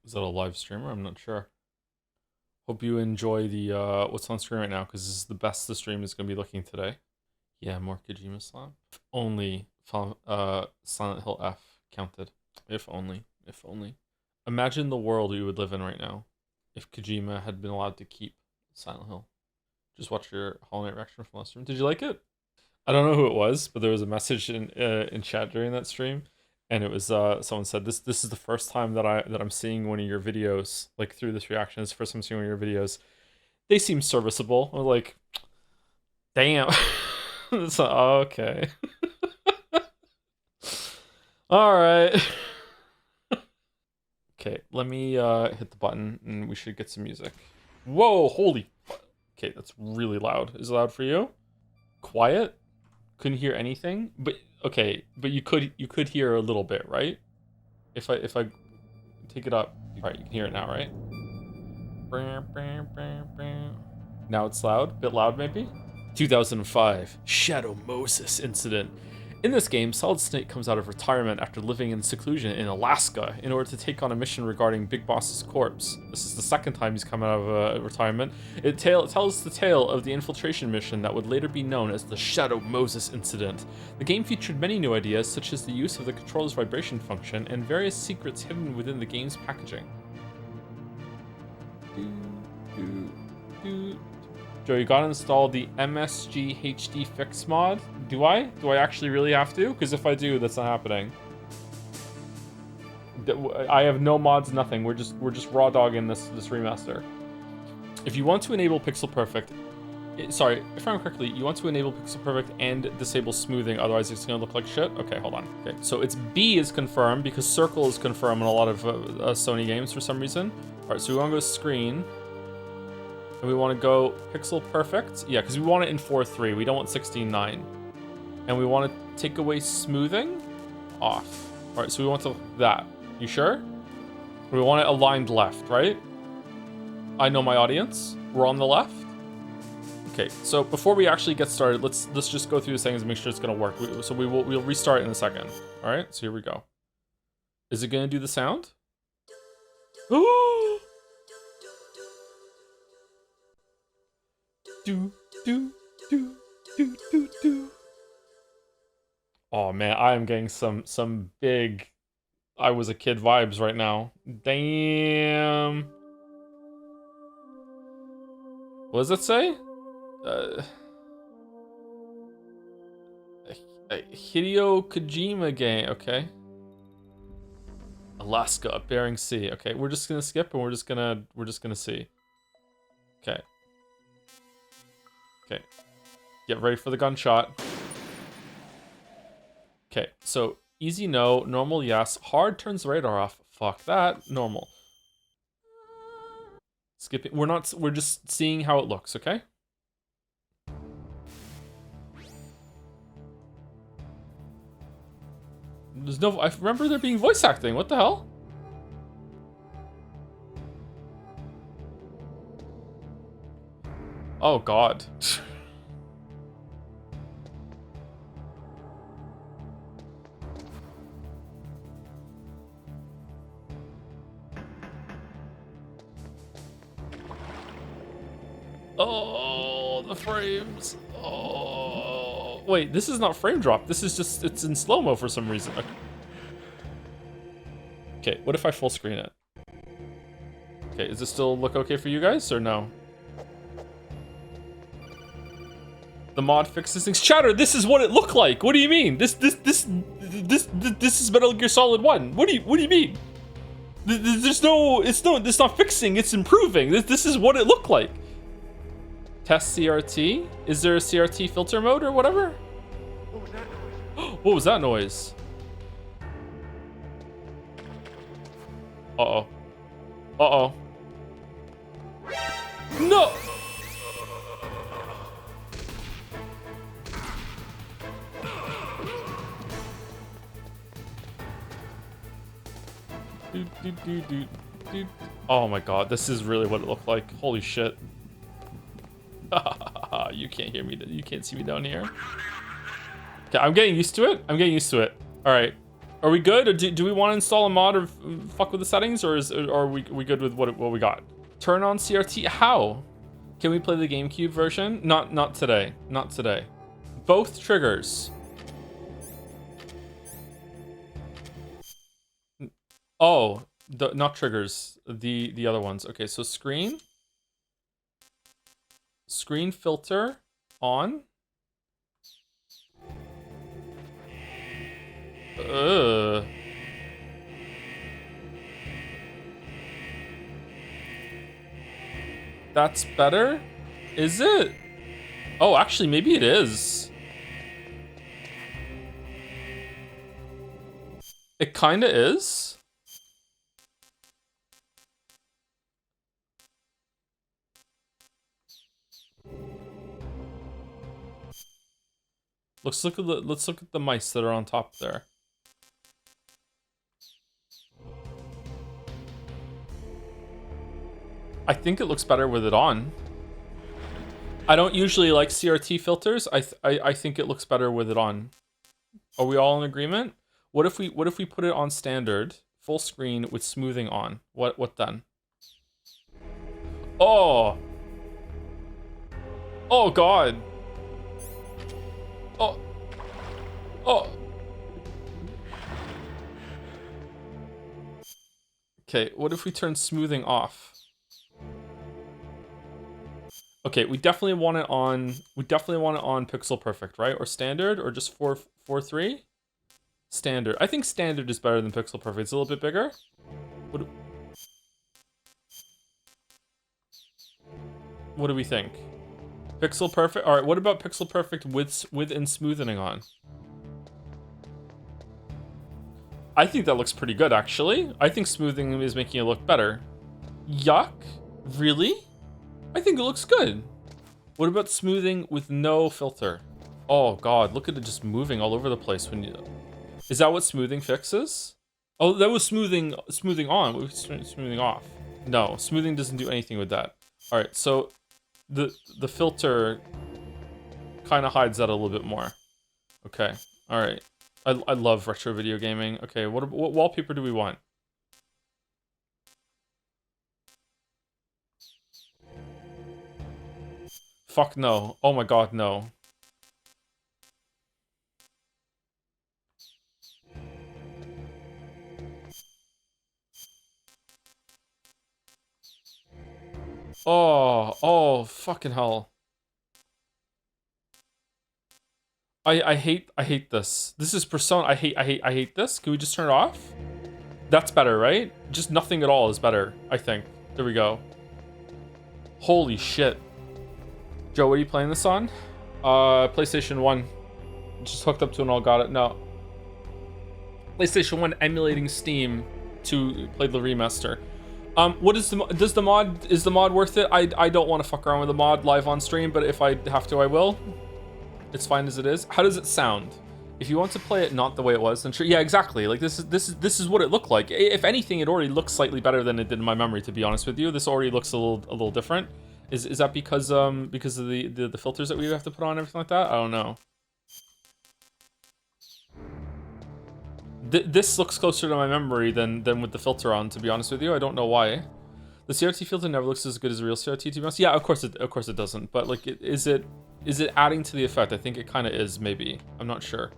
Is that a live streamer? I'm not sure. Hope you enjoy the what's on screen right now, because this is the best the stream is going to be looking today. Yeah, more Kojima slam. If only Silent Hill F counted. If only. If only. Imagine the world we would live in right now if Kojima had been allowed to keep Silent Hill. Just watch your Hollow Knight reaction from last stream. Did you like it? I don't know who it was, but there was a message in chat during that stream, and it was someone said this is the first time that I'm seeing one of your videos, like through this reaction. It's the first time I'm seeing one of your videos. They seem serviceable. I was like, damn. So, okay. All right. Okay, let me hit the button and we should get some music. Whoa, holy. Okay, that's really loud. Is it loud for you? Quiet? Couldn't hear anything? But okay, but you could hear a little bit, right? If I take it up, right, you can hear it now, right? Now it's loud, bit loud maybe. 2005 Shadow Moses incident. In this game, Solid Snake comes out of retirement after living in seclusion in Alaska in order to take on a mission regarding Big Boss's corpse. This is the second time he's come out of retirement. It tells the tale of the infiltration mission that would later be known as the Shadow Moses incident. The game featured many new ideas, such as the use of the controller's vibration function and various secrets hidden within the game's packaging. Joe, you gotta install the MSG HD fix mod. Do I? Do I actually really have to? Because if I do, that's not happening. I have no mods, nothing. We're just raw dogging this remaster. If you want to enable Pixel Perfect, sorry, if I remember correctly, you want to enable Pixel Perfect and disable smoothing, otherwise it's gonna look like shit. Okay, hold on. Okay, so it's B is confirmed because circle is confirmed in a lot of Sony games for some reason. All right, so we want to go screen. And we want to go pixel perfect. Yeah, because we want it in 4:3. We don't want 16:9. And we want to take away smoothing. Off. All right, so we want that. You sure? We want it aligned left, right? I know my audience. We're on the left. Okay, so before we actually get started, let's just go through the settings and make sure it's gonna work. We'll restart in a second. All right, so here we go. Is it gonna do the sound? Ooh. Do. Oh man, I am getting some big I was a kid vibes right now. Damn. What does it say? A Hideo Kojima game. Okay. Alaska, Bering Sea. Okay, we're just gonna skip and we're just gonna see. Okay. Okay, get ready for the gunshot. Okay, so easy no, normal yes, hard turns the radar off. Fuck that, normal. Skipping, we're just seeing how it looks, okay? There's no, I remember there being voice acting, what the hell? Oh god. Oh, the frames. Oh. Wait, this is not frame drop. This is just, it's in slow-mo for some reason. Okay, what if I full screen it? Okay, does it still look okay for you guys or no? The mod fixes things. Chatter, this is what it looked like. What do you mean? This is Metal Gear Solid 1. What do you mean? It's not fixing, it's improving. This is what it looked like. Test CRT? Is there a CRT filter mode or whatever? What was that noise? Uh-oh. Uh-oh. No! Oh my god, this is really what it looked like. Holy shit. You can't hear me, you can't see me down here. Okay, I'm getting used to it. All right. Are we good? Or do we want to install a mod or fuck with the settings, or are we good with what we got? Turn on CRT. How? Can we play the GameCube version? Not today. Not today. Both triggers. Oh, not triggers. The other ones. Okay, so screen filter on. That's better? Is it? Oh, actually, maybe it is. It kinda is. Let's look at the mice that are on top there. I think it looks better with it on. I don't usually like CRT filters. I think it looks better with it on. Are we all in agreement? What if we put it on standard, full screen with smoothing on? What then? Oh. Oh god. Oh. Oh. Okay, what if we turn smoothing off? Okay, we definitely want it on. We definitely want it on pixel perfect, right? Or standard, or just 4:3. Standard. I think standard is better than pixel perfect. It's a little bit bigger. What do we think? Pixel perfect. All right. What about pixel perfect with and smoothing on? I think that looks pretty good, actually. I think smoothing is making it look better. Yuck. Really? I think it looks good. What about smoothing with no filter? Oh god, look at it just moving all over the place when you... Is that what smoothing fixes? Oh, that was smoothing on. What was smoothing off? No, smoothing doesn't do anything with that. All right, so the filter kind of hides that a little bit more. Okay, all right. I love retro video gaming. Okay, what wallpaper do we want? Fuck no. Oh my god, no. Oh, fucking hell. I hate this. This is Persona. I hate this. Can we just turn it off? That's better, right? Just nothing at all is better, I think. There we go. Holy shit. Joe, what are you playing this on? PlayStation 1. Just hooked up to an all got it. No. PlayStation 1 emulating Steam to play the remaster. What is is the mod worth it? I don't want to fuck around with the mod live on stream, but if I have to, I will. It's fine as it is. How does it sound? If you want to play it not the way it was, then sure. Yeah, exactly. Like this is what it looked like. If anything, it already looks slightly better than it did in my memory, to be honest with you. This already looks a little different. Is that because of the filters that we have to put on and everything like that? I don't know. This looks closer to my memory than with the filter on, to be honest with you. I don't know why. The CRT filter never looks as good as a real CRT, to be honest. Yeah, of course it doesn't. But like, is it adding to the effect? I think it kind of is, maybe. I'm not sure.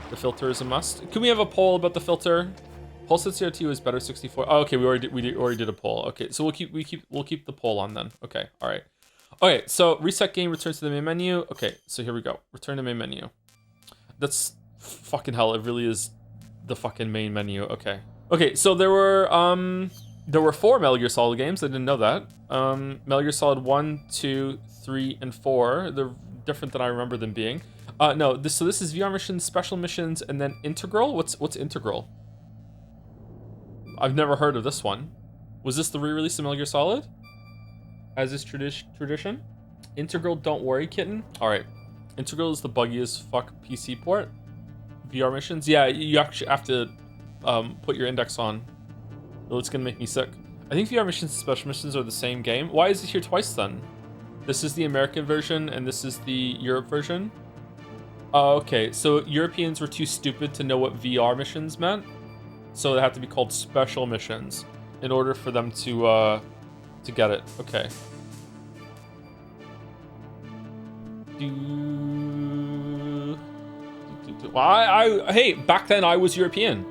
The filter is a must. Can we have a poll about the filter? Poll said CRT was better 64. Oh, okay, we already did a poll. Okay, so we'll keep the poll on then. Okay, all right. Okay, so reset game, return to the main menu. Okay, so here we go. Return to main menu. That's fucking hell. It really is the fucking main menu. Okay. Okay, so there were 4 Metal Gear Solid games. I didn't know that. Metal Gear Solid 1, 2, 3, and 4. They're different than I remember them being. No, this is VR missions, special missions, and then integral. What's integral? I've never heard of this one. Was this the re-release of Metal Gear Solid? As is tradition. Integral, don't worry, kitten. All right. Integral is the buggiest fuck PC port. VR missions. Yeah, you actually have to put your index on. Oh, it's gonna make me sick. I think VR missions and special missions are the same game. Why is it here twice then? This is the American version and this is the Europe version. Oh, okay. So Europeans were too stupid to know what VR missions meant, so they had to be called special missions in order for them to get it. Okay. Well, hey, back then I was European.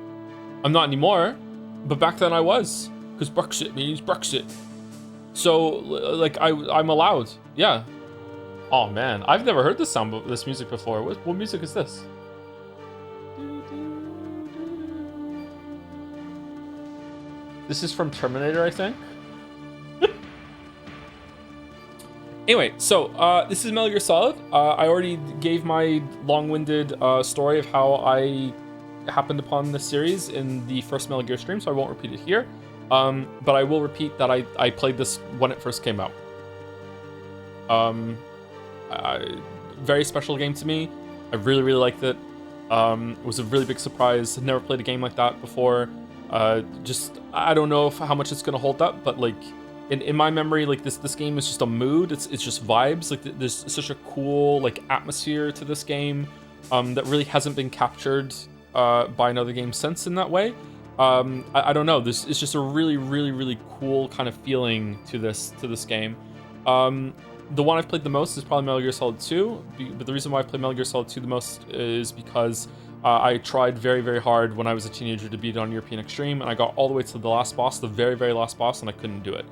I'm not anymore, but back then I was, because Brexit means Brexit. So, like, I'm allowed. Yeah. Oh man, I've never heard this music before. What music is this? This is from Terminator, I think. Anyway, so this is Metal Gear Solid. I already gave my long-winded story of how I happened upon this series in the first Metal Gear stream, so I won't repeat it here. But I will repeat that I played this when it first came out. Very special game to me. I really, really liked it. It was a really big surprise. I'd never played a game like that before. I don't know how much it's gonna hold up, but like in my memory, like this game is just a mood. It's just vibes. Like there's such a cool like atmosphere to this game that really hasn't been captured by another game since in that way. I don't know. It's just a really, really, really cool kind of feeling to this game. The one I've played the most is probably Metal Gear Solid 2, but the reason why I've played Metal Gear Solid 2 the most is because I tried very, very hard when I was a teenager to beat it on European Extreme, and I got all the way to the last boss, the very, very last boss, and I couldn't do it.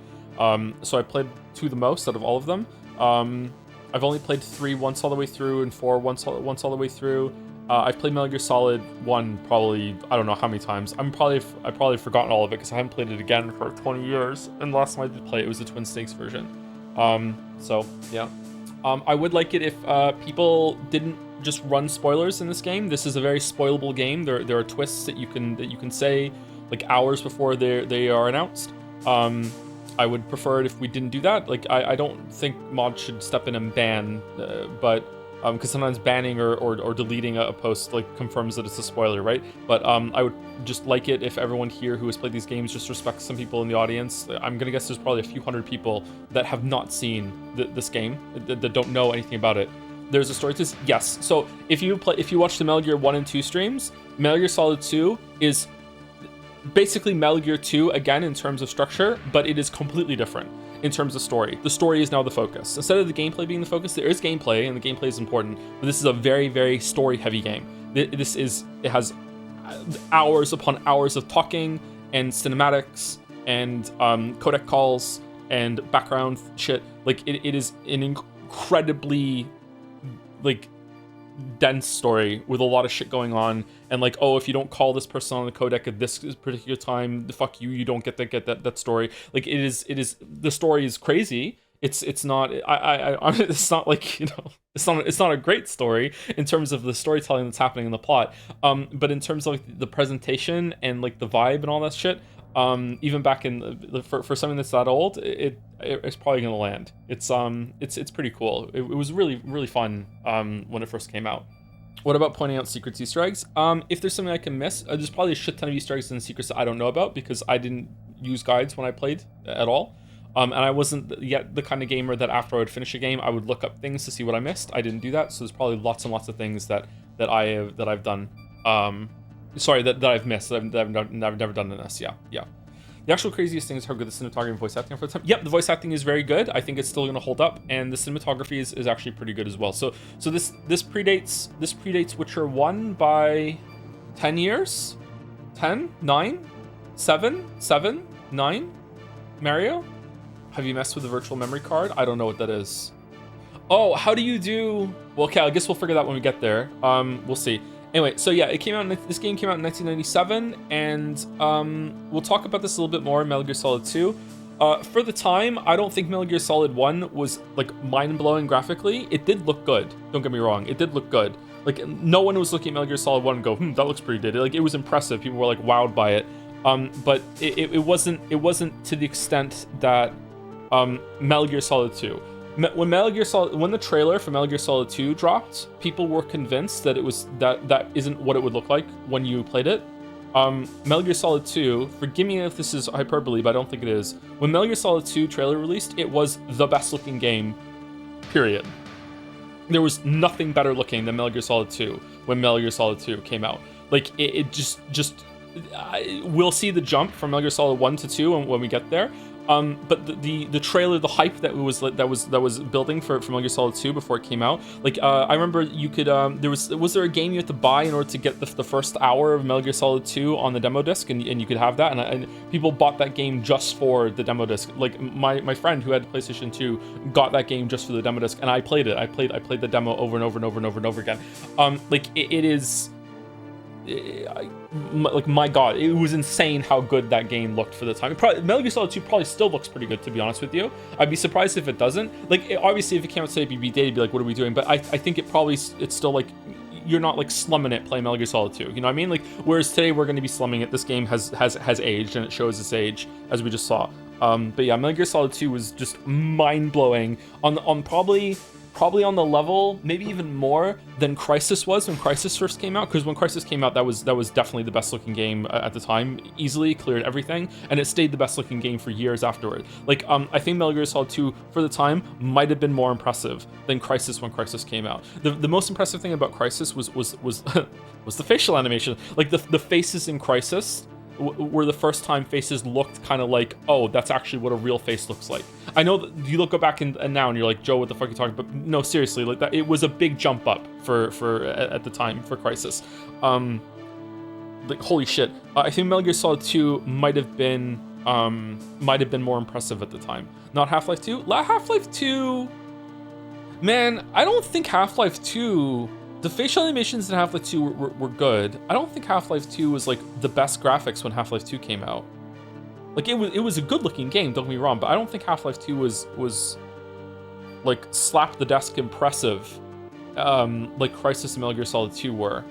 So I played 2 the most out of all of them. I've only played 3 once all the way through, and 4 once all the way through. I've played Metal Gear Solid 1 probably, I don't know how many times. I've probably forgotten all of it because I haven't played it again for 20 years, and the last time I did play it was the Twin Snakes version. So yeah, I would like it if people didn't just run spoilers in this game. This is a very spoilable game. There are twists that you can say like hours before they are announced. I would prefer it if we didn't do that. Like I don't think mods should step in and ban, but because sometimes banning or deleting a post like confirms that it's a spoiler, right? But I would just like it if everyone here who has played these games just respects some people in the audience. I'm gonna guess there's probably a few hundred people that have not seen this game, that don't know anything about it. There's a story to this, yes. So if you watch the Metal Gear 1 and 2 streams, Metal Gear Solid 2 is basically Metal Gear 2 again in terms of structure, but it is completely different in terms of story. The story is now the focus. Instead of the gameplay being the focus, there is gameplay, and the gameplay is important, but this is a very, very story-heavy game. It has hours upon hours of talking, and cinematics, and codec calls, and background shit. Like, it is an incredibly, like, dense story with a lot of shit going on, and like, oh, if you don't call this person on the codec at this particular time, fuck you, you don't get that story. Like it is the story is crazy. It's not it's not like, you know, it's not a great story in terms of the storytelling that's happening in the plot, but in terms of like the presentation and like the vibe and all that shit, even back in for something that's that old, it's probably gonna land. It's pretty cool. It was really, really fun when it first came out. What about pointing out secrets, Easter eggs? If there's something I can miss, there's probably a shit ton of Easter eggs and secrets that I don't know about because I didn't use guides when I played at all. And I wasn't yet the kind of gamer that after I would finish a game, I would look up things to see what I missed. I didn't do that, so there's probably lots and lots of things that I've done. Sorry, that I've missed, that I've never done in this. Yeah. The actual craziest thing is how good the cinematography and voice acting are for the time. Yep, the voice acting is very good. I think it's still gonna hold up, and the cinematography is actually pretty good as well. So this predates Witcher 1 by 10 years? 10? 9? 7? 9? Mario? Have you messed with the virtual memory card? I don't know what that is. Oh, how do you do... Well, okay, I guess we'll figure that when we get there. We'll see. Anyway, so yeah, this game came out in 1997, and we'll talk about this a little bit more in Metal Gear Solid 2. For the time, I don't think Metal Gear Solid 1 was like mind-blowing graphically. It did look good, don't get me wrong, it did look good. Like, no one was looking at Metal Gear Solid 1 and go, that looks pretty good. Like, it was impressive, people were like wowed by it. But it wasn't to the extent that Metal Gear Solid 2. When the trailer for Metal Gear Solid 2 dropped, people were convinced that it was that isn't what it would look like when you played it. Metal Gear Solid 2, forgive me if this is hyperbole, but I don't think it is. When Metal Gear Solid 2 trailer released, it was the best looking game, period. there was nothing better looking than Metal Gear Solid 2 when Metal Gear Solid 2 came out. Like it just we'll see the jump from Metal Gear Solid 1 to 2 when we get there. But the trailer, the hype that was building for Metal Gear Solid 2 before it came out, like I remember you could was there a game you had to buy in order to get the first hour of Metal Gear Solid 2 on the demo disc, and you could have that, and people bought that game just for the demo disc. Like my friend who had PlayStation 2 got that game just for the demo disc, and I played it. I played the demo over and over and over and over and over again. Like it is. Like my god, it was insane how good that game looked for the time. Metal Gear Solid 2 probably still looks pretty good, to be honest with you. I'd be surprised if it doesn't. Like obviously if it came out today, it'd be dated, be like, what are we doing? But I think it's still like, you're not like slumming it playing Metal Gear Solid 2, you know what I mean? Like whereas today we're going to be slumming it. This game has aged, and it shows its age, as we just saw. But yeah, Metal Gear Solid 2 was just mind-blowing on probably on the level, maybe even more than Crysis was when Crysis first came out. Because when Crysis came out, that was definitely the best looking game at the time. Easily cleared everything, and it stayed the best looking game for years afterward. Like I think Metal Gear Solid 2 for the time might have been more impressive than Crysis when Crysis came out. The most impressive thing about Crysis was was the facial animation. Like the faces in Crysis were the first time faces looked kind of like, oh, that's actually what a real face looks like. I know that you look back and now and you're like, Joe, what the fuck are you talking about? But no, seriously, like that, it was a big jump up for at the time for Crysis. Like holy shit, I think Metal Gear Solid 2 might have been more impressive at the time. Not Half-Life 2. Half-Life 2, man, I don't think Half-Life 2. The facial animations in Half-Life 2 were good. I don't think Half-Life 2 was like the best graphics when Half-Life 2 came out. Like it was a good looking game, don't get me wrong, but I don't think Half-Life 2 was like slap the desk impressive like Crysis and Metal Gear Solid 2 were.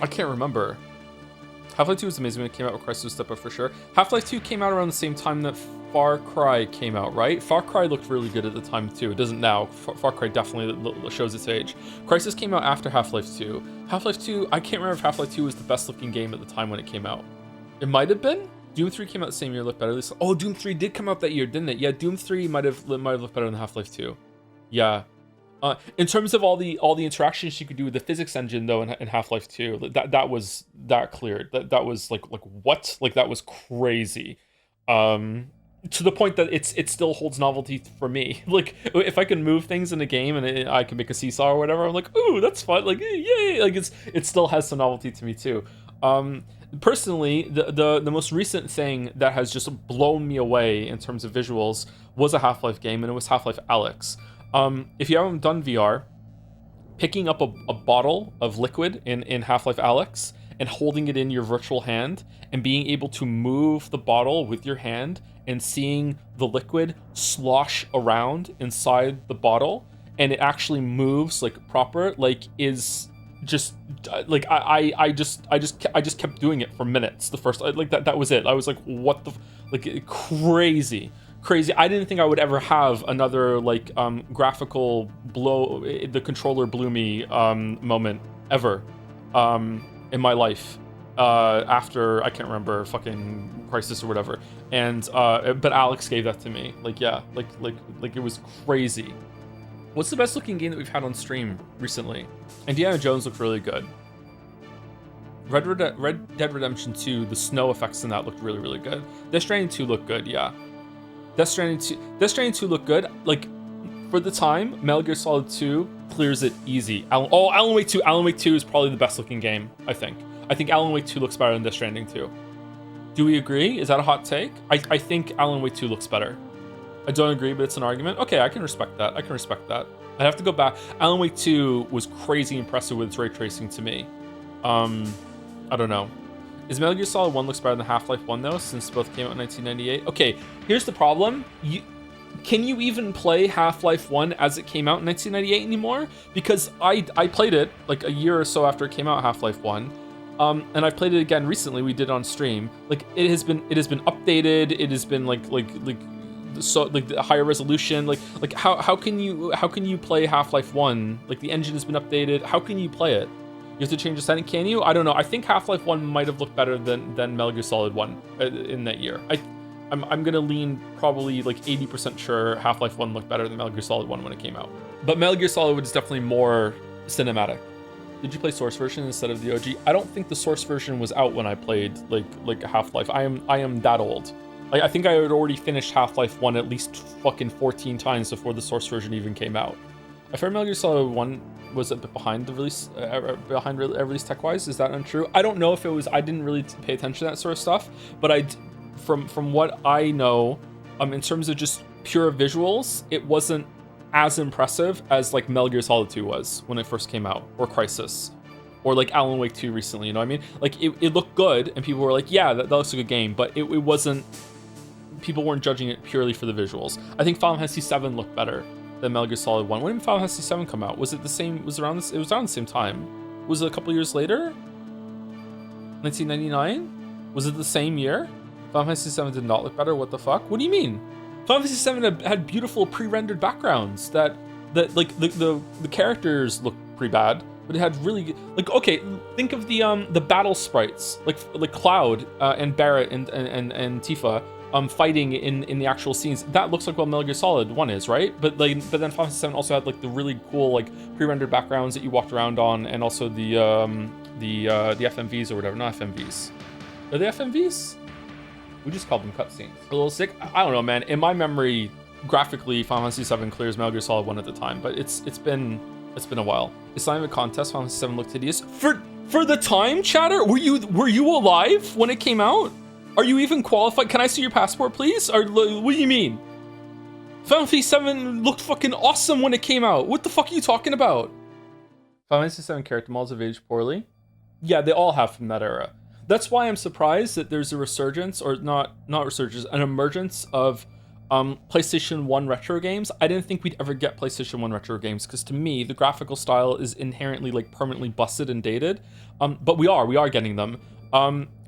I can't remember. Half-Life 2 was amazing when it came out, with Crysis was step up for sure. Half-Life 2 came out around the same time that Far Cry came out, right? Far Cry looked really good at the time too. It doesn't now. Far Cry definitely shows its age. Crysis came out after Half-Life 2. Half-Life 2, I can't remember if Half-Life 2 was the best looking game at the time when it came out. It might have been. Doom 3 came out the same year, looked better. At least, oh, Doom 3 did come out that year, didn't it? Yeah, Doom 3 might have looked better than Half-Life 2. Yeah. In terms of all the interactions you could do with the physics engine though in Half-Life 2, that cleared. That was like what? Like that was crazy. To the point that it still holds novelty for me. Like if I can move things in a game and I can make a seesaw or whatever, I'm like, ooh, that's fun. Like yay! Like it still has some novelty to me too. Personally, the most recent thing that has just blown me away in terms of visuals was a Half-Life game, and it was Half-Life Alyx. If you haven't done VR, picking up a bottle of liquid in Half-Life Alyx and holding it in your virtual hand and being able to move the bottle with your hand and seeing the liquid slosh around inside the bottle and it actually moves like proper, like is just like I just kept doing it for minutes. The first like that was it. I was like, what the like crazy. I didn't think I would ever have another like graphical blow, the controller blew me moment ever in my life after I can't remember fucking Crysis or whatever. And but Alyx gave that to me. Like yeah, like it was crazy. What's the best looking game that we've had on stream recently? Indiana Jones looked really good. Red Dead Redemption 2, the snow effects in that looked really, really good. Death Stranding 2 looked good, yeah. Death Stranding 2 looked good. Like, for the time, Metal Gear Solid 2 clears it easy. Alan Wake 2. Alan Wake 2 is probably the best looking game, I think. I think Alan Wake 2 looks better than Death Stranding 2. Do we agree? Is that a hot take? I think Alan Wake 2 looks better. I don't agree, but it's an argument. Okay, I can respect that. I have to go back. Alan Wake 2 was crazy impressive with its ray tracing to me. I don't know. Is Metal Gear Solid 1 looks better than Half-Life 1 though, since both came out in 1998? Okay, here's the problem. Can you even play Half-Life 1 as it came out in 1998 anymore? Because I played it like a year or so after it came out, Half-Life 1. And I played it again recently. We did on stream. Like it has been updated. It has been like so like the higher resolution. Like how can you play Half-Life 1? Like the engine has been updated. How can you play it? You have to change the setting. Can you? I don't know. I think Half-Life 1 might have looked better than Metal Gear Solid 1 in that year. I'm gonna lean probably like 80% sure Half-Life 1 looked better than Metal Gear Solid 1 when it came out. But Metal Gear Solid is definitely more cinematic. Did you play Source version instead of the OG? I don't think the Source version was out when I played like Half-Life. I am that old. Like, I think I had already finished Half-Life 1 at least fucking 14 times before the Source version even came out. I fear Metal Gear Solid 1 was a bit behind the release, release tech-wise. Is that untrue? I don't know if it was. I didn't really pay attention to that sort of stuff. But from what I know, in terms of just pure visuals, it wasn't as impressive as like Metal Gear Solid 2 was when it first came out, or Crysis, or like Alan Wake 2 recently. You know what I mean? Like it looked good, and people were like, "Yeah, that looks like a good game," but it wasn't. People weren't judging it purely for the visuals. I think Final Fantasy 7 looked better than Metal Gear Solid 1. When did Final Fantasy 7 come out? Was it the same? Was it around this? It was around the same time. Was it a couple years later? 1999? Was it the same year? Final Fantasy 7 did not look better. What the fuck? What do you mean? Final Fantasy 7 had beautiful pre-rendered backgrounds that like the characters looked pretty bad, but it had really like, okay, think of the battle sprites like Cloud and Barrett and Tifa fighting in the actual scenes. That looks like what Metal Gear Solid 1 is, right? But then Final Fantasy 7 also had like the really cool like pre-rendered backgrounds that you walked around on, and also the FMVs or whatever. Not FMVs. Are they FMVs? We just called them cutscenes. A little sick. I don't know, man. In my memory, graphically, Final Fantasy 7 clears Metal Gear Solid 1 at the time, but it's been a while. It's not even a contest. Final Fantasy 7 looked hideous for the time, chatter. Were you alive when it came out? Are you even qualified? Can I see your passport, please? Or what do you mean? Final Fantasy 7 looked fucking awesome when it came out. What the fuck are you talking about? Final Fantasy 7 character models have aged poorly. Yeah, they all have from that era. That's why I'm surprised that there's a resurgence, or not resurgence, an emergence of PlayStation 1 retro games. I didn't think we'd ever get PlayStation 1 retro games, because to me, the graphical style is inherently like permanently busted and dated. But we are getting them.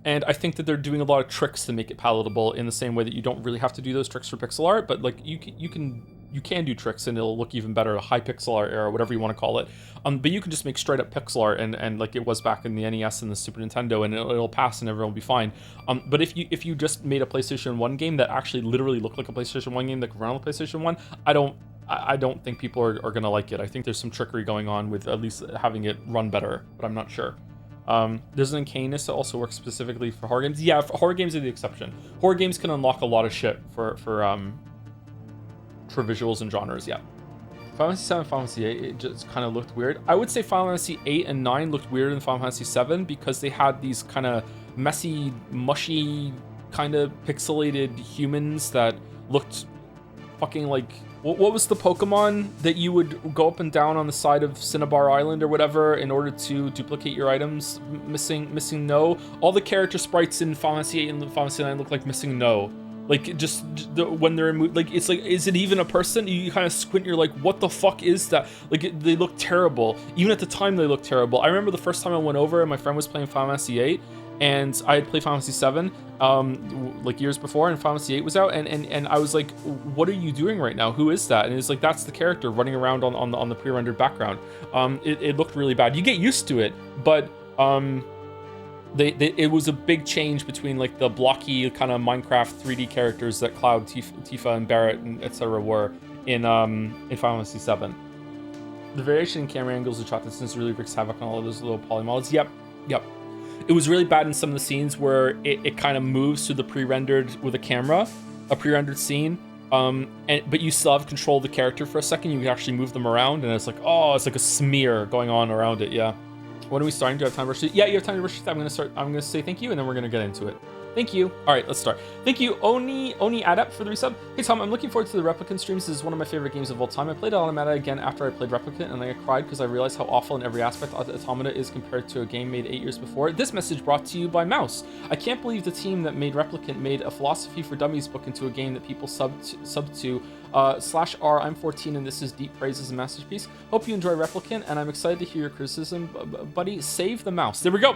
And I think that they're doing a lot of tricks to make it palatable, in the same way that you don't really have to do those tricks for pixel art, but like you can do tricks and it'll look even better, a high pixel art era, whatever you want to call it. But you can just make straight up pixel art and like it was back in the NES and the Super Nintendo, and it'll pass and everyone will be fine. But if you just made a PlayStation 1 game that actually literally looked like a PlayStation 1 game that could run on the PlayStation 1, I don't think people are gonna like it. I think there's some trickery going on with at least having it run better, but I'm not sure. There's an uncanniness that also works specifically for horror games. Yeah, horror games are the exception. Horror games can unlock a lot of shit for visuals and genres. Yeah. Final Fantasy 7 and Final Fantasy 8, it just kind of looked weird. I would say Final Fantasy 8 and 9 looked weirder than Final Fantasy 7 because they had these kind of messy, mushy, kind of pixelated humans that looked fucking like... What was the Pokemon that you would go up and down on the side of Cinnabar Island or whatever in order to duplicate your items? Missing No. All the character sprites in Final Fantasy 8 and Final Fantasy 9 look like Missing No. Like, just when they're in, like, it's like, is it even a person? You kind of squint, you're like, what the fuck is that? Like, they look terrible. Even at the time, they look terrible. I remember the first time I went over and my friend was playing Final Fantasy 8, and I had played Final Fantasy 7 like years before, and Final Fantasy 8 was out, and I was like, what are you doing right now? Who is that? And it's like, that's the character running around on the pre-rendered background. It looked really bad. You get used to it, but it was a big change between like the blocky kind of Minecraft 3D characters that Cloud, Tifa, and Barrett, and etc. were in Final Fantasy 7. The variation in camera angles and shot distance really wreaks havoc on all of those little poly models. Yep. It was really bad in some of the scenes where it kind of moves to the pre-rendered with a camera, a pre-rendered scene. But you still have control of the character for a second. You can actually move them around, and it's like, oh, it's like a smear going on around it. Yeah. When are we starting? Do you have time to rush it? Yeah, you have time to rush it. I'm gonna say thank you, and then we're gonna get into it. Thank you. All right, let's start. Thank you, Oni Adept, for the resub. Hey Tom, I'm looking forward to the Replicant streams. This is one of my favorite games of all time. I played Automata again after I played Replicant, and I cried because I realized how awful in every aspect Automata is compared to a game made 8 years before. This message brought to you by Mouse. I can't believe the team that made Replicant made a Philosophy for Dummies book into a game that people sub to. /R, I'm 14 and this is deep praise as a masterpiece. Hope you enjoy Replicant, and I'm excited to hear your criticism, buddy. Save the mouse. There we go.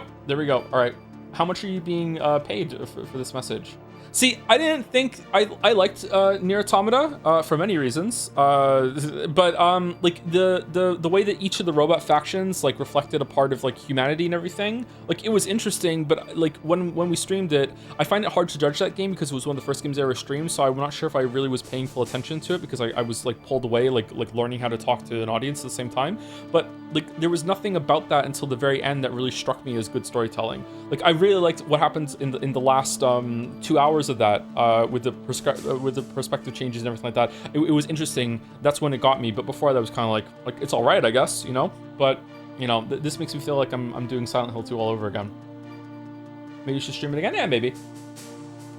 All right. How much are you being paid for this message? See, I didn't think I liked Nier Automata for many reasons, but like the way that each of the robot factions like reflected a part of like humanity and everything, like it was interesting. But like when we streamed it, I find it hard to judge that game because it was one of the first games I ever streamed. So I'm not sure if I really was paying full attention to it because I was like pulled away, like learning how to talk to an audience at the same time. But like there was nothing about that until the very end that really struck me as good storytelling. Like I really liked what happens in the last 2 hours of that with the perspective changes and everything like that. It was interesting. That's when it got me. But before that was kind of like it's all right, I guess, you know. But you know, this makes me feel like I'm doing Silent Hill 2 all over again. Maybe you should stream it again. Yeah, maybe.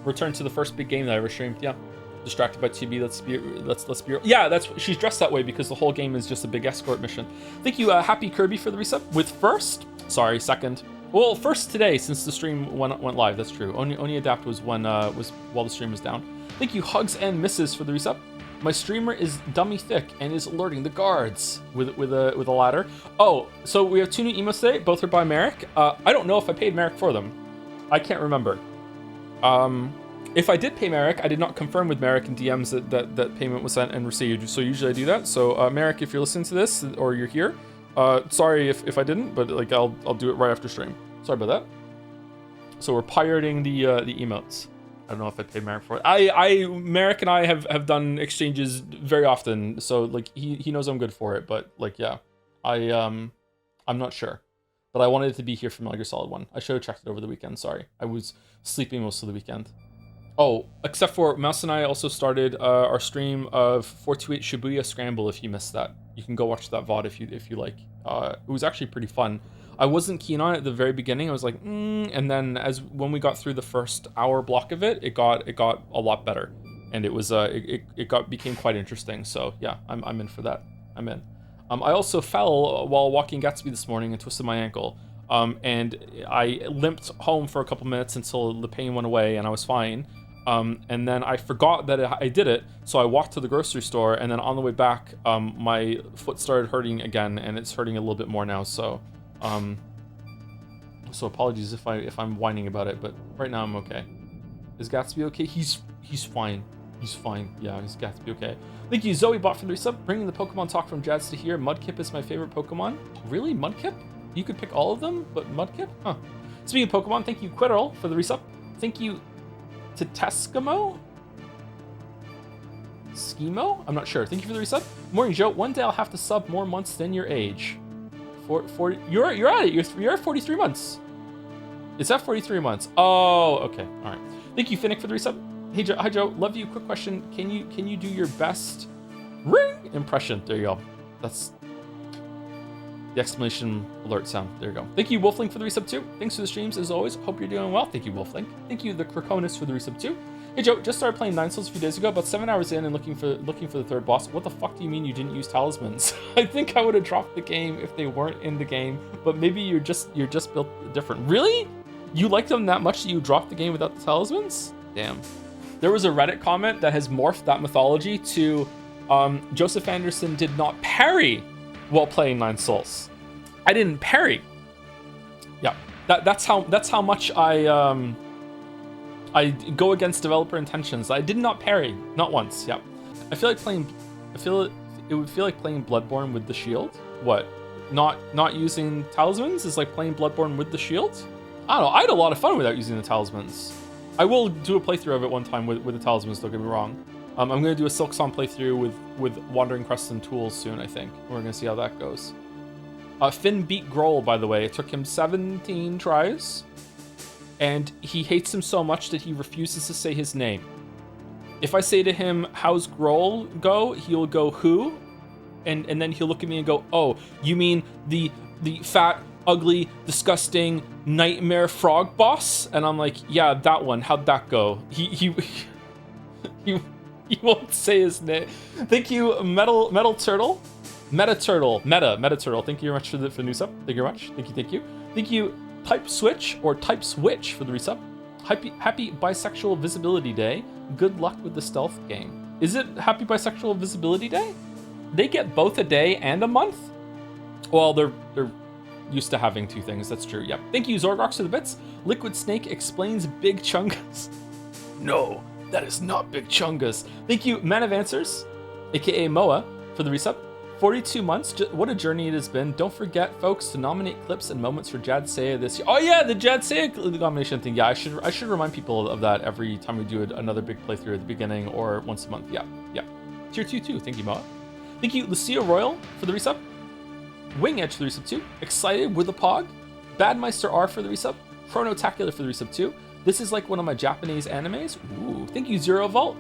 Return to the first big game that I ever streamed. Yeah. Distracted by TB. Let's be. Yeah, that's she's dressed that way because the whole game is just a big escort mission. Thank you, Happy Kirby, for the resub with first. Sorry, second. Well, first today since the stream went live. That's true. Only adapt was when was while the stream was down. Thank you, Hugs and Misses, for the resub. My streamer is dummy thick and is alerting the guards with a ladder. Oh, so we have 2 new emotes today. Both are by Merrick. I don't know if I paid Merrick for them. I can't remember. If I did pay Merrick, I did not confirm with Merrick in DMs that payment was sent and received. So usually I do that. So Merrick, if you're listening to this or you're here, sorry if I didn't, but like I'll do it right after stream. Sorry about that. So we're pirating the emotes. I don't know if I paid Merrick for it. Merrick and I have done exchanges very often, so like he knows I'm good for it. But like yeah, I'm not sure. But I wanted it to be here for Metal Gear Solid 1. I should have checked it over the weekend. Sorry, I was sleeping most of the weekend. Oh, except for Mouse and I also started our stream of 428 Shibuya Scramble. If you missed that, you can go watch that VOD if you like. It was actually pretty fun. I wasn't keen on it at the very beginning. I was like, and then when we got through the first hour block of it, it got a lot better, and it was became quite interesting. So yeah, I'm in for that. I'm in. I also fell while walking Gatsby this morning and twisted my ankle. And I limped home for a couple minutes until the pain went away and I was fine. And then I forgot that I did it, so I walked to the grocery store, and then on the way back, my foot started hurting again, and it's hurting a little bit more now. So, so apologies if I'm whining about it, but right now I'm okay. Is Gatsby okay? He's fine. He's fine. Yeah, he's Gatsby okay. Thank you, Zoe Bot, for the resub. Bringing the Pokemon talk from Jads to here. Mudkip is my favorite Pokemon. Really, Mudkip? You could pick all of them, but Mudkip? Huh. Speaking of Pokemon, thank you, Quitterl, for the resub. Thank you to Teskimo? Schemo? I'm not sure. Thank you for the resub. Morning, Joe. One day I'll have to sub more months than your age. 40, you're at it. You're at 43 months. It's at 43 months. Oh, okay. All right. Thank you, Finnick, for the resub. Hey, Joe. Hi, Joe. Love you. Quick question. Can you do your best ring impression? There you go. That's the exclamation alert sound. There you go. Thank you, Wolflink, for the resub too. Thanks for the streams as always. Hope you're doing well. Thank you, Wolflink. Thank you, the Krakonis, for the resub too. Hey Joe, just started playing Nine Souls a few days ago, about 7 hours in and looking for the third boss. What the fuck do you mean you didn't use talismans? I think I would have dropped the game if they weren't in the game, but maybe you're just built different. Really? You like them that much that you dropped the game without the talismans? Damn. There was a Reddit comment that has morphed that mythology to Joseph Anderson did not parry while playing Nine Souls. I didn't parry. Yeah, that's how much I go against developer intentions. I did not parry, not once. Yeah, it would feel like playing Bloodborne with the shield. What? Not using talismans is like playing Bloodborne with the shield. I don't know. I had a lot of fun without using the talismans. I will do a playthrough of it one time with the talismans. Don't get me wrong. I'm gonna do a Silksong playthrough with Wandering Crest and tools soon. I think we're gonna see how that goes. Finn beat Grohl, by the way. It took him 17 tries, and he hates him so much that he refuses to say his name. If I say to him, "How's Grohl go?" he'll go, "Who?" And then he'll look at me and go, "Oh, you mean the fat, ugly, disgusting nightmare frog boss?" And I'm like, "Yeah, that one. How'd that go?" He won't say his name. Thank you, Metal Turtle. Meta Turtle. Thank you very much for the new sub. Thank you very much. Thank you. Thank you, Type Switch for the resub. Happy Bisexual Visibility Day. Good luck with the stealth game. Is it Happy Bisexual Visibility Day? They get both a day and a month? Well, they're used to having two things. That's true. Yep. Thank you, Zorgox, for the bits. Liquid Snake explains Big Chungus. No, that is not Big Chungus. Thank you, Man of Answers, aka Moa, for the resub. 42 months, what a journey it has been. Don't forget, folks, to nominate clips and moments for Jad Saya this year. Oh yeah, the Jad Saya nomination thing. Yeah, I should remind people of that every time we do another big playthrough at the beginning or once a month. Yeah. Tier 2 too. Thank you, Moa. Thank you, Lucia Royal, for the resub. Wing Edge for the resub 2. Excited with a Pog. Badmeister R for the resub. Chronotacular for the resub 2. This is like one of my Japanese animes. Ooh. Thank you, Zero Vault.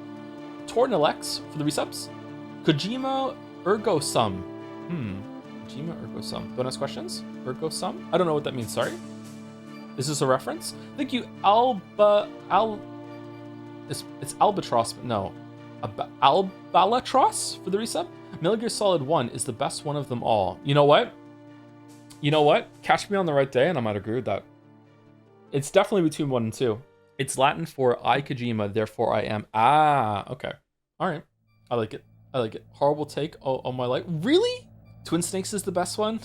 Tornalex for the resubs. Kojima Ergo Sum. Kojima Ergo Sum. Don't ask questions? Ergo Sum? I don't know what that means, sorry. Is this a reference? Thank you, it's Albatross, but no. Albalatros for the resub. Metal Gear Solid 1 is the best one of them all. You know what? Catch me on the right day and I might agree with that. It's definitely between 1 and 2. It's Latin for I Kojima, therefore I am. Ah, okay. All right. I like it. Horrible take. Oh my life. Really? Twin Snakes is the best one?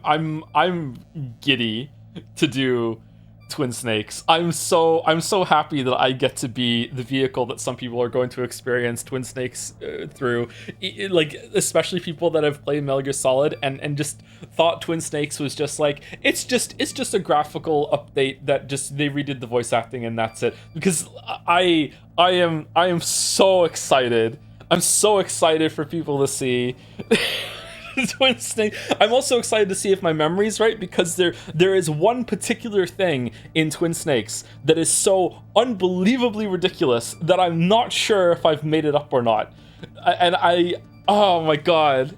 I'm giddy to do Twin Snakes. I'm so happy that I get to be the vehicle that some people are going to experience Twin Snakes through. Like, especially people that have played Metal Gear Solid and just thought Twin Snakes was just like, it's just a graphical update that just they redid the voice acting and that's it. Because I am so excited. I'm so excited for people to see Twin Snakes. I'm also excited to see if my memory's right, because there is one particular thing in Twin Snakes that is so unbelievably ridiculous that I'm not sure if I've made it up or not. And oh my god.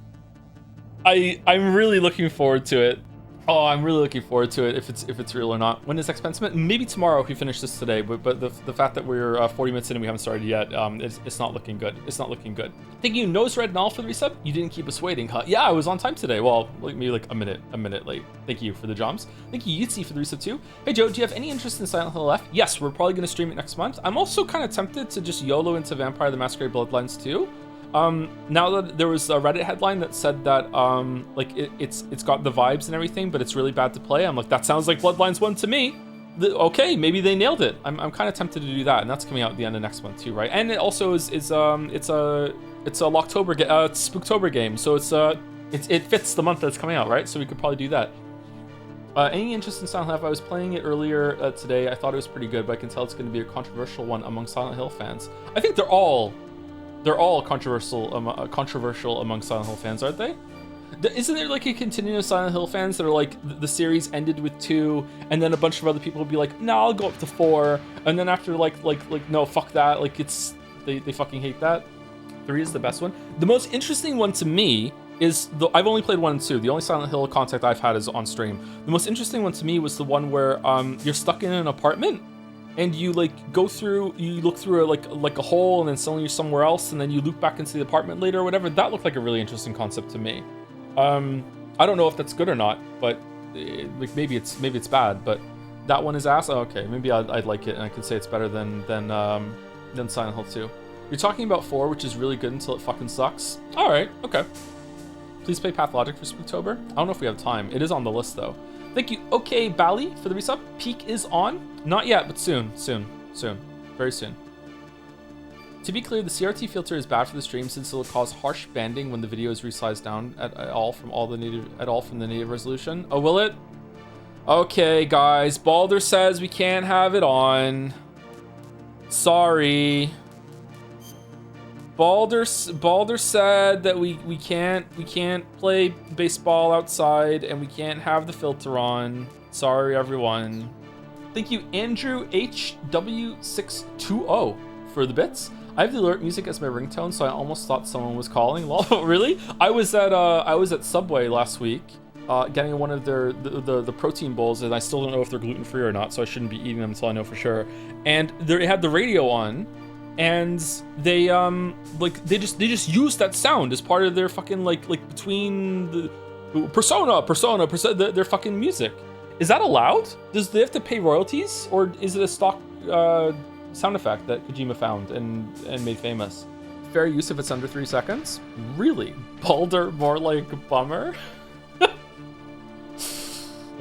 I'm really looking forward to it. Oh, I'm really looking forward to it if it's real or not. When is Expensement? Maybe tomorrow if we finish this today. But the fact that we're 40 minutes in and we haven't started yet, it's not looking good. It's not looking good. Thank you, Nose Red Null, for the resub. You didn't keep us waiting, huh? Yeah, I was on time today. Well, maybe like a minute late. Thank you for the joms. Thank you, Yitzi, for the resub too. Hey Joe, do you have any interest in Silent Hill F? Yes, we're probably gonna stream it next month. I'm also kind of tempted to just YOLO into Vampire the Masquerade Bloodlines too. Now that there was a Reddit headline that said that like it's got the vibes and everything, but it's really bad to play. I'm like, that sounds like Bloodlines 1 to me. Okay, maybe they nailed it. I'm kind of tempted to do that, and that's coming out at the end of next month too, right? And it also is it's a Spooktober game, so it fits the month that it's coming out, right? So we could probably do that. Any interest in Silent Hill? I was playing it earlier today. I thought it was pretty good, but I can tell it's going to be a controversial one among Silent Hill fans. I think they're all controversial among Silent Hill fans, aren't they? Isn't there like a continuum of Silent Hill fans that are like, the series ended with 2, and then a bunch of other people will be like, no, I'll go up to 4, and then after like no, fuck that, like they fucking hate that. 3 is the best one. The most interesting one to me is I've only played 1 and 2. The only Silent Hill contact I've had is on stream. The most interesting one to me was the one where you're stuck in an apartment, and you like look through a hole, and then suddenly you're somewhere else, and then you loop back into the apartment later or whatever. That looked like a really interesting concept to me. I don't know if that's good or not, but like maybe it's bad. But that one is ass. Oh, okay, maybe I'd like it, and I could say it's better than Silent Hill 2. You're talking about 4, which is really good until it fucking sucks. All right, okay. Please play Pathologic for Spooktober. I don't know if we have time. It is on the list though. Thank you, OK Bally, for the resub. Peak is on. Not yet, but soon. Very soon. To be clear, the CRT filter is bad for the stream since it will cause harsh banding when the video is resized down at all from the native resolution. Oh, will it? Okay, guys. Balder says we can't have it on. Sorry. Balder said that we can't play baseball outside and we can't have the filter on. Sorry, everyone. Thank you, Andrew HW620 for the bits. I have the alert music as my ringtone, so I almost thought someone was calling. Really? I was at Subway last week, getting one of the protein bowls, and I still don't know if they're gluten-free or not, so I shouldn't be eating them until I know for sure. And they had the radio on, and they just used that sound as part of their fucking like between the persona their fucking music. Is that allowed? Do they have to pay royalties, or is it a stock sound effect that Kojima found and made famous? Fair use if it's under 3 seconds? Really? Balder, more like bummer?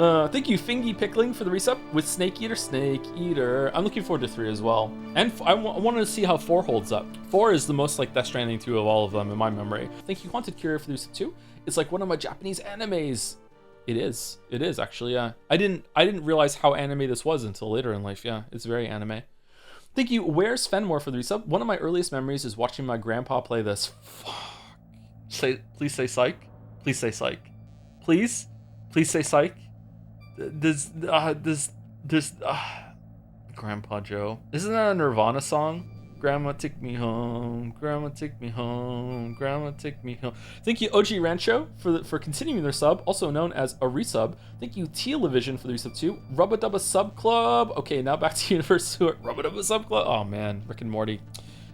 Thank you, Fingy Pickling, for the resub with Snake Eater. I'm looking forward to 3 as well. And I want to see how 4 holds up. 4 is the most like Death Stranding 2 of all of them in my memory. Thank you, Haunted Curious, for the resub 2. It's like one of my Japanese animes. It is actually, yeah. I didn't realize how anime this was until later in life. Yeah, it's very anime. Thank you, Where's Fenmore, for the resub. One of my earliest memories is watching my grandpa play this. Fuck. Please say psych. Please say psych. Please say psych. Grandpa Joe. Isn't that a Nirvana song? Grandma take me home, grandma take me home, grandma take me home. Thank you, OG Rancho, for continuing their sub, also known as a resub. Thank you, Television, for the resub too. Rubba Dubba Sub Club. Okay, now back to Universe Stewart. Rubba Dubba Sub Club. Oh man, Rick and Morty.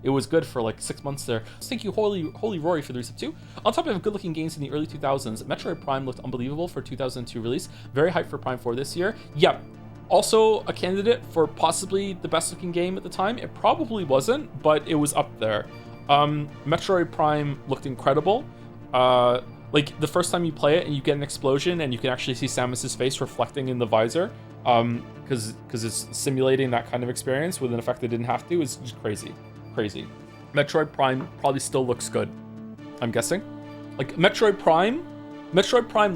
It was good for like 6 months there. Thank you, Holy Rory, for the resub too. On top of good-looking games in the early 2000s, Metroid Prime looked unbelievable for 2002 release. Very hyped for Prime 4 this year. Yep. Also a candidate for possibly the best looking game at the time. It probably wasn't, but it was up there. Metroid Prime looked incredible. Like the first time you play it and you get an explosion and you can actually see Samus's face reflecting in the visor, because it's simulating that kind of experience with an effect that didn't have to, is just crazy. Metroid Prime probably still looks good, I'm guessing. Like Metroid Prime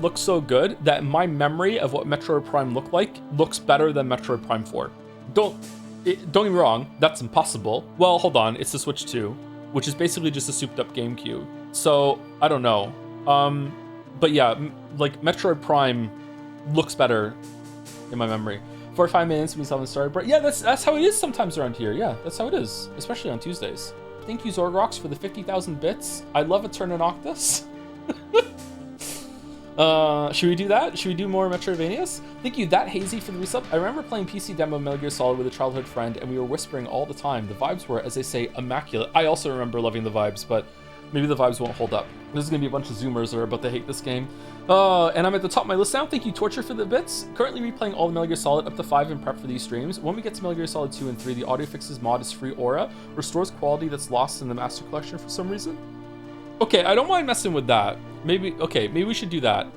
looks so good that my memory of what Metroid Prime looked like looks better than Metroid Prime 4. Don't get me wrong, that's impossible. Well, hold on, it's the Switch 2, which is basically just a souped up GameCube. So, I don't know. But yeah, like Metroid Prime looks better in my memory. 45 minutes, we haven't started. But yeah, that's how it is sometimes around here. Yeah, that's how it is, especially on Tuesdays. Thank you, Zorgrox, for the 50,000 bits. I love a turn in Octus. Should we do that? Should we do more Metroidvanias? Thank you, That Hazy, for the resub. I remember playing PC demo of Metal Gear Solid with a childhood friend, and we were whispering all the time. The vibes were, as they say, immaculate. I also remember loving the vibes, but maybe the vibes won't hold up. There's gonna be a bunch of Zoomers that are about to hate this game. And I'm at the top of my list now. Thank you, Torture, for the bits. Currently replaying all the Metal Gear Solid up to 5 in prep for these streams. When we get to Metal Gear Solid 2 and 3, the Audio Fixes mod is free aura. Restores quality that's lost in the Master Collection for some reason. Okay, I don't mind messing with that. Maybe we should do that.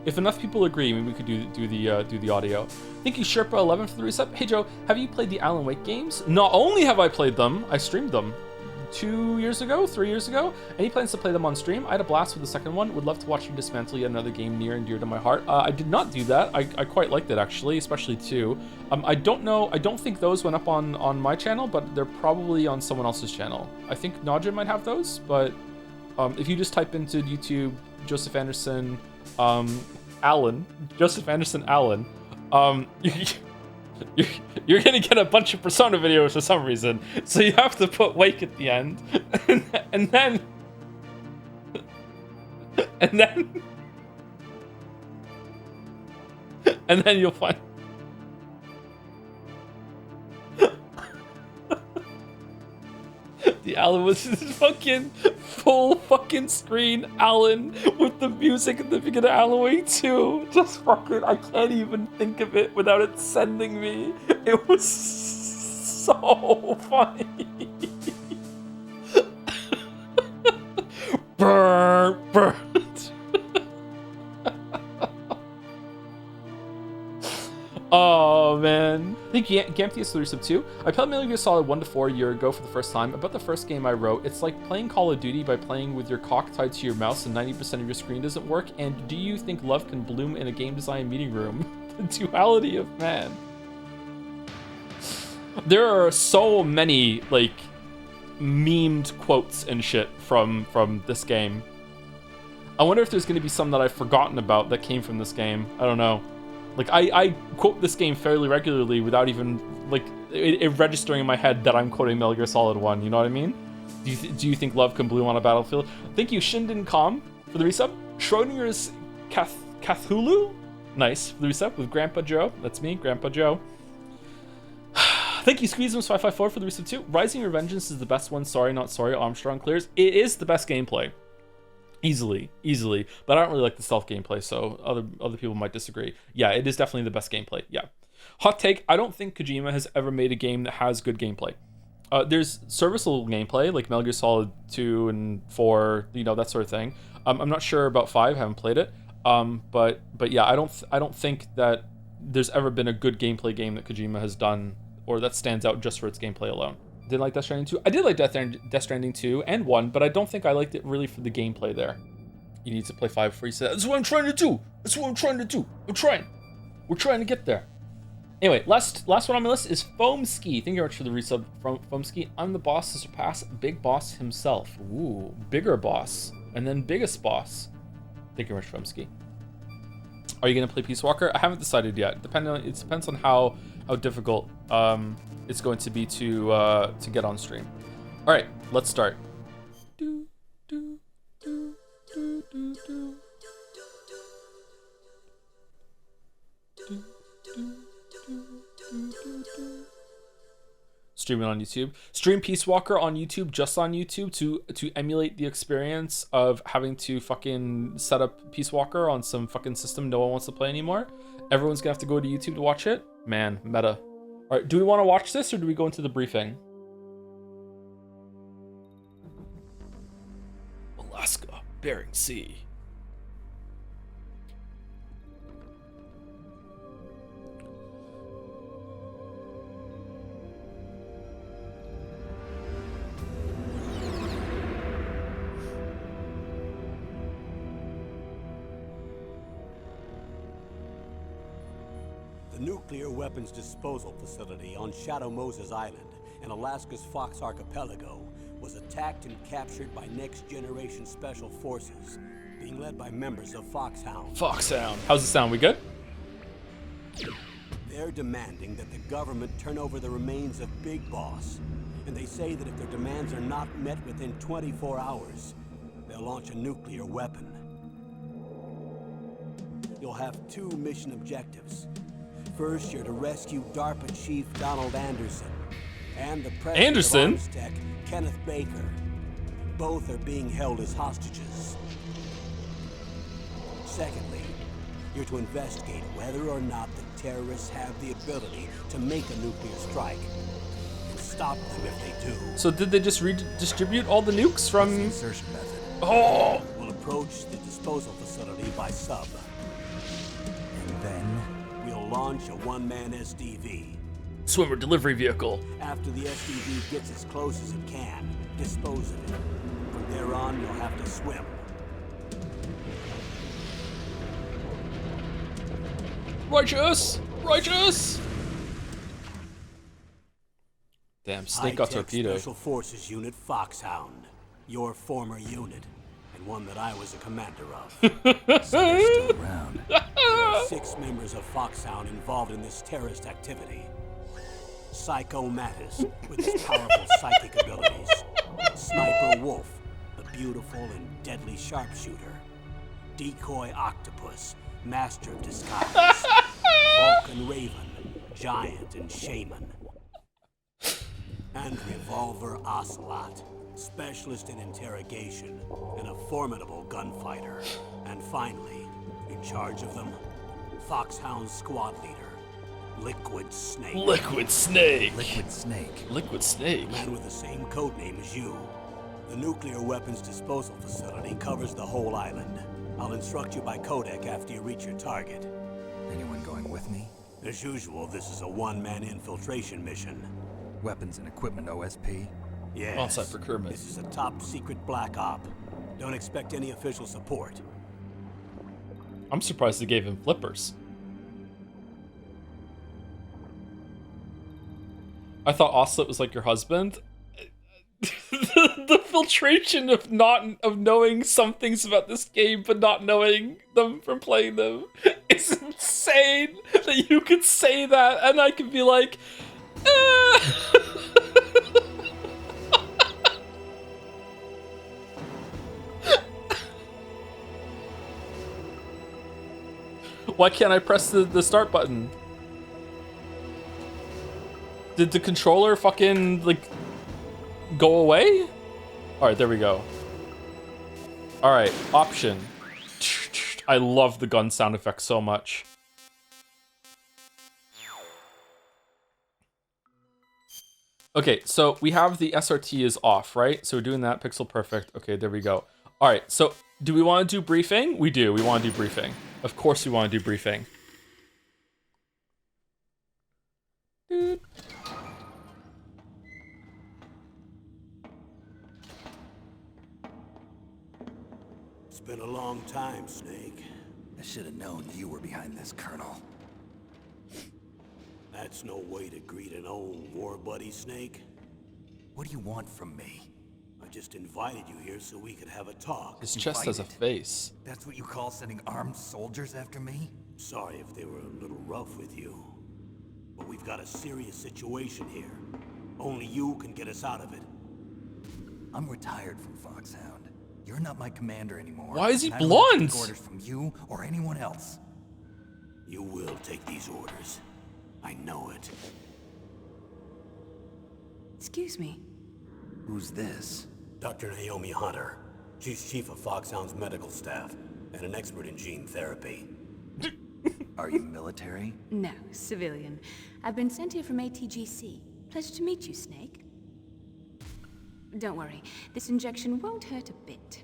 If enough people agree, maybe we could do the audio. Thank you, Sherpa11, for the reset. Hey Joe, have you played the Alan Wake games? Not only have I played them, I streamed them 3 years ago. Any plans to play them on stream? I had a blast with the second one. Would love to watch you dismantle yet another game near and dear to my heart. I did not do that. I quite liked it actually, especially 2. I don't know. I don't think those went up on my channel, but they're probably on someone else's channel. I think Nadja might have those, but if you just type into YouTube Joseph Anderson Allen, you're gonna get a bunch of Persona videos for some reason, so you have to put Wake at the end, and then you'll find. The Alan was this fucking full fucking screen Alan with the music at the beginning of Alan Wake 2. Just fucking, I can't even think of it without it sending me. It was so funny. Burn. Oh man. Thank you, Gamptius 3/2. I played Metal Gear Solid 1 to 4 a year ago for the first time. About the first game I wrote, it's like playing Call of Duty by playing with your cock tied to your mouse and 90% of your screen doesn't work. And do you think love can bloom in a game design meeting room? The duality of man. There are so many like memed quotes and shit from this game. I wonder if there's going to be some that I've forgotten about that came from this game. I don't know. Like, I quote this game fairly regularly without even, like, it registering in my head that I'm quoting Metal Gear Solid 1, you know what I mean? Do you think love can bloom on a battlefield? Thank you, Shinden Com, for the resub. Schrodinger's Cthulhu? Nice, for the resub with Grandpa Joe. That's me, Grandpa Joe. Thank you, Squeezums554, for the resub too. Rising Revengeance is the best one. Sorry, not sorry. Armstrong clears. It is the best gameplay. Easily, but I don't really like the stealth gameplay, so other people might disagree. Yeah, it is definitely the best gameplay. Yeah. Hot take, I don't think Kojima has ever made a game that has good gameplay. There's serviceable gameplay, like Metal Gear Solid 2 and 4, you know, that sort of thing. I'm not sure about 5, haven't played it. But yeah, I don't think that there's ever been a good gameplay game that Kojima has done or that stands out just for its gameplay alone. Didn't like Death Stranding 2. I did like Death Stranding 2 and 1, but I don't think I liked it really for the gameplay there. You need to play 5 before you say, that's what I'm trying to do. That's what I'm trying to do. I'm trying. We're trying to get there. Anyway, last one on my list is Foam Ski. Thank you very much for the resub from Foam Ski. I'm the boss to surpass Big Boss himself. Ooh, bigger boss. And then biggest boss. Thank you very much, Foam Ski. Are you gonna play Peace Walker? I haven't decided yet. It depends on how difficult it's going to be to get on stream. All right, let's start. Streaming on YouTube. Stream Peace Walker on YouTube, just on YouTube, to emulate the experience of having to fucking set up Peace Walker on some fucking system no one wants to play anymore. Everyone's gonna have to go to YouTube to watch it. Man, meta. All right, do we want to watch this or do we go into the briefing? Alaska, Bering Sea. The nuclear weapons disposal facility on Shadow Moses Island in Alaska's Fox Archipelago was attacked and captured by next-generation special forces, being led by members of Foxhound. Foxhound. How's it sound? We good? They're demanding that the government turn over the remains of Big Boss, and they say that if their demands are not met within 24 hours, they'll launch a nuclear weapon. You'll have 2 mission objectives. First, you're to rescue Darpa Chief Donald Anderson and the president of Arms Tech, Kenneth Baker. Both are being held as hostages. Secondly, you're to investigate whether or not the terrorists have the ability to make a nuclear strike and stop them if they do. So did they just redistribute all the nukes from... That's the insertion method. Oh! We'll approach the disposal facility by sub. And then we'll launch a one-man SDV. Swimmer delivery vehicle. After the SDV gets as close as it can, dispose of it. From there on, you'll have to swim. Righteous! Righteous! Damn, snake got torpedoed. Special Forces Unit Foxhound. Your former unit. And one that I was a commander of. So they're still around. There are 6 members of Foxhound involved in this terrorist activity. Psycho Mantis, with his powerful psychic abilities. Sniper Wolf, the beautiful and deadly sharpshooter. Decoy Octopus, master of disguise. Vulcan Raven, giant and shaman. And Revolver Ocelot, specialist in interrogation and a formidable gunfighter. And finally, in charge of them, Foxhound squad leader, Liquid Snake. Liquid Snake. Liquid Snake. Liquid Snake. A man with the same codename as you. The nuclear weapons disposal facility covers the whole island. I'll instruct you by Codec after you reach your target. Anyone going with me? As usual, this is a one-man infiltration mission. Weapons and equipment OSP? Yes. On-site procurement. This is a top-secret black op. Don't expect any official support. I'm surprised they gave him flippers. I thought Ocelot was like your husband. The filtration of knowing some things about this game but not knowing them from playing them is insane. That you could say that and I could be like, why can't I press the start button? Did the controller fucking, like, go away? Alright, there we go. Alright, option. I love the gun sound effect so much. Okay, so we have the SRT is off, right? So we're doing that, pixel perfect. Okay, there we go. Alright, so Do we want to do briefing? We do. We want to do briefing. Of course we want to do briefing. Dude. It's been a long time, Snake. I should have known you were behind this, Colonel. That's no way to greet an old war buddy, Snake. What do you want from me? I just invited you here so we could have a talk. His chest has a face. That's what you call sending armed soldiers after me? Sorry if they were a little rough with you. But we've got a serious situation here. Only you can get us out of it. I'm retired from Foxhound. You're not my commander anymore. Why is he and I don't have to blonde? take orders from you or anyone else. You will take these orders. I know it. Excuse me. Who's this? Dr. Naomi Hunter. She's chief of Foxhound's medical staff and an expert in gene therapy. Are you military? No, civilian. I've been sent here from ATGC. Pleasure to meet you, Snake. Don't worry, this injection won't hurt a bit.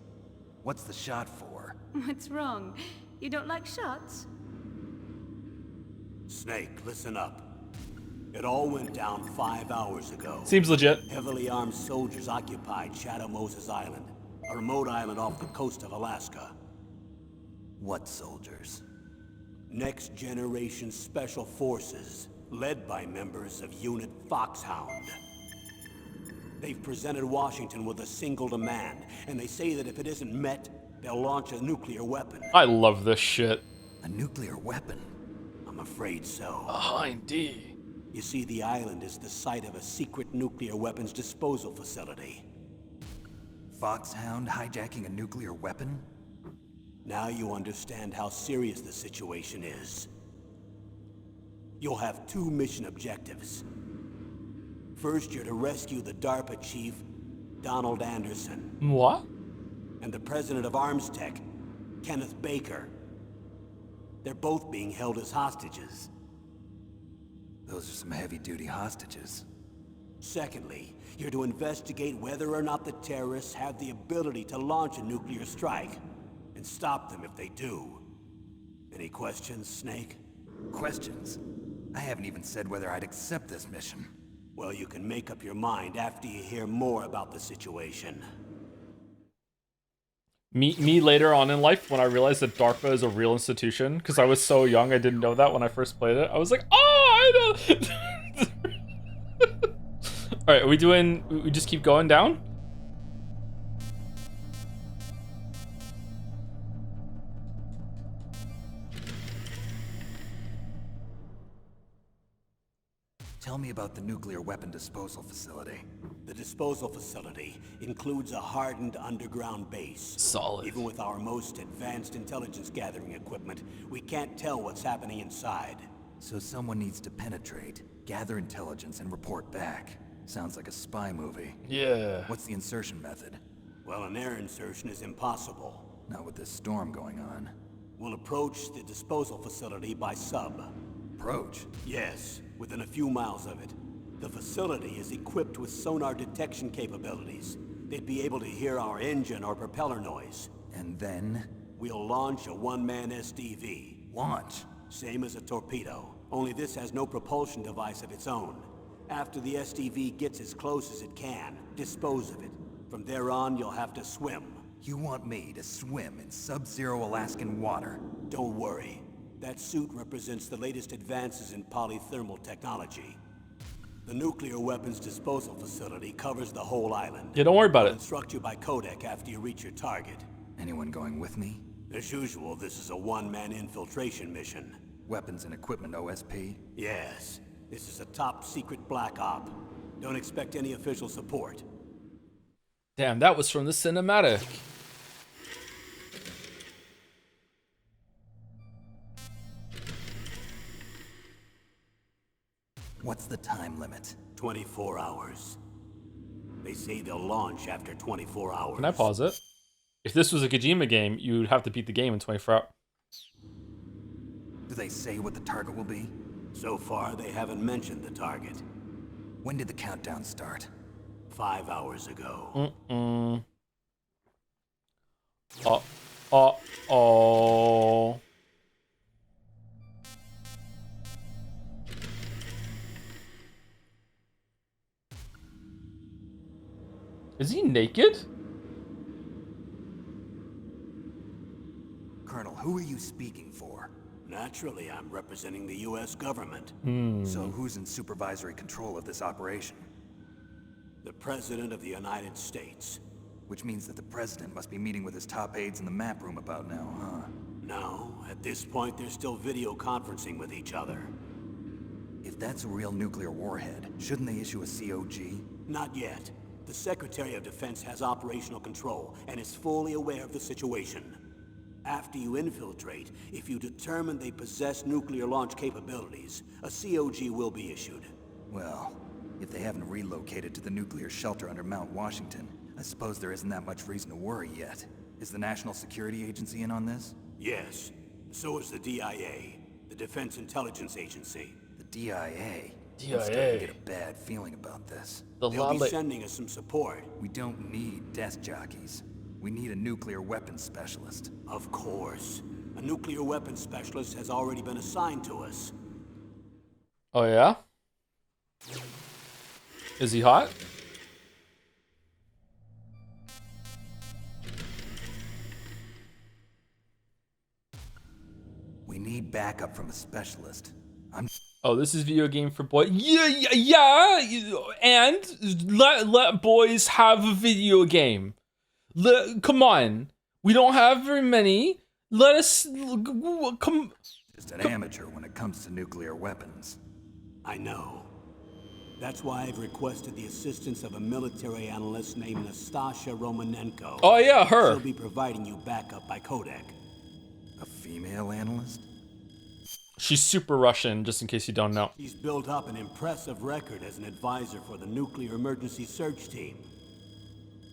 What's the shot for? What's wrong? You don't like shots? Snake, listen up. It all went down 5 hours ago. Seems legit. Heavily armed soldiers occupied Shadow Moses Island, a remote island off the coast of Alaska. What soldiers? Next generation special forces, led by members of Unit Foxhound. They've presented Washington with a single demand, and they say that if it isn't met, they'll launch a nuclear weapon. I love this shit. A nuclear weapon? I'm afraid so. Behind D. You see, the island is the site of a secret nuclear weapons disposal facility. Foxhound hijacking a nuclear weapon? Now you understand how serious the situation is. You'll have 2 mission objectives. First, you're to rescue the Darpa Chief, Donald Anderson, What? and the President of Arms Tech, Kenneth Baker. They're both being held as hostages. Those are some heavy-duty hostages. Secondly, you're to investigate whether or not the terrorists have the ability to launch a nuclear strike, and stop them if they do. Any questions, Snake? Questions? I haven't even said whether I'd accept this mission. Well, you can make up your mind after you hear more about the situation. Me later on in life when I realized that DARPA is a real institution, because I was so young I didn't know that when I first played it. I was like, oh, I know. All right, are we doing? We just keep going down. Tell me about the nuclear weapon disposal facility. The disposal facility includes a hardened underground base. Solid. Even with our most advanced intelligence gathering equipment, we can't tell what's happening inside. So someone needs to penetrate, gather intelligence, and report back. Sounds like a spy movie. Yeah. What's the insertion method? Well, an air insertion is impossible. Not with this storm going on. We'll approach the disposal facility by sub. Approach? Yes, within a few miles of it. The facility is equipped with sonar detection capabilities. They'd be able to hear our engine or propeller noise. And then? We'll launch a one-man SDV. Launch? Same as a torpedo, only this has no propulsion device of its own. After the SDV gets as close as it can, dispose of it. From there on, you'll have to swim. You want me to swim in sub-zero Alaskan water? Don't worry. That suit represents the latest advances in polythermal technology. The nuclear weapons disposal facility covers the whole island. Yeah, don't worry about I'll it. instruct you by Codec after you reach your target. Anyone going with me? As usual, this is a one-man infiltration mission. Weapons and equipment OSP? Yes, this is a top-secret black op. Don't expect any official support. Damn, that was from the cinematic. What's the time limit? 24 hours. They say they'll launch after 24 hours. Can I pause it? If this was a Kojima game, you'd have to beat the game in 24 hours. Do they say what the target will be? So far, they haven't mentioned the target. When did the countdown start? 5 hours ago. Oh, Uh-oh. Is he naked? Colonel, who are you speaking for? Naturally, I'm representing the U.S. government. So who's in supervisory control of this operation? The President of the United States. Which means that the President must be meeting with his top aides in the map room about now, huh? No, at this point they're still video conferencing with each other. If that's a real nuclear warhead, shouldn't they issue a COG? Not yet. The Secretary of Defense has operational control and is fully aware of the situation. After you infiltrate, if you determine they possess nuclear launch capabilities, a COG will be issued. Well, if they haven't relocated to the nuclear shelter under Mount Washington, I suppose there isn't that much reason to worry yet. Is the National Security Agency in on this? Yes. So is the DIA, the Defense Intelligence Agency. The DIA? DIA. I'm starting to get a bad feeling about this. The They'll be sending us some support. We don't need desk jockeys. We need a nuclear weapons specialist. Of course. A nuclear weapons specialist has already been assigned to us. Oh, yeah? Is he hot? We need backup from a specialist. Oh, this is video game for boys. Yeah. And let boys have a video game. Come on. We don't have very many. Let us come. Just an amateur when it comes to nuclear weapons. I know. That's why I've requested the assistance of a military analyst named Nastasha Romanenko. Oh yeah, her. She'll be providing you backup by Codec. A female analyst? She's super Russian, just in case you don't know. She's built up an impressive record as an advisor for the Nuclear Emergency Search Team.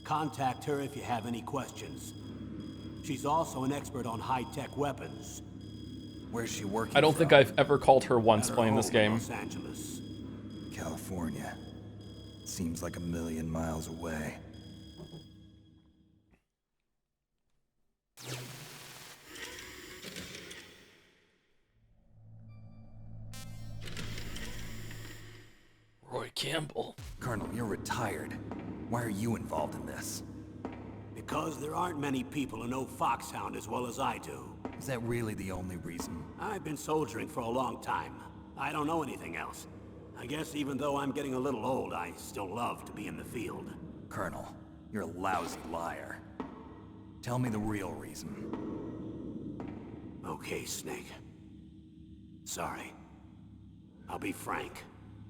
Contact her if you have any questions. She's also an expert on high-tech weapons. Where's she working I don't think from? I've ever called her once At her playing this home in game. Los Angeles. California. Seems like a million miles away. Roy Campbell. Colonel, you're retired. Why are you involved in this? Because there aren't many people who know Foxhound as well as I do. Is that really the only reason? I've been soldiering for a long time. I don't know anything else. I guess even though I'm getting a little old, I still love to be in the field. Colonel, you're a lousy liar. Tell me the real reason. Okay, Snake. Sorry. I'll be frank.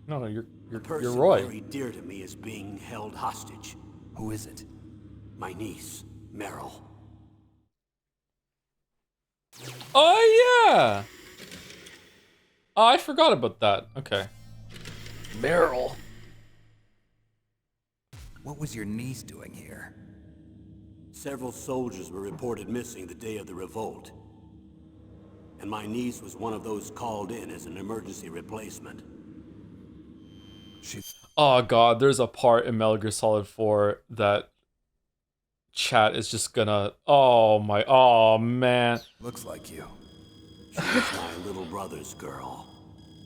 No, you're Person Roy. very dear to me is being held hostage. Who is it? My niece, Meryl. Oh yeah. Oh, I forgot about that. Okay. Meryl. What was your niece doing here? Several soldiers were reported missing the day of the revolt. And my niece was one of those called in as an emergency replacement. Oh god, there's a part in Metal Gear Solid 4 that chat is just gonna. Oh man. Looks like you. She was my little brother's girl.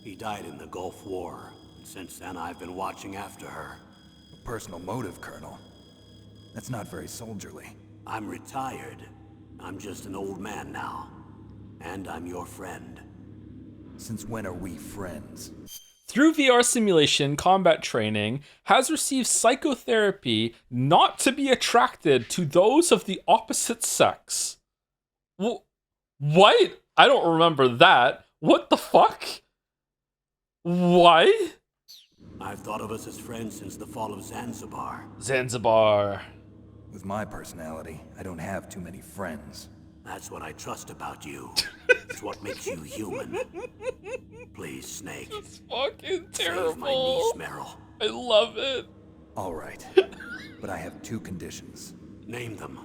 He died in the Gulf War. Since then, I've been watching after her. A personal motive, Colonel. That's not very soldierly. I'm retired. I'm just an old man now. And I'm your friend. Since when are we friends? Through VR simulation, combat training, has received psychotherapy not to be attracted to those of the opposite sex. What? I don't remember that. What the fuck? Why? I've thought of us as friends since the fall of Zanzibar. Zanzibar. With my personality, I don't have too many friends. That's what I trust about you. It's what makes you human. Please, Snake. It's fucking Save my niece, terrible. Meryl. I love it. All right. But I have two conditions. Name them.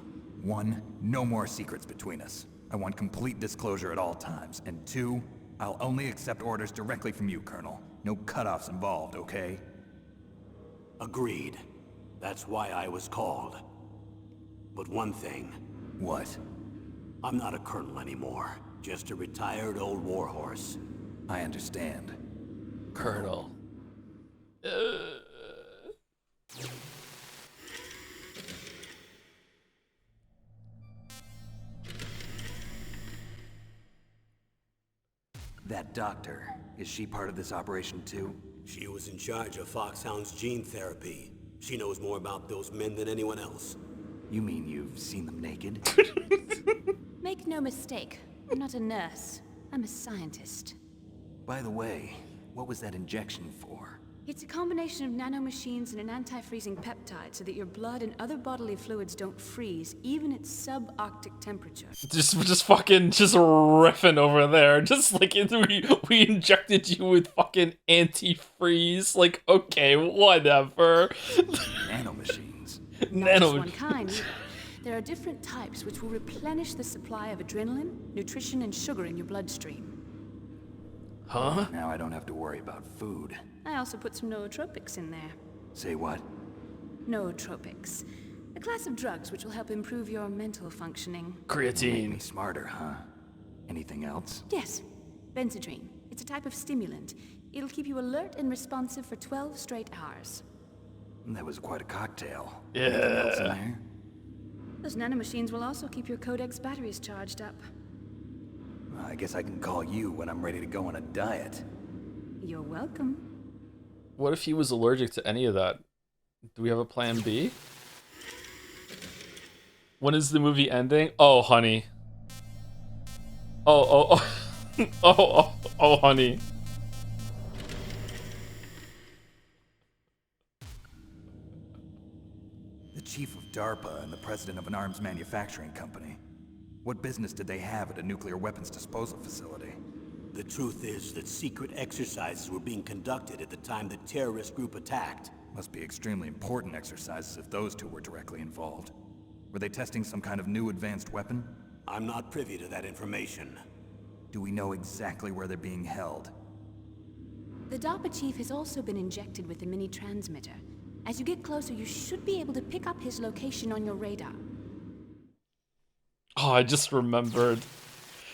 1, no more secrets between us. I want complete disclosure at all times. And 2, I'll only accept orders directly from you, Colonel. No cutoffs involved, okay? Agreed. That's why I was called. But one thing. What? I'm not a colonel anymore. Just a retired old warhorse. I understand. Colonel. That doctor, is she part of this operation too? She was in charge of Foxhound's gene therapy. She knows more about those men than anyone else. You mean you've seen them naked? Make no mistake, I'm not a nurse. I'm a scientist. By the way, what was that injection for? It's a combination of nanomachines and an anti-freezing peptide so that your blood and other bodily fluids don't freeze, even at subarctic temperature. Just riffing over there. Just like we injected you with fucking antifreeze. Like, okay, whatever. Nanomachines. Not just one kind either. There are different types which will replenish the supply of adrenaline, nutrition, and sugar in your bloodstream. Huh? Now I don't have to worry about food. I also put some nootropics in there. Say what? Nootropics. A class of drugs which will help improve your mental functioning. Make Creatine. me smarter, huh? Anything else? Yes. Benzedrine. It's a type of stimulant. It'll keep you alert and responsive for 12 straight hours. That was quite a cocktail. Yeah. Anything else in there? Those nanomachines will also keep your Codec's batteries charged up. Well, I guess I can call you when I'm ready to go on a diet. You're welcome. What if he was allergic to any of that? Do we have a plan B? When is the movie ending? Oh, honey. Oh, oh, honey. The chief of Darpa and the president of an arms manufacturing company. What business did they have at a nuclear weapons disposal facility? The truth is that secret exercises were being conducted at the time the terrorist group attacked. Must be extremely important exercises if those two were directly involved. Were they testing some kind of new advanced weapon? I'm not privy to that information. Do we know exactly where they're being held? The Darpa Chief has also been injected with a mini transmitter. As you get closer, you should be able to pick up his location on your radar. Oh, I just remembered.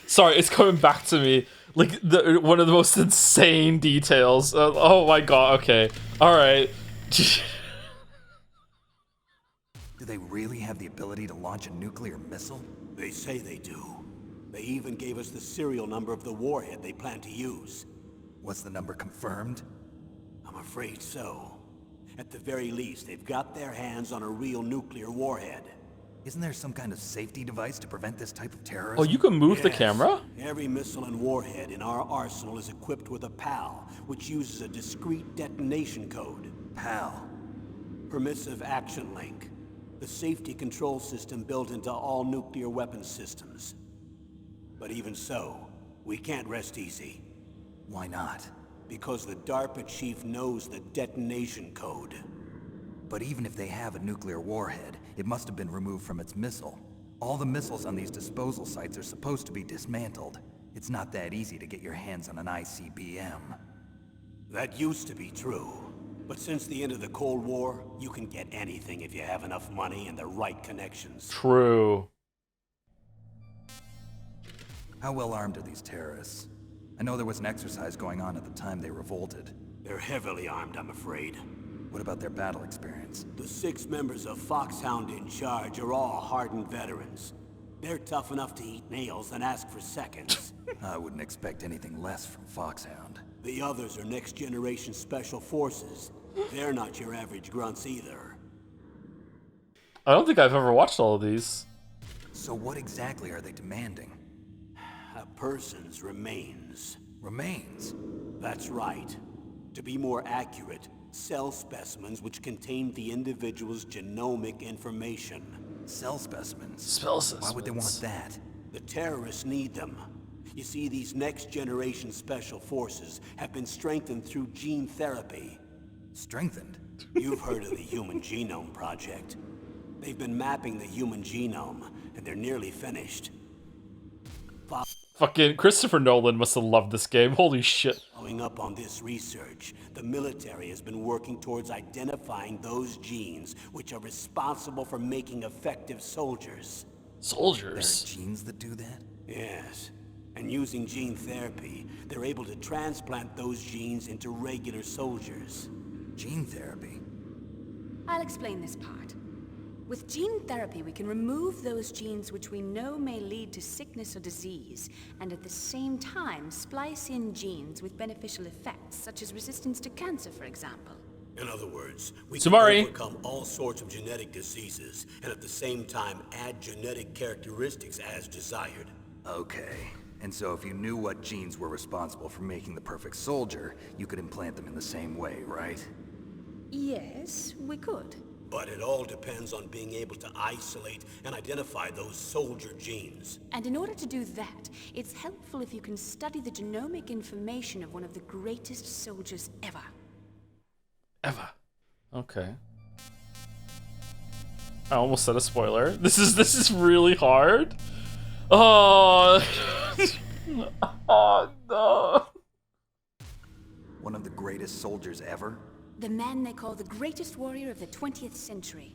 Sorry, it's coming back to me. Like, one of the most insane details. Oh my god, okay. Alright. Do they really have the ability to launch a nuclear missile? They say they do. They even gave us the serial number of the warhead they plan to use. Was the number confirmed? I'm afraid so. At the very least, they've got their hands on a real nuclear warhead. Isn't there some kind of safety device to prevent this type of terrorism? Oh, you can move the Yes. camera? Every missile and warhead in our arsenal is equipped with a PAL, which uses a discrete detonation code. PAL. Permissive Action Link. The safety control system built into all nuclear weapons systems. But even so, we can't rest easy. Why not? Because the Darpa Chief knows the detonation code. But even if they have a nuclear warhead, it must have been removed from its missile. All the missiles on these disposal sites are supposed to be dismantled. It's not that easy to get your hands on an ICBM. That used to be true. But since the end of the Cold War, you can get anything if you have enough money and the right connections. True. How well armed are these terrorists? I know there was an exercise going on at the time they revolted. They're heavily armed, I'm afraid. What about their battle experience? The 6 members of Foxhound in charge are all hardened veterans. They're tough enough to eat nails and ask for seconds. I wouldn't expect anything less from Foxhound. The others are next-generation special forces. They're not your average grunts either. I don't think I've ever watched all of these. So what exactly are they demanding? A person's remains. Remains? That's right. To be more accurate, cell specimens which contain the individual's genomic information. Cell specimens? Spell Why would they want suspense. that? The terrorists need them. You see, these next-generation special forces have been strengthened through gene therapy. Strengthened? You've heard of the Human Genome Project. They've been mapping the human genome, and they're nearly finished. Fucking Christopher Nolan must have loved this game. Holy shit. Following up on this research, the military has been working towards identifying those genes which are responsible for making effective soldiers. Soldiers. There are genes that do that? Yes. And using gene therapy, they're able to transplant those genes into regular soldiers. Gene therapy? I'll explain this part. With gene therapy, we can remove those genes which we know may lead to sickness or disease, and at the same time splice in genes with beneficial effects, such as resistance to cancer, for example. In other words, we Sumari. can overcome all sorts of genetic diseases, and at the same time add genetic characteristics as desired. Okay. And so if you knew what genes were responsible for making the perfect soldier, you could implant them in the same way, right? Yes, we could. But it all depends on being able to isolate and identify those soldier genes. And in order to do that, it's helpful if you can study the genomic information of one of the greatest soldiers ever. Ever. Okay. I almost said a spoiler. This is really hard. Oh. Oh no. One of the greatest soldiers ever? The man they call the greatest warrior of the 20th century.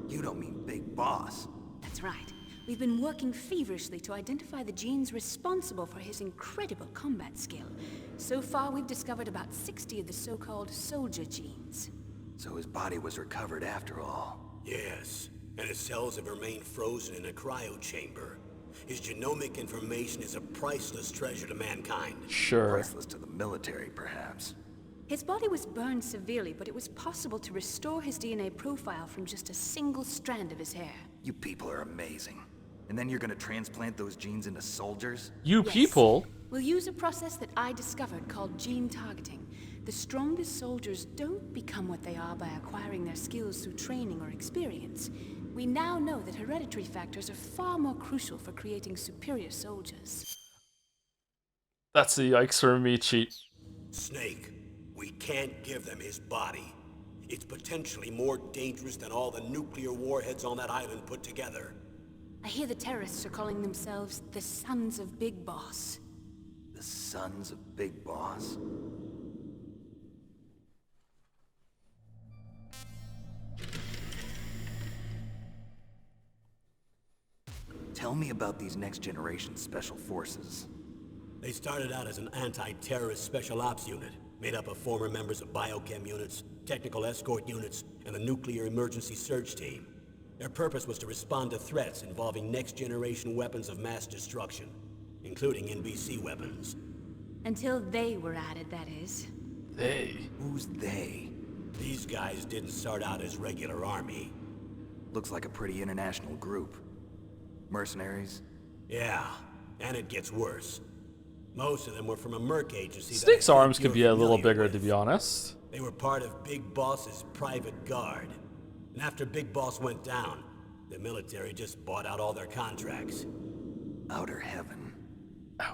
You don't mean Big Boss. That's right. We've been working feverishly to identify the genes responsible for his incredible combat skill. So far, we've discovered about 60 of the so-called soldier genes. So his body was recovered after all. Yes, and his cells have remained frozen in a cryo chamber. His genomic information is a priceless treasure to mankind. Sure. Priceless to the military, perhaps. His body was burned severely, but it was possible to restore his DNA profile from just a single strand of his hair. You people are amazing. And then you're gonna transplant those genes into soldiers? You Yes. people. We'll use a process that I discovered called gene targeting. The strongest soldiers don't become what they are by acquiring their skills through training or experience. We now know that hereditary factors are far more crucial for creating superior soldiers. That's a yikes for me cheat. Snake, we can't give them his body. It's potentially more dangerous than all the nuclear warheads on that island put together. I hear the terrorists are calling themselves the Sons of Big Boss. The Sons of Big Boss? Tell me about these next generation special forces. They started out as an anti-terrorist special ops unit, made up of former members of biochem units, technical escort units, and the nuclear emergency search team. Their purpose was to respond to threats involving next-generation weapons of mass destruction, including NBC weapons. Until they were added, that is. They. Who's they? These guys didn't start out as regular army. Looks like a pretty international group. Mercenaries? Yeah, and it gets worse. Most of them were from a merc agency. Snake's that I think arms could be you're a little familiar bigger, with. to be honest. They were part of Big Boss's private guard. And after Big Boss went down, the military just bought out all their contracts. Outer heaven.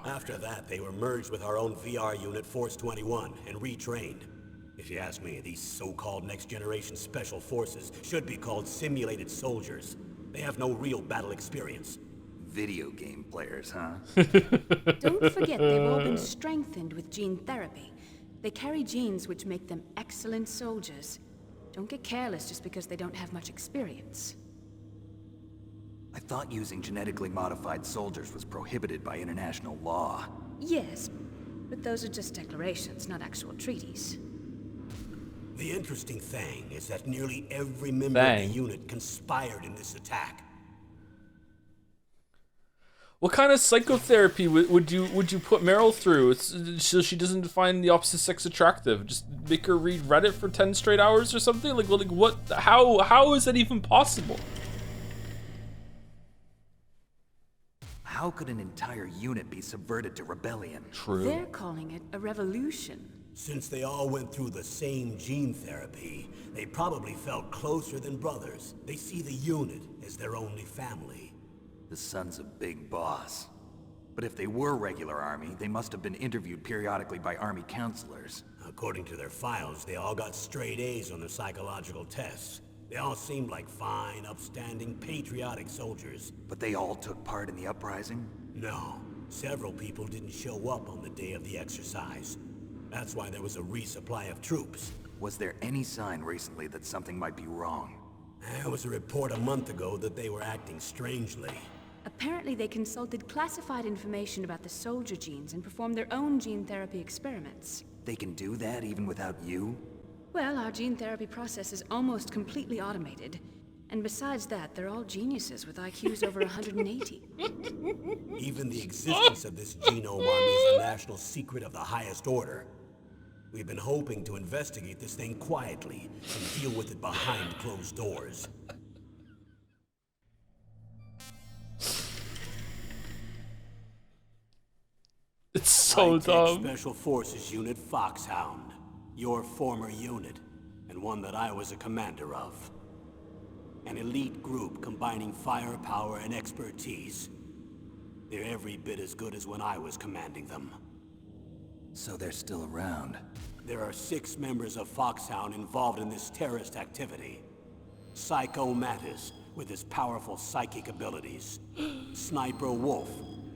After that, they were merged with our own VR unit, Force 21, and retrained. If you ask me, these so-called next-generation special forces should be called simulated soldiers. They have no real battle experience. Video game players, huh? Don't forget they've all been strengthened with gene therapy. They carry genes which make them excellent soldiers. Don't get careless just because they don't have much experience. I thought using genetically modified soldiers was prohibited by international law. Yes, but those are just declarations, not actual treaties. The interesting thing is that nearly every member of the unit conspired in this attack. What kind of psychotherapy would you put Meryl through so she doesn't find the opposite sex attractive? Just make her read Reddit for 10 straight hours or something? Like what? How is that even possible? How could an entire unit be subverted to rebellion? True. They're calling it a revolution. Since they all went through the same gene therapy, they probably felt closer than brothers. They see the unit as their only family. The Sons of Big Boss. But if they were regular army, they must have been interviewed periodically by army counselors. According to their files, they all got straight A's on their psychological tests. They all seemed like fine, upstanding, patriotic soldiers. But they all took part in the uprising? No, several people didn't show up on the day of the exercise. That's why there was a resupply of troops. Was there any sign recently that something might be wrong? There was a report a month ago that they were acting strangely. Apparently they consulted classified information about the soldier genes and performed their own gene therapy experiments. They can do that even without you? Well, our gene therapy process is almost completely automated. And besides that, they're all geniuses with IQs over 180. Even the existence of this genome army is a national secret of the highest order. We've been hoping to investigate this thing quietly and deal with it behind closed doors. It's so dumb. Special Forces Unit Foxhound, your former unit, and one that I was a commander of. An elite group combining firepower and expertise. They're every bit as good as when I was commanding them. So they're still around. There are 6 members of Foxhound involved in this terrorist activity. Psycho Mantis, with his powerful psychic abilities. Sniper Wolf,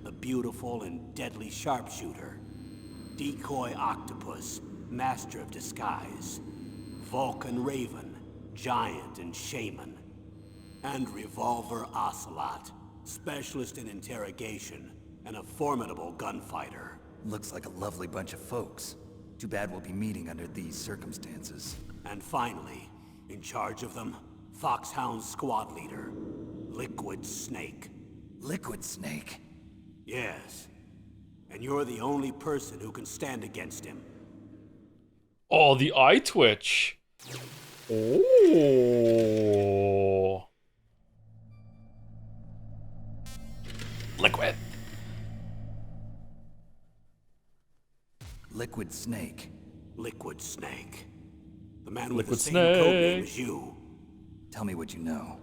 the beautiful and deadly sharpshooter. Decoy Octopus, master of disguise. Vulcan Raven, giant and shaman. And Revolver Ocelot, specialist in interrogation and a formidable gunfighter. Looks like a lovely bunch of folks. Too bad we'll be meeting under these circumstances. And finally, in charge of them, Foxhound's squad leader, Liquid Snake. Liquid Snake? Yes. And you're the only person who can stand against him. Oh, the eye twitch. Oh. Liquid. Liquid Snake. Liquid Snake. The man with Liquid the same codename Snake. as you. Tell me what you know.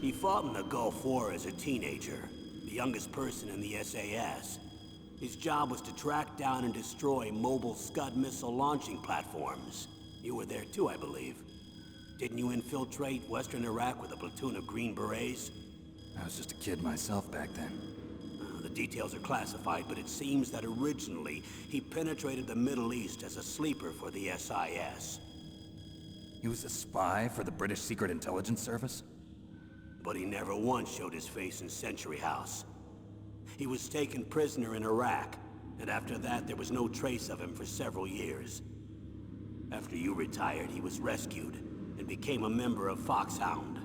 He fought in the Gulf War as a teenager, the youngest person in the SAS. His job was to track down and destroy mobile Scud missile launching platforms. You were there too, I believe. Didn't you infiltrate Western Iraq with a platoon of Green Berets? I was just a kid myself back then. The details are classified, but it seems that originally he penetrated the Middle East as a sleeper for the SIS. He was a spy for the British Secret Intelligence Service? But he never once showed his face in Century House. He was taken prisoner in Iraq, and after that there was no trace of him for several years. After you retired, he was rescued and became a member of Foxhound.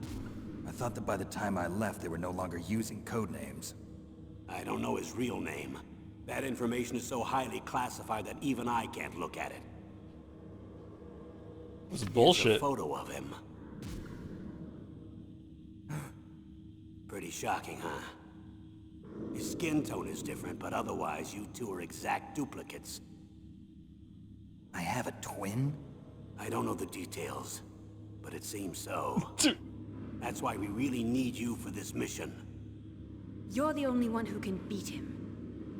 I thought that by the time I left, they were no longer using code names. I don't know his real name. That information is so highly classified that even I can't look at it. This is Here's a bullshit. photo of him. Pretty shocking, huh? His skin tone is different, but otherwise you two are exact duplicates. I have a twin? I don't know the details, but it seems so. That's why we really need you for this mission. You're the only one who can beat him.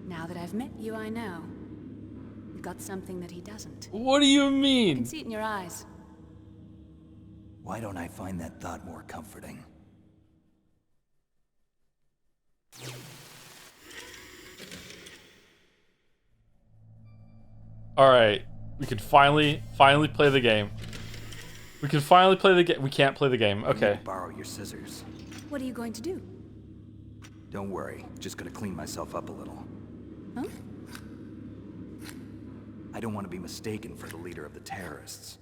Now that I've met you, I know. You've got something that he doesn't. What do you I can mean? see it in your eyes. Why don't I find that thought more comforting? Alright. We can finally play the game. We can finally play the game. We can't play the game. I need Okay. to borrow your scissors. What are you going to do? Don't worry, just gonna clean myself up a little. Huh? I don't want to be mistaken for the leader of the terrorists.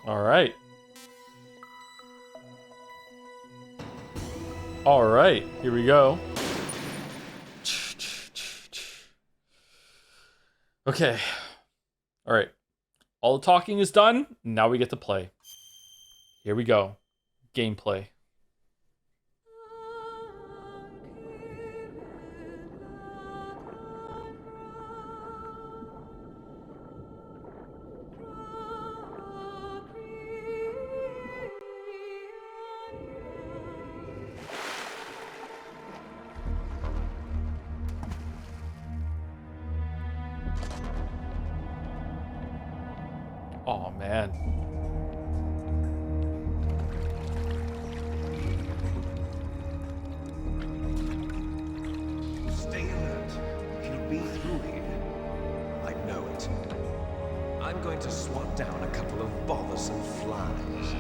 Alright. Alright, here we go. Okay. Alright. All the talking is done. Now we get to play. Here we go. Gameplay. Oh man. Stay alert. He'll be through here. I know it. I'm going to swat down a couple of bothersome flies.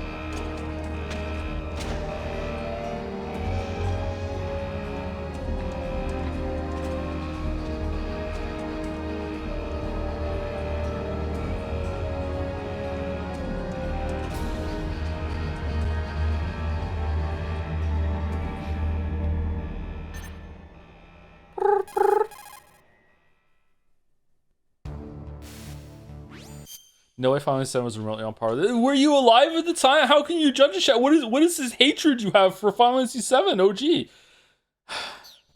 No, I finally said was remotely on par. Were you alive at the time? How can you judge a shot? What is this hatred you have for Final Fantasy VII OG?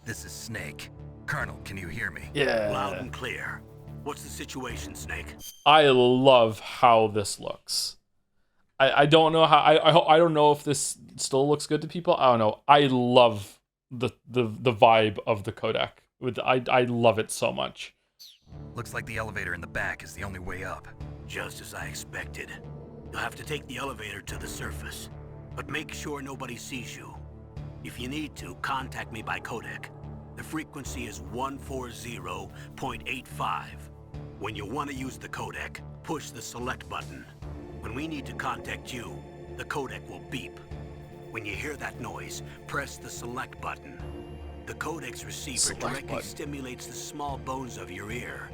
This is Snake. Colonel, can you hear me? Yeah. Loud and clear. What's the situation, Snake? I love how this looks. I don't know how I don't know if this still looks good to people. I don't know. I love the vibe of the codec. I love it so much. Looks like the elevator in the back is the only way up. Just as I expected. You'll have to take the elevator to the surface, but make sure nobody sees you. If you need to, contact me by codec. The frequency is 140.85. When you want to use the codec, push the select button. When we need to contact you, the codec will beep. When you hear that noise, press the select button. The codec's receiver directly stimulates the small bones of your ear.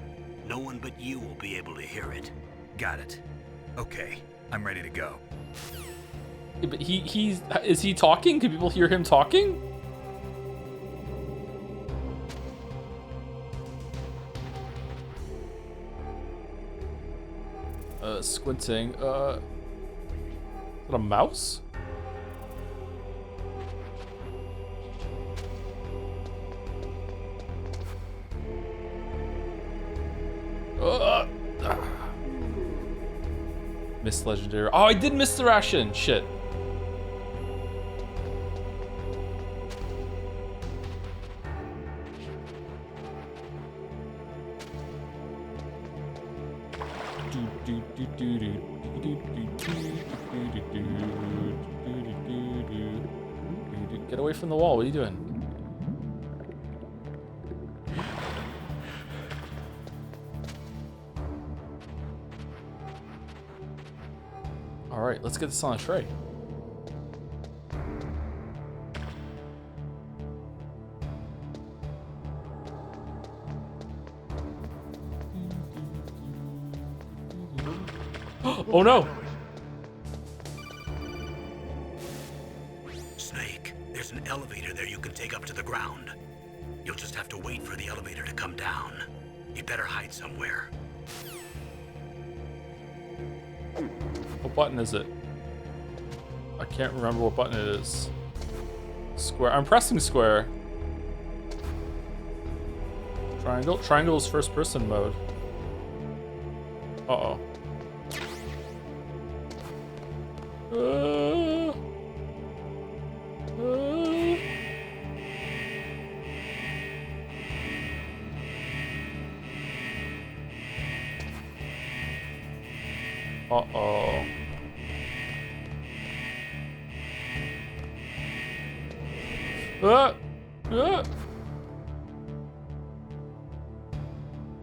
No one but you will be able to hear it. Got it. Okay, I'm ready to go. Yeah, but is he talking? Can people hear him talking? Squinting. Is that a mouse? Miss Legendary. Oh, I did miss the ration. Shit. Get away from the wall. What are you doing? All right, let's get this on a tray. Oh no! Snake, there's an elevator there you can take up to the ground. You'll just have to wait for the elevator to come down. You better hide somewhere. What button is it? I can't remember what button it is. Square. I'm pressing square. Triangle. Triangle is first person mode. Uh-oh. Uh-oh.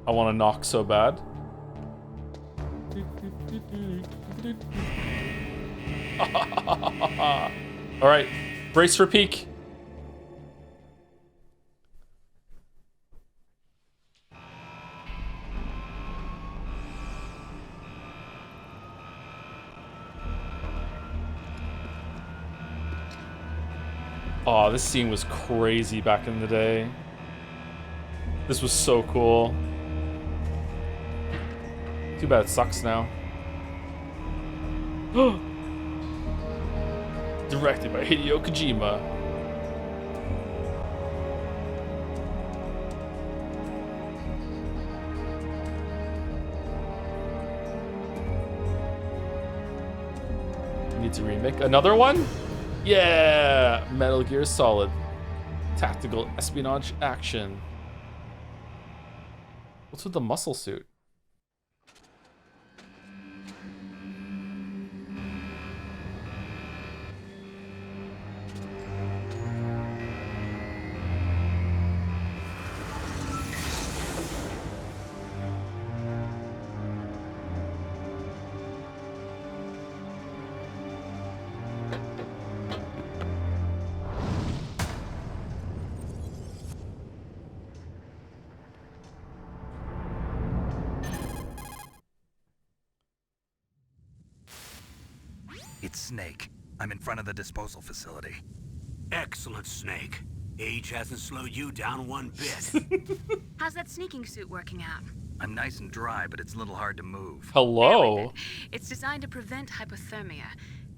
I want to knock so bad. All right, brace for peak. Oh, this scene was crazy back in the day. This was so cool. Too bad it sucks now. Directed by Hideo Kojima. Need to remake another one? Yeah! Metal Gear Solid. Tactical espionage action. What's with the muscle suit? It's Snake. I'm in front of the disposal facility. Excellent, Snake. Age hasn't slowed you down one bit. How's that sneaking suit working out? I'm nice and dry, but it's a little hard to move. Hello. It's designed to prevent hypothermia.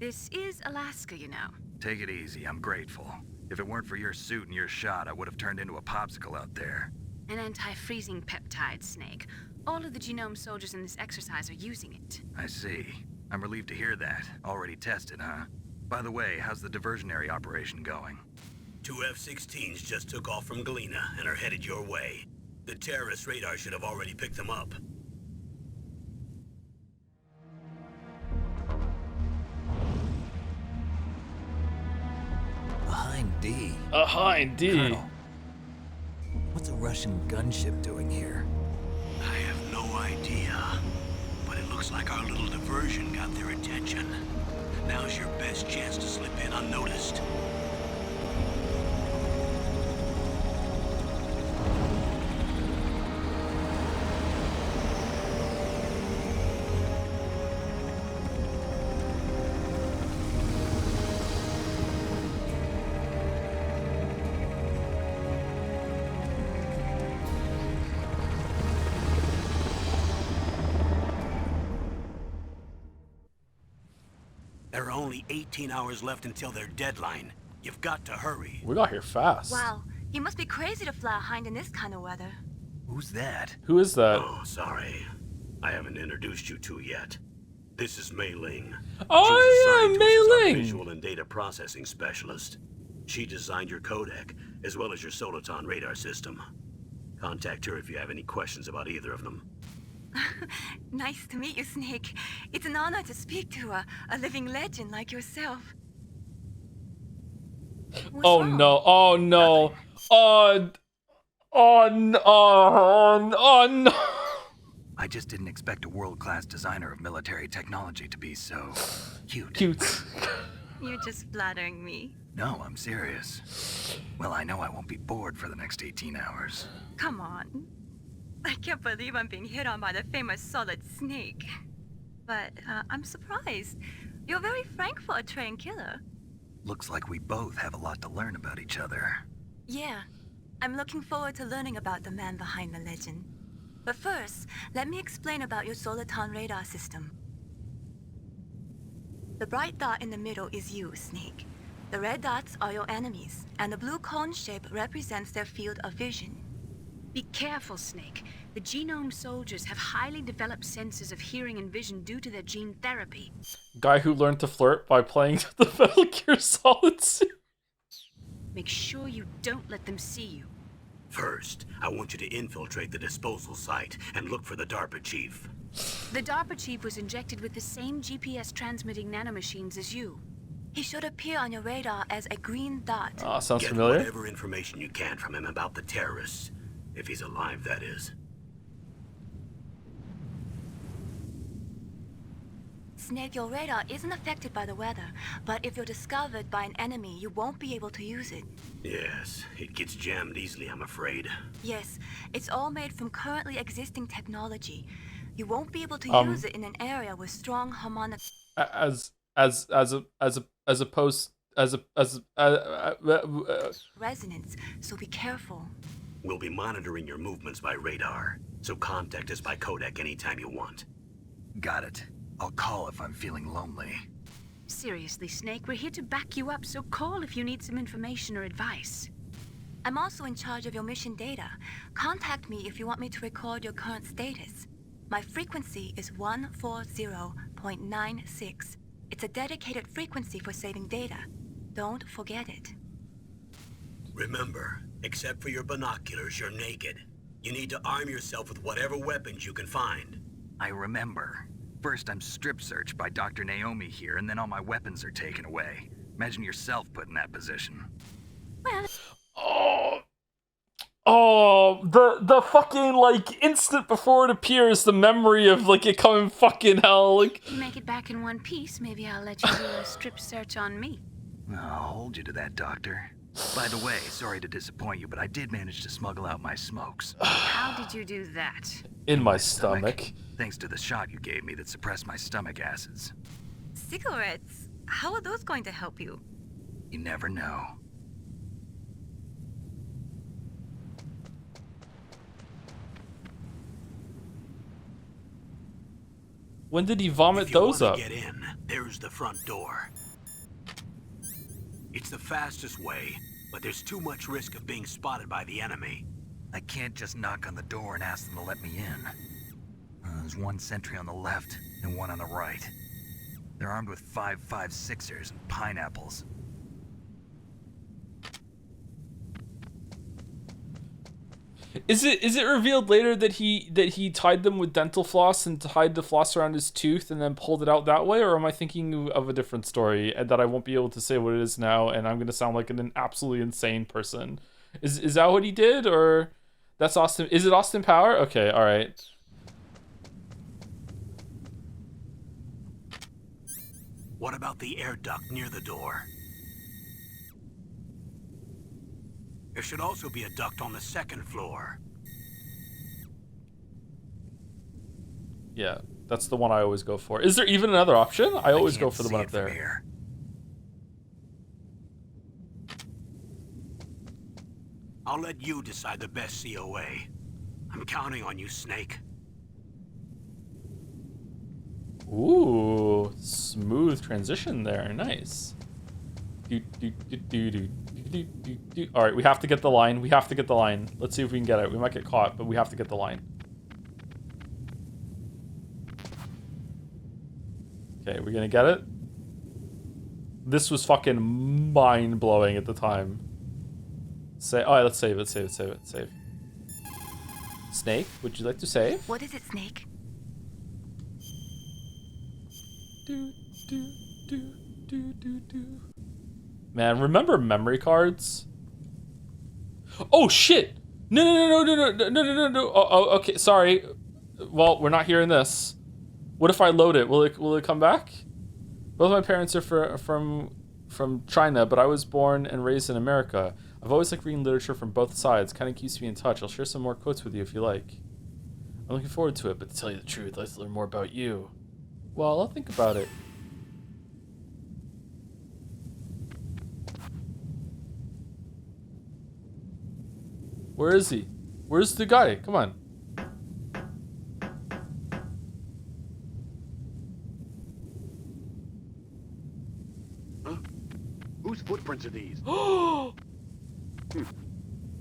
This is Alaska, you know. Take it easy, I'm grateful. If it weren't for your suit and your shot, I would have turned into a popsicle out there. An anti-freezing peptide, Snake. All of the genome soldiers in this exercise are using it. I see. I'm relieved to hear that. Already tested, huh? By the way, how's the diversionary operation going? 2 F-16s just took off from Galena and are headed your way. The terrorist radar should have already picked them up. Behind D. Behind D. Colonel, what's a Russian gunship doing here? I have no idea, but it looks like our little diversion got their attention. Now's your best chance to slip in unnoticed. There are only 18 hours left until their deadline. You've got to hurry. We got here fast. Wow, you must be crazy to fly a hind in this kind of weather. Who's that? Who is that? Oh, sorry. I haven't introduced you to yet. This is Mei Ling. Oh, yeah, She's Mei our Ling. visual and data processing specialist. She designed your codec, as well as your Soliton radar system. Contact her if you have any questions about either of them. Nice to meet you, Snake. It's an honor to speak to a living legend like yourself. What's Oh wrong? no! Oh no! Oh no! Oh no! I just didn't expect a world-class designer of military technology to be so cute. Cute. You're just flattering me. No, I'm serious. Well, I know I won't be bored for the next 18 hours. Come on. I can't believe I'm being hit on by the famous Solid Snake. But I'm surprised. You're very frank for a trained killer. Looks like we both have a lot to learn about each other. Yeah, I'm looking forward to learning about the man behind the legend. But first, let me explain about your Soliton radar system. The bright dot in the middle is you, Snake. The red dots are your enemies, and the blue cone shape represents their field of vision. Be careful, Snake. The genome soldiers have highly developed senses of hearing and vision due to their gene therapy. Guy who learned to flirt by playing the Metal Gear Solid suit. Make sure you don't let them see you. First, I want you to infiltrate the disposal site and look for the Darpa Chief. The Darpa Chief was injected with the same GPS transmitting nanomachines as you. He should appear on your radar as a green dot. Ah, sounds Get familiar. whatever information you can from him about the terrorists. If he's alive, that is. Snake, your radar isn't affected by the weather, but if you're discovered by an enemy, you won't be able to use it. Yes, it gets jammed easily, I'm afraid. Yes, it's all made from currently existing technology. You won't be able to use it in an area with strong harmonic resonance, so be careful. We'll be monitoring your movements by radar, so contact us by codec anytime you want. Got it. I'll call if I'm feeling lonely. Seriously, Snake, we're here to back you up, so call if you need some information or advice. I'm also in charge of your mission data. Contact me if you want me to record your current status. My frequency is 140.96. It's a dedicated frequency for saving data. Don't forget it. Remember, except for your binoculars, you're naked. You need to arm yourself with whatever weapons you can find. I remember. First, I'm strip searched by Dr. Naomi here, and then all my weapons are taken away. Imagine yourself put in that position. Well, The fucking, like, instant before it appears, the memory of, like, it coming fucking hell, like... You make it back in one piece, maybe I'll let you do a strip search on me. I'll hold you to that, Doctor. By the way, sorry to disappoint you, but I did manage to smuggle out my smokes. How did you do that? In my stomach. Thanks to the shot you gave me that suppressed my stomach acids. cigarettes? how are those going to help you? You never know. When did he vomit If you those want up? to get in, there's the front door. It's the fastest way, but there's too much risk of being spotted by the enemy. I can't just knock on the door and ask them to let me in. There's one sentry on the left and one on the right. They're armed with 5.56ers and pineapples. Is it revealed later that he tied them with dental floss and tied the floss around his tooth and then pulled it out that way, or am I thinking of a different story and that I won't be able to say what it is now and I'm gonna sound like an absolutely insane person? Is that what he did, or that's Austin? Is it Austin Power? Okay, all right. What about the air duct near the door? There should also be a duct on the second floor. Yeah, that's the one I always go for. Is there even another option? I always go can't for the see one it up from there. here. I'll let you decide the best COA. I'm counting on you, Snake. Ooh, smooth transition there. Nice. All right, we have to get the line. We have to get the line. Let's see if we can get it. We might get caught, but we have to get the line. Okay, we're gonna get it. This was fucking mind-blowing at the time. Say, all right, let's save it, save it, save it, save. Snake, would you like to save? What is it, Snake? Man, remember memory cards? Oh shit! No, no, no, no, no, no, no, no, no, no. Oh, okay, sorry. Well, we're not hearing this. What if I load it? Will it come back? Both my parents are from China, but I was born and raised in America. I've always liked reading literature from both sides. Kind of keeps me in touch. I'll share some more quotes with you if you like. I'm looking forward to it, but to tell you the truth, I'd like to learn more about you. Well, I'll think about it. Where is he? Where's the guy? Come on. Huh? Whose footprints are these?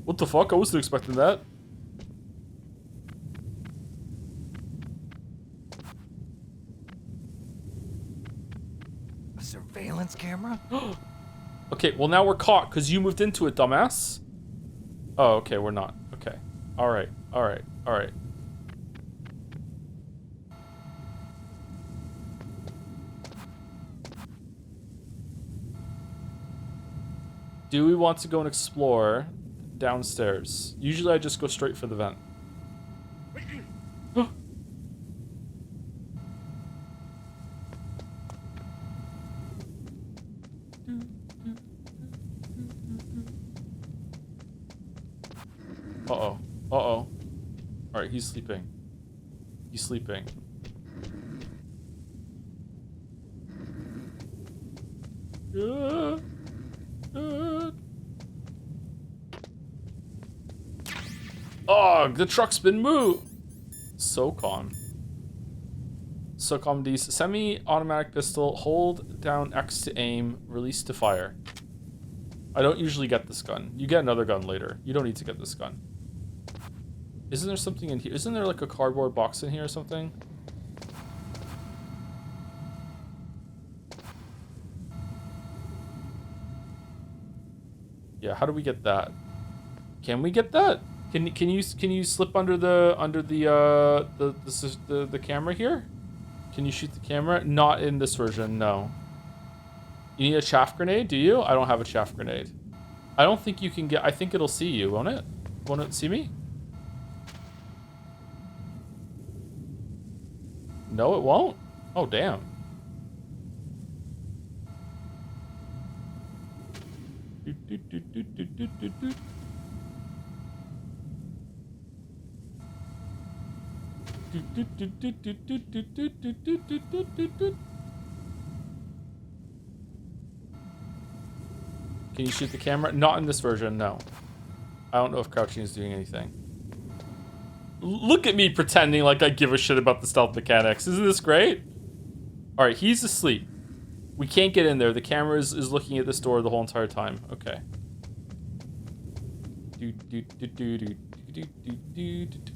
What the fuck? I wasn't expecting that. A surveillance camera? Okay, well now we're caught because you moved into it, dumbass. Oh, okay, we're not. Okay. Alright, alright, alright. Do we want to go and explore downstairs? Usually I just go straight for the vent. Uh-oh. Uh-oh. Alright, he's sleeping. He's sleeping. Oh, the truck's been moved. SOCOM. SOCOM D's semi-automatic pistol. Hold down X to aim. Release to fire. I don't usually get this gun. You get another gun later. You don't need to get this gun. Isn't there something in here? Isn't there like a cardboard box in here or something? Yeah, how do we get that? Can we get that? Can you slip under the camera here? Can you shoot the camera? Not in this version, no. You need a chaff grenade, do you? I don't have a chaff grenade. I don't think you can get... I think it'll see you, won't it? Won't it see me? No, it won't? Oh, damn. Can you shoot the camera? Not in this version, no. I don't know if crouching is doing anything. Look at me pretending like I give a shit about the stealth mechanics. Isn't this great? All right, he's asleep. We can't get in there. The camera is looking at this door the whole entire time. Okay.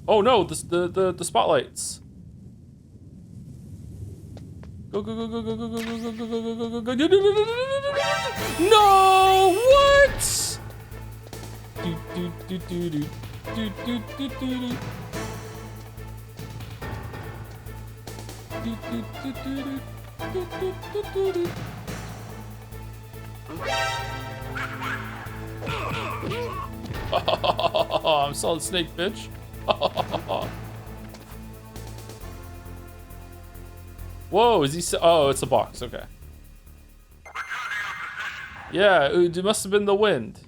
Oh no, the spotlights. Go go go go go go go go go go go go go go. No! What? I'm Solid Snake, bitch. Whoa, is he? Oh, it's a box. Okay. Yeah, it must have been the wind.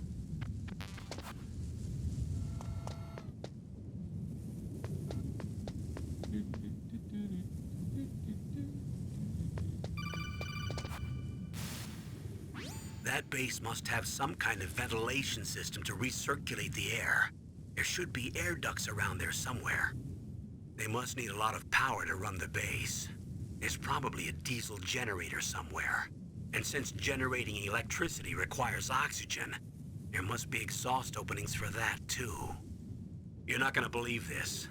That base must have some kind of ventilation system to recirculate the air. There should be air ducts around there somewhere. They must need a lot of power to run the base. There's probably a diesel generator somewhere. And since generating electricity requires oxygen, there must be exhaust openings for that too. You're not gonna believe this.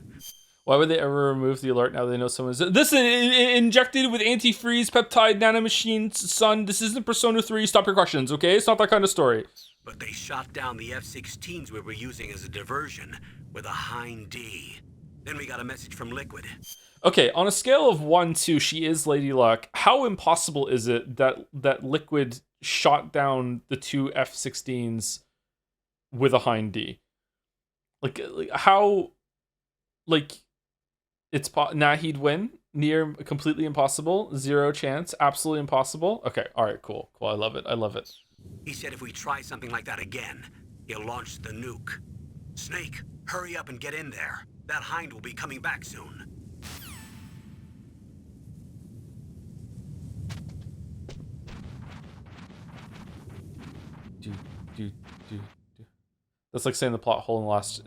Why would they ever remove the alert now they know someone's... This is injected with antifreeze, peptide, nanomachines, son. This isn't Persona 3. Stop your questions, okay? It's not that kind of story. But they shot down the F-16s we were using as a diversion with a Hind D. Then we got a message from Liquid. Okay, on a scale of 1 to she is Lady Luck, how impossible is it that Liquid shot down the 2 F-16s with a Hind D? Like how... Like... It's nah, he'd win. Near completely impossible. 0 chance. Absolutely impossible. Okay, all right, cool. I love it. I love it. He said if we try something like that again, he'll launch the nuke. Snake, hurry up and get in there. That Hind will be coming back soon. That's like saying the plot hole in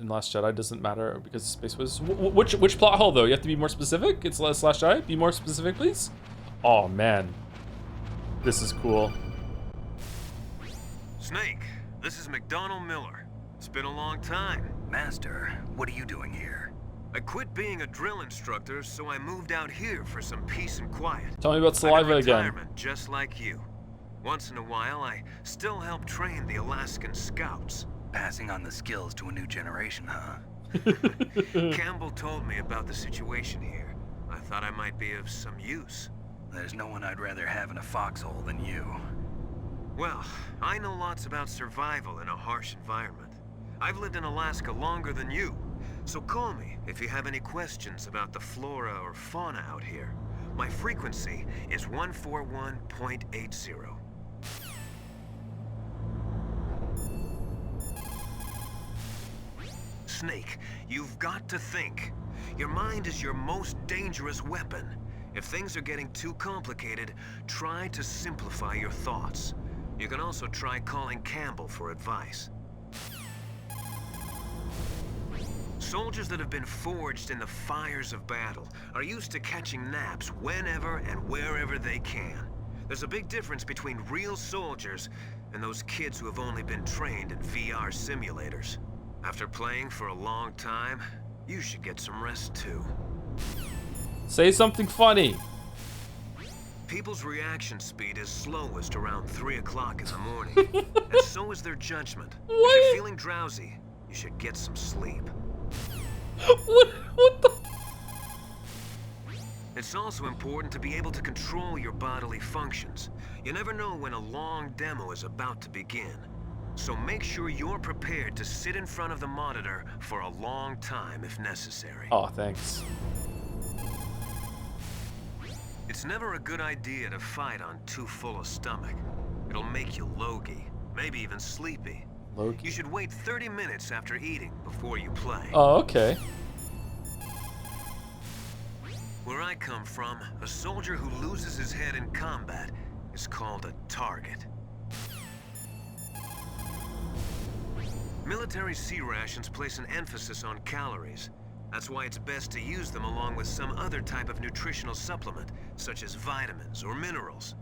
Last Jedi doesn't matter because space was... Which plot hole, though? You have to be more specific? It's Last Jedi? Be more specific, please? Oh, man. This is cool. Snake, this is McDonald Miller. It's been a long time. Master, what are you doing here? I quit being a drill instructor, so I moved out here for some peace and quiet. Tell me about saliva again. Just like you. Once in a while, I still help train the Alaskan Scouts. Passing on the skills to a new generation, huh? Campbell told me about the situation here. I thought I might be of some use. There's no one I'd rather have in a foxhole than you. Well, I know lots about survival in a harsh environment. I've lived in Alaska longer than you, so call me if you have any questions about the flora or fauna out here. My frequency is 141.80. Snake, you've got to think. Your mind is your most dangerous weapon. If things are getting too complicated, try to simplify your thoughts. You can also try calling Campbell for advice. Soldiers that have been forged in the fires of battle are used to catching naps whenever and wherever they can. There's a big difference between real soldiers and those kids who have only been trained in VR simulators. After playing for a long time, you should get some rest too. Say something funny. People's reaction speed is slowest around 3 o'clock in the morning, and so is their judgment. What? If you're feeling drowsy, you should get some sleep. What the? It's also important to be able to control your bodily functions. You never know when a long demo is about to begin. So make sure you're prepared to sit in front of the monitor for a long time if necessary. Oh, thanks. It's never a good idea to fight on too full a stomach. It'll make you logy, maybe even sleepy. Logy? You should wait 30 minutes after eating before you play. Oh, okay. Where I come from, a soldier who loses his head in combat is called a target. Military sea rations place an emphasis on calories. That's why it's best to use them along with some other type of nutritional supplement, such as vitamins or minerals.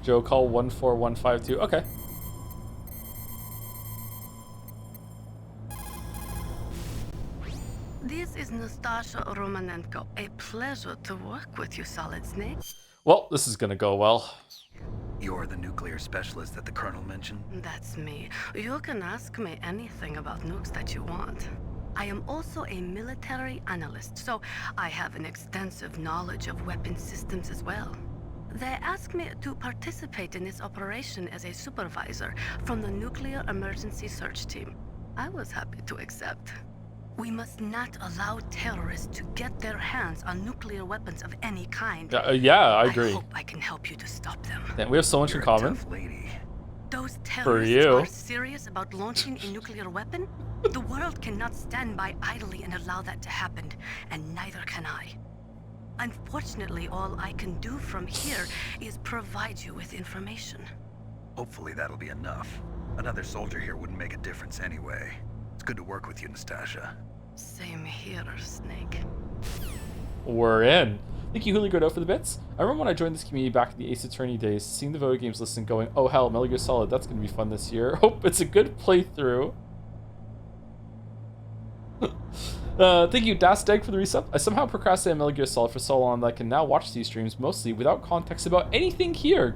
Joe, call 14152. Okay. This is Nastasha Romanenko. A pleasure to work with you, Solid Snake. Well, this is gonna go well. You're the nuclear specialist that the Colonel mentioned? That's me. You can ask me anything about nukes that you want. I am also a military analyst, so I have an extensive knowledge of weapon systems as well. They asked me to participate in this operation as a supervisor from the Nuclear Emergency Search Team. I was happy to accept. We must not allow terrorists to get their hands on nuclear weapons of any kind. Yeah, I agree. I hope I can help you to stop them. Damn, we have so much in common. Tough lady. Those For terrorists you. are serious about launching a nuclear weapon? The world cannot stand by idly and allow that to happen, and neither can I. Unfortunately, all I can do from here is provide you with information. Hopefully that'll be enough. Another soldier here wouldn't make a difference anyway. It's good to work with you, Nastasha. Same here, Snake. We're in. Thank you, Huli Gordo, for the bits. I remember when I joined this community back in the Ace Attorney days, seeing the voting games list and going, oh hell, Metal Gear Solid, that's going to be fun this year. Hope it's a good playthrough. Thank you, Dasteg, for the resub. I somehow procrastinated Metal Gear Solid for so long that I can now watch these streams mostly without context about anything here.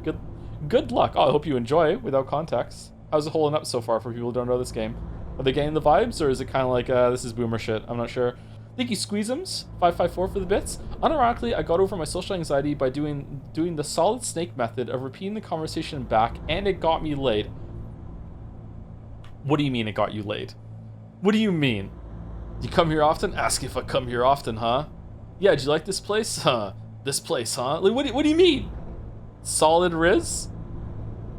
Good luck. Oh, I hope you enjoy without context. How's it holding up so far for people who don't know this game? Are they getting the vibes, or is it kind of like, this is boomer shit? I'm not sure. Thank you, Squeezums554 for the bits. Unironically, I got over my social anxiety by doing the Solid Snake method of repeating the conversation back, and it got me laid. What do you mean it got you laid? What do you mean? You come here often? Ask if I come here often, huh? Yeah, did you like this place? Huh? This place, huh? Like, what do you mean? Solid Riz?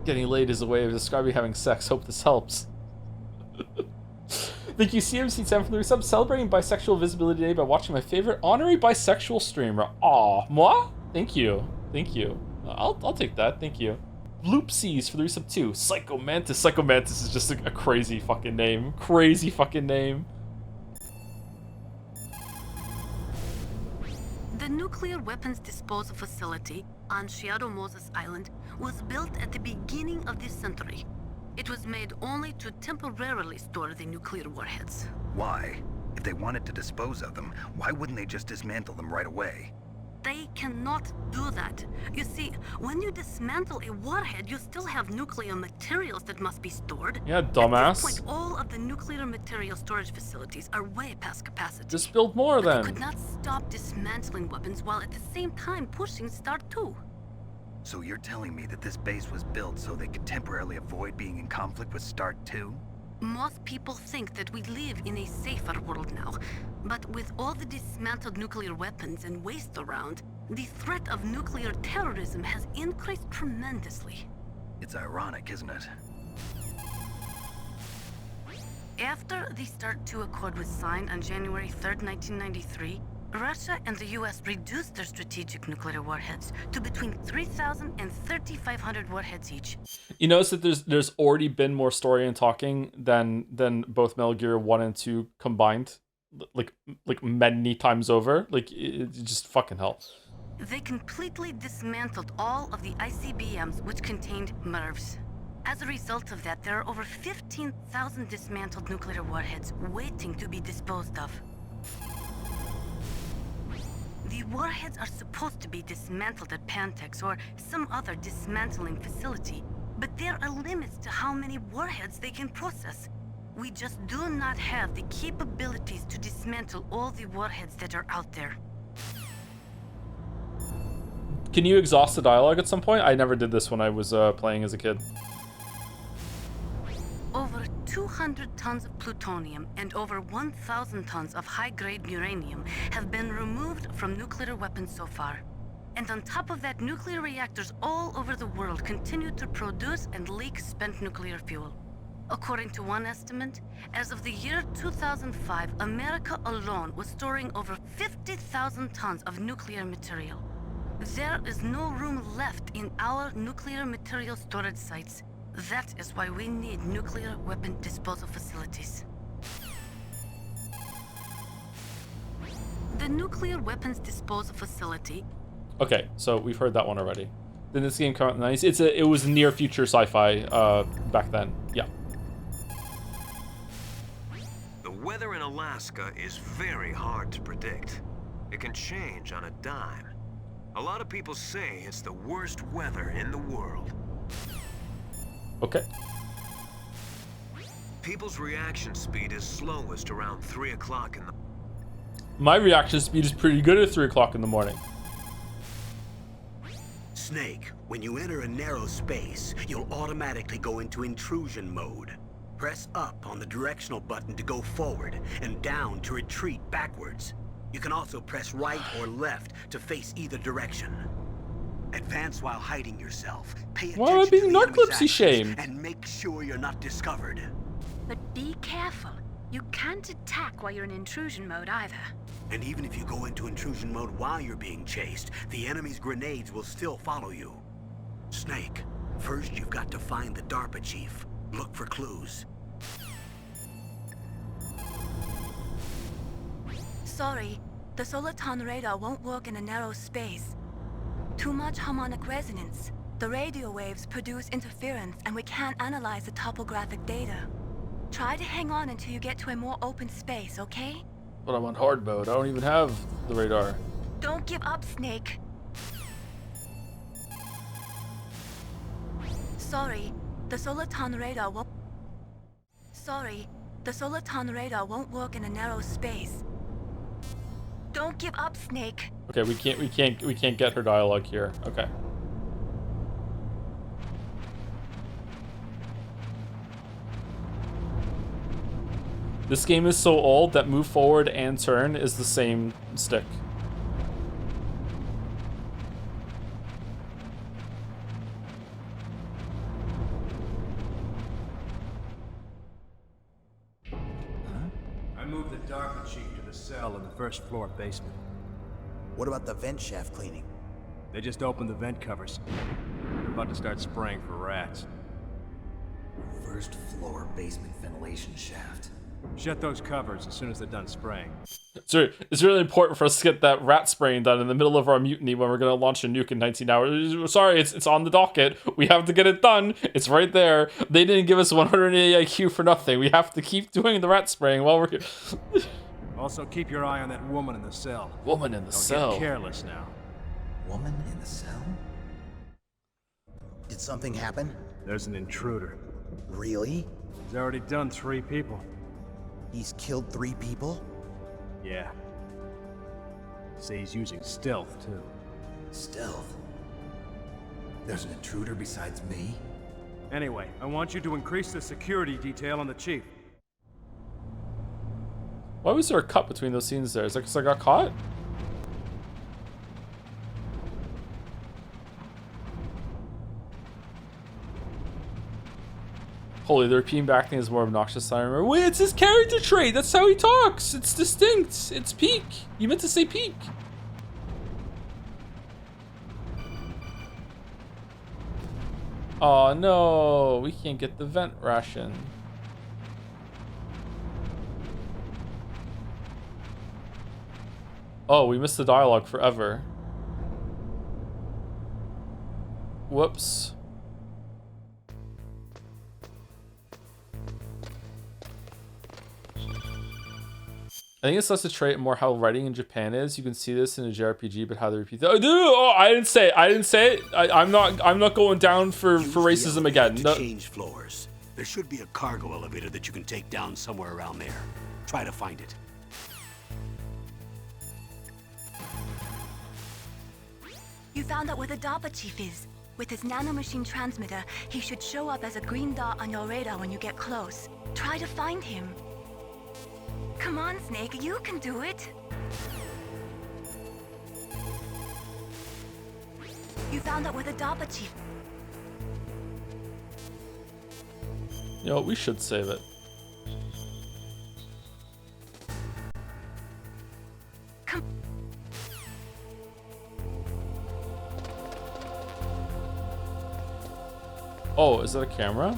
Getting laid is a way of describing having sex. Hope this helps. Thank you, CMC10 for the resub. Celebrating Bisexual Visibility Day by watching my favorite honorary bisexual streamer. Aw, moi? Thank you. Thank you. I'll take that. Thank you. Bloopsies for the resub too. Psycho Mantis. Psycho Mantis is just a crazy fucking name. Crazy fucking name. The nuclear weapons disposal facility on Shadow Moses Island was built at the beginning of this century. It was made only to temporarily store the nuclear warheads. Why? If they wanted to dispose of them, why wouldn't they just dismantle them right away? They cannot do that. You see, when you dismantle a warhead, you still have nuclear materials that must be stored. Yeah, dumbass. At this point, all of the nuclear material storage facilities are way past capacity. Just build more But then. they could not stop dismantling weapons while at the same time pushing Start 2. So you're telling me that this base was built so they could temporarily avoid being in conflict with Start 2? Most people think that we live in a safer world now, but with all the dismantled nuclear weapons and waste around, the threat of nuclear terrorism has increased tremendously. It's ironic, isn't it? After the Start 2 Accord was signed on January 3rd, 1993, Russia and the US reduced their strategic nuclear warheads to between 3,000 and 3,500 warheads each. You notice that there's already been more story and talking than both Metal Gear 1 and 2 combined, like many times over. Like, it just fucking helps. They completely dismantled all of the ICBMs which contained MIRVs. As a result of that, there are over 15,000 dismantled nuclear warheads waiting to be disposed of. The warheads are supposed to be dismantled at Pantex or some other dismantling facility, but there are limits to how many warheads they can process. We just do not have the capabilities to dismantle all the warheads that are out there. Can you exhaust the dialogue at some point? I never did this when I was playing as a kid. Over 200 tons of plutonium and over 1,000 tons of high-grade uranium have been removed from nuclear weapons so far. And on top of that, nuclear reactors all over the world continue to produce and leak spent nuclear fuel. According to one estimate, as of the year 2005, America alone was storing over 50,000 tons of nuclear material. There is no room left in our nuclear material storage sites. That is why we need nuclear weapon disposal facilities. The nuclear weapons disposal facility. Okay, so we've heard that one already. Then this game came out in the 90s. It was near future sci-fi back then. Yeah. The weather in Alaska is very hard to predict. It can change on a dime. A lot of people say it's the worst weather in the world. Okay. People's reaction speed is slowest around 3 o'clock in the... My reaction speed is pretty good at 3 o'clock in the morning. Snake, when you enter a narrow space, you'll automatically go into intrusion mode. Press up on the directional button to go forward, and down to retreat backwards. You can also press right or left to face either direction. Advance while hiding yourself. Pay attention Why am I being to the enemy's narcolepsy actions, shamed? and make sure you're not discovered. But be careful. You can't attack while you're in intrusion mode either. And even if you go into intrusion mode while you're being chased, the enemy's grenades will still follow you. Snake, first you've got to find the Darpa Chief. Look for clues. Sorry, the Soliton radar won't work in a narrow space. Too much harmonic resonance. The radio waves produce interference, and we can't analyze the topographic data. Try to hang on until you get to a more open space, okay? But I'm on hard mode. I don't even have the radar. Don't give up, Snake. Sorry, the Soliton radar won't... Sorry, the Soliton radar won't work in a narrow space. Don't give up, Snake. Okay, we can't get her dialogue here. Okay. This game is so old that move forward and turn is the same stick. I moved the Darpa Chief to the cell in the first floor basement. What about the vent shaft cleaning? They just opened the vent covers. They're about to start spraying for rats. First floor basement ventilation shaft. Shut those covers as soon as they're done spraying. So it's really important for us to get that rat spraying done in the middle of our mutiny when we're going to launch a nuke in 19 hours. Sorry, it's on the docket. We have to get it done. It's right there. They didn't give us 180 IQ for nothing. We have to keep doing the rat spraying while we're here. Also, keep your eye on that woman in the cell. Woman in the cell. Get careless now. Woman in the cell? Did something happen? There's an intruder. Really? He's already done 3 people. He's killed 3 people? Yeah. Say he's using stealth, too. Stealth? There's an intruder besides me? Anyway, I want you to increase the security detail on the Chief. Why was there a cut between those scenes there? Is that because I got caught? Holy, the repeating acting is more obnoxious than I remember. Wait, it's his character trait. That's how he talks. It's distinct. It's peak. You meant to say peak. Oh no, we can't get the vent ration. Oh, we missed the dialogue forever. Whoops. I think it's less a trait and more how writing in Japan is. You can see this in a JRPG, but how they repeat that. Oh, I didn't say it. I'm not going down for racism again. To No. change floors. There should be a cargo elevator that you can take down somewhere around there. Try to find it. You found out where the Darpa Chief is. With his nanomachine transmitter, he should show up as a green dot on your radar when you get close. Try to find him. Come on, Snake, you can do it. You found out where the Darpa Chief... You know, we should save it. Come... Oh, is that a camera?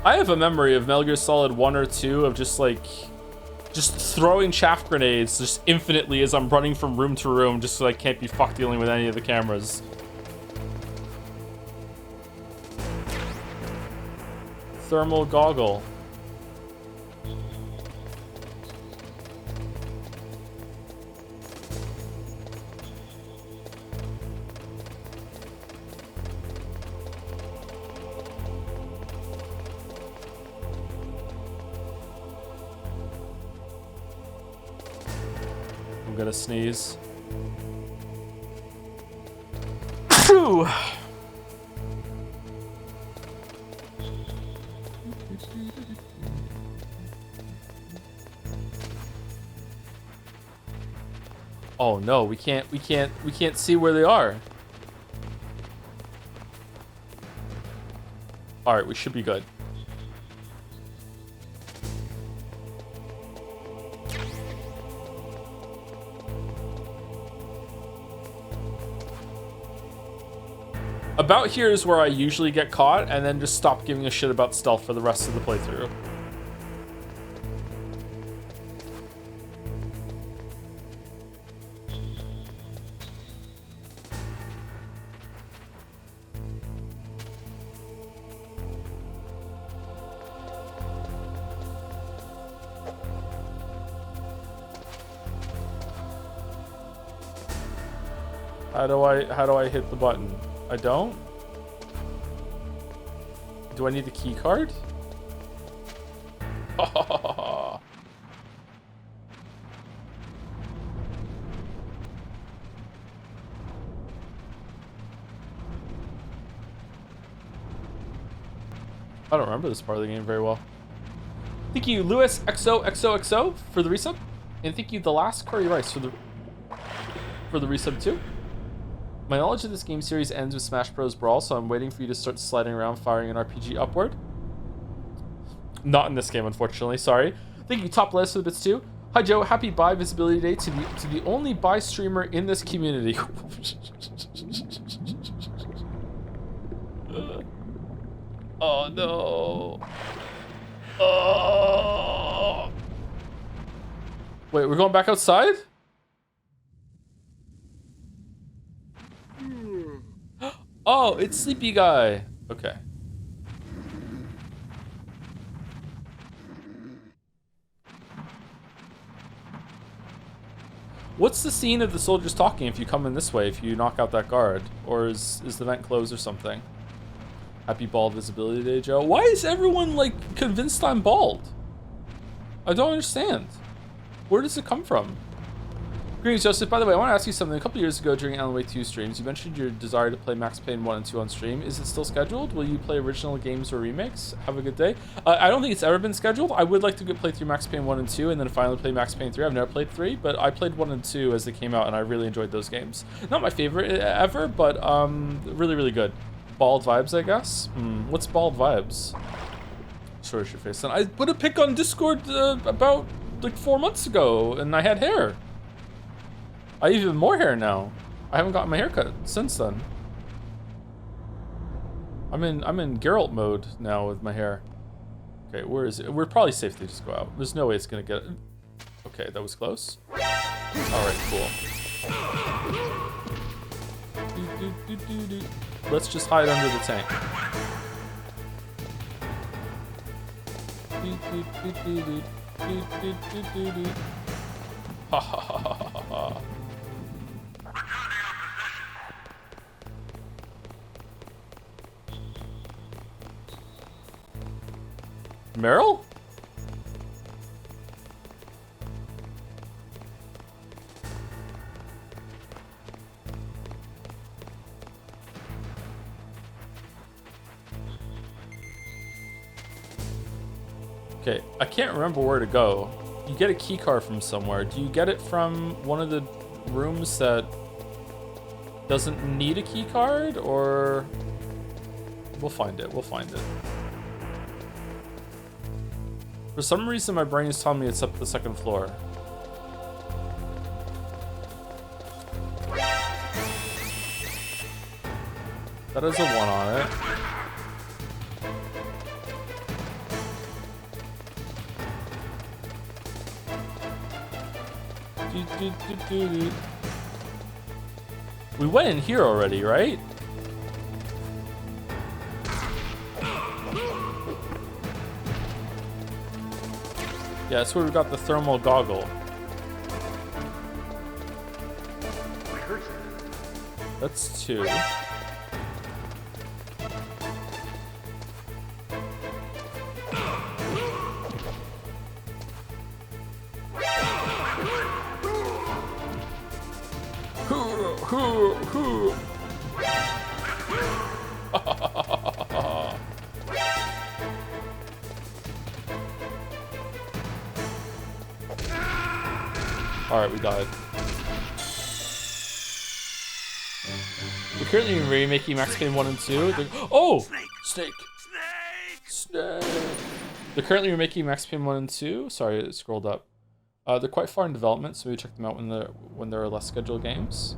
I have a memory of Metal Gear Solid 1 or 2 of just throwing chaff grenades just infinitely as I'm running from room to room just so I can't be fucked dealing with any of the cameras. Thermal goggle. I'm gonna sneeze. Phew! Oh no, we can't see where they are. All right, we should be good. About here is where I usually get caught and then just stop giving a shit about stealth for the rest of the playthrough. How do I hit the button? I don't? Do I need the key card? I don't remember this part of the game very well. Thank you, Lewis XOXOXO for the resub, and thank you, the last Curry Rice for the resub too. My knowledge of this game series ends with Smash Bros. Brawl, so I'm waiting for you to start sliding around, firing an RPG upward. Not in this game, unfortunately. Sorry. Thank you, Top List for the bits too. Hi Joe, happy Bi Visibility Day to the only Bi streamer in this community. Oh no. Oh. Wait, we're going back outside? Oh, it's Sleepy Guy. Okay. What's the scene of the soldiers talking if you come in this way, if you knock out that guard? Or is the vent closed or something? Happy bald visibility day, Joe. Why is everyone, like, convinced I'm bald? I don't understand. Where does it come from? Greetings, Joseph. By the way, I want to ask you something. A couple years ago during Alan Wake 2 streams, you mentioned your desire to play Max Payne 1 and 2 on stream. Is it still scheduled? Will you play original games or remakes? Have a good day. I don't think it's ever been scheduled. I would like to play through Max Payne 1 and 2 and then finally play Max Payne 3. I've never played 3, but I played 1 and 2 as they came out, and I really enjoyed those games. Not my favorite ever, but really, really good. Bald vibes, I guess? What's bald vibes? Sorry, your face. And I put a pic on Discord about, like, 4 months ago, and I had hair. I have even more hair now. I haven't gotten my haircut since then. I'm in Geralt mode now with my hair. Okay, where is it? We're probably safe to just go out. There's no way it's gonna get. Okay, that was close. All right, cool. Let's just hide under the tank. Ha ha ha ha ha ha. Meryl? Okay, I can't remember where to go. You get a key card from somewhere. Do you get it from one of the rooms that doesn't need a key card, or we'll find it. We'll find it. For some reason, my brain is telling me it's up the second floor. That has a 1 on it. We went in here already, right? Yeah, that's where we got the thermal goggle. That's 2. Alright, we died. We're currently remaking Max Payne 1 and 2. Oh! Snake! Snake! They're currently remaking Max Payne 1 and 2. Sorry, it scrolled up. They're quite far in development, so maybe check them out when there are less scheduled games.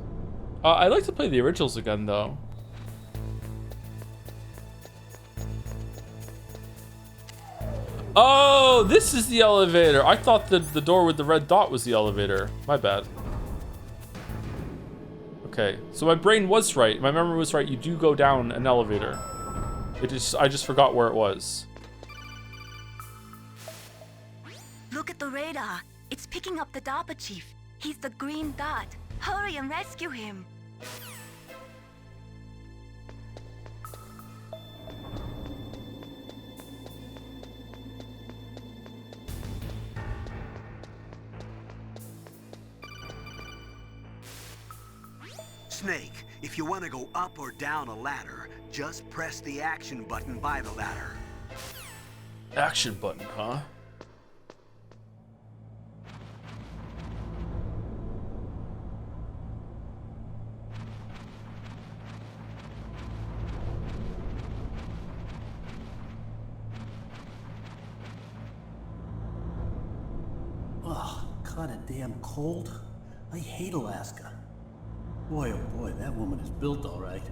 I'd like to play the originals again, though. Oh, this is the elevator. I thought the door with the red dot was the elevator. My bad. Okay, so my brain was right. My memory was right. You do go down an elevator. I just forgot where it was. Look at the radar. It's picking up the Darpa Chief. He's the green dot. Hurry and rescue him. Snake, if you want to go up or down a ladder, just press the action button by the ladder. Action button, huh? Oh, kinda damn cold. I hate Alaska. Boy, oh boy, that woman is built all right.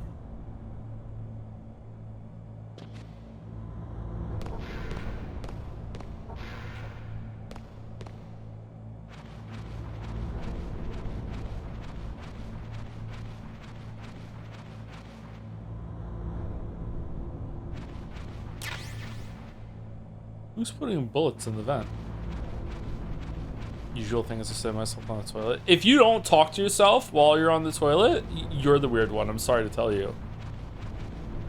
Who's putting bullets in the vent? Usual thing is to sit myself on the toilet. If you don't talk to yourself while you're on the toilet, you're the weird one. I'm sorry to tell you.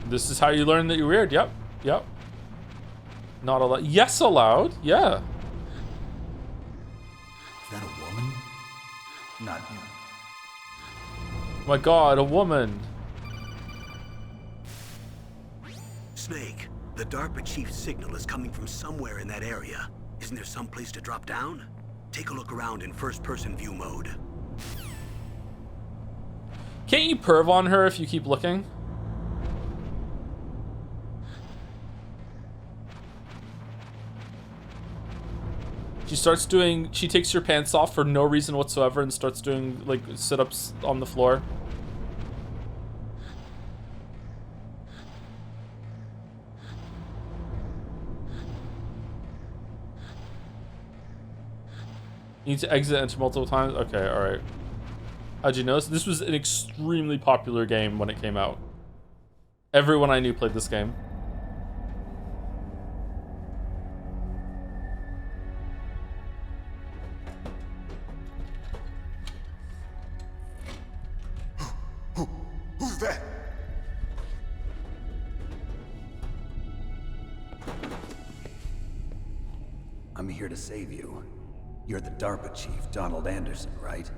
This is how you learn that you're weird. Yep. Yep. Not allowed. Yes, allowed. Yeah. Is that a woman? Not you. My God, a woman. Snake, the Darpa Chief's signal is coming from somewhere in that area. Isn't there some place to drop down? Take a look around in first-person view mode. Can't you perv on her if you keep looking? She takes your pants off for no reason whatsoever and starts doing, like, sit-ups on the floor. You need to exit and enter multiple times? Okay, alright. How'd you notice? This was an extremely popular game when it came out. Everyone I knew played this game. Who's that? I'm here to save you. You're the Darpa Chief, Donald Anderson, right?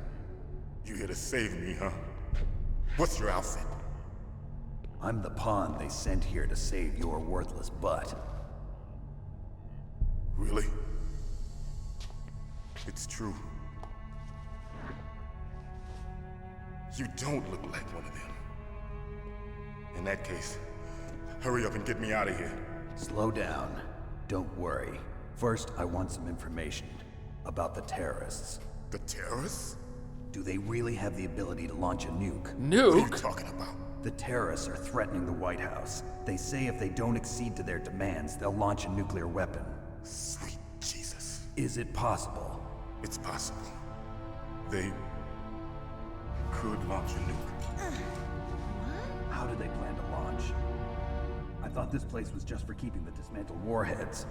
You here to save me, huh? What's your outfit? I'm the pawn they sent here to save your worthless butt. Really? It's true. You don't look like one of them. In that case, hurry up and get me out of here. Slow down. Don't worry. First, I want some information about the terrorists. The terrorists? Do do they really have the ability to launch a nuke? What are you Nuke? talking about? The terrorists are threatening the White House. They say if they don't accede to their demands, they'll launch a nuclear weapon. Sweet Jesus. Is it possible? It's possible. They could launch a nuke. How do they plan to launch? I thought this place was just for keeping the dismantled warheads.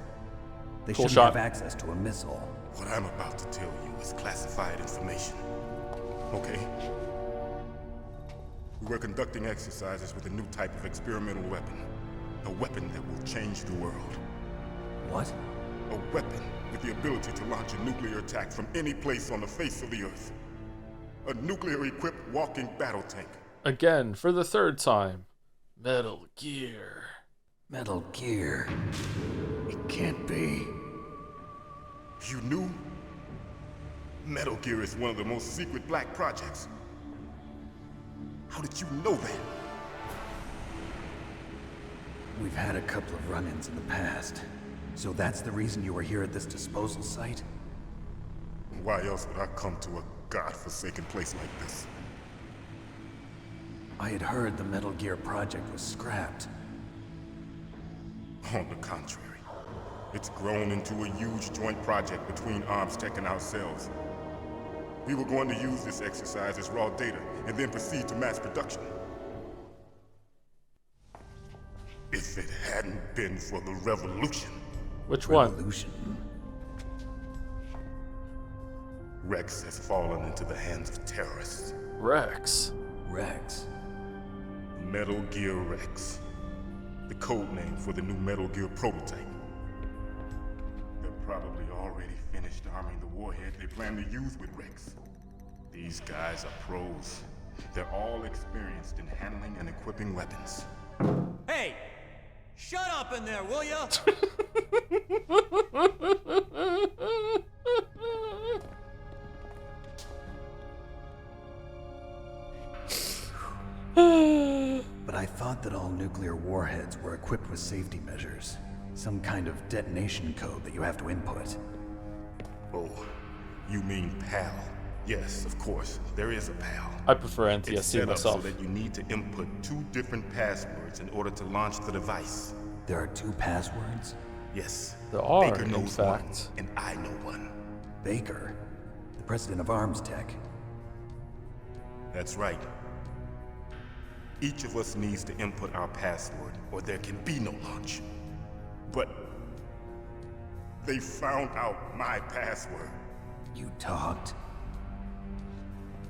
They Cool shouldn't shot. have access to a missile. What I'm about to tell you is classified information. Okay? We were conducting exercises with a new type of experimental weapon. A weapon that will change the world. What? A weapon with the ability to launch a nuclear attack from any place on the face of the Earth. A nuclear-equipped walking battle tank. Again, for the third time. Metal Gear. Metal Gear. It can't be. You knew? Metal Gear is one of the most secret black projects. How did you know that? We've had a couple of run-ins in the past. So that's the reason you were here at this disposal site? Why else would I come to a godforsaken place like this? I had heard the Metal Gear project was scrapped. On the contrary, it's grown into a huge joint project between ArmsTech and ourselves. We were going to use this exercise as raw data and then proceed to mass production. If it hadn't been for the revolution. Which one? Revolution? Rex has fallen into the hands of terrorists. Rex. Rex. Metal Gear Rex. The code name for the new Metal Gear prototype. They're probably already finished arming the warhead they plan to use with Rex. These guys are pros. They're all experienced in handling and equipping weapons. Hey! Shut up in there, will ya? But I thought that all nuclear warheads were equipped with safety measures. Some kind of detonation code that you have to input. Oh, you mean PAL? Yes, of course. There is a PAL. I prefer It's NTSC set up myself. so that you need to input 2 different passwords in order to launch the device. There are 2 passwords? Yes. There are, Baker in knows fact. one, and I know one. Baker, the president of ArmsTech. That's right. Each of us needs to input our password, or there can be no launch. But they found out my password. You talked?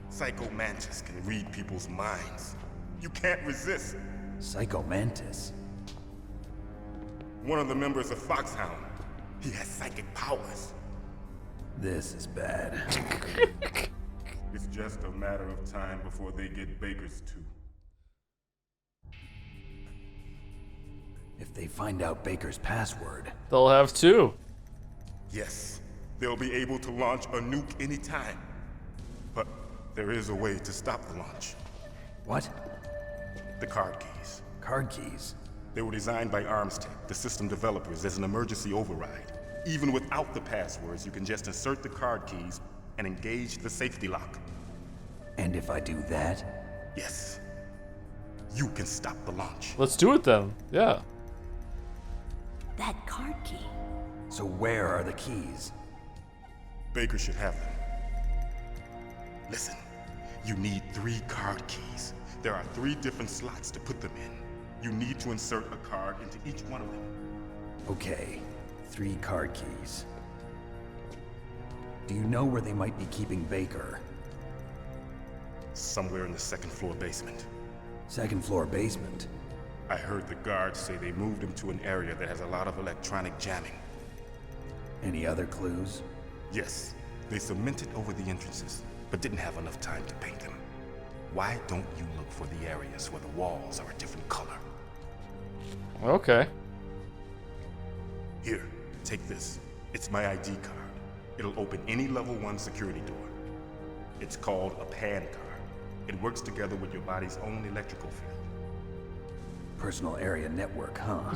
Psycho Mantis can read people's minds. You can't resist. Psycho Mantis? One of the members of Foxhound. He has psychic powers. This is bad. It's just a matter of time before they get Baker's too. If they find out Baker's password... They'll have 2. Yes, they'll be able to launch a nuke anytime. But there is a way to stop the launch. What? The card keys. Card keys? They were designed by ArmsTech, the system developers, as an emergency override. Even without the passwords, you can just insert the card keys and engage the safety lock. And if I do that? Yes. You can stop the launch. Let's do it then. Yeah. That card key. So where are the keys? Baker should have them. Listen, you need 3 card keys. There are 3 different slots to put them in. You need to insert a card into each one of them. Okay, 3 card keys. Do you know where they might be keeping Baker? Somewhere in the 2nd floor basement. 2nd floor basement? I heard the guards say they moved him to an area that has a lot of electronic jamming. Any other clues? Yes, they cemented over the entrances, but didn't have enough time to paint them. Why don't you look for the areas where the walls are a different color? Okay. Here, take this. It's my ID card. It'll open any level 1 security door. It's called a PAN card. It works together with your body's own electrical field. Personal area network, huh?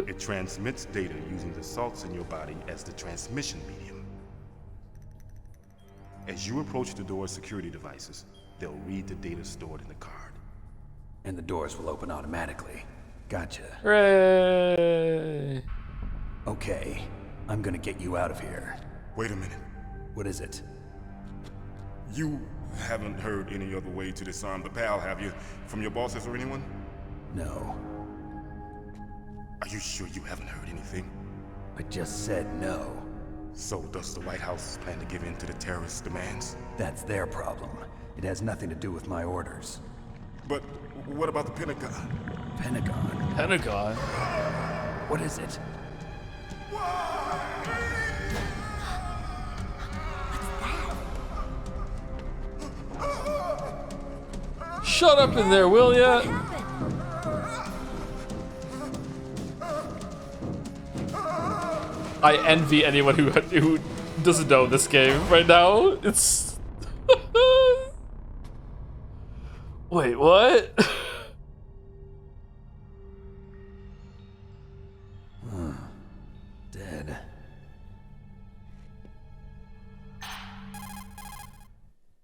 It transmits data using the salts in your body as the transmission medium. As you approach the door's security devices, they'll read the data stored in the card. And the doors will open automatically. Gotcha. Hooray! Okay, I'm gonna get you out of here. Wait a minute. What is it? You haven't heard any other way to disarm the PAL, have you? From your bosses or anyone? No. Are you sure you haven't heard anything? I just said no. So does the White House plan to give in to the terrorists' demands? That's their problem. It has nothing to do with my orders. But what about the Pentagon? Pentagon? Pentagon? What is it? Shut up in there, will ya? I envy anyone who doesn't know this game right now. It's wait, what? Dead.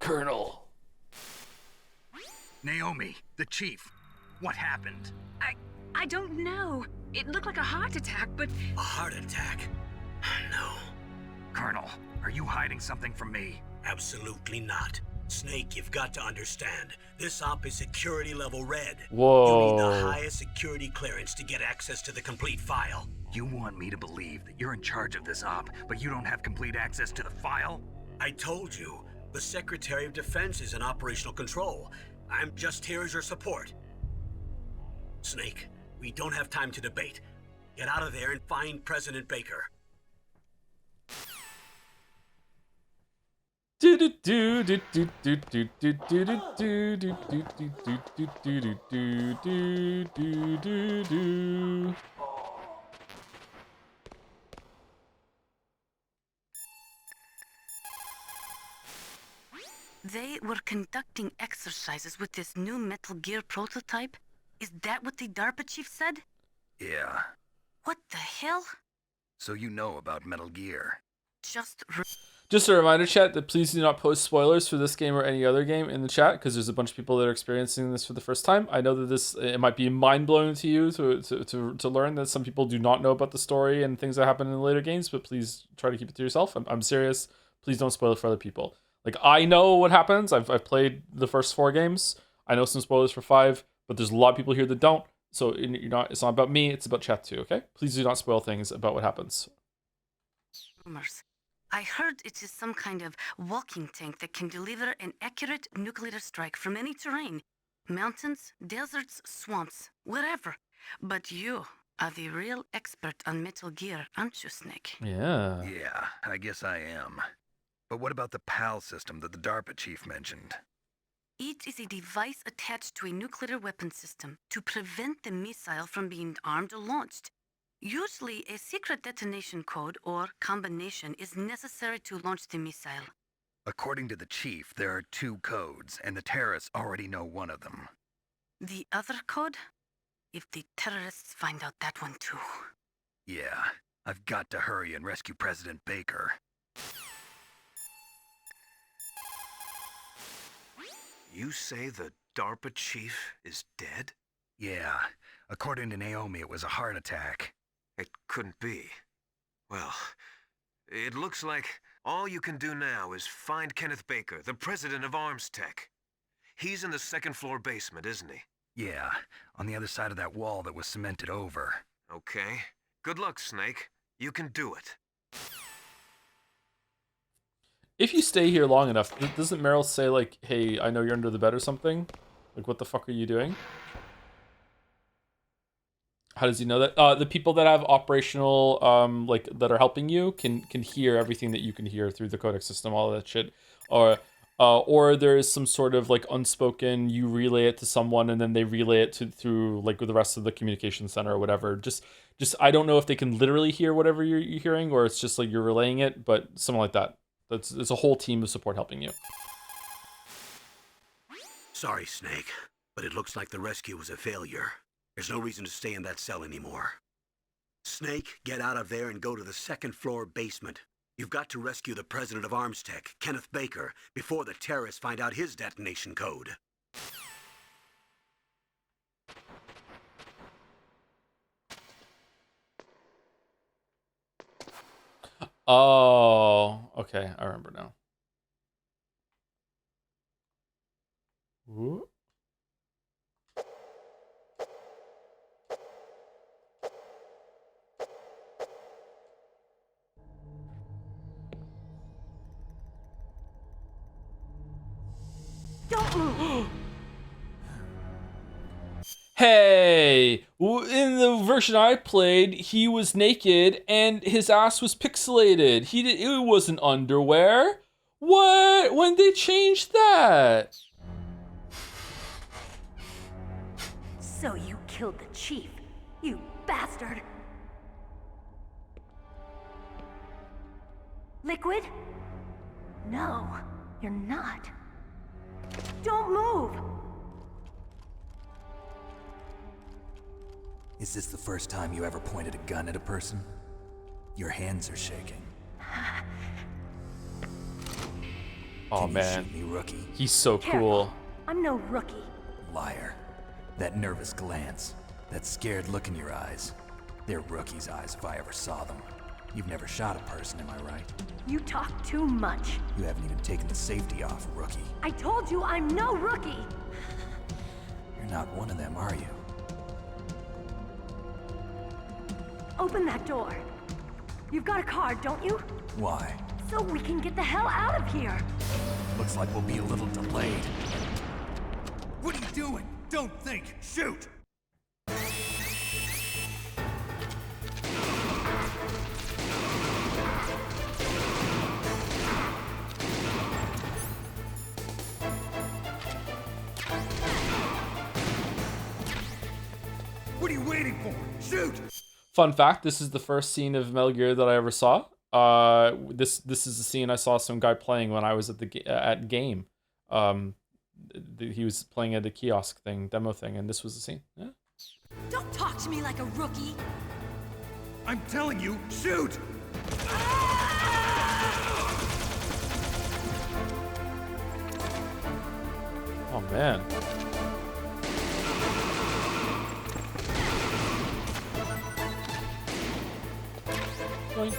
Colonel. Naomi, the chief. What happened? I don't know. It looked like a heart attack, but... A heart attack? No. Colonel, are you hiding something from me? Absolutely not. Snake, you've got to understand. This op is security level red. Whoa. You need the highest security clearance to get access to the complete file. You want me to believe that you're in charge of this op, but you don't have complete access to the file? I told you, the Secretary of Defense is in operational control. I'm just here as your support. Snake, we don't have time to debate. Get out of there and find President Baker. They were conducting exercises with this new Metal Gear prototype? Is that what the Darpa Chief said? Yeah. What the hell? So you know about Metal Gear. Just a reminder, chat, that please do not post spoilers for this game or any other game in the chat, because there's a bunch of people that are experiencing this for the first time. I know that it might be mind-blowing to you to learn that some people do not know about the story and things that happen in the later games, but please try to keep it to yourself. I'm serious. Please don't spoil it for other people. Like, I know what happens. I've played the first 4 games. I know some spoilers for 5, but there's a lot of people here that don't. So it's not about me, it's about chat too, okay? Please do not spoil things about what happens. Rumors. I heard it is some kind of walking tank that can deliver an accurate nuclear strike from any terrain. Mountains, deserts, swamps, wherever. But you are the real expert on Metal Gear, aren't you, Snake? Yeah. Yeah, I guess I am. But what about the PAL system that the Darpa Chief mentioned? It is a device attached to a nuclear weapon system to prevent the missile from being armed or launched. Usually, a secret detonation code or combination is necessary to launch the missile. According to the chief, there are 2 codes, and the terrorists already know one of them. The other code? If the terrorists find out that one too. Yeah, I've got to hurry and rescue President Baker. You say the Darpa Chief is dead? Yeah, according to Naomi, it was a heart attack. It couldn't be. Well, it looks like all you can do now is find Kenneth Baker, the president of Arms Tech. He's in the 2nd floor basement, isn't he? Yeah, on the other side of that wall that was cemented over. Okay. Good luck, Snake. You can do it. If you stay here long enough, doesn't Meryl say, like, hey, I know you're under the bed or something? Like, what the fuck are you doing? How does he know that? The people that have operational, like, that are helping you can hear everything that you can hear through the codec system, all of that shit. Or there's some sort of, like, unspoken, you relay it to someone and then they relay it through, like, the rest of the communication center or whatever. Just I don't know if they can literally hear whatever you're hearing or it's just, like, you're relaying it, but something like that. It's a whole team of support helping you. Sorry, Snake, but it looks like the rescue was a failure. There's no reason to stay in that cell anymore. Snake, get out of there and go to the 2nd floor basement. You've got to rescue the president of Armstech, Kenneth Baker, before the terrorists find out his detonation code. Oh, okay. I remember now. Ooh. Don't move! Hey! In the version I played, he was naked and his ass was pixelated. It wasn't underwear. What? When they changed that? So you killed the chief, you bastard! Liquid? No, you're not. Don't move! Is this the first time you ever pointed a gun at a person? Your hands are shaking. Oh Can man, you shoot me, rookie? he's so Careful. cool. I'm no rookie. Liar. That nervous glance, that scared look in your eyes. They're rookie's eyes if I ever saw them. You've never shot a person, am I right? You talk too much. You haven't even taken the safety off, rookie. I told you I'm no rookie! You're not one of them, are you? Open that door. You've got a card, don't you? Why? So we can get the hell out of here. Looks like we'll be a little delayed. What are you doing? Don't think. Shoot! What are you waiting for? Shoot! Fun fact: this is the first scene of Metal Gear that I ever saw. This is the scene I saw some guy playing when I was at at game. He was playing at a kiosk thing, demo thing, and this was the scene. Yeah. Don't talk to me like a rookie. I'm telling you, shoot! Oh man. Boink.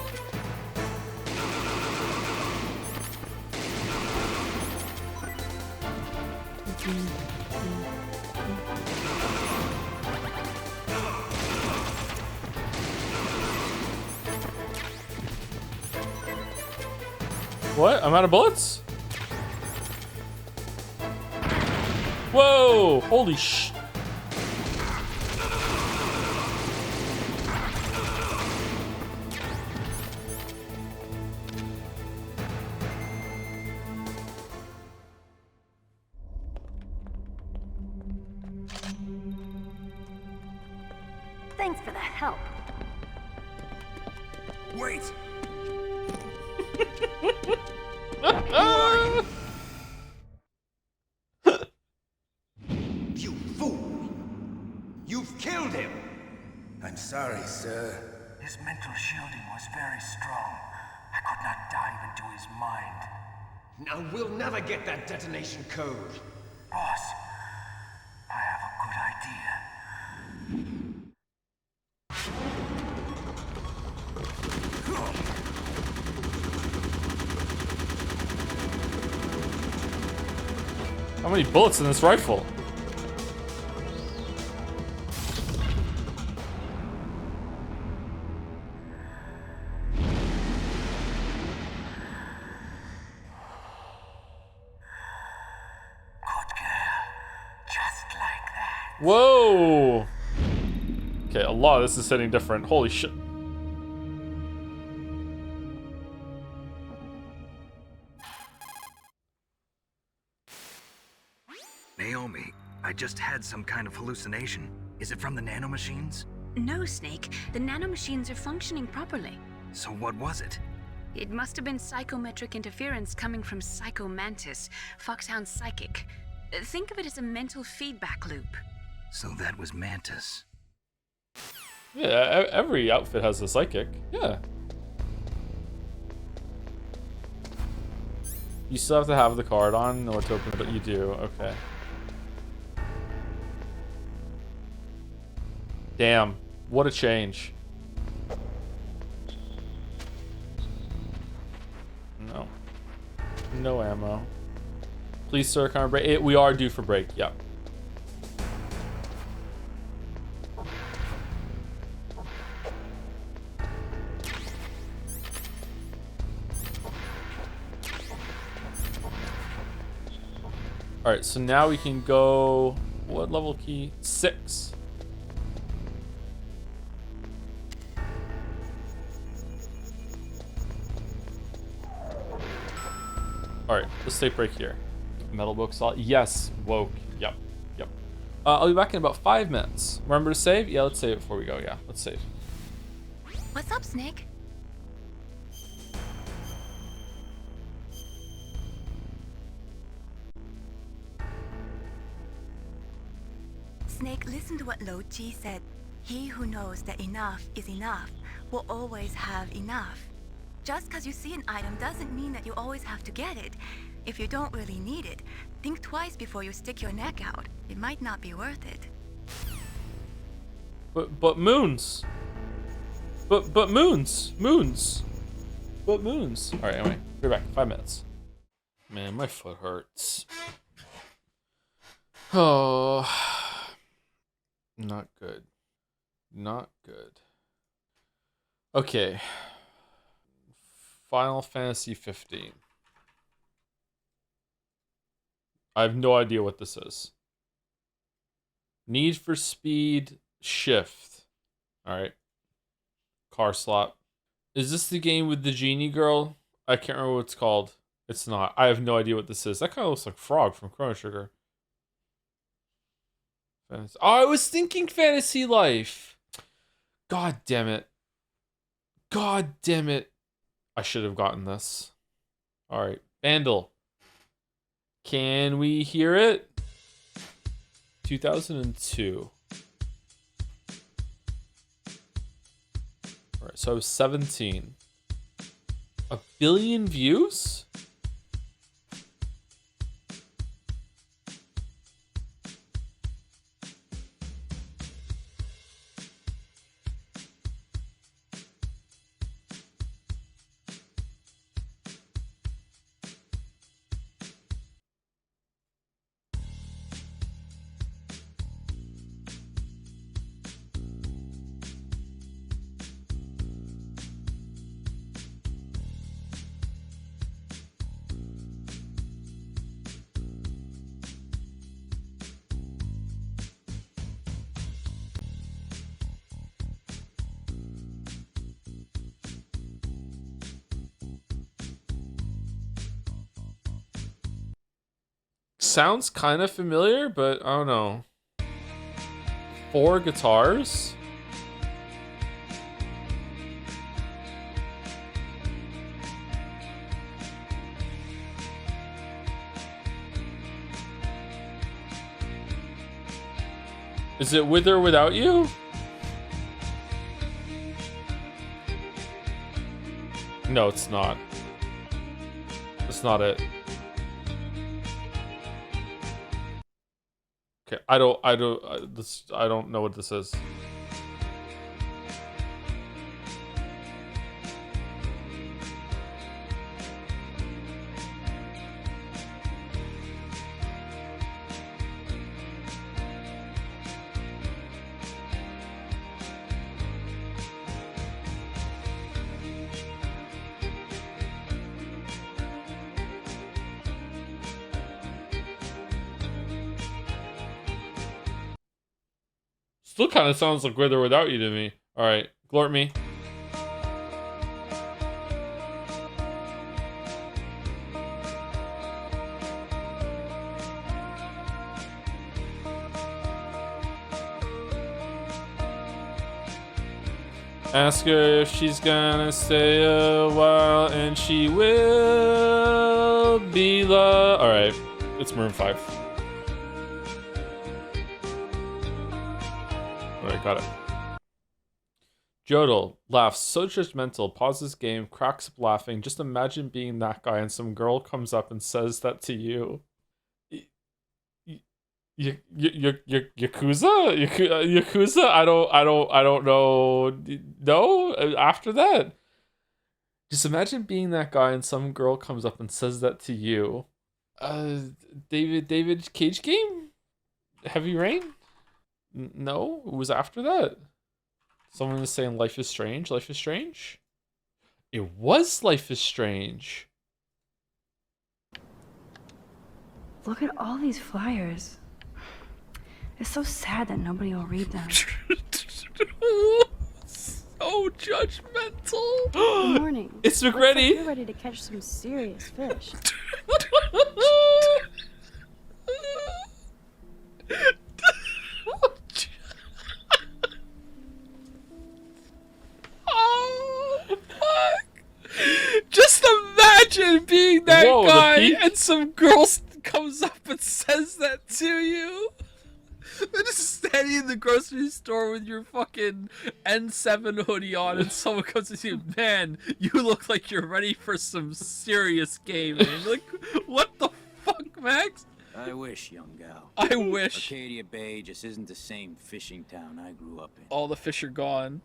What? I'm out of bullets? Whoa! Holy sh... Thanks for the help. Wait! You fool! You've killed him! I'm sorry, sir. His mental shielding was very strong. I could not dive into his mind. Now we'll never get that detonation code. Boss, I have a good idea. How many bullets in this rifle? Whoa! Okay, a lot of this is hitting different. Holy shit. Naomi, I just had some kind of hallucination. Is it from the nanomachines? No, Snake. The nanomachines are functioning properly. So what was it? It must have been psychometric interference coming from Psycho Mantis, Foxhound's psychic. Think of it as a mental feedback loop. So that was Mantis. Yeah, every outfit has a psychic. Yeah. You still have to have the card on in order to open it, but you do. Okay. Damn. What a change. No. No ammo. Please, sir, can I break? We are due for break. Yep. Alright, so now we can go... What level key? 6. Alright, let's take a break here. Metal book solid. Yes, woke. Yep. Yep. I'll be back in about 5 minutes. Remember to save? Yeah, let's save it before we go. Yeah, let's save. What's up, Snake? Snake, listen to what Lo Chi said. He who knows that enough is enough will always have enough. Just because you see an item doesn't mean that you always have to get it. If you don't really need it, think twice before you stick your neck out. It might not be worth it. But moons. But moons. Moons. But moons. Alright, anyway. Be back in 5 minutes. Man, my foot hurts. Oh. Not good. Not good. Okay. Final Fantasy 15. I have no idea what this is. Need for Speed Shift. Alright. Car slot. Is this the game with the genie girl? I can't remember what it's called. It's not. I have no idea what this is. That kind of looks like Frog from Chrono Trigger. Fantasy. Oh, I was thinking Fantasy Life. God damn it. God damn it. I should have gotten this. Alright. Vandal. Can we hear it? 2002. Alright, so I was 17. 1 billion views? Sounds kind of familiar, but I don't know. 4 guitars? Is it With or Without You? No, it's not. That's not it. Okay, I don't know what this is. Still kind of sounds like With or Without You to me. Alright, glort me. Ask her if she's gonna stay a while, and she will be loved. Alright, it's Maroon 5. Alright, got it. Jodel laughs so judgmental, pauses game, cracks up laughing. Just imagine being that guy and some girl comes up and says that to you. Yakuza? I don't know. No, after that. Just imagine being that guy and some girl comes up and says that to you. David Cage game? Heavy Rain? No, it was after that. Someone was saying Life is Strange. Life is Strange? It was Life is Strange. Look at all these flyers. It's so sad that nobody will read them. So judgmental. Good morning. It's Looks McReady. like you're ready to catch some serious fish. Oh, fuck. Just imagine being that guy and some girl comes up and says that to you. They're just standing in the grocery store with your fucking N7 hoodie on and someone comes to you, man, you look like you're ready for some serious gaming. Like, what the fuck, Max? I wish, young gal. I wish. Arcadia Bay just isn't the same fishing town I grew up in. All the fish are gone.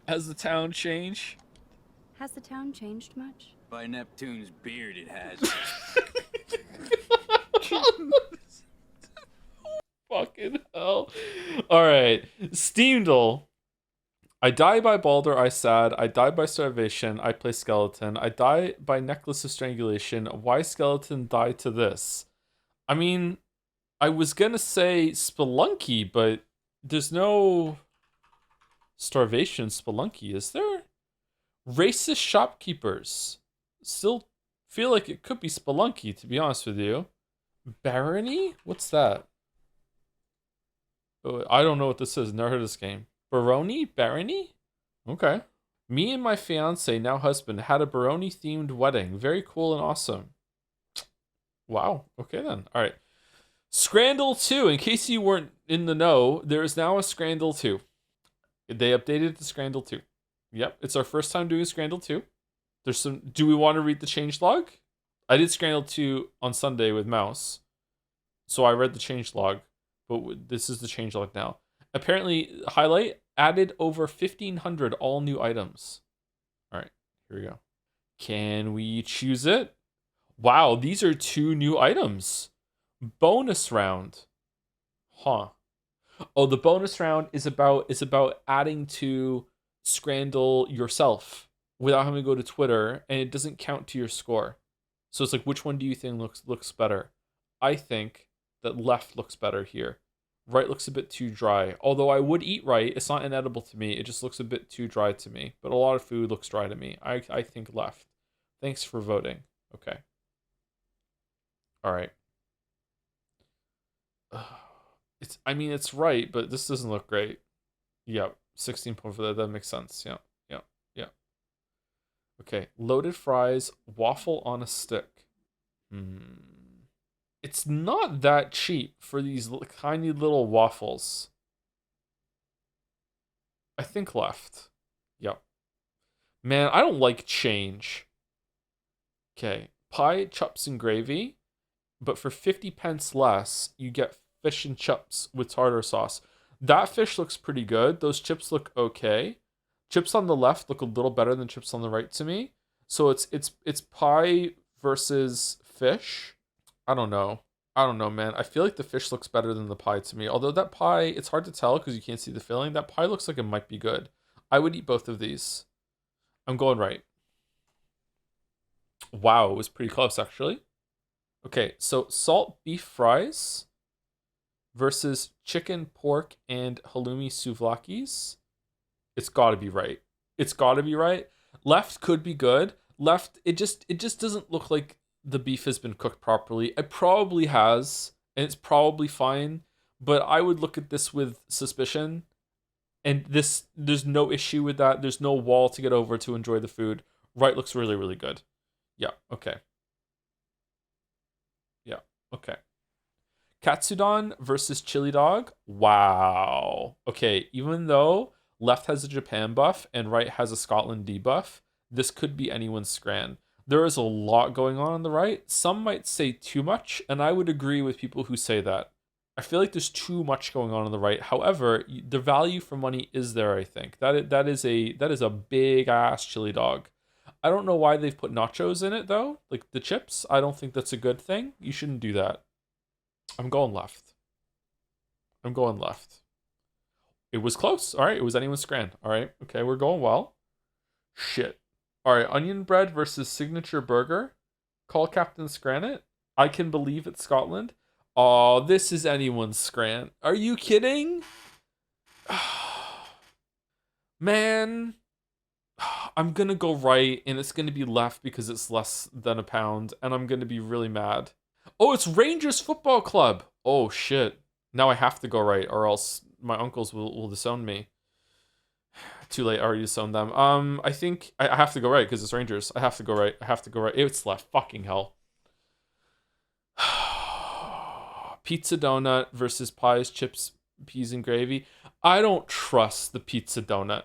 Has the town changed? Has the town changed much? By Neptune's beard, it has. Fucking hell. Alright. Steamdle. I die by Balder, I sad. I die by starvation. I play skeleton. I die by necklace of strangulation. Why skeleton die to this? I mean, I was gonna say Spelunky, but there's no starvation Spelunky, is there? Racist shopkeepers. Still feel like it could be Spelunky, to be honest with you. Barony? What's that? Oh, I don't know what this is. Never heard of this game. Barony? Barony? Okay. Me and my fiance, now husband, had a Barony themed wedding. Very cool and awesome. Wow. Okay then. All right. Scrandle 2. In case you weren't in the know, there is now a Scrandle 2. They updated the Scrandle 2. Yep. It's our first time doing Scrandle 2. There's some. Do we want to read the changelog? I did Scrandle 2 on Sunday with Mouse. So I read the changelog. But this is the changelog now. Apparently, highlight added over 1,500 all new items. All right, here we go. Can we choose it? Wow, these are 2 new items. Bonus round. Huh. Oh, the bonus round is about adding to Scrandle yourself without having to go to Twitter, and it doesn't count to your score. So it's like, which one do you think looks better? I think that left looks better here. Right looks a bit too dry. Although I would eat right, it's not inedible to me. It just looks a bit too dry to me. But a lot of food looks dry to me. I think left. Thanks for voting. Okay. All right. It's right, but this doesn't look great. Yep. 16.4. That makes sense. Yeah. Okay. Loaded fries, waffle on a stick. It's not that cheap for these tiny little waffles. I think left. Yep. Man, I don't like change. Okay. Pie, chups, and gravy. But for 50 pence less, you get fish and chips with tartar sauce. That fish looks pretty good. Those chips look okay. Chips on the left look a little better than chips on the right to me. So it's pie versus fish. I don't know, man. I feel like the fish looks better than the pie to me. Although that pie, it's hard to tell because you can't see the filling. That pie looks like it might be good. I would eat both of these. I'm going right. Wow, it was pretty close, actually. Okay, so salt beef fries versus chicken, pork, and halloumi souvlakis. It's got to be right. Left could be good. Left, it just doesn't look like the beef has been cooked properly. It probably has, and it's probably fine, but I would look at this with suspicion. And there's no issue with that. There's no wall to get over to enjoy the food. Right looks really, really good. Yeah, okay. Katsudon versus chili dog. Wow. Okay, even though left has a Japan buff, and right has a Scotland debuff. This could be anyone's Scran. There is a lot going on the right. Some might say too much, and I would agree with people who say that. I feel like there's too much going on the right. However, the value for money is there, I think. That is a big ass chili dog. I don't know why they've put nachos in it though, like the chips. I don't think that's a good thing. You shouldn't do that. I'm going left. I'm going left. It was close. All right, it was anyone's Scran. All right, okay, we're going well. Shit. All right, onion bread versus signature burger. Call Captain Scranit. I can believe it's Scotland. Oh, this is anyone's Scran. Are you kidding? Man, I'm gonna go right, and it's gonna be left because it's less than a pound, and I'm gonna be really mad. Oh, it's Rangers Football Club. Oh shit. Now I have to go right, or else my uncles will disown me. Too late, I already disowned them. I think I have to go right because it's Rangers. I have to go right. I have to go right. It's left. Fucking hell. Pizza donut versus pies, chips, peas, and gravy. I don't trust the pizza donut.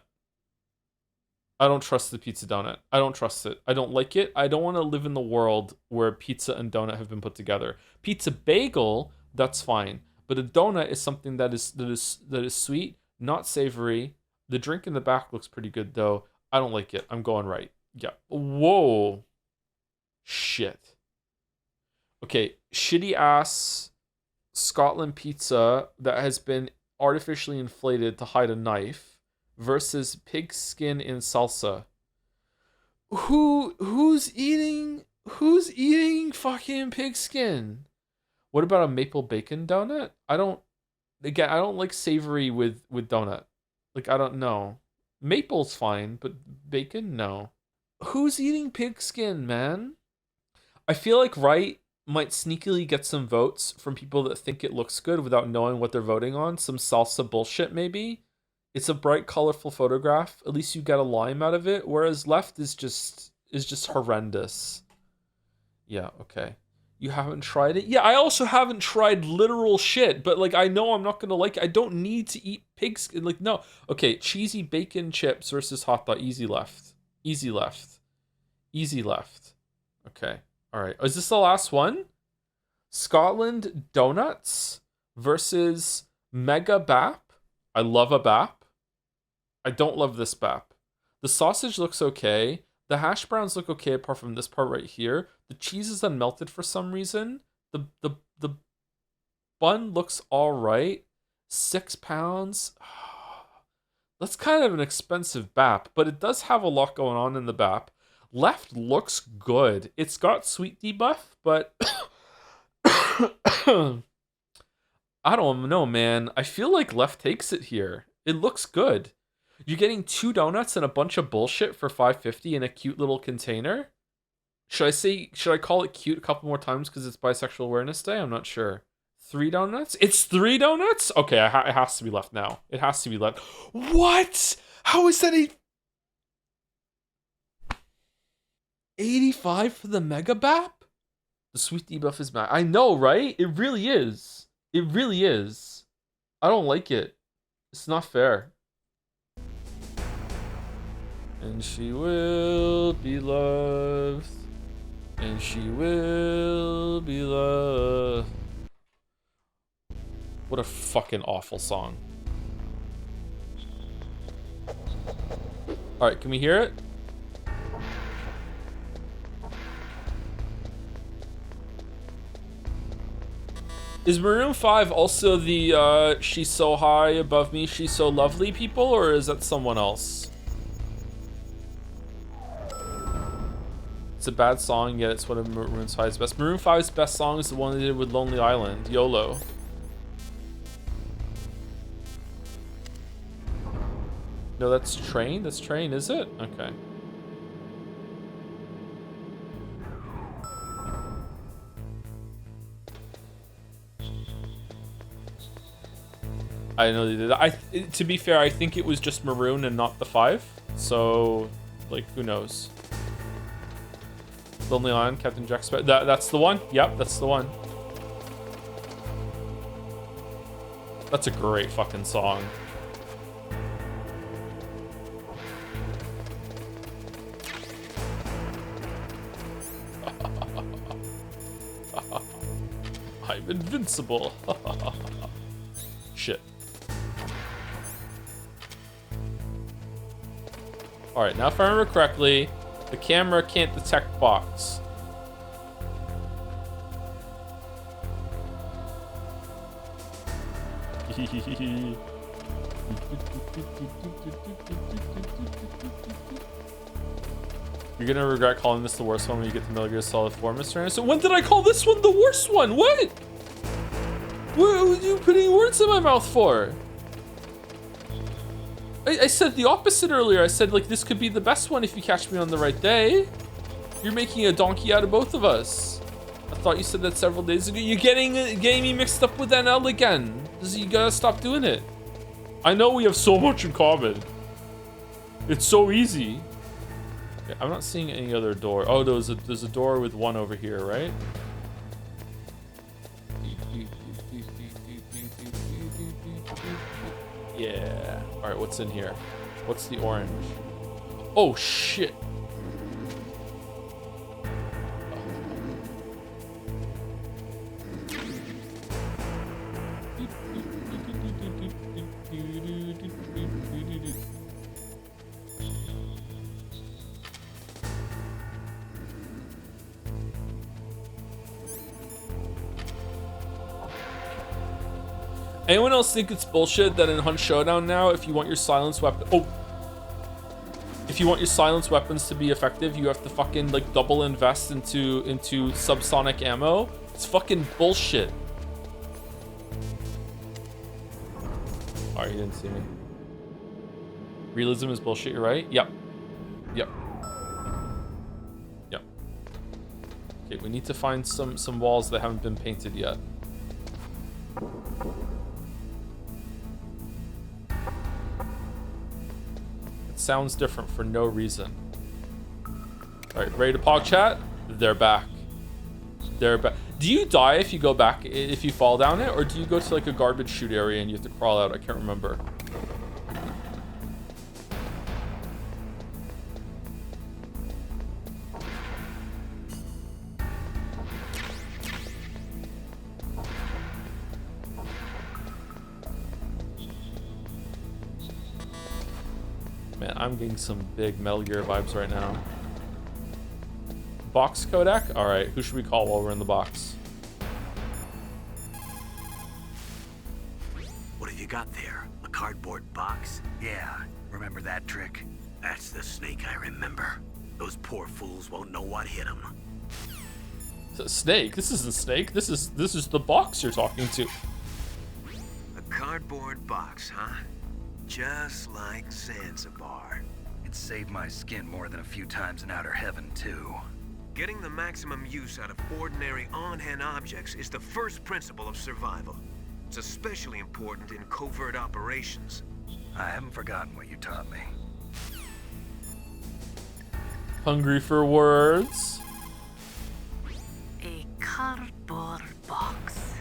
I don't trust the pizza donut. I don't trust it. I don't like it. I don't want to live in the world where pizza and donut have been put together. Pizza bagel, that's fine. But a donut is something that is sweet, not savory. The drink in the back looks pretty good though. I don't like it. I'm going right. Yeah. Whoa. Shit. Okay, shitty ass Scotland pizza that has been artificially inflated to hide a knife versus pig skin in salsa. Who's eating fucking pig skin? What about a maple bacon donut? I don't like savory with donut. Like, I don't know. Maple's fine, but bacon, no. Who's eating pig skin, man? I feel like right might sneakily get some votes from people that think it looks good without knowing what they're voting on. Some salsa bullshit, maybe. It's a bright, colorful photograph. At least you get a lime out of it. Whereas left is just horrendous. Yeah, okay. You haven't tried it? Yeah, I also haven't tried literal shit, but like I know I'm not gonna like it. I don't need to eat pigs. Like, no. Okay, cheesy bacon chips versus hot dog. Easy left. Easy left. Easy left. Okay. Alright. Is this the last one? Scotland donuts versus Mega Bap. I love a Bap. I don't love this Bap. The sausage looks okay. The hash browns look okay apart from this part right here. The cheese is unmelted for some reason. The bun looks alright. £6. That's kind of an expensive BAP, but it does have a lot going on in the BAP. Left looks good. It's got sweet debuff, but I don't know, man. I feel like left takes it here. It looks good. You're getting 2 donuts and a bunch of bullshit for $5.50 in a cute little container. Should I call it cute a couple more times because it's Bisexual Awareness Day? I'm not sure. 3 donuts? It's 3 donuts? Okay, it has to be left now. It has to be left. What? How is that 85 for the Mega Bap? The sweet debuff is back. I know, right? It really is. It really is. I don't like it. It's not fair. And she will be loved. And she will be loved. What a fucking awful song. Alright, can we hear it? Is Maroon 5 also the she's so high above me, she's so lovely people, or is that someone else? It's a bad song, yet it's one of Maroon 5's best. Maroon 5's best song is the one they did with Lonely Island, YOLO. No, that's Train? That's Train, is it? Okay. I know they did that. To be fair, I think it was just Maroon and not the 5. So, like, who knows? Lonely Island, Captain Jack Sparrow. That's the one? Yep, that's the one. That's a great fucking song. I'm invincible. Shit. Alright, now if I remember correctly, the camera can't detect box. You're gonna regret calling this the worst one when you get the Metal Gear Solid 4, Mr. Anderson. When did I call this one the worst one? What? What are you putting words in my mouth for? I said the opposite earlier. I said, like, this could be the best one if you catch me on the right day. You're making a donkey out of both of us. I thought you said that several days ago. You're getting me mixed up with NL again. You gotta stop doing it. I know we have so much in common. It's so easy. Okay, I'm not seeing any other door. Oh, there's a door with one over here, right? Yeah. All right, what's in here? What's the orange? Oh shit. Anyone else think it's bullshit that in Hunt Showdown now, if you want your silence weapon, if you want your silence weapons to be effective, you have to fucking like double invest into subsonic ammo? It's fucking bullshit. Alright, you didn't see me. Realism is bullshit, you're right? Yep. Yep. Yep. Okay, we need to find some walls that haven't been painted yet. Sounds different for no reason. All right, ready to pog chat? They're back. They're back. Do you die if you go back, if you fall down it, or do you go to like a garbage chute area and you have to crawl out? I can't remember. Man, I'm getting some big Metal Gear vibes right now. Box codec? Alright, who should we call while we're in the box? What have you got there? A cardboard box? Yeah, remember that trick? That's the Snake I remember. Those poor fools won't know what hit them. Snake? This isn't Snake. This is the box you're talking to. A cardboard box, huh? Just like Zanzibar. It saved my skin more than a few times in outer heaven, too. Getting the maximum use out of ordinary on-hand objects is the first principle of survival. It's especially important in covert operations. I haven't forgotten what you taught me. Hungry for words? A cardboard box.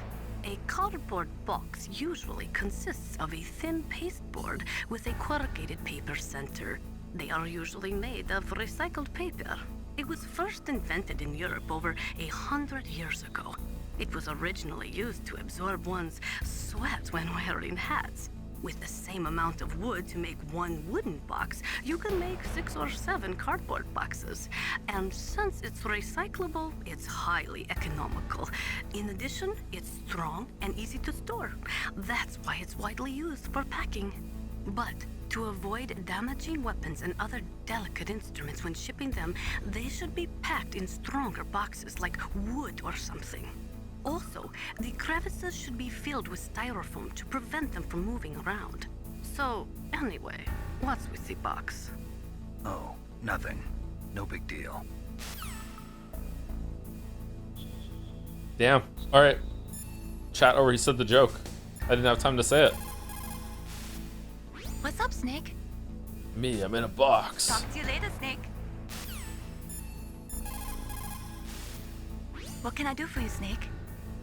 A cardboard box usually consists of a thin pasteboard with a corrugated paper center. They are usually made of recycled paper. It was first invented in Europe over 100 years ago. It was originally used to absorb one's sweat when wearing hats. With the same amount of wood to make one wooden box, you can make 6 or 7 cardboard boxes. And since it's recyclable, it's highly economical. In addition, it's strong and easy to store. That's why it's widely used for packing. But to avoid damaging weapons and other delicate instruments when shipping them, they should be packed in stronger boxes like wood or something. Also, the crevices should be filled with styrofoam to prevent them from moving around. So, anyway, what's with the box? Oh, nothing. No big deal. Damn. Alright. Chat over, he said the joke. I didn't have time to say it. What's up, Snake? Me, I'm in a box. Talk to you later, Snake. What can I do for you, Snake?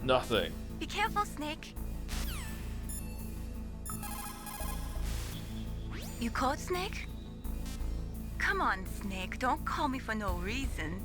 Nothing. Be careful, Snake. You called, Snake? Come on, Snake. Don't call me for no reason.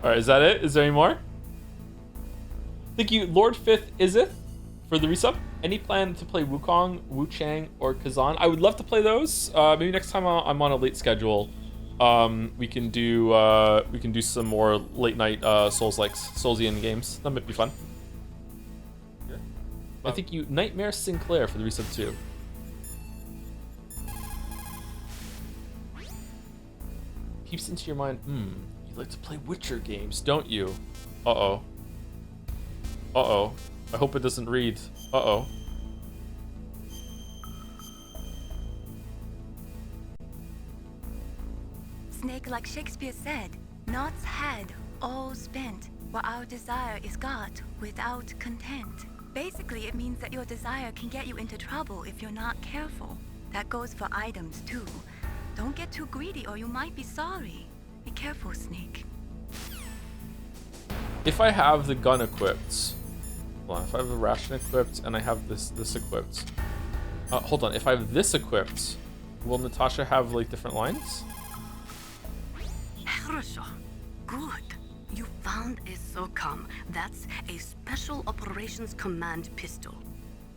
Alright, is that it? Is there any more? Thank you, Lord Fifth Izith, for the resub. Any plan to play Wukong, Wu Chang, or Kazan? I would love to play those. Maybe next time I'm on a late schedule, we can do some more late night Soulsian games. That might be fun. I think you Nightmare Sinclair for the resub too. Keeps into your mind. You like to play Witcher games, don't you? Uh-oh. Uh-oh. I hope it doesn't read. Uh-oh. Snake, like Shakespeare said, nought's had, all spent, where our desire is got without content. Basically, it means that your desire can get you into trouble if you're not careful. That goes for items, too. Don't get too greedy or you might be sorry. Be careful, Snake. If I have the gun equipped, hold on, if I have the ration equipped and I have this equipped, hold on, if I have this equipped, will Natasha have like different lines? Good. You found a SOCOM. That's a Special Operations Command pistol.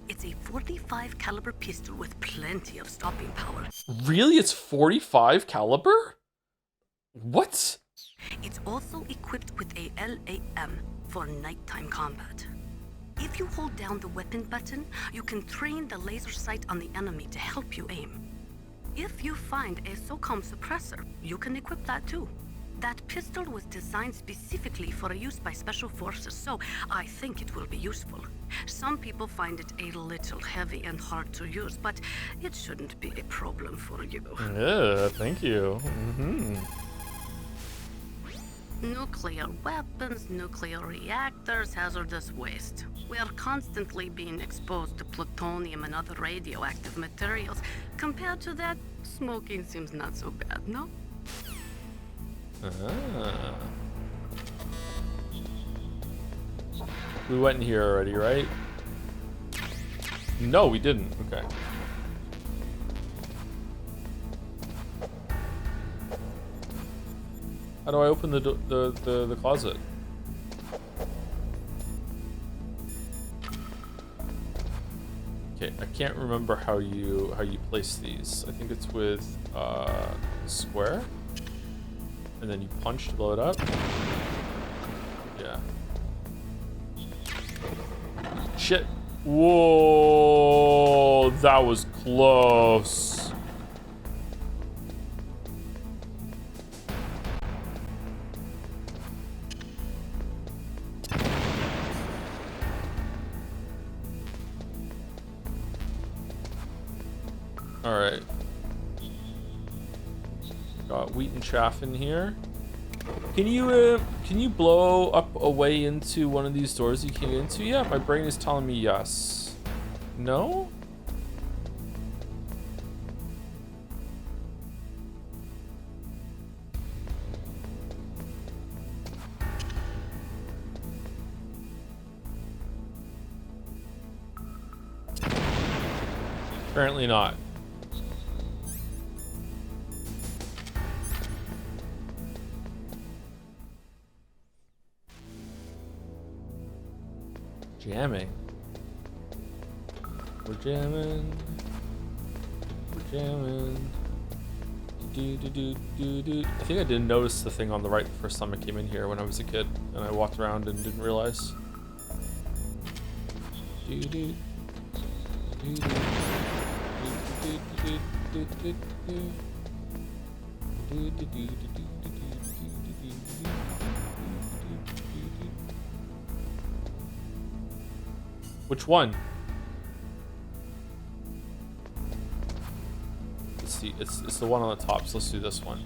It's a 45 caliber pistol with plenty of stopping power. Really? It's 45 caliber? What? It's also equipped with a LAM for nighttime combat. If you hold down the weapon button, you can train the laser sight on the enemy to help you aim. If you find a SOCOM suppressor, you can equip that too. That pistol was designed specifically for use by special forces, so I think it will be useful. Some people find it a little heavy and hard to use, but it shouldn't be a problem for you. Yeah, thank you. Nuclear weapons, nuclear reactors, hazardous waste. We are constantly being exposed to plutonium and other radioactive materials. Compared to that, smoking seems not so bad, no? We went in here already, right? No, we didn't. Okay. How do I open the closet? Okay, I can't remember how you place these. I think it's with square, and then you punch to blow it up. Yeah. Shit. Whoa, that was close. All right. Got wheat and chaff in here. Can you blow up a way into one of these doors you came into? Yeah, my brain is telling me yes. No? Apparently not. Jamming. We're jamming. We're jamming. Do do do do do. I think I didn't notice the thing on the right the first time I came in here when I was a kid, and I walked around and didn't realize. Do do do do do do do do do do do. Which one? Let's see. It's the one on the top. So let's do this one.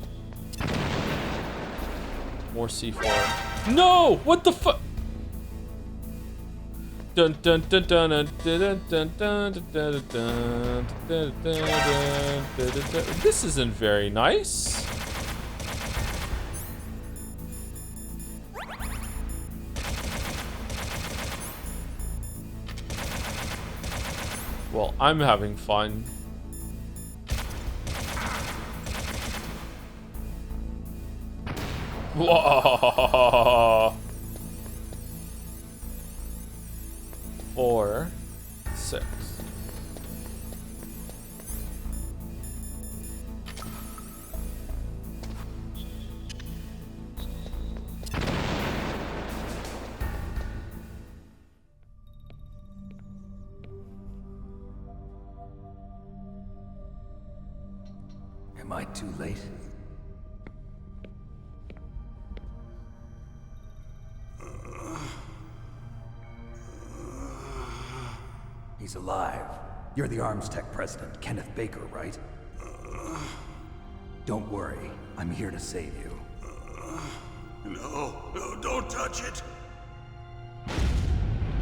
More C4. No! What the fuck? Dun dun dun dun dun dun dun dun dun dun dun dun. This isn't very nice. Well, I'm having fun. Whoa. 4, 6. Am I too late? He's alive. You're the Arms Tech president, Kenneth Baker, right? Don't worry. I'm here to save you. No, don't touch it.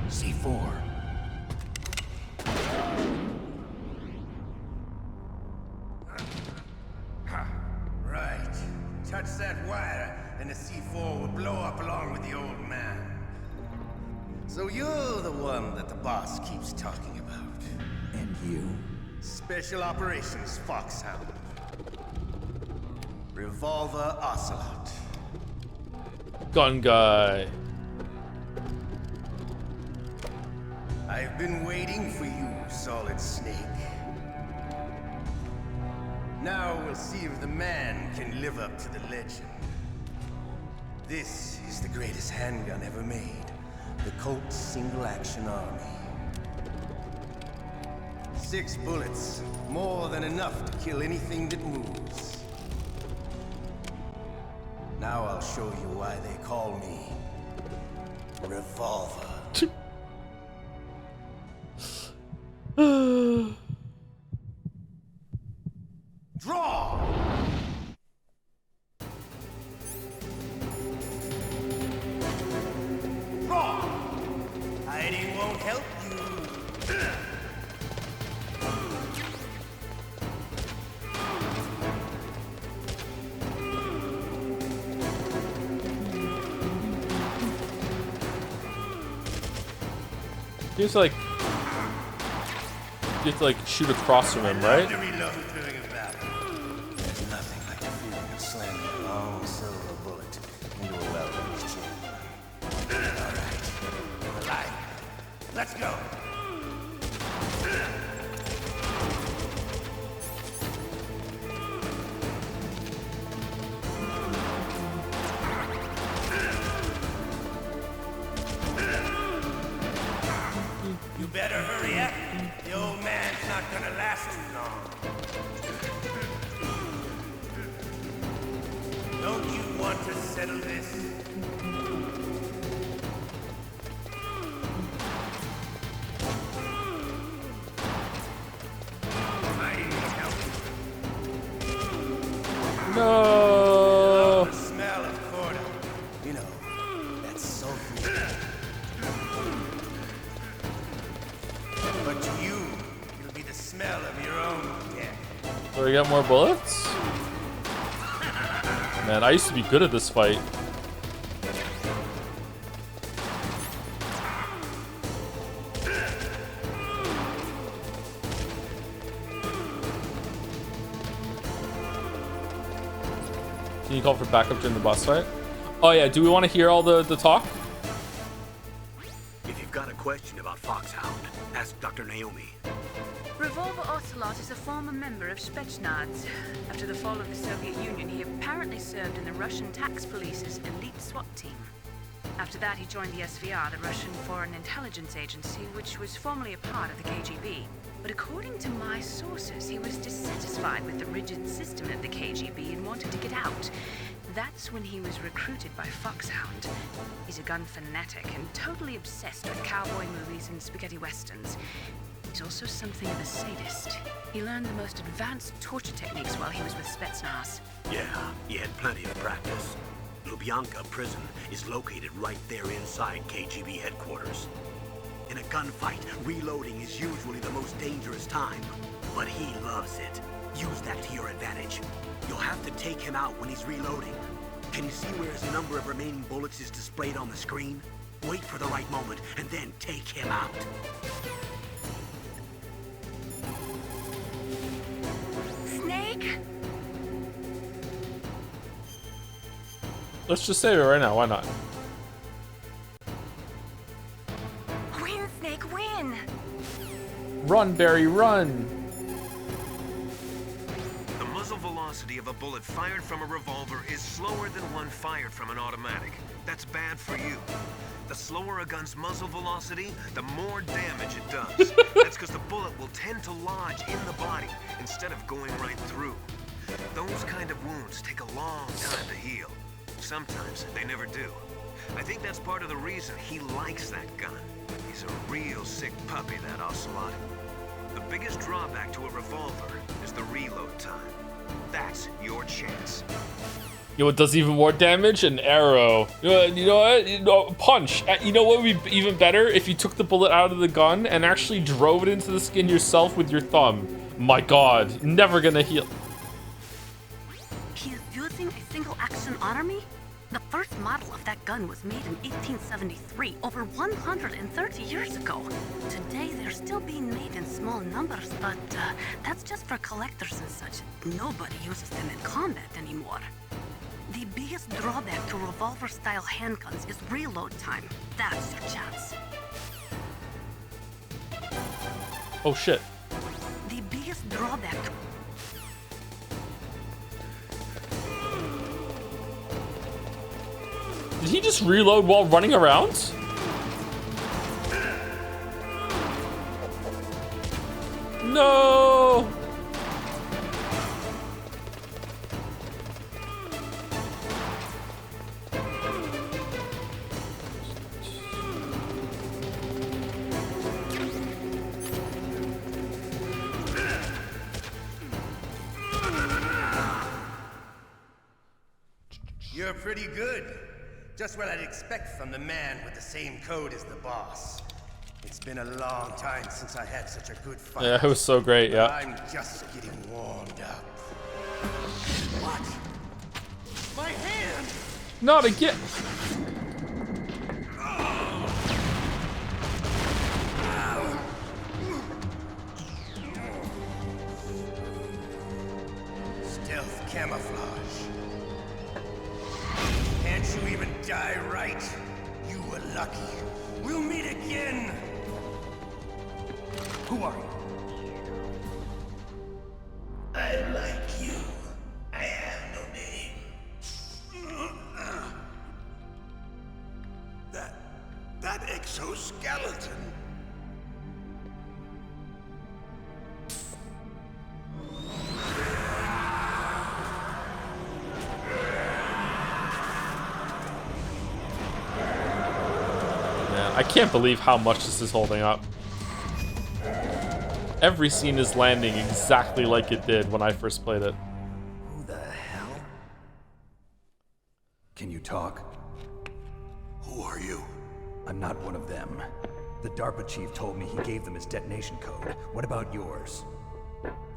C4. Right. Touch that wire, and the C4 will blow up along with the old man. So you're the one that the boss keeps talking about. And you? Special Operations Foxhound. Revolver Ocelot. Gun guy. I've been waiting for you, Solid Snake. Now we'll see if the man can live up to the legend. This is the greatest handgun ever made. The Colt Single Action Army. 6 bullets, more than enough to kill anything that moves. Now I'll show you why they call me Revolver. Draw! Draw! Hiding won't help you. You have to like shoot across from him, right? There's nothing like the feeling of slamming a long silver bullet into a well-placed chamber. All right, alive. Let's go. You better hurry up. The old man's not gonna last too long. Don't you want to settle this? No. The smell of corda. You know, that's sulfur. But to you, it'll be the smell of your own death. Do I get more bullets? Man, I used to be good at this fight. Can you call for backup during the boss fight? Oh yeah, do we want to hear all the talk? If you've got a question about Foxhound, ask Dr. Naomi. Revolver Ocelot is a former member of Spetsnaz. After the fall of the Soviet Union, he apparently served in the Russian tax police's elite SWAT team. After that, he joined the SVR, the Russian Foreign Intelligence Agency, which was formerly a part of the KGB. But according to my sources, he was dissatisfied with the rigid system of the KGB and wanted to get out. That's when he was recruited by Foxhound. He's a gun fanatic and totally obsessed with cowboy movies and spaghetti westerns. He's also something of a sadist. He learned the most advanced torture techniques while he was with Spetsnaz. Yeah, he had plenty of practice. Lubyanka prison is located right there inside KGB headquarters. In a gunfight, reloading is usually the most dangerous time, but he loves it. Use that to your advantage. You'll have to take him out when he's reloading. Can you see where his number of remaining bullets is displayed on the screen? Wait for the right moment, and then take him out. Snake? Let's just save it right now. Why not? Win, Snake, win! Run, Barry, run! The muzzle velocity of a bullet fired from a revolver is slower than one fired from an automatic. That's bad for you. The slower a gun's muzzle velocity, the more damage it does. That's because the bullet will tend to lodge in the body instead of going right through. Those kind of wounds take a long time to heal. Sometimes they never do. I think that's part of the reason he likes that gun. He's a real sick puppy, that Ocelot. The biggest drawback to a revolver is the reload time. That's your chance. You know what does even more damage? An arrow. You know what? Punch. You know what would be even better? If you took the bullet out of the gun and actually drove it into the skin yourself with your thumb. My god, never gonna heal. He is using a single-action army? The first model of that gun was made in 1873, over 130 years ago. Today, they're still being made in small numbers, but that's just for collectors and such. Nobody uses them in combat anymore. The biggest drawback to revolver-style handguns is reload time. That's your chance. Oh shit. The biggest drawback to... Did he just reload while running around? No! You're pretty good. Just what I'd expect from the man with the same code as the boss. It's been a long time since I had such a good fight. Yeah, it was so great, yeah. I'm just getting warmed up. What? My hand! Not again! Stealth camouflage. Can't you even die right? You were lucky. We'll meet again! Who are you? I like you. I have no name. That exoskeleton. I can't believe how much this is holding up. Every scene is landing exactly like it did when I first played it. Who the hell? Can you talk? Who are you? I'm not one of them. The Darpa Chief told me he gave them his detonation code. What about yours?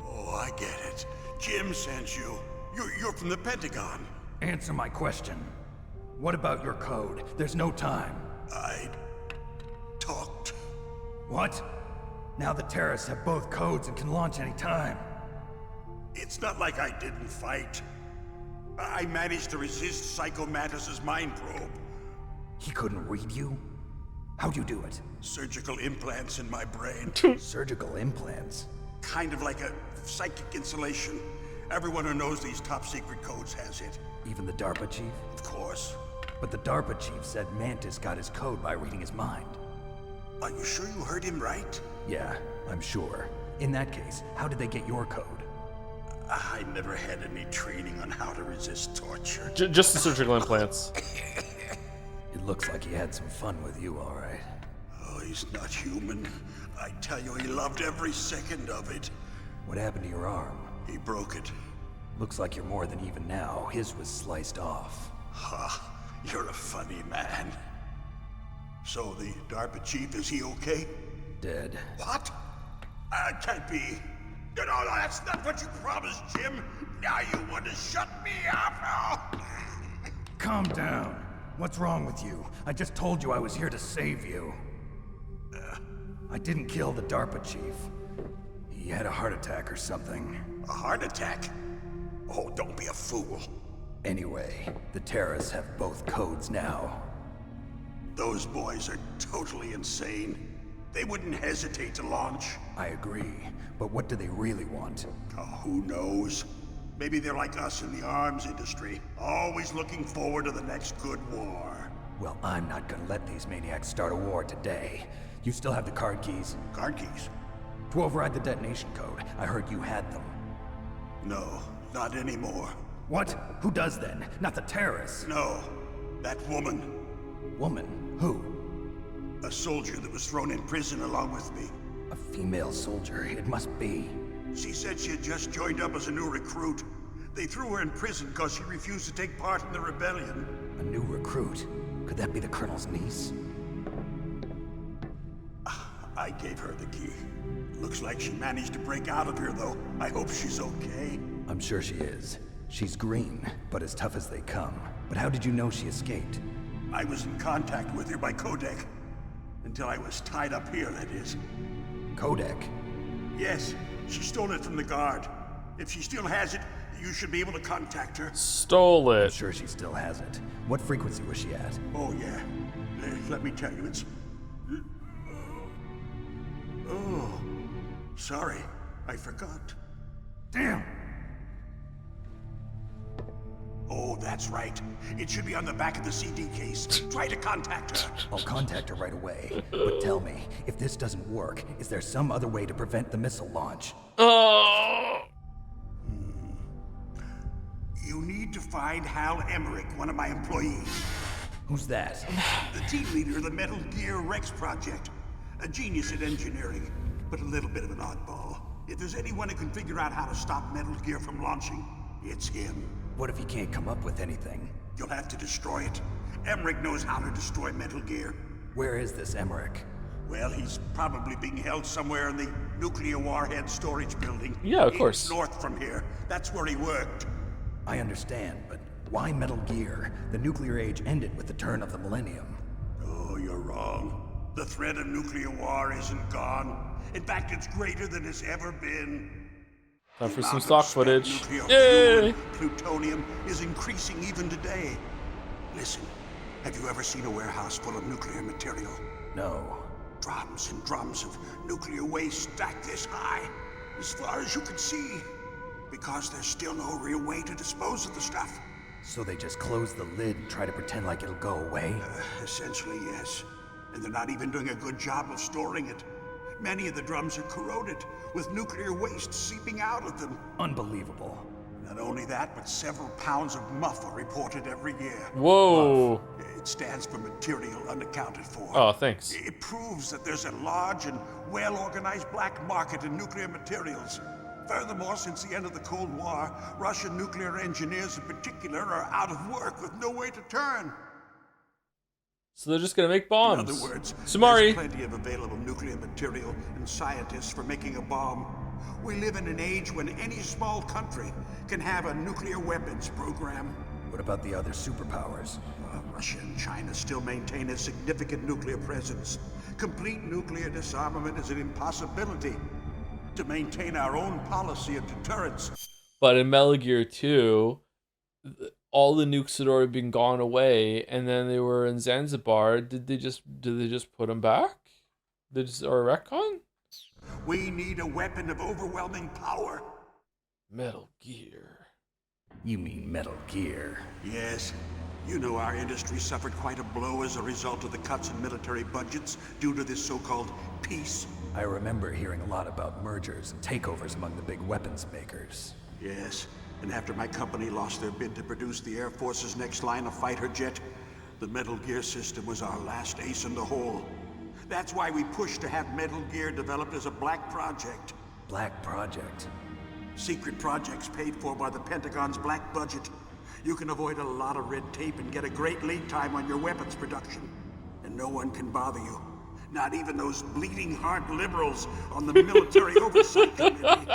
Oh, I get it. Jim sent you. You're from the Pentagon. Answer my question. What about your code? There's no time. I talked. What? Now the terrorists have both codes and can launch any time. It's not like I didn't fight. I managed to resist Psycho Mantis's mind probe. He couldn't read you? How'd you do it? Surgical implants in my brain. Surgical implants? Kind of like a psychic insulation. Everyone who knows these top secret codes has it. Even the Darpa Chief? Of course. But the Darpa Chief said Mantis got his code by reading his mind. Are you sure you heard him right? Yeah, I'm sure. In that case, how did they get your code? I never had any training on how to resist torture. Just the surgical implants. It looks like he had some fun with you, all right. Oh, he's not human. I tell you, he loved every second of it. What happened to your arm? He broke it. Looks like you're more than even now. His was sliced off. Ha, you're a funny man. So the Darpa Chief, is he okay? Dead. What? Can't be. No, that's not what you promised, Jim. Now you want to shut me up? Calm down. What's wrong with you? I just told you I was here to save you. I didn't kill the Darpa Chief. He had a heart attack or something. A heart attack? Oh, don't be a fool. Anyway, the terrorists have both codes now. Those boys are totally insane. They wouldn't hesitate to launch. I agree, but what do they really want? Oh, who knows? Maybe they're like us in the arms industry, always looking forward to the next good war. Well, I'm not gonna let these maniacs start a war today. You still have the card keys? Card keys? To override the detonation code. I heard you had them. No, not anymore. What? Who does then? Not the terrorists. No, that woman. Woman? Who? A soldier that was thrown in prison along with me. A female soldier, it must be. She said she had just joined up as a new recruit. They threw her in prison because she refused to take part in the rebellion. A new recruit? Could that be the Colonel's niece? I gave her the key. Looks like she managed to break out of here, though. I hope she's okay. I'm sure she is. She's green, but as tough as they come. But how did you know she escaped? I was in contact with her by Codec. Until I was tied up here, that is. Codec? Yes, she stole it from the guard. If she still has it, you should be able to contact her. Stole it. I'm sure she still has it. What frequency was she at? Oh, yeah. Let me tell you, it's... Oh, sorry. I forgot. Damn! Oh, that's right. It should be on the back of the CD case. Try to contact her. I'll contact her right away. But tell me, if this doesn't work, is there some other way to prevent the missile launch? Oh! You need to find Hal Emmerich, one of my employees. Who's that? The team leader of the Metal Gear Rex project. A genius at engineering, but a little bit of an oddball. If there's anyone who can figure out how to stop Metal Gear from launching, it's him. What if he can't come up with anything? You'll have to destroy it. Emmerich knows how to destroy Metal Gear. Where is this Emmerich? Well, he's probably being held somewhere in the nuclear warhead storage building. Yeah, of course. North from here. That's where he worked. I understand, but why Metal Gear? The nuclear age ended with the turn of the millennium. Oh, you're wrong. The threat of nuclear war isn't gone. In fact, it's greater than it's ever been. Time for some stock footage. Yay! Plutonium is increasing even today. Listen, have you ever seen a warehouse full of nuclear material? No. Drums and drums of nuclear waste stacked this high, as far as you can see. Because there's still no real way to dispose of the stuff. So they just close the lid and try to pretend like it'll go away? Essentially, yes. And they're not even doing a good job of storing it. Many of the drums are corroded, with nuclear waste seeping out of them. Unbelievable. Not only that, but several pounds of muff are reported every year. Whoa. Muff. It stands for material unaccounted for. Oh, thanks. It proves that there's a large and well-organized black market in nuclear materials. Furthermore, since the end of the Cold War, Russian nuclear engineers in particular are out of work with no way to turn. So they're just gonna make bombs. In other words, Samari. there's plenty of available nuclear material and scientists for making a bomb. We live in an age when any small country can have a nuclear weapons program. What about the other superpowers? Russia and China still maintain a significant nuclear presence. Complete nuclear disarmament is an impossibility. To maintain our own policy of deterrence. But in Metal Gear 2, all the nukes had already been gone away, and then they were in Zanzibar. Did they just put them back? Or retcon? We need a weapon of overwhelming power. Metal Gear. You mean Metal Gear? Yes. You know our industry suffered quite a blow as a result of the cuts in military budgets due to this so-called peace. I remember hearing a lot about mergers and takeovers among the big weapons makers. Yes, and after my company lost their bid to produce the Air Force's next line of fighter jet, the Metal Gear system was our last ace in the hole. That's why we pushed to have Metal Gear developed as a black project. Black project? Secret projects paid for by the Pentagon's black budget. You can avoid a lot of red tape and get a great lead time on your weapons production. And no one can bother you. Not even those bleeding heart liberals on the Military Oversight Committee.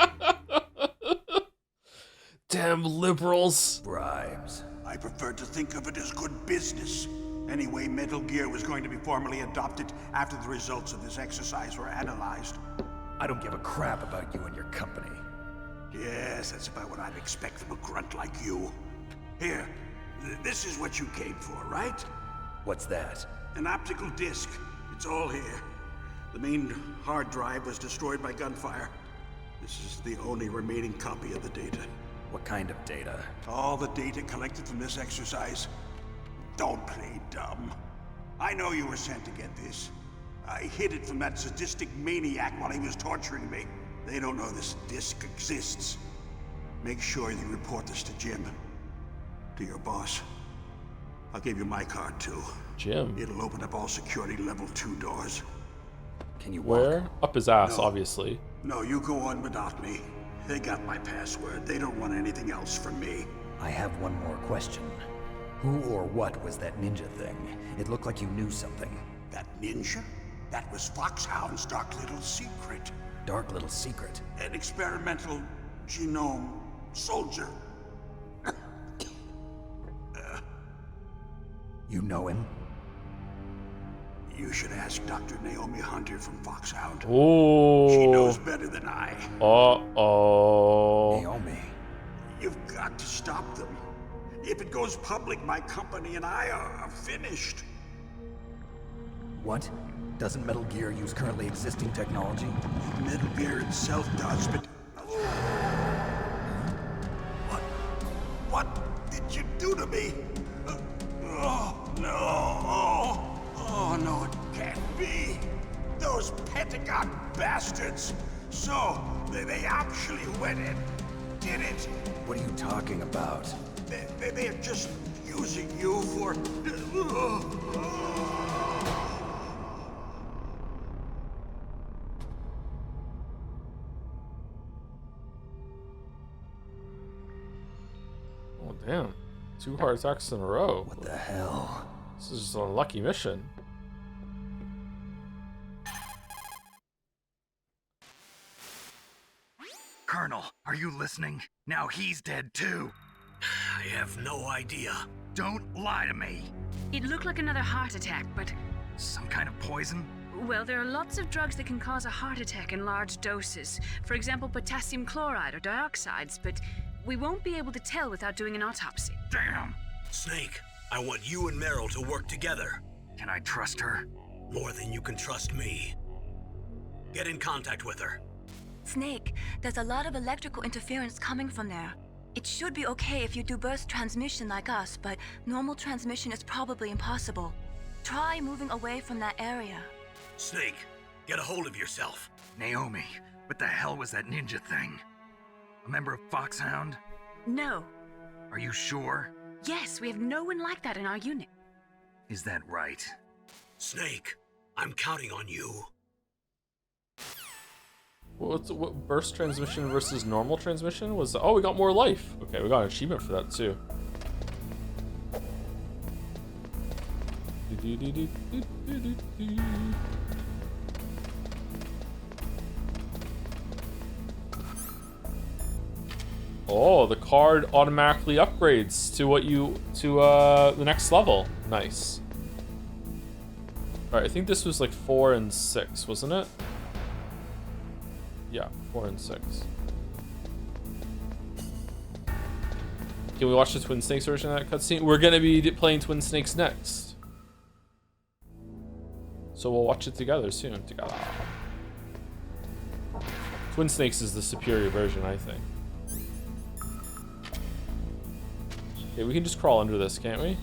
Damn liberals. Bribes. I prefer to think of it as good business. Anyway, Metal Gear was going to be formally adopted after the results of this exercise were analyzed. I don't give a crap about you and your company. Yes, that's about what I'd expect from a grunt like you. Here, this is what you came for, right? What's that? An optical disc. It's all here. The main hard drive was destroyed by gunfire. This is the only remaining copy of the data. What kind of data? All the data collected from this exercise. Don't play dumb. I know you were sent to get this. I hid it from that sadistic maniac while he was torturing me. They don't know this disc exists. Make sure you report this to Jim. To your boss. I'll give you my card too. Jim. It'll open up all security level 2 doors. Can you walk? Where? Up his ass, obviously. No, you go on without me. They got my password. They don't want anything else from me. I have one more question. Who or what was that ninja thing? It looked like you knew something. That ninja? That was Foxhound's dark little secret. Dark little secret? An experimental genome soldier. You know him? You should ask Dr. Naomi Hunter from Foxhound. Oh. She knows better than I. Uh-oh. Naomi. You've got to stop them. If it goes public, my company and I are finished. What? Doesn't Metal Gear use currently existing technology? Metal Gear itself does, but... What did you do to me? Oh, no. Oh, no, it can't be. Those Pentagon bastards. So, they actually went and did it. What are you talking about? They're just using you for... Oh, damn. 2 heart attacks in a row. What the hell? This is just a lucky mission. Colonel, are you listening? Now he's dead too. I have no idea. Don't lie to me. It looked like another heart attack, but... Some kind of poison? Well, there are lots of drugs that can cause a heart attack in large doses. For example, potassium chloride or dioxides, but we won't be able to tell without doing an autopsy. Damn! Snake, I want you and Meryl to work together. Can I trust her? More than you can trust me. Get in contact with her. Snake, there's a lot of electrical interference coming from there. It should be okay if you do burst transmission like us, but normal transmission is probably impossible. Try moving away from that area. Snake, get a hold of yourself. Naomi, what the hell was that ninja thing? A member of Foxhound? No. Are you sure? Yes, we have no one like that in our unit. Is that right? Snake, I'm counting on you. What burst transmission versus normal transmission was? Oh, we got more life. Okay, we got an achievement for that too. Oh, the card automatically upgrades to the next level. Nice. All right, I think this was like 4 and 6, wasn't it? Yeah, 4 and 6. Can we watch the Twin Snakes version of that cutscene? We're gonna be playing Twin Snakes next, so we'll watch it together soon. Together. Twin Snakes is the superior version, I think. Okay, we can just crawl under this, can't we?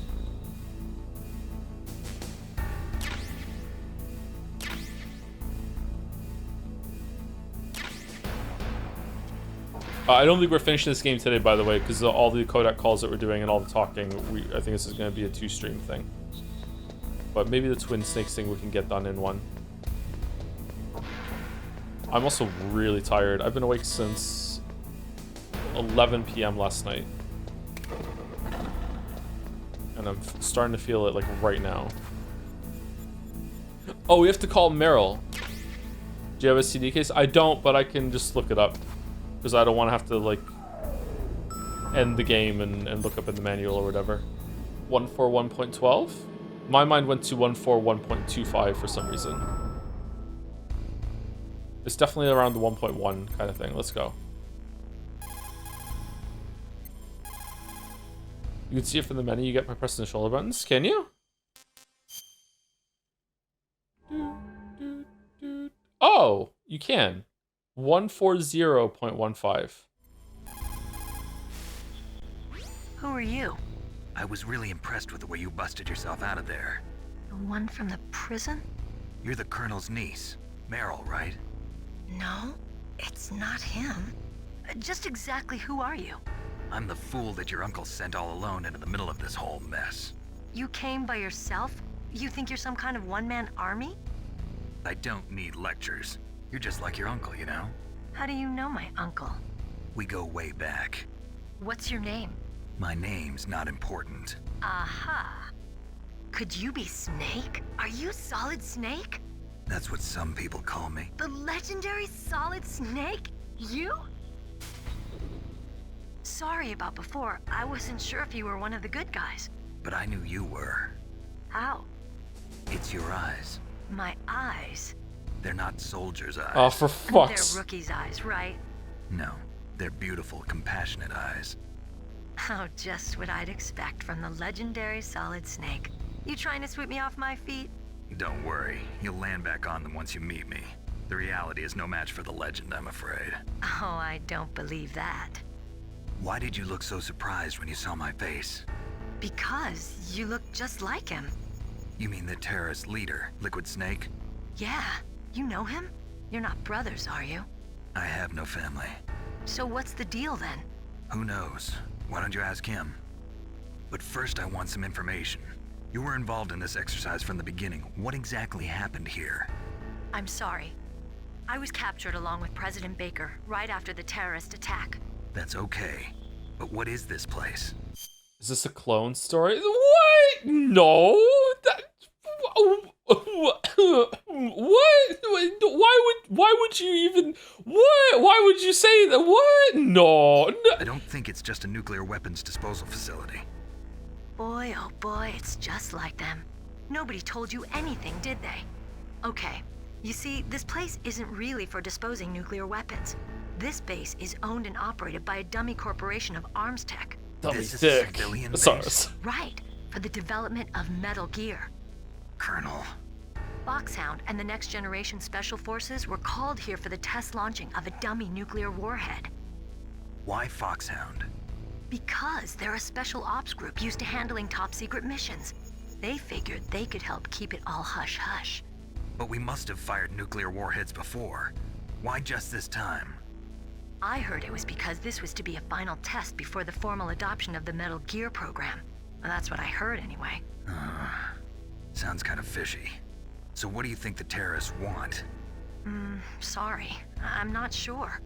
I don't think we're finishing this game today, by the way, because all the codec calls that we're doing and all the talking, I think this is going to be a 2-stream thing. But maybe the Twin Snakes thing we can get done in one. I'm also really tired. I've been awake since 11 p.m. last night. And I'm starting to feel it, like, right now. Oh, we have to call Meryl. Do you have a CD case? I don't, but I can just look it up. Because I don't want to have to, like, end the game and look up in the manual or whatever. 141.12? My mind went to 141.25 for some reason. It's definitely around the 1.1 kind of thing. Let's go. You can see it from the menu you get by pressing the shoulder buttons. Can you? Oh, you can. 140.15. Who are you? I was really impressed with the way you busted yourself out of there. The one from the prison? You're the Colonel's niece, Meryl, right? No, it's not him. Just exactly who are you? I'm the fool that your uncle sent all alone into the middle of this whole mess. You came by yourself? You think you're some kind of one-man army? I don't need lectures. You're just like your uncle, you know? How do you know my uncle? We go way back. What's your name? My name's not important. Aha. Could you be Snake? Are you Solid Snake? That's what some people call me. The legendary Solid Snake? You? Sorry about before. I wasn't sure if you were one of the good guys. But I knew you were. How? It's your eyes. My eyes? They're not soldiers' eyes. Oh, for fuck's... They're rookies' eyes, right? No, they're beautiful, compassionate eyes. Oh, just what I'd expect from the legendary Solid Snake. You trying to sweep me off my feet? Don't worry, you'll land back on them once you meet me. The reality is no match for the legend, I'm afraid. Oh, I don't believe that. Why did you look so surprised when you saw my face? Because you look just like him. You mean the terrorist leader, Liquid Snake? Yeah, you know him? You're not brothers, are you? I have no family. So what's the deal then? Who knows? Why don't you ask him? But first I want some information. You were involved in this exercise from the beginning. What exactly happened here? I'm sorry. I was captured along with President Baker right after the terrorist attack. That's okay. But what is this place? Is this a clone story? What? No. What? Why would you even? What? Why would you say that? What? No. I don't think it's just a nuclear weapons disposal facility. Boy, oh boy, it's just like them. Nobody told you anything, did they? Okay, you see, this place isn't really for disposing nuclear weapons. This base is owned and operated by a dummy corporation of arms tech. This is a civilian base. Right, for the development of Metal Gear. Colonel. Foxhound and the Next Generation Special Forces were called here for the test launching of a dummy nuclear warhead. Why Foxhound? Because they're a special ops group used to handling top secret missions. They figured they could help keep it all hush-hush. But we must have fired nuclear warheads before. Why just this time? I heard it was because this was to be a final test before the formal adoption of the Metal Gear program. Well, that's what I heard anyway. Sounds kind of fishy. So what do you think the terrorists want? Sorry. I'm not sure.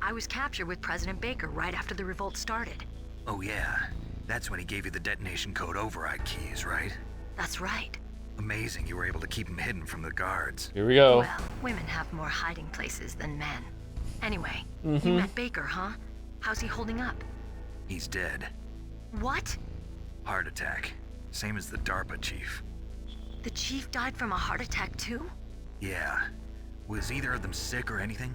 I was captured with President Baker right after the revolt started. Oh yeah, that's when he gave you the detonation code override keys, right? That's right. Amazing you were able to keep him hidden from the guards. Here we go. Well, women have more hiding places than men. Anyway, you met Baker, huh? How's he holding up? He's dead. What? Heart attack. Same as the Darpa Chief. The chief died from a heart attack too? Yeah. Was either of them sick or anything?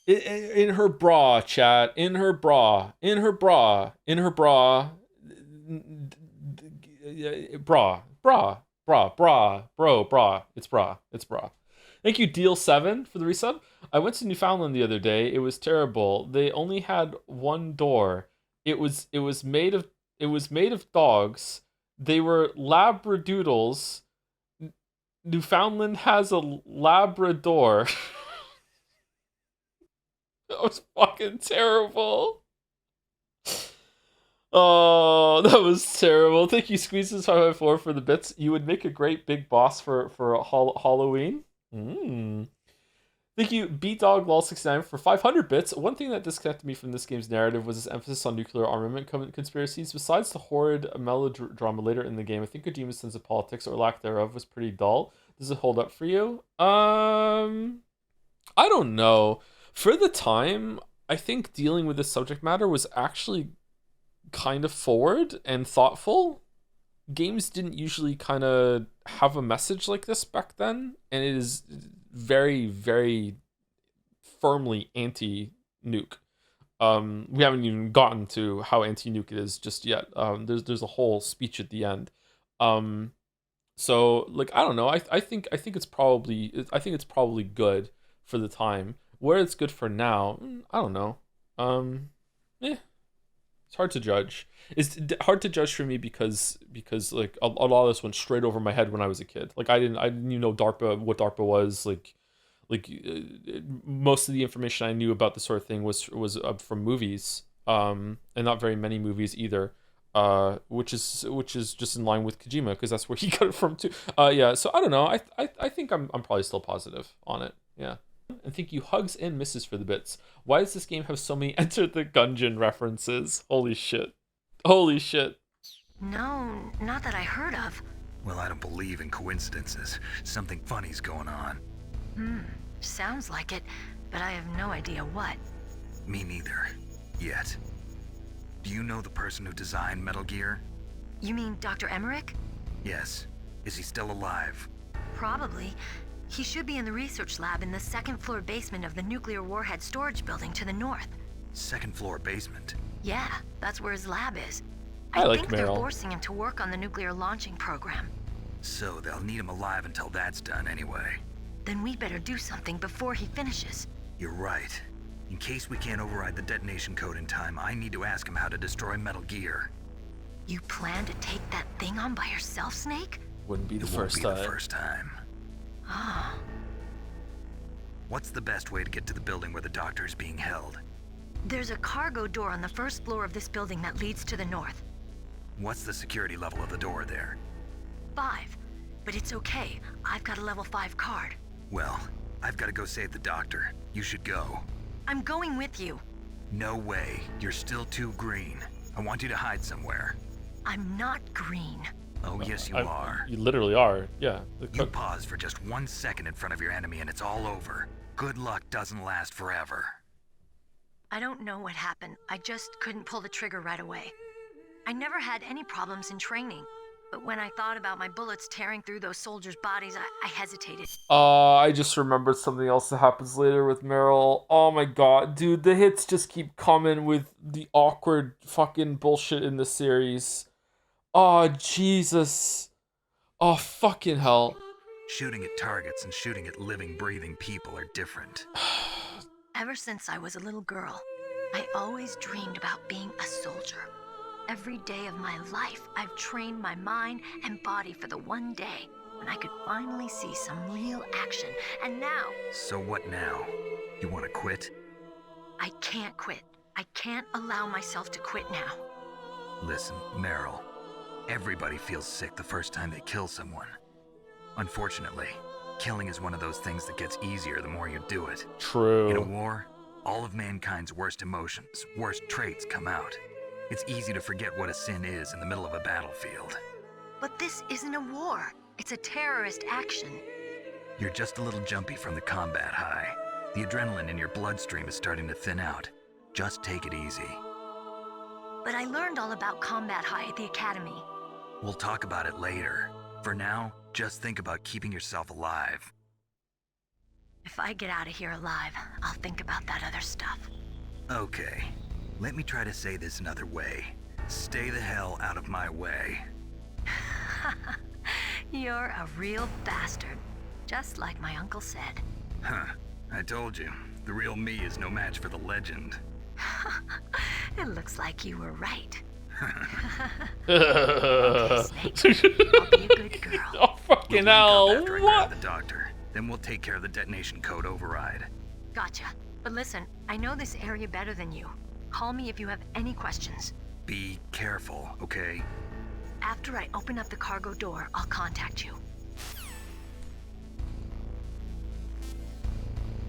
In her bra, chat. In her bra. In her bra. In her bra. Bra. Bra. Bra. Bra. Bro. Bra. It's bra. It's bra. Thank you, Deal7, for the resub. I went to Newfoundland the other day. It was terrible. They only had one door. It was made of dogs. They were labradoodles. Newfoundland has a Labrador. That was fucking terrible. Oh, that was terrible. Thank you, Squeezes554 for the bits. You would make a great big boss for Halloween. Thank you, BDogLol69 for 500 bits. One thing that disconnected me from this game's narrative was its emphasis on nuclear armament conspiracies. Besides the horrid melodrama later in the game, I think Kojima's sense of politics, or lack thereof, was pretty dull. Does it hold up for you? I don't know. For the time, I think dealing with this subject matter was actually kind of forward and thoughtful. Games didn't usually kind of have a message like this back then, and it is very, very firmly anti-nuke. We haven't even gotten to how anti-nuke it is just yet. There's a whole speech at the end. So like I don't know. I think it's probably good for the time. Where it's good for now, I don't know. It's hard to judge. It's hard to judge for me because like a lot of this went straight over my head when I was a kid. Like I didn't even know what DARPA was. Like most of the information I knew about this sort of thing was from movies, and not very many movies either. Which is just in line with Kojima because that's where he got it from too. Yeah. So I don't know. I think I'm probably still positive on it. Yeah. And thank you, Hugs and Misses, for the bits. Why does this game have so many Enter the Gungeon references? Holy shit. Holy shit. No, not that I heard of. Well, I don't believe in coincidences. Something funny's going on. Sounds like it, but I have no idea what. Me neither. Yet. Do you know the person who designed Metal Gear? You mean Dr. Emmerich? Yes. Is he still alive? Probably. He should be in the research lab in the second floor basement of the nuclear warhead storage building to the north. Second floor basement? Yeah, that's where his lab is. I like think they're Meryl. forcing him to work on the nuclear launching program. So they'll need him alive until that's done anyway. Then we better do something before he finishes. You're right. In case we can't override the detonation code in time, I need to ask him how to destroy Metal Gear. You plan to take that thing on by yourself, Snake? Wouldn't be the It won't first be time. the first time. Ah. What's the best way to get to the building where the doctor's being held? There's a cargo door on the first floor of this building that leads to the north. What's the security level of the door there? 5. But it's okay. I've got a level 5 card. Well, I've got to go save the doctor. You should go. I'm going with you. No way. You're still too green. I want you to hide somewhere. I'm not green. Oh, yes, you are. You literally are. Yeah. You pause for just 1 second in front of your enemy and it's all over. Good luck doesn't last forever. I don't know what happened. I just couldn't pull the trigger right away. I never had any problems in training. But when I thought about my bullets tearing through those soldiers' bodies, I hesitated. I just remembered something else that happens later with Meryl. Oh my god, dude, the hits just keep coming with the awkward fucking bullshit in the series. Oh, Jesus. Oh, fucking hell. Shooting at targets and shooting at living, breathing people are different. Ever since I was a little girl, I always dreamed about being a soldier. Every day of my life, I've trained my mind and body for the one day when I could finally see some real action. And now... So what now? You want to quit? I can't quit. I can't allow myself to quit now. Listen, Meryl. Everybody feels sick the first time they kill someone. Unfortunately, killing is one of those things that gets easier the more you do it. True. In a war, all of mankind's worst emotions, worst traits come out. It's easy to forget what a sin is in the middle of a battlefield. But this isn't a war. It's a terrorist action. You're just a little jumpy from the combat high. The adrenaline in your bloodstream is starting to thin out. Just take it easy. But I learned all about combat high at the academy. We'll talk about it later. For now, just think about keeping yourself alive. If I get out of here alive, I'll think about that other stuff. Okay. Let me try to say this another way. Stay the hell out of my way. You're a real bastard, just like my uncle said. Huh. I told you, the real me is no match for the legend. It looks like you were right. Okay, Snake. I'll be a good girl. Oh, fucking hell. After I grab the doctor, then we'll take care of the detonation code override. Gotcha. But listen, I know this area better than you. Call me if you have any questions. Be careful, okay? After I open up the cargo door, I'll contact you.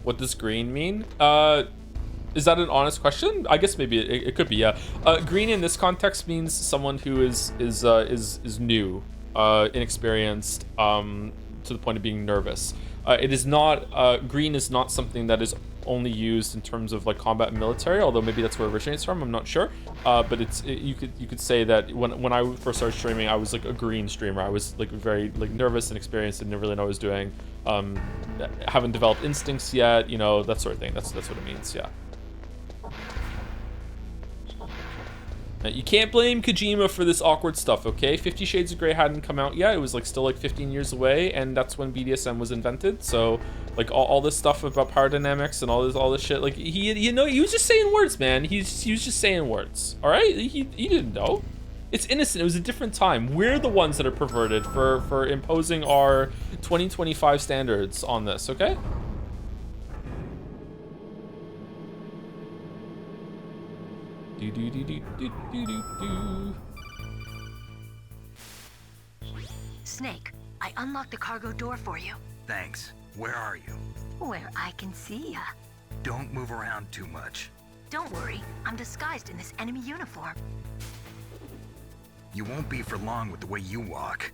What does green mean? Is that an honest question? I guess maybe it could be, yeah. Green in this context means someone who is new, inexperienced, to the point of being nervous. It is not, green is not something that is only used in terms of like combat and military, although maybe that's where it originates from, I'm not sure. But you could say that when I first started streaming, I was like a green streamer. I was like very like nervous and experienced and didn't really know what I was doing. Haven't developed instincts yet, you know, that sort of thing. That's what it means, yeah. You can't blame Kojima for this awkward stuff, okay? 50 Shades of Grey hadn't come out yet. It was like still like 15 years away, and that's when BDSM was invented. So like all this stuff about power dynamics and all this shit, like he was just saying words, man. He was just saying words. All right, he didn't know. It's innocent. It was a different time. We're the ones that are perverted for imposing our 2025 standards on this, okay? Snake, I unlocked the cargo door for you. Thanks. Where are you? Where I can see ya. Don't move around too much. Don't worry, I'm disguised in this enemy uniform. You won't be for long with the way you walk.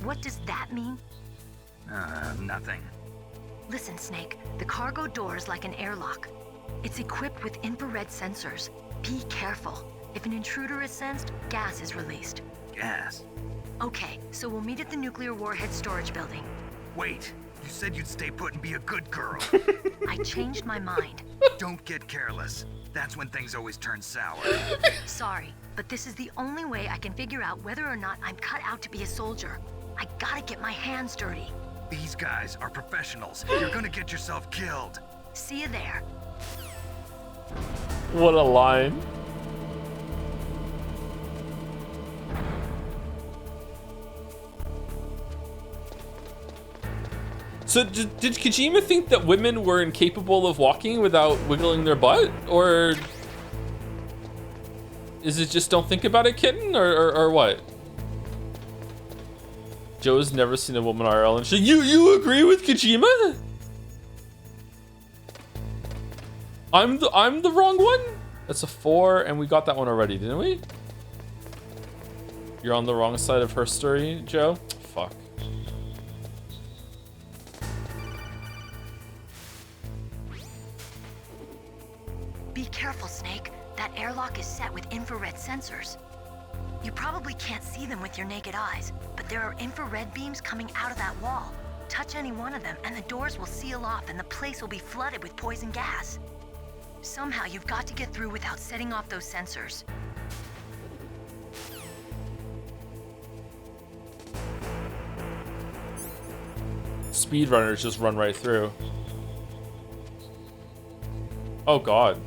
What does that mean? Nothing. Listen, Snake, the cargo door is like an airlock. It's equipped with infrared sensors. Be careful. If an intruder is sensed, gas is released. Gas? Okay, so we'll meet at the nuclear warhead storage building. Wait, you said you'd stay put and be a good girl. I changed my mind. Don't get careless. That's when things always turn sour. Sorry, but this is the only way I can figure out whether or not I'm cut out to be a soldier. I gotta get my hands dirty. These guys are professionals. You're gonna get yourself killed. See you there. What a line. So did Kojima think that women were incapable of walking without wiggling their butt? Or is it just don't think about it, kitten? Or what? Joe's never seen a woman IRL and you agree with Kojima? I'm the wrong one? That's a 4 and we got that one already, didn't we? You're on the wrong side of her story, Joe? Fuck. Be careful, Snake. That airlock is set with infrared sensors. You probably can't see them with your naked eyes, but there are infrared beams coming out of that wall. Touch any one of them and the doors will seal off and the place will be flooded with poison gas. Somehow you've got to get through without setting off those sensors. Speedrunners just run right through. Oh god.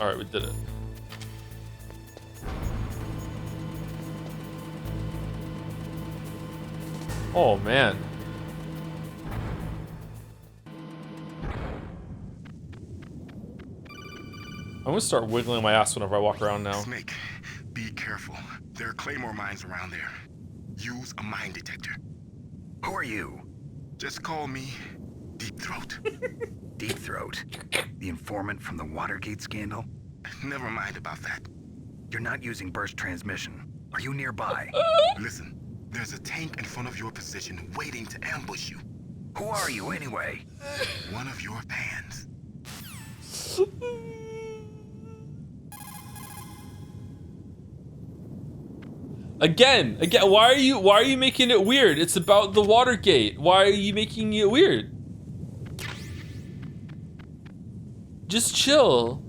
All right, we did it. Oh man. I'm gonna start wiggling my ass whenever I walk around now. Snake, be careful. There are claymore mines around there. Use a mine detector. Who are you? Just call me Deep Throat. Deep Throat? The informant from the Watergate scandal? Never mind about that. You're not using burst transmission. Are you nearby? Listen, there's a tank in front of your position waiting to ambush you. Who are you anyway? One of your fans. Again, why are you making it weird? It's about the Watergate. Why are you making it weird? Just chill.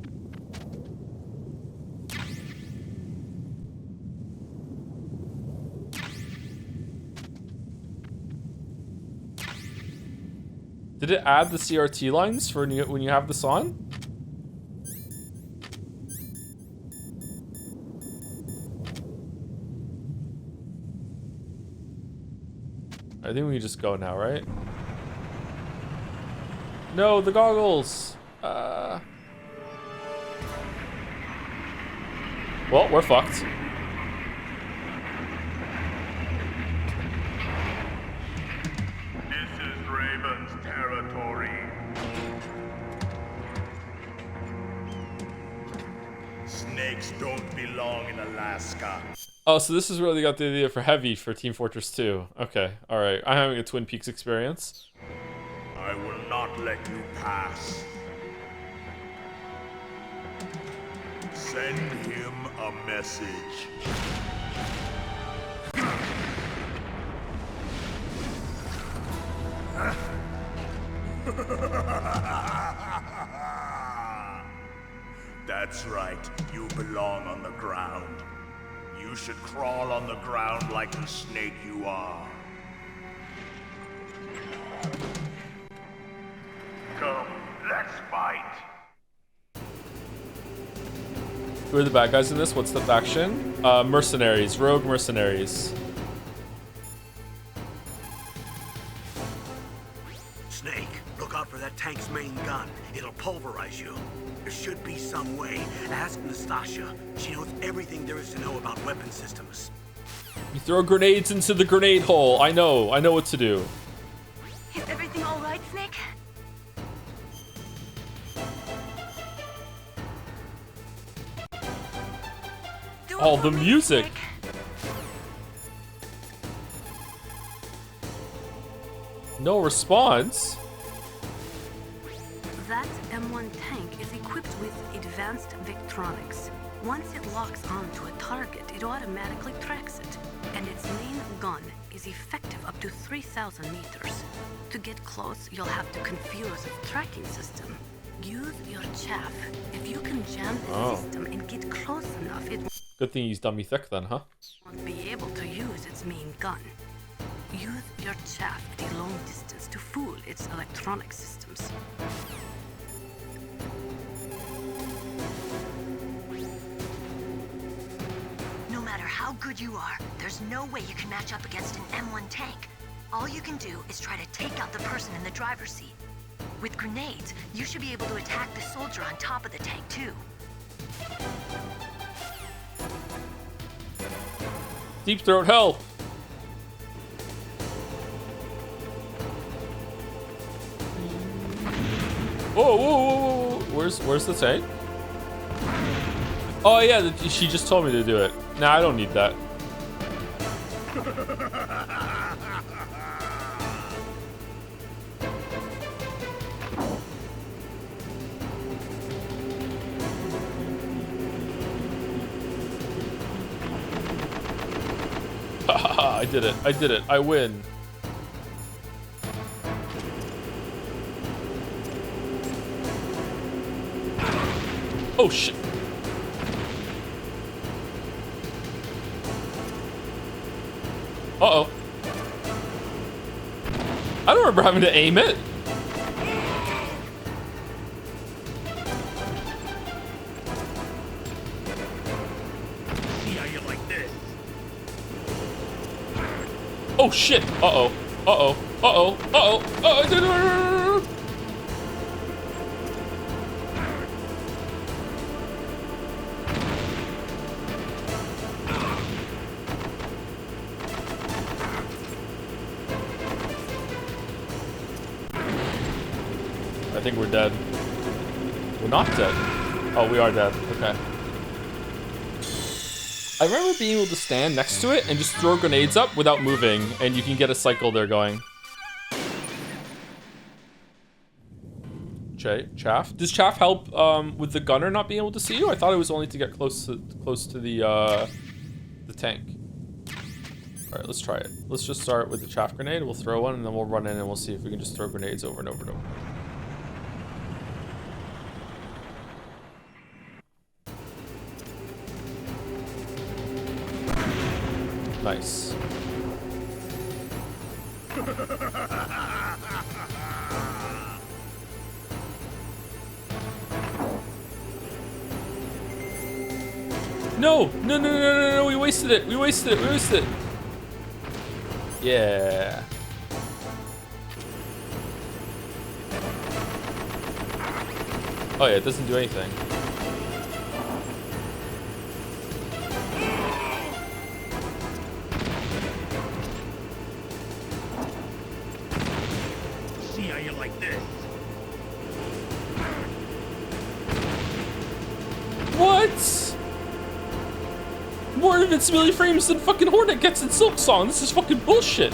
Did it add the CRT lines for when you have this on? I think we can just go now, right? No, the goggles. Well, we're fucked. This is Raven's territory. Snakes don't belong in Alaska. Oh, so this is where they got the idea for heavy for Team Fortress 2. Okay, alright. I'm having a Twin Peaks experience. I will not let you pass. Send him a message. That's right. You belong on the ground. You should crawl on the ground like the snake you are. Come, let's fight. Who are the bad guys in this? What's the faction? Mercenaries. Rogue mercenaries. Snake, look out for that tank's main gun. It'll pulverize you. There should be some way. Ask Nastasia. She knows everything there is to know about weapon systems. You throw grenades into the grenade hole. I know what to do. Is everything all right, Snake? Oh, the music. No response. That M1 tank is equipped with advanced Victronics. Once it locks onto a target, it automatically tracks it. And its main gun is effective up to 3,000 meters. To get close, you'll have to confuse its tracking system. Use your chaff. If you can jam the system and get close enough, it Good thing he's dummy thick then, huh? won't be able to use its main gun. Use your chaff at a long distance to fool its electronic systems. No matter how good you are, there's no way you can match up against an M1 tank. All you can do is try to take out the person in the driver's seat. With grenades, you should be able to attack the soldier on top of the tank, too. Deep throat help. Whoa. Where's the tank? Oh yeah, she just told me to do it. Nah, I don't need that. I did it. I win. Oh shit. Uh-oh. I don't remember having to aim it. Oh shit! Uh-oh. Uh-oh. Uh-oh. Uh-oh. Uh-oh. I think we're dead. We're not dead. Oh, we are dead. Okay. I remember being able to stand next to it and just throw grenades up without moving, and you can get a cycle there going. Chaff? Does chaff help with the gunner not being able to see you? I thought it was only to get close to the tank. All right, let's try it. Let's just start with the chaff grenade. We'll throw one, and then we'll run in and we'll see if we can just throw grenades over and over and over. Nice. No, we wasted it. We wasted it. Yeah. Oh yeah, it doesn't do anything. more invincibility frames than fucking Hornet gets in Silk Song. This is fucking bullshit.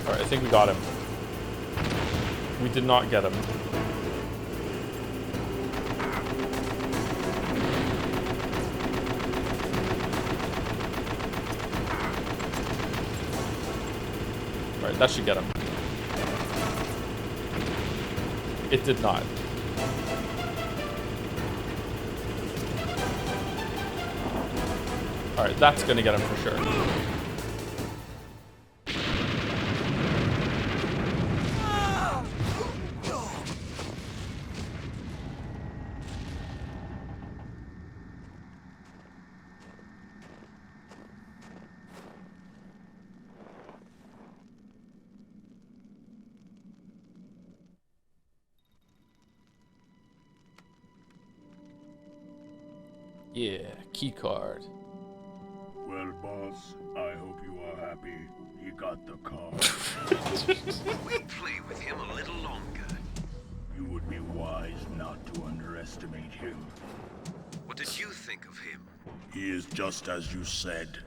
Alright, I think we got him. We did not get him. Alright, that should get him. It did not. Alright, that's gonna get him for sure. Yeah, key card. Well, boss, I hope you are happy. He got the card. We'll play with him a little longer. You would be wise not to underestimate him. What did you think of him? He is just as you said.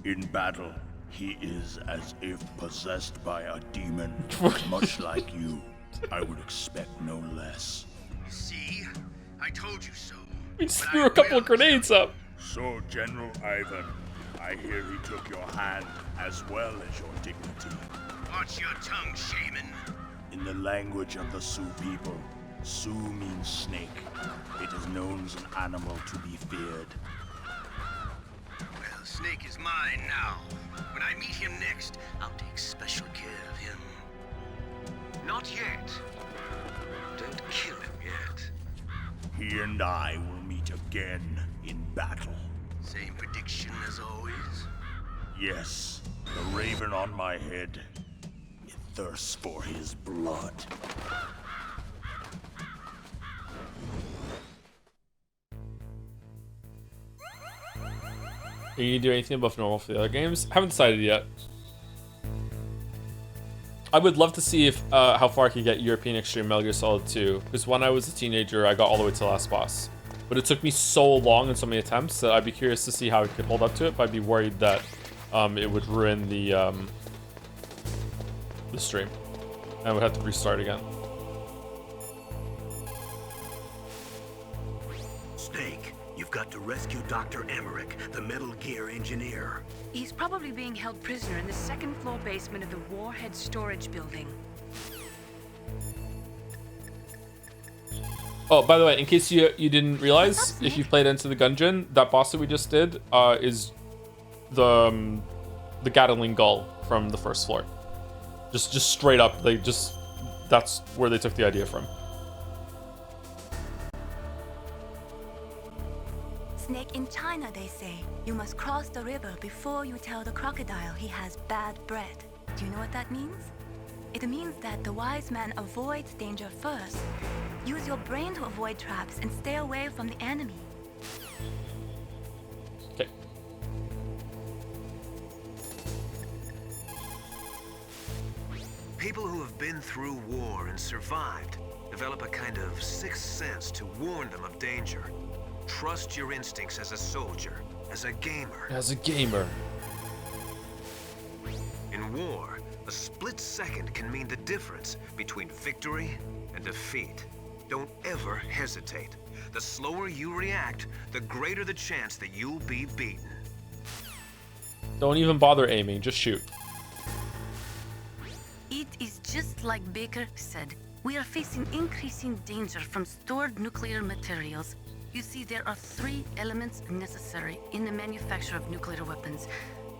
In battle, he is as if possessed by a demon. Much like you, I would expect no less. See? I told you so. We just threw a couple of grenades up. So, General Ivan, I hear he took your hand as well as your dignity. Watch your tongue, shaman. In the language of the Sioux people, Sioux means snake. It is known as an animal to be feared. Well, Snake is mine now. When I meet him next, I'll take special care of him. Not yet. Don't kill him yet. He and I will meet again in battle. Same prediction as always? Yes, the raven on my head. It thirsts for his blood. Are you gonna do anything above normal for the other games? Haven't decided yet. I would love to see if how far I can get European Extreme Metal Gear Solid 2, because when I was a teenager, I got all the way to the last boss. But it took me so long and so many attempts that I'd be curious to see how it could hold up to it, but I'd be worried that it would ruin the stream. And I would have to restart again. Snake, you've got to rescue Dr. Emmerich, the Metal Gear engineer. He's probably being held prisoner in the second floor basement of the Warhead Storage Building. Oh, by the way, in case you didn't realize, if you played Into the Gungeon, that boss that we just did is the Gatling Gull from the first floor. Just straight up, that's where they took the idea from. Snake, in China, they say, you must cross the river before you tell the crocodile he has bad bread. Do you know what that means? It means that the wise man avoids danger first. Use your brain to avoid traps and stay away from the enemy. Okay. People who have been through war and survived develop a kind of sixth sense to warn them of danger. Trust your instincts as a soldier, as a gamer. As a gamer. In war, a split second can mean the difference between victory and defeat. Don't ever hesitate. The slower you react, the greater the chance that you'll be beaten. Don't even bother aiming, just shoot. It is just like Baker said. We are facing increasing danger from stored nuclear materials. You see, there are 3 elements necessary in the manufacture of nuclear weapons: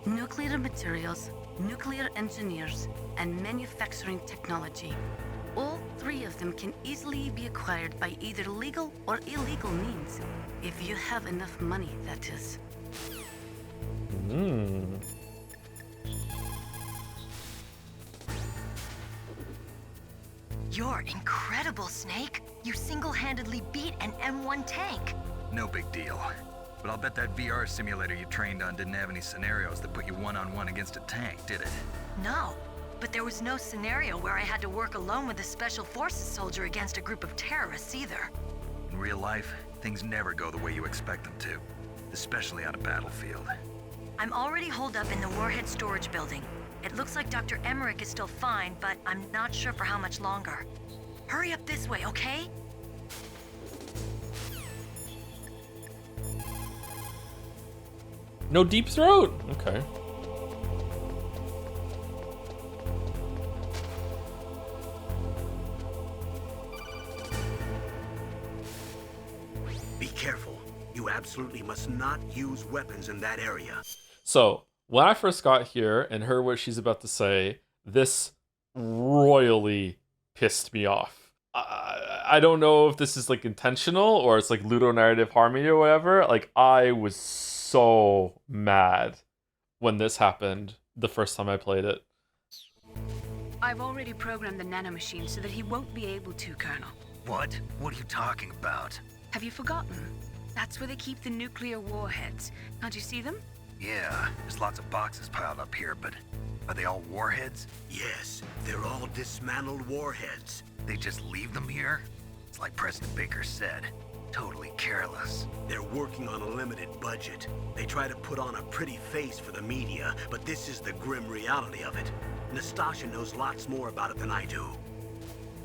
nuclear materials, nuclear engineers, and manufacturing technology. All 3 of them can easily be acquired by either legal or illegal means. If you have enough money, that is. You're incredible, Snake. You single-handedly beat an M1 tank. No big deal. But I'll bet that VR simulator you trained on didn't have any scenarios that put you one-on-one against a tank, did it? No, but there was no scenario where I had to work alone with a special forces soldier against a group of terrorists either. In real life, things never go the way you expect them to, especially on a battlefield. I'm already holed up in the warhead storage building. It looks like Dr. Emmerich is still fine, but I'm not sure for how much longer. Hurry up this way, okay? No deep throat. Okay. Be careful. You absolutely must not use weapons in that area. So, when I first got here and heard what she's about to say, this royally pissed me off. I don't know if this is like intentional or it's like ludonarrative harmony or whatever. Like, I was so mad when this happened the first time I played it. I've already programmed the nanomachine so that he won't be able to, Colonel. What? What are you talking about? Have you forgotten? That's where they keep the nuclear warheads. Can't you see them? Yeah, there's lots of boxes piled up here, but are they all warheads? Yes, they're all dismantled warheads. They just leave them here? It's like President Baker said. Totally careless. They're working on a limited budget. They try to put on a pretty face for the media, but this is the grim reality of it. Nastasha knows lots more about it than I do.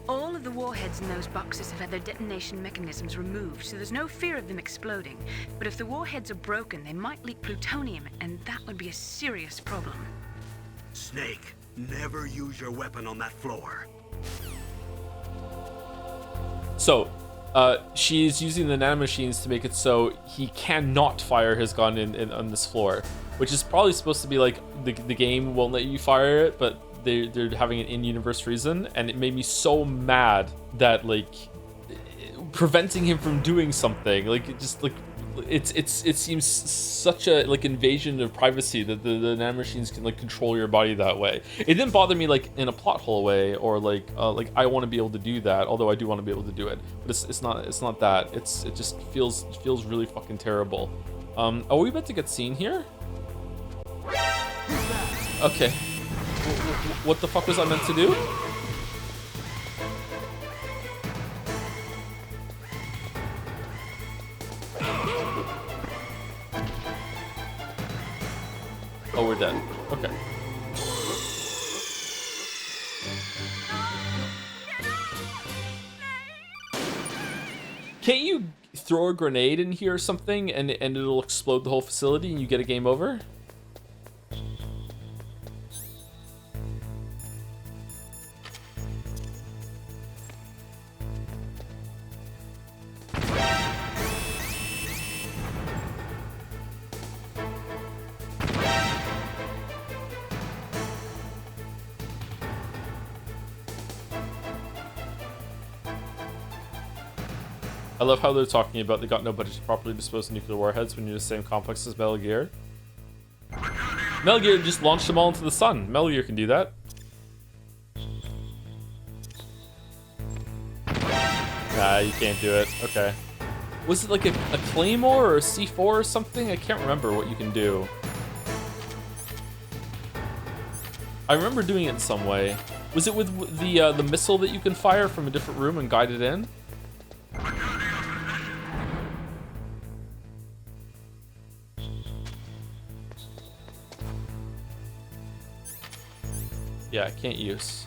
All of the warheads in those boxes have had their detonation mechanisms removed, so there's no fear of them exploding. But if the warheads are broken, they might leak plutonium, and that would be a serious problem. Snake, never use your weapon on that floor. So, she's using the nanomachines to make it so he cannot fire his gun on this floor, which is probably supposed to be like the game won't let you fire it, but they're having an in-universe reason, and it made me so mad that like preventing him from doing something, like it just like it seems such a like invasion of privacy that the nanomachines can like control your body that way. It didn't bother me like in a plot hole way or like I want to be able to do that, although I do want to be able to do it, but it's not that. It just feels really fucking terrible. Are we about to get seen here? Okay. What the fuck was I meant to do? Oh, we're dead. Okay. Can't you throw a grenade in here or something and it'll explode the whole facility and you get a game over? I love how they're talking about they got no budget to properly dispose of nuclear warheads when you're the same complex as Metal Gear. Metal Gear just launched them all into the sun. Metal Gear can do that. Nah, you can't do it. Okay. Was it like a claymore or a C4 or something? I can't remember what you can do. I remember doing it in some way. Was it with the missile that you can fire from a different room and guide it in? Yeah, can't use.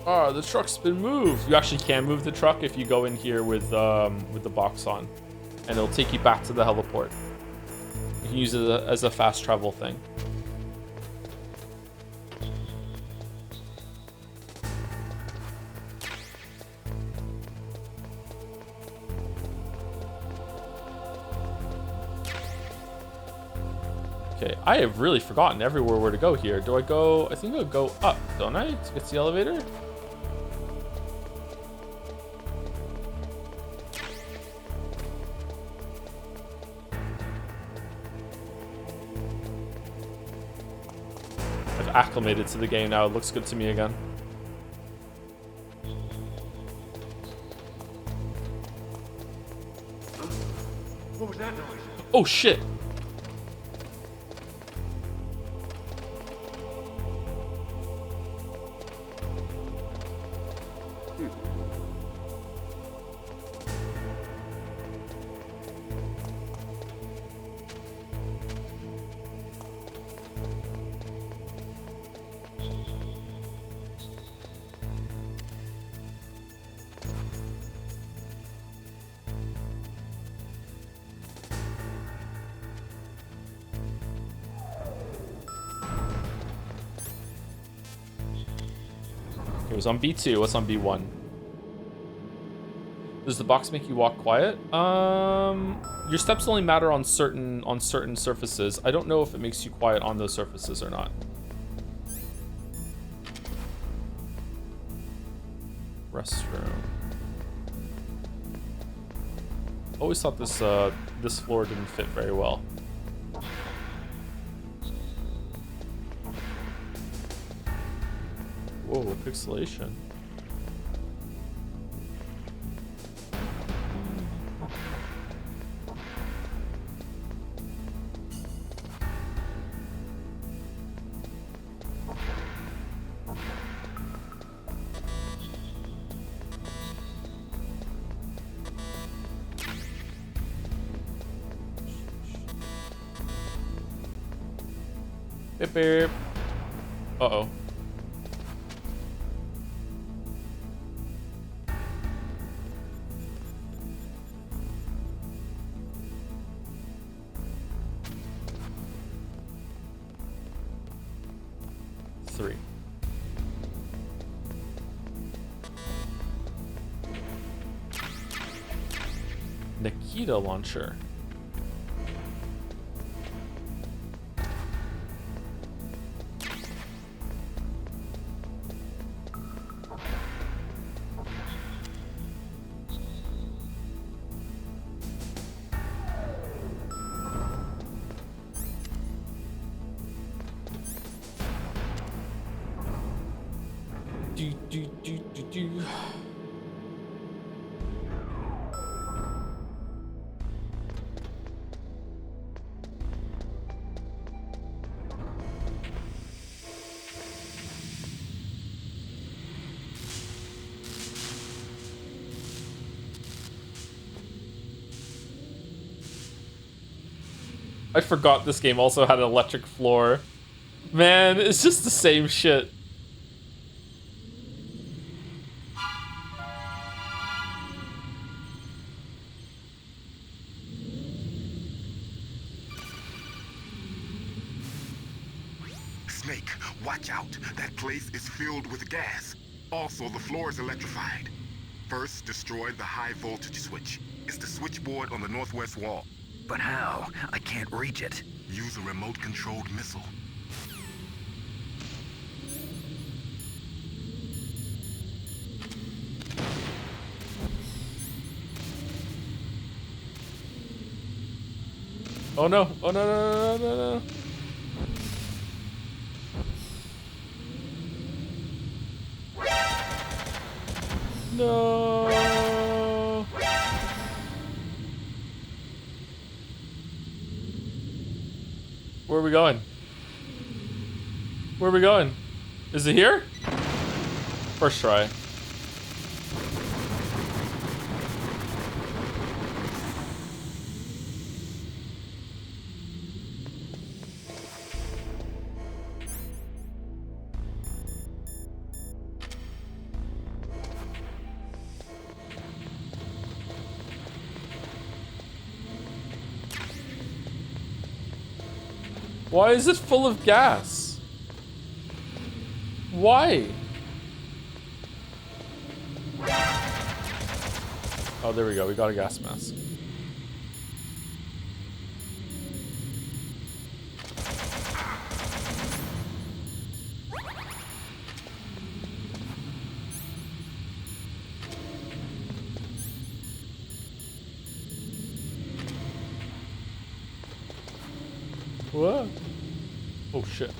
Oh, the truck's been moved. You actually can move the truck if you go in here with the box on, and it'll take you back to the heliport. You can use it as a fast travel thing. Okay, I have really forgotten everywhere where to go here. Do I go? I think I'll go up, don't I? To get to the elevator? acclimated to the game now. It looks good to me again. What was that noise? Oh shit! It was on B2. What's on B1? Does the box make you walk quiet? Your steps only matter on certain surfaces. I don't know if it makes you quiet on those surfaces or not. Restroom. Always thought this floor didn't fit very well. Whoa, pixelation. Beep beep. Uh-oh. Three. Nikita launcher. I forgot this game also had an electric floor. Man, it's just the same shit. Snake, watch out. That place is filled with gas. Also, the floor is electrified. First, destroy the high voltage switch. It's the switchboard on the northwest wall. But how? I can't reach it. Use a remote-controlled missile. Oh no! Oh no! No! No! No! No! No! Where are we going? Where are we going? Is it here? First try. Why is it full of gas? Why? Oh, there we go. We got a gas mask. What? Oh shit.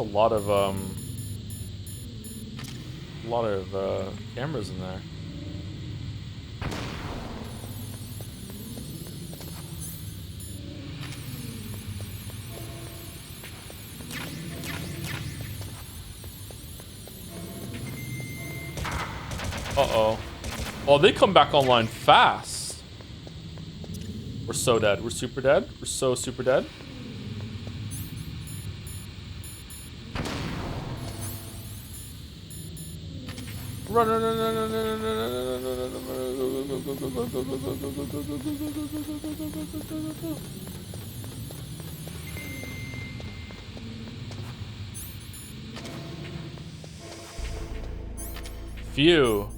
a lot of cameras in there. Uh-oh. Oh, they come back online fast. We're so dead. We're super dead. We're so super dead. Run, run, run, run, run, run, run, run, run. Phew.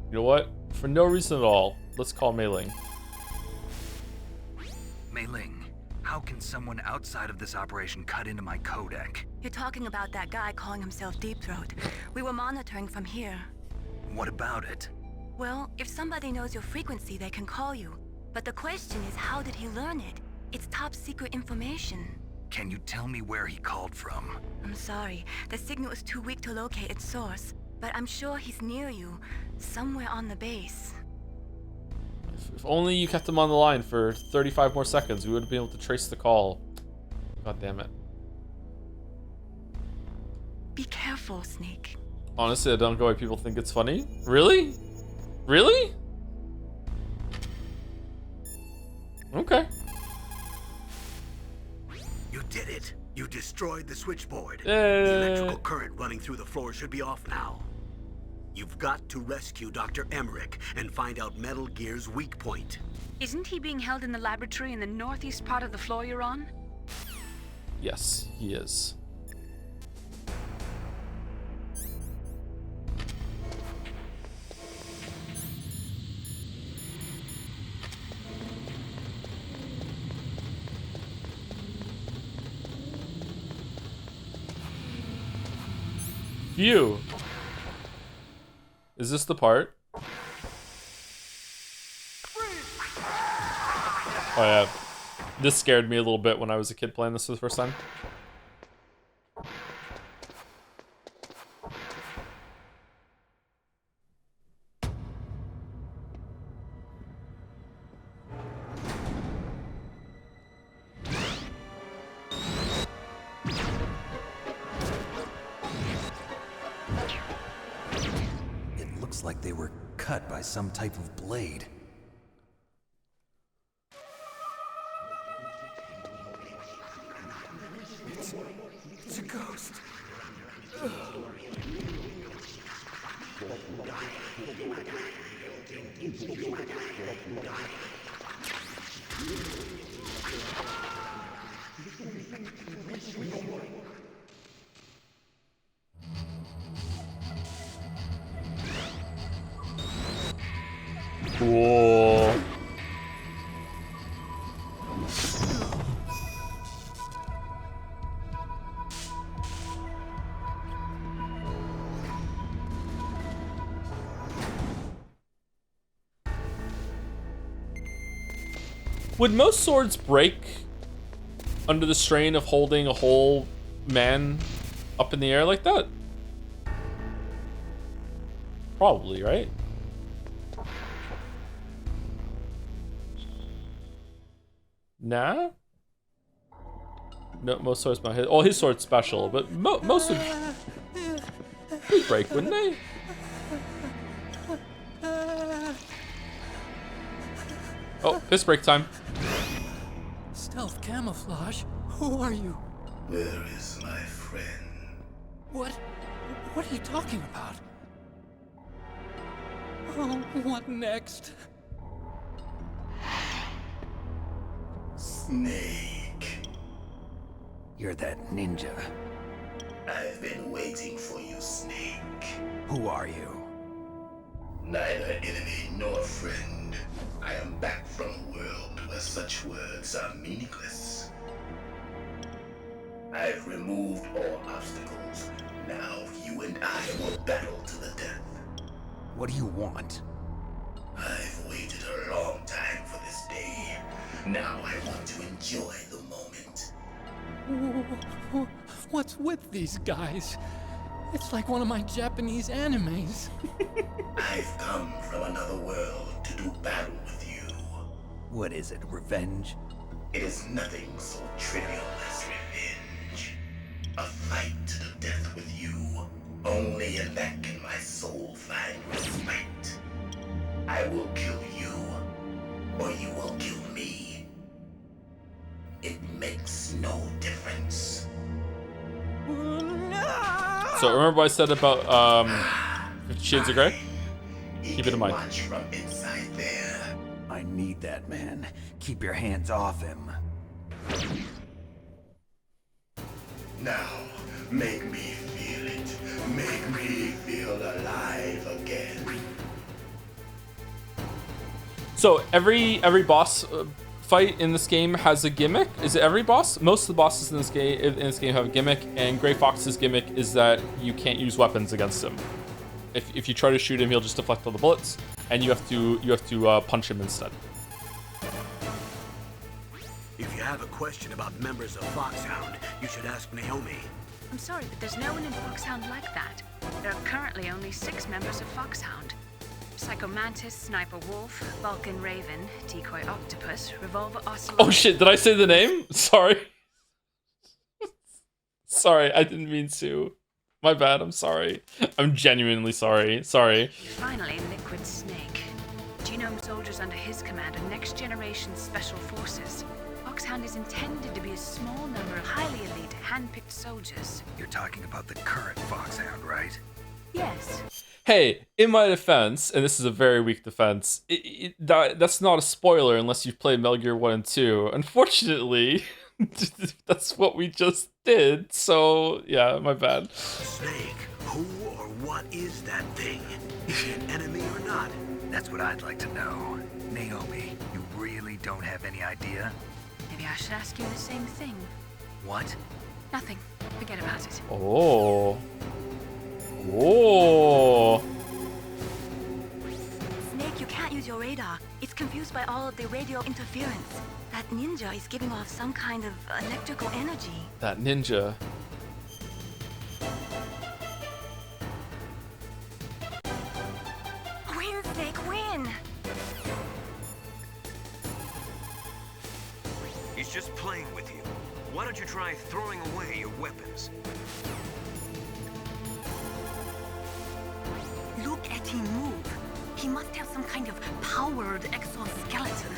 You know what? For no reason at all, let's call Mei Ling. Mei Ling, how can someone outside of this operation cut into my codec? You're talking about that guy calling himself Deep Throat. We were monitoring from here. What about it? Well, if somebody knows your frequency, they can call you. But the question is, how did he learn it? It's top secret information. Can you tell me where he called from? I'm sorry. The signal is too weak to locate its source. But I'm sure he's near you, somewhere on the base. If only you kept him on the line for 35 more seconds, we would have been able to trace the call. God damn it. Be careful, Snake. Honestly, I don't know why people think it's funny. Really? Really? Okay. You did it. You destroyed the switchboard. The electrical current running through the floor should be off now. You've got to rescue Dr. Emmerich and find out Metal Gear's weak point. Isn't he being held in the laboratory in the northeast part of the floor you're on? Yes, he is. Phew. Is this the part? Oh yeah. This scared me a little bit when I was a kid playing this for the first time. Like they were cut by some type of blade. It's a ghost. Cool. Would most swords break under the strain of holding a whole man up in the air like that? Probably, right? Nah? No, most swords not his. Oh, his sword's special, but most would break, wouldn't they? Oh, piss break time. Stealth camouflage? Who are you? Where is my friend? What are you talking about? Oh, what next? Snake. You're that ninja. I've been waiting for you, Snake. Who are you? Neither enemy nor friend. I am back from a world where such words are meaningless. I've removed all obstacles. Now you and I will battle to the death. What do you want? I've waited a long time for this day. Now I want to enjoy the moment. What's with these guys? It's like one of my Japanese animes. I've come from another world to do battle with you. What is it, revenge? It is nothing so trivial as revenge. A fight to the death with you. Only in that can my soul find respite. I will kill you, or you will kill me. It makes no difference. So remember what I said about 50 Shades of Grey? Keep it in mind. Watch from inside there. I need that man. Keep your hands off him. Now, make me feel it. Make me feel alive again. So every boss fight in this game has a gimmick. Is it every boss? Most of the bosses in this game have a gimmick, and Gray Fox's gimmick is that you can't use weapons against him. If you try to shoot him, he'll just deflect all the bullets, and you have to punch him instead. If you have a question about members of Foxhound, you should ask Naomi. I'm sorry, but there's no one in Foxhound like that. There are currently only 6 members of Foxhound. Psycho Mantis, Sniper Wolf, Vulcan Raven, Decoy Octopus, Revolver Ocelot... Oh shit, did I say the name? Sorry. Sorry, I didn't mean to. My bad, I'm sorry. I'm genuinely sorry. Sorry. Finally, Liquid Snake. Genome soldiers under his command are next generation special forces. Foxhound is intended to be a small number of highly elite, hand-picked soldiers. You're talking about the current Foxhound, right? Yes. Hey, in my defense, and this is a very weak defense, that's not a spoiler unless you've played Metal Gear 1 and 2. Unfortunately, that's what we just did, so yeah, my bad. Snake, who or what is that thing? Is he an enemy or not? That's what I'd like to know. Naomi, you really don't have any idea? Maybe I should ask you the same thing. What? Nothing. Forget about it. Oh. Oh. Snake, you can't use your radar. It's confused by all of the radio interference. That ninja is giving off some kind of electrical energy. That ninja. Win, Snake, win! He's just playing with you. Why don't you try throwing away your weapons? Look at him move. He must have some kind of powered exoskeleton.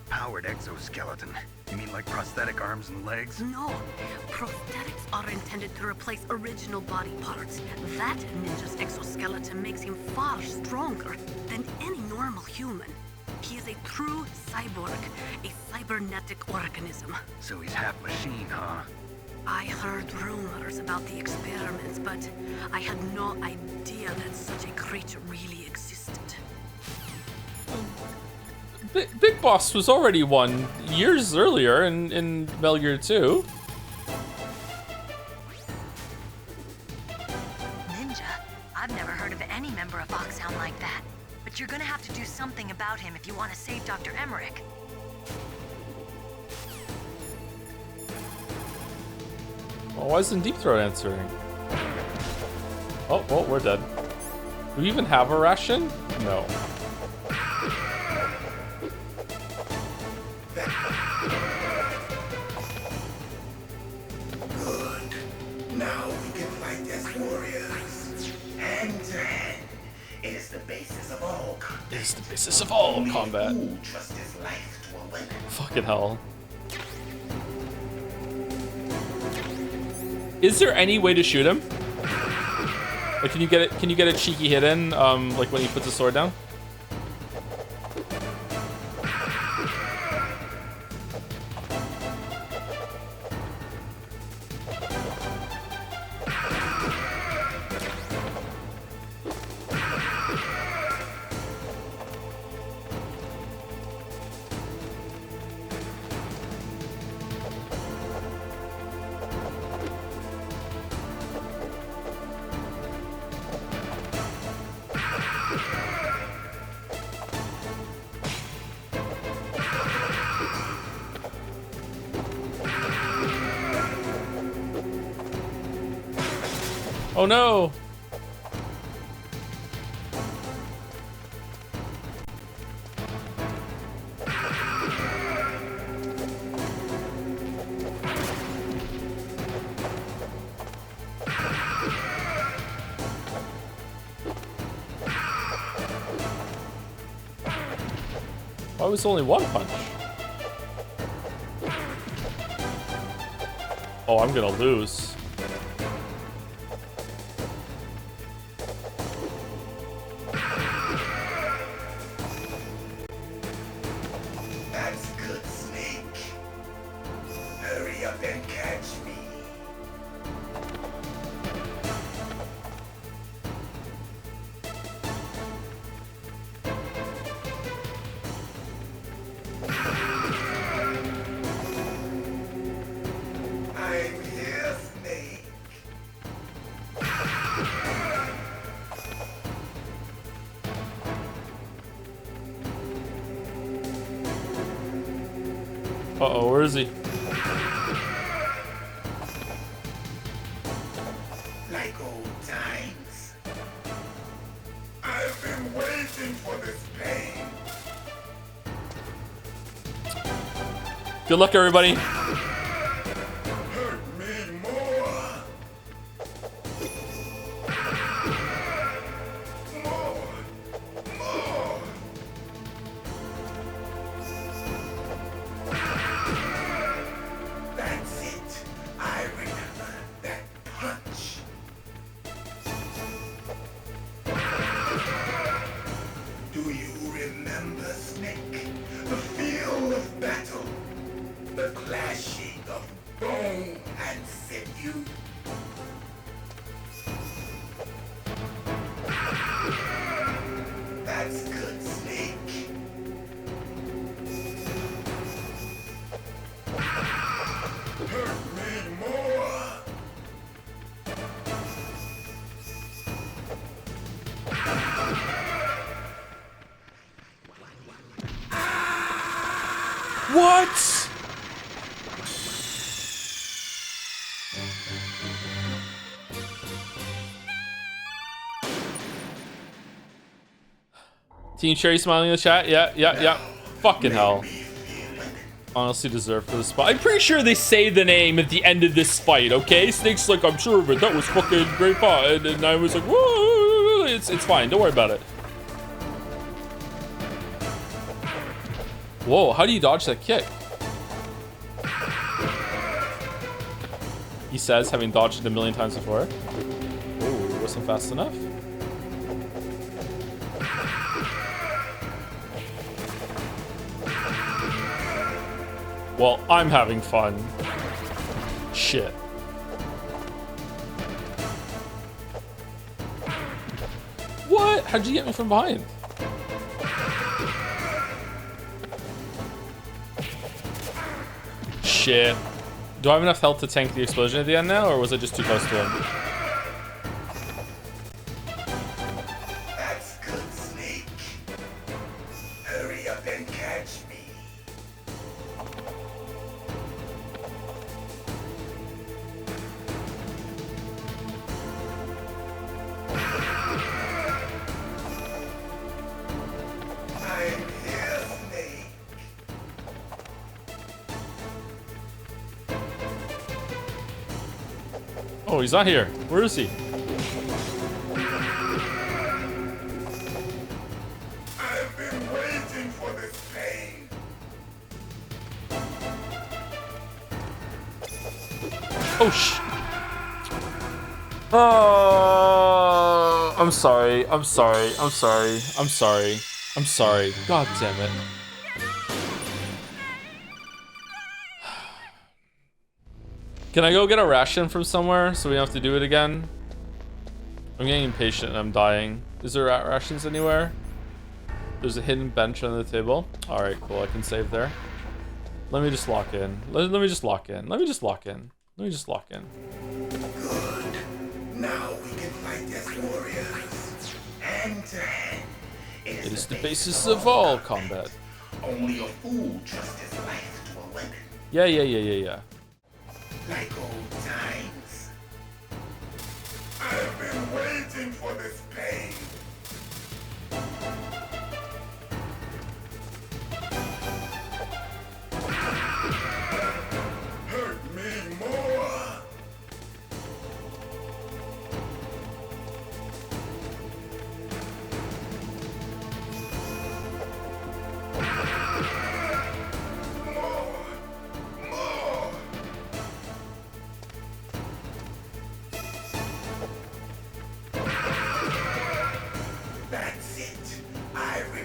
Powered exoskeleton? You mean like prosthetic arms and legs? No. Prosthetics are intended to replace original body parts. That ninja's exoskeleton makes him far stronger than any normal human. He is a true cyborg, a cybernetic organism. So he's half machine, huh? I heard rumors about the experiments, but I had no idea that such a creature really existed. Big Boss was already one years earlier in Metal Gear 2. Ninja? I've never heard of any member of Foxhound like that. But you're gonna have to do something about him if you want to save Dr. Emmerich. Oh, why isn't Deep Throat answering? Oh, well, we're dead. Do we even have a ration? No. Good. Now we can fight as warriors. Hand to hand. It is the basis of all combat. It is the basis of all combat. Who trusts his life to a weapon? Fucking hell. Is there any way to shoot him? Like, can you get a cheeky hit in, like when he puts his sword down? Oh no! Why was only one punch? Oh, I'm gonna lose. That's good, Snake. Hurry up and catch me. I'm here, Snake. Uh-oh, where is he? Like old times. I've been waiting for this pain. Good luck, everybody. Hurt me more. More. That's it. I remember that punch. Do you remember, Snake? The field of battle. The clashing of bone and sinew. That's good, Snake. Hurt me more. What? Team Cherry smiling in the chat. Yeah. Fucking hell. Honestly deserved for the spot. I'm pretty sure they say the name at the end of this fight, okay? Snake's like, I'm sure of it. That was fucking great fun. And I was like, whoa. It's fine. Don't worry about it. Whoa, how do you dodge that kick? He says, having dodged it a million times before. Oh, wasn't fast enough. Well, I'm having fun. Shit. What? How'd you get me from behind? Shit. Do I have enough health to tank the explosion at the end now, or was it just too close to him? That's good, Snake. Hurry up and catch me. I'm here, Snake. Oh, he's not here. Where is he? I've been waiting for this pain. Oh, oh, I'm sorry. I'm sorry. I'm sorry. I'm sorry. I'm sorry. God damn it. Can I go get a ration from somewhere so we don't have to do it again? I'm getting impatient and I'm dying. Is there rations anywhere? There's a hidden bench on the table. Alright, cool. I can save there. Let me just lock in. Let me just lock in. Let me just lock in. Let me just lock in. Good. Now we can fight as warriors. Hand to hand. It is the basis of all combat. Only a fool trusts his life to a weapon. Yeah. Like old times. I've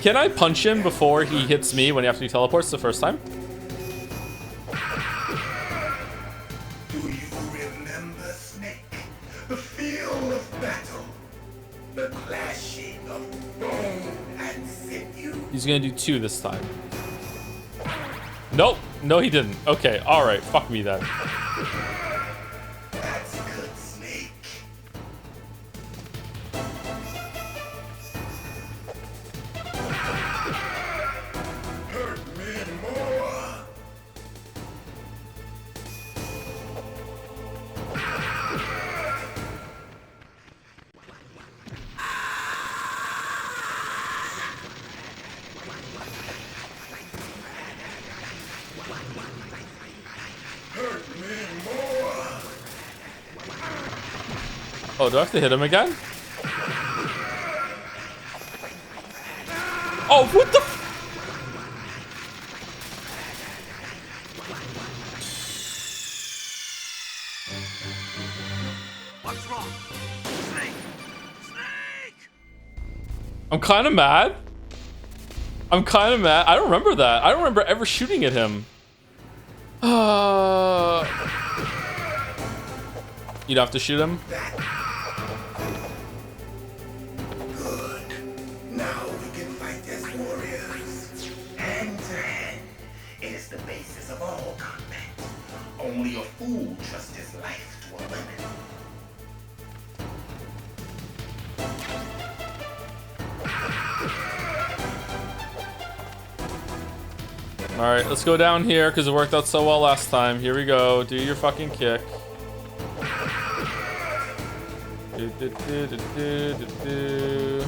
Can I punch him before he hits me when he after he teleports the first time? Do you remember, Snake? The feel of battle. The clashing of bone and sinew. He's gonna do 2 this time. Nope. No, he didn't. Okay, alright. Fuck me then. That's good, Snake. Hurt me more. Oh, do I have to hit him again? Oh, what the f— What's wrong? Snake! Snake! I'm kind of mad. I'm kind of mad. I don't remember that. I don't remember ever shooting at him. You don't have to shoot him? Good. Now we can fight as warriors. Hand to hand. It is the basis of all combat. Only a fool trusts his life to a weapon. Alright, let's go down here because it worked out so well last time. Here we go. Do your fucking kick. Do.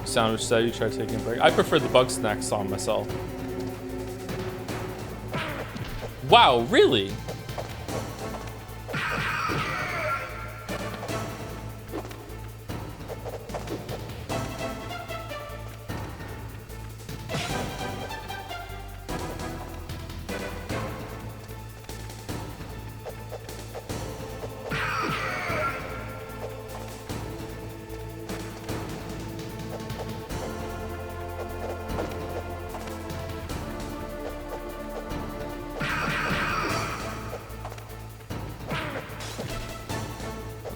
Sandwich said you try taking a break. I prefer the bug snacks on myself. Wow, really?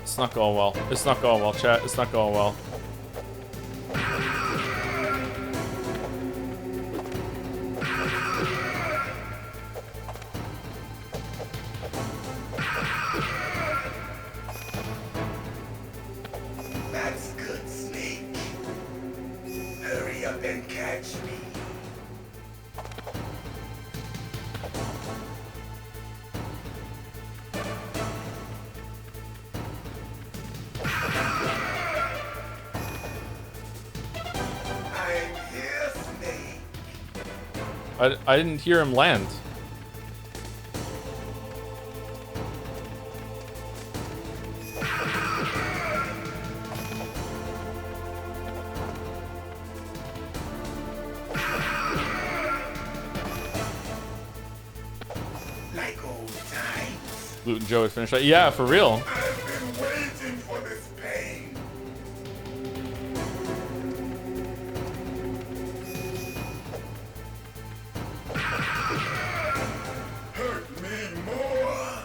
It's not going well. It's not going well, chat. It's not going well. That's good, Snake. Hurry up and catch me. I didn't hear him land. Like old times. Loot and Joe would finish that. Yeah, for real. I've been waiting for this pain. Hurt me more.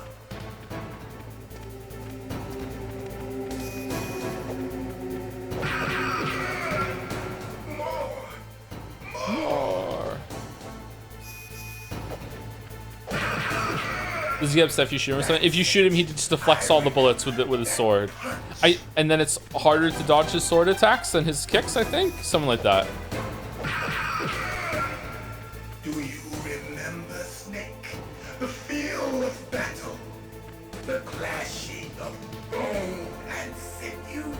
More. Does he have stuff you shoot him or something? If you shoot him, he just deflects all the bullets with his sword. And then it's harder to dodge his sword attacks than his kicks, I think? Something like that. Do you remember, Snake? The feel of battle. The clashing of bone and sinew.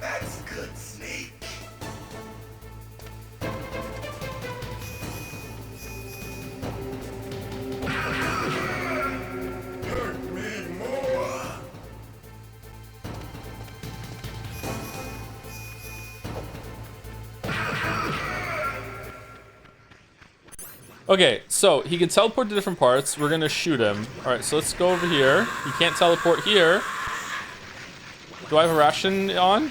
That's good, Snake. Hurt me more. Okay, so he can teleport to different parts. We're gonna shoot him. All right, so let's go over here. He can't teleport here. Do I have a ration on?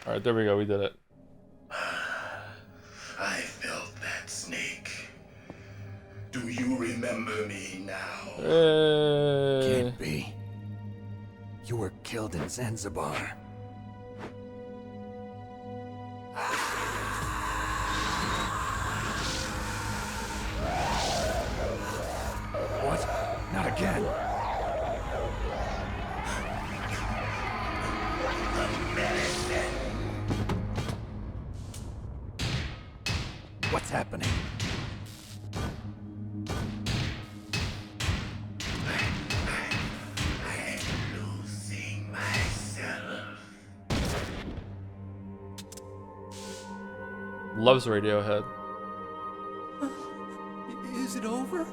All right, there we go. We did it. I felt that, Snake. Do you remember me now? Can't be. You were killed in Zanzibar. What? Not again. What's happening? Losing myself. Loves Radiohead. Is it over?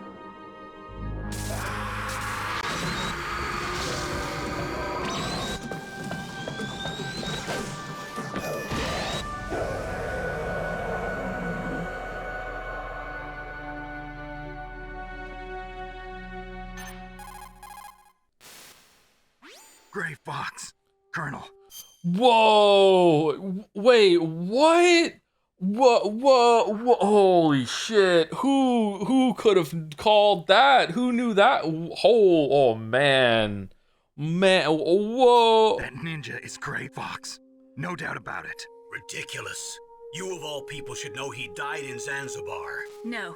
Gray Fox, Colonel. Whoa! Wait, what? Whoa! Holy shit! Who could have called that? Who knew that? Oh man, whoa! That ninja is Gray Fox. No doubt about it. Ridiculous. You of all people should know he died in Zanzibar. No.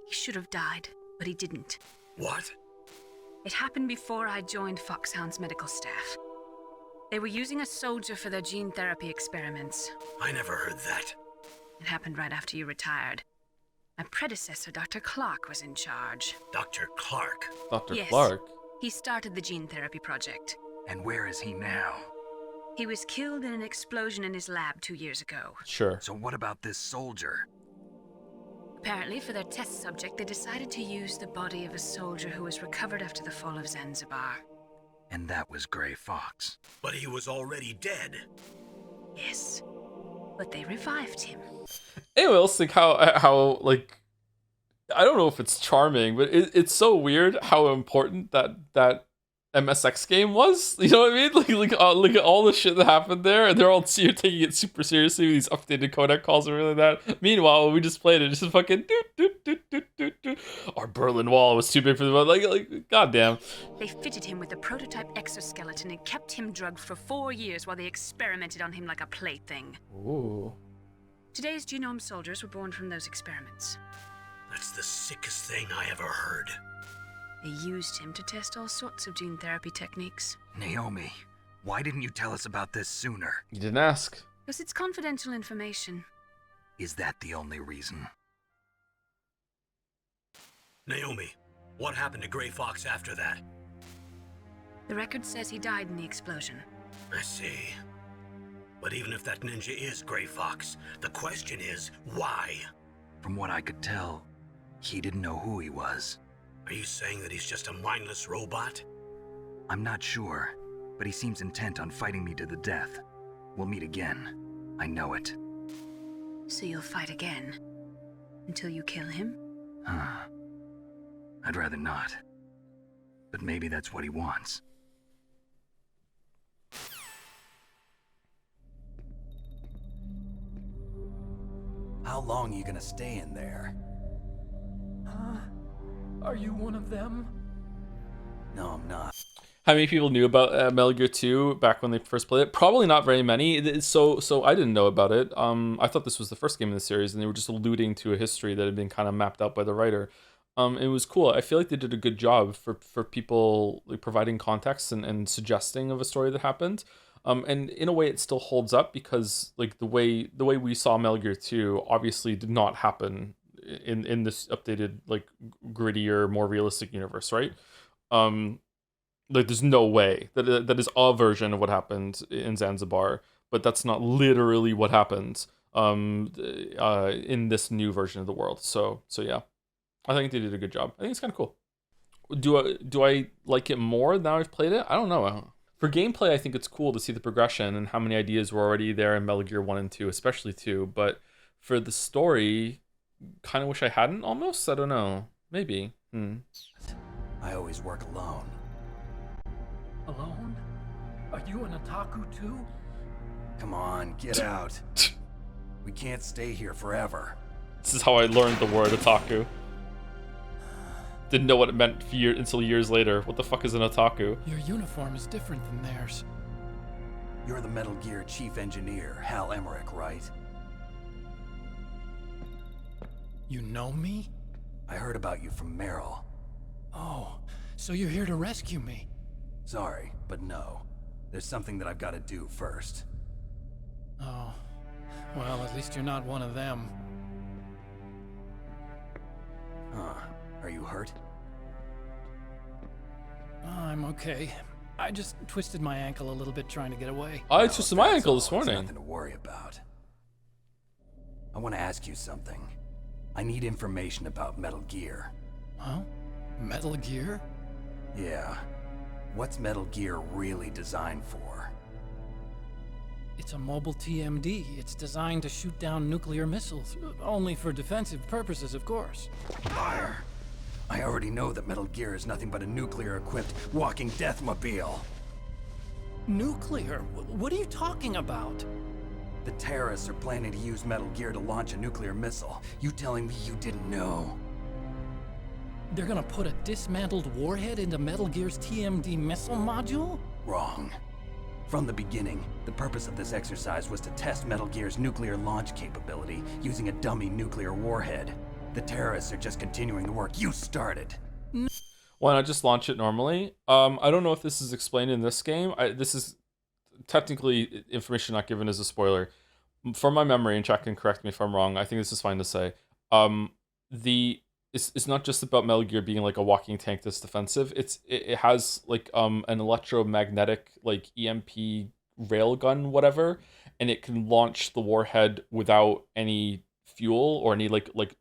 He should have died, but he didn't. What? It happened before I joined Foxhound's medical staff. They were using a soldier for their gene therapy experiments. I never heard that. It happened right after you retired. My predecessor, Dr. Clark, was in charge. Dr. Clark? Dr. Yes. Clark? He started the gene therapy project. And where is he now? He was killed in an explosion in his lab 2 years ago. Sure. So what about this soldier? Apparently, for their test subject, they decided to use the body of a soldier who was recovered after the fall of Zanzibar. And that was Gray Fox. But he was already dead. Yes. But they revived him. Anyone else think how like, I don't know if it's charming, but it's so weird how important that MSX game was. You know what I mean? Like look at all the shit that happened there, and they're all taking it super seriously with these updated codec calls and everything like that. Meanwhile, when we just played it, just fucking our Berlin Wall was too big for the like goddamn. They fitted him with a prototype exoskeleton and kept him drugged for 4 years while they experimented on him like a plaything. Ooh. Today's genome soldiers were born from those experiments. That's the sickest thing I ever heard. They used him to test all sorts of gene therapy techniques. Naomi, why didn't you tell us about this sooner? You didn't ask. Because it's confidential information. Is that the only reason? Naomi, what happened to Gray Fox after that? The record says he died in the explosion. I see. But even if that ninja is Gray Fox, the question is, why? From what I could tell, he didn't know who he was. Are you saying that he's just a mindless robot? I'm not sure, but he seems intent on fighting me to the death. We'll meet again. I know it. So you'll fight again? Until you kill him? I'd rather not. But maybe that's what he wants. How long are you gonna stay in there? Are you one of them? No, I'm not. How many people knew about Metal Gear 2 back when they first played it? Probably not very many. So I didn't know about it. I thought this was the first game in the series, and they were just alluding to a history that had been kind of mapped out by the writer. It was cool. I feel like they did a good job for people, like, providing context and suggesting of a story that happened. And in a way, it still holds up because, like, the way we saw Metal Gear 2 obviously did not happen in this updated, like, grittier, more realistic universe, right? Like, there's no way that is a version of what happened in Zanzibar, but that's not literally what happened in this new version of the world. So yeah, I think they did a good job. I think it's kind of cool. Do I like it more now I've played it? I don't know. For gameplay, I think it's cool to see the progression and how many ideas were already there in Metal Gear 1 and 2, especially 2. But for the story, kind of wish I hadn't almost. I don't know. Maybe. I always work alone. Alone? Are you an otaku too? Come on, get out. We can't stay here forever. This is how I learned the word otaku. Didn't know what it meant until years later. What the fuck is an otaku? Your uniform is different than theirs. You're the Metal Gear Chief Engineer, Hal Emmerich, right? You know me? I heard about you from Meryl. Oh, so you're here to rescue me? Sorry, but no. There's something that I've got to do first. Oh, well, at least you're not one of them. Huh. Are you hurt? I'm okay. I just twisted my ankle a little bit trying to get away. I twisted my ankle this morning. Nothing to worry about. I want to ask you something. I need information about Metal Gear. Huh? Metal Gear? Yeah. What's Metal Gear really designed for? It's a mobile TMD. It's designed to shoot down nuclear missiles. Only for defensive purposes, of course. Liar. I already know that Metal Gear is nothing but a nuclear-equipped walking deathmobile. Nuclear? What are you talking about? The terrorists are planning to use Metal Gear to launch a nuclear missile. You telling me you didn't know? They're gonna put a dismantled warhead into Metal Gear's TMD missile module? Wrong. From the beginning, the purpose of this exercise was to test Metal Gear's nuclear launch capability using a dummy nuclear warhead. The terrorists are just continuing the work you started. Why not just launch it normally? I don't know if this is explained in this game. This is technically information not given as a spoiler. From my memory, and Jack can correct me if I'm wrong, I think this is fine to say. It's not just about Metal Gear being like a walking tank that's defensive. It has like an electromagnetic like EMP railgun, whatever, and it can launch the warhead without any fuel or any like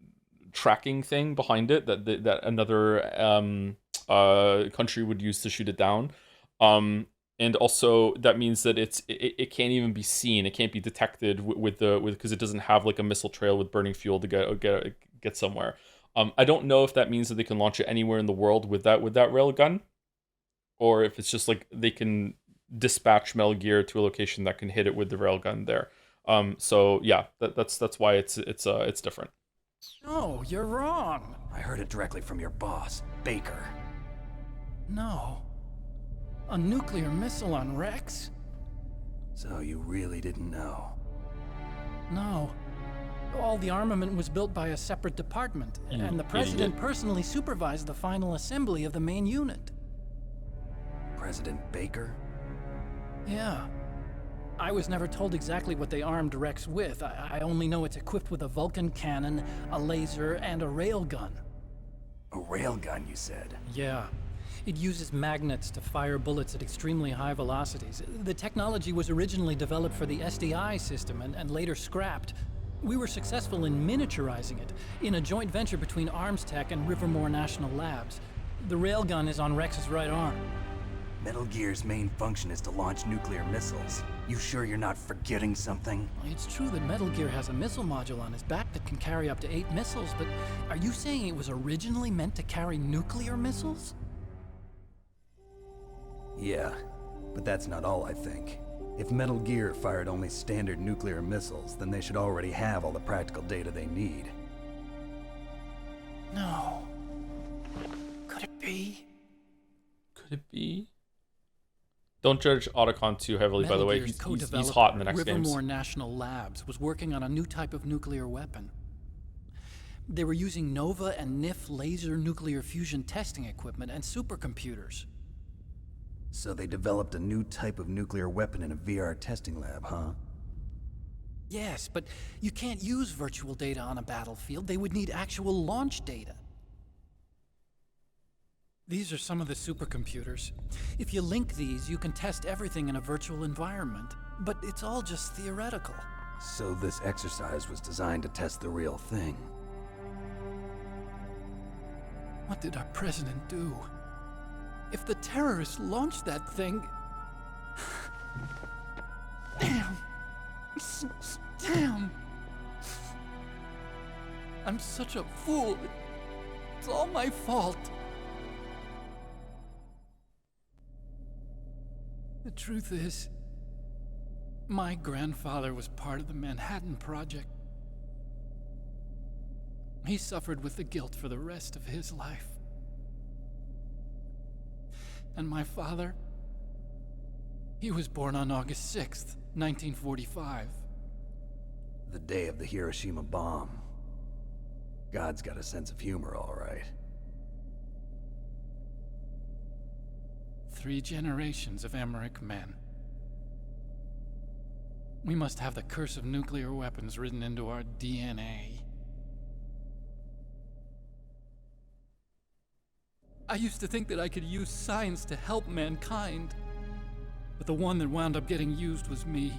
tracking thing behind it that another country would use to shoot it down. And also that means that it can't even be seen. It can't be detected because it doesn't have like a missile trail with burning fuel to get somewhere. I don't know if that means that they can launch it anywhere in the world with that railgun, or if it's just like they can dispatch Metal Gear to a location that can hit it with the railgun there. So yeah, that's why it's different. No, you're wrong. I heard it directly from your boss, Baker. No. A nuclear missile on Rex? So you really didn't know? No. All the armament was built by a separate department, and the president personally supervised the final assembly of the main unit. President Baker? Yeah. I was never told exactly what they armed Rex with. I only know it's equipped with a Vulcan cannon, a laser, and a railgun. A railgun, you said? Yeah. It uses magnets to fire bullets at extremely high velocities. The technology was originally developed for the SDI system and later scrapped. We were successful in miniaturizing it, in a joint venture between Arms Tech and Rivermore National Labs. The railgun is on Rex's right arm. Metal Gear's main function is to launch nuclear missiles. You sure you're not forgetting something? It's true that Metal Gear has a missile module on his back that can carry up to 8 missiles, but are you saying it was originally meant to carry nuclear missiles? Yeah, but that's not all I think. If Metal Gear fired only standard nuclear missiles, then they should already have all the practical data they need. No. Could it be? Could it be? Don't judge Otacon too heavily, by the way. He's hot in the next games. Rivermore National Labs was working on a new type of nuclear weapon. They were using NOVA and NIF laser nuclear fusion testing equipment and supercomputers. So they developed a new type of nuclear weapon in a VR testing lab, huh? Yes, but you can't use virtual data on a battlefield. They would need actual launch data. These are some of the supercomputers. If you link these, you can test everything in a virtual environment. But it's all just theoretical. So this exercise was designed to test the real thing. What did our president do? If the terrorists launched that thing... Damn. Damn. I'm such a fool. It's all my fault. The truth is, my grandfather was part of the Manhattan Project. He suffered with the guilt for the rest of his life. And my father, he was born on August 6th, 1945. The day of the Hiroshima bomb. God's got a sense of humor, all right. 3 generations of Emmerich men. We must have the curse of nuclear weapons written into our DNA. I used to think that I could use science to help mankind, but the one that wound up getting used was me.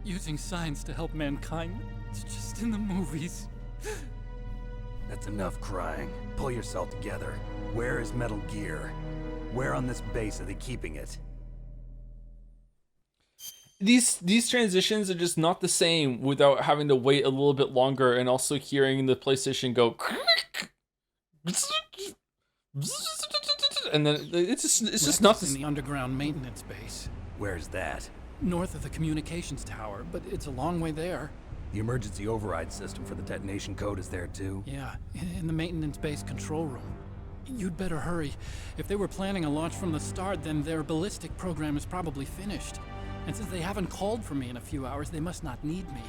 Using science to help mankind, it's just in the movies. That's enough crying. Pull yourself together. Where is Metal Gear? Where on this base are they keeping it? These transitions are just not the same without having to wait a little bit longer and also hearing the PlayStation go and then it's just not in the underground maintenance base. Where's that? North of the communications tower, but it's a long way there. The emergency override system for the detonation code is there too? Yeah, in the maintenance base control room. You'd better hurry. If they were planning a launch from the start, then their ballistic program is probably finished. And since they haven't called for me in a few hours, they must not need me.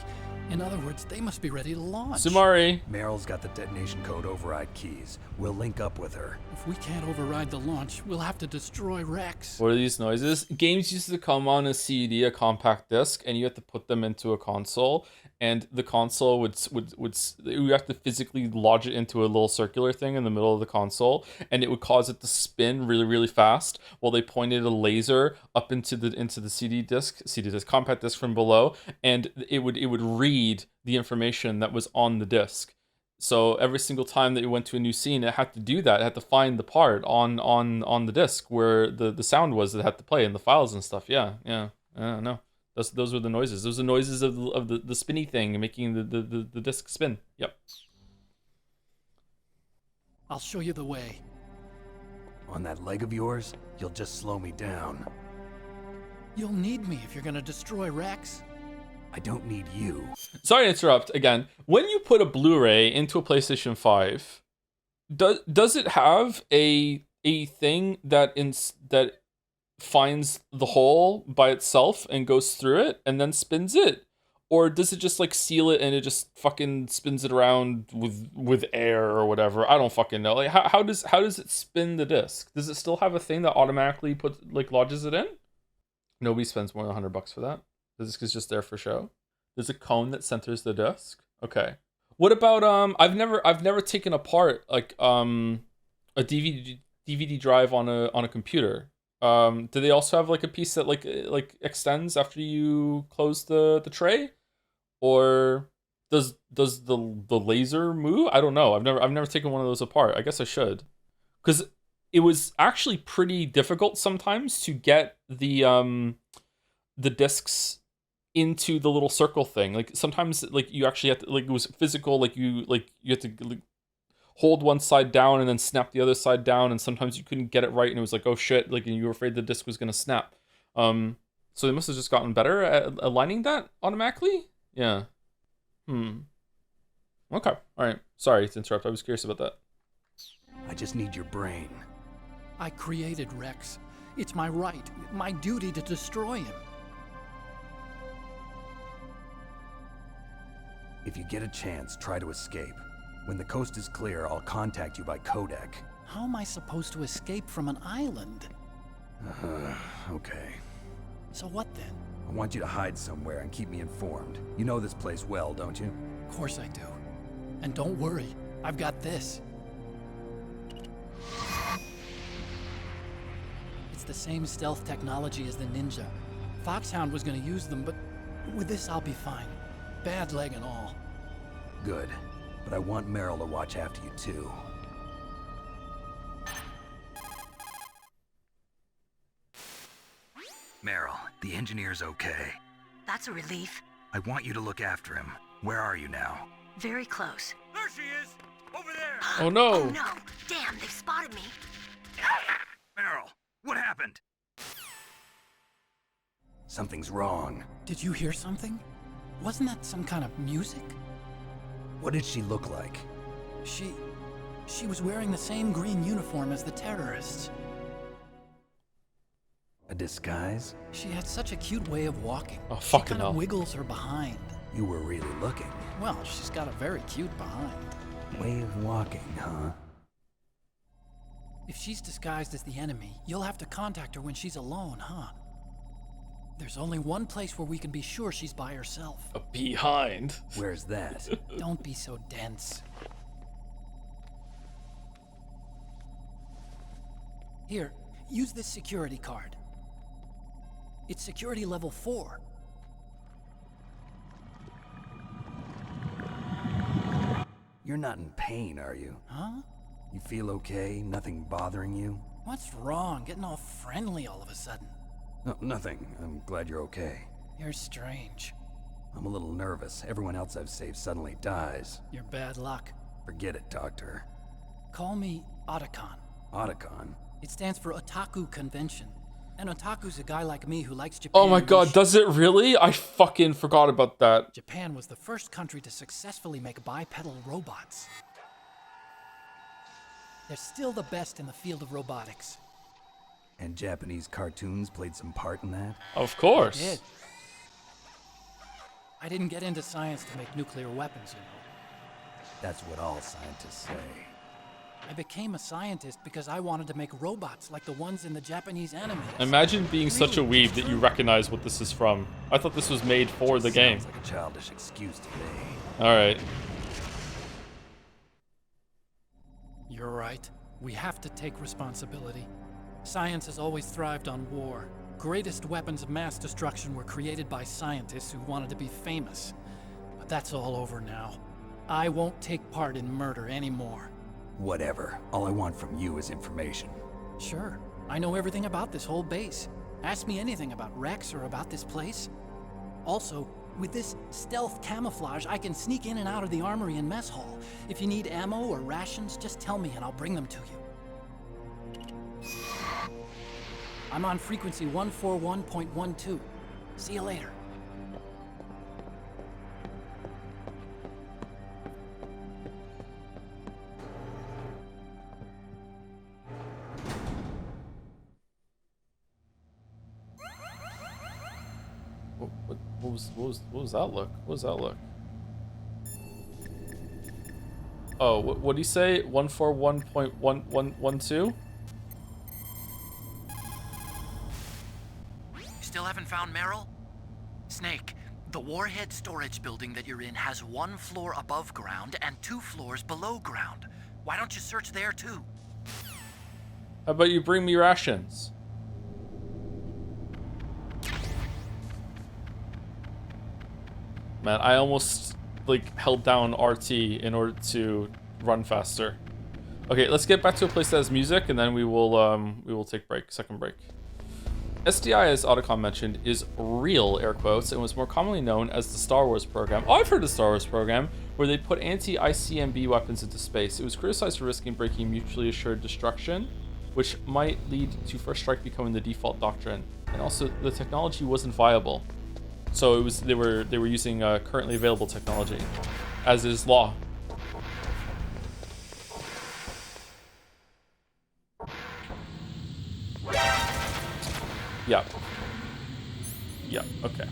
In other words, they must be ready to launch. Sumari. Meryl's got the detonation code override keys. We'll link up with her. If we can't override the launch, we'll have to destroy Rex. What are these noises? Games used to come on a CD, a compact disc, and you had to put them into a console. And the console would you have to physically lodge it into a little circular thing in the middle of the console, and it would cause it to spin really, really fast while they pointed a laser up into the CD disc compact disc from below, and it would read the information that was on the disc. So every single time that you went to a new scene, it had to do that. It had to find the part on the disc where the sound was that it had to play and the files and stuff. Yeah. No. Those were the noises. Those are the noises of the spinny thing making the disc spin. Yep. I'll show you the way. On that leg of yours, you'll just slow me down. You'll need me if you're gonna destroy Rex. I don't need you. Sorry to interrupt again. When you put a Blu-ray into a PlayStation 5, does it have a thing that finds the hole by itself and goes through it and then spins it? Or does it just like seal it and it just fucking spins it around with air or whatever? I don't fucking know. Like how does it spin the disc? Does it still have a thing that automatically lodges it in? Nobody spends more than $100 for that. The disc is just there for show. There's a cone that centers the disc. Okay. What about I've never taken apart like a DVD drive on a computer. Do they also have like a piece that like extends after you close the tray, or does the laser move? I don't know. I've never taken one of those apart. I guess I should, because it was actually pretty difficult sometimes to get the discs into the little circle thing. Like sometimes like you actually have to, like it was physical, like you had to hold one side down and then snap the other side down, and sometimes you couldn't get it right and it was like, oh shit, like you were afraid the disc was gonna snap. So they must have just gotten better at aligning that automatically. Yeah. Okay. All right. Sorry to interrupt. I was curious about that. I just need your brain. I created Rex. It's my right, my duty to destroy him. If you get a chance, try to escape. When the coast is clear, I'll contact you by Codec. How am I supposed to escape from an island? Okay. So what then? I want you to hide somewhere and keep me informed. You know this place well, don't you? Of course I do. And don't worry, I've got this. It's the same stealth technology as the Ninja. Foxhound was gonna use them, but with this I'll be fine. Bad leg and all. Good. But I want Meryl to watch after you too. Meryl, the engineer's okay. That's a relief. I want you to look after him. Where are you now? Very close. There she is! Over there! Oh no! Oh no! Damn, they've spotted me. Meryl, what happened? Something's wrong. Did you hear something? Wasn't that some kind of music? What did she look like? She was wearing the same green uniform as the terrorists. A disguise? She had such a cute way of walking. Oh, she fucking kind hell. of wiggles her behind. You were really looking. Well, she's got a very cute behind. Way of walking, huh? If she's disguised as the enemy, you'll have to contact her when she's alone, huh? There's only one place where we can be sure she's by herself. A behind? Where's that? Don't be so dense. Here, use this security card. It's security level 4. You're not in pain, are you? Huh? You feel okay? Nothing bothering you? What's wrong? Getting all friendly all of a sudden. No, nothing. I'm glad you're okay. You're strange. I'm a little nervous. Everyone else I've saved suddenly dies. You're bad luck. Forget it, Doctor. Call me Otacon. Otacon? It stands for Otaku Convention. An otaku's a guy like me who likes Japan. Oh my god, does it really? I fucking forgot about that. Japan was the first country to successfully make bipedal robots. They're still the best in the field of robotics. And Japanese cartoons played some part in that? Of course. They did. I didn't get into science to make nuclear weapons, you know. That's what all scientists say. I became a scientist because I wanted to make robots like the ones in the Japanese anime. Imagine being such a weeb that you recognize what this is from. I thought this was made for the game. Sounds like a childish excuse to me. Alright. You're right. We have to take responsibility. Science has always thrived on war. Greatest weapons of mass destruction were created by scientists who wanted to be famous. But that's all over now. I won't take part in murder anymore. Whatever. All I want from you is information. Sure. I know everything about this whole base. Ask me anything about Rex or about this place. Also, with this stealth camouflage, I can sneak in and out of the armory and mess hall. If you need ammo or rations, just tell me and I'll bring them to you. I'm on frequency 141.12. See you later. What was that look? What was that look? Oh, what did he say? 141.1112? Still haven't found Meryl? Snake, the warhead storage building that you're in has 1 floor above ground and 2 floors below ground. Why don't you search there too? How about you bring me rations? Man, I almost like held down RT in order to run faster. Okay, let's get back to a place that has music, and then we will take break. Second break. SDI, as Otacon mentioned, is real, air quotes, and was more commonly known as the Star Wars program. Oh, I've heard of the Star Wars program, where they put anti-ICMB weapons into space. It was criticized for risking breaking mutually assured destruction, which might lead to First Strike becoming the default doctrine. And also, the technology wasn't viable. So it was they were using currently available technology, as is law. Yeah. Yeah. Okay.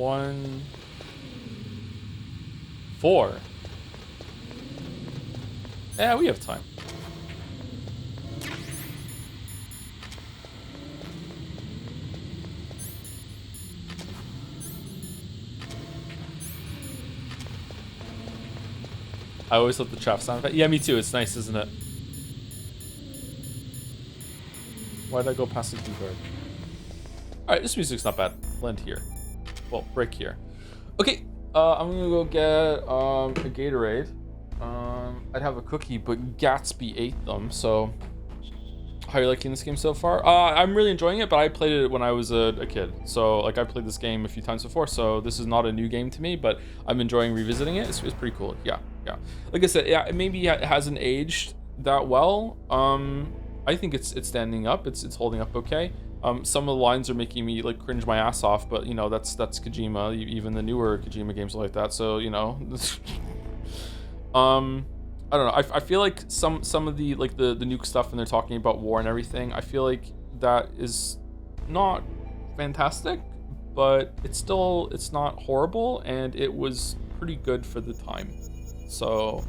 1, 4. Yeah, we have time. I always love the chaff sound effect. Yeah, me too. It's nice, isn't it? Why did I go past the keyboard? Alright, this music's not bad. Blend here. Well, break here. Okay, I'm gonna go get a Gatorade. I'd have a cookie, but Gatsby ate them, so... How are you liking this game so far? I'm really enjoying it, but I played it when I was a kid. So, like, I played this game a few times before, so this is not a new game to me, but I'm enjoying revisiting it. It's pretty cool. Yeah. Like I said, yeah, maybe it hasn't aged that well. I think it's standing up. It's holding up okay. Some of the lines are making me like cringe my ass off, but you know that's Kojima. Even the newer Kojima games are like that. So you know, I don't know. I feel like some of the like the nuke stuff and they're talking about war and everything. I feel like that is not fantastic, but it's not horrible, and it was pretty good for the time. So,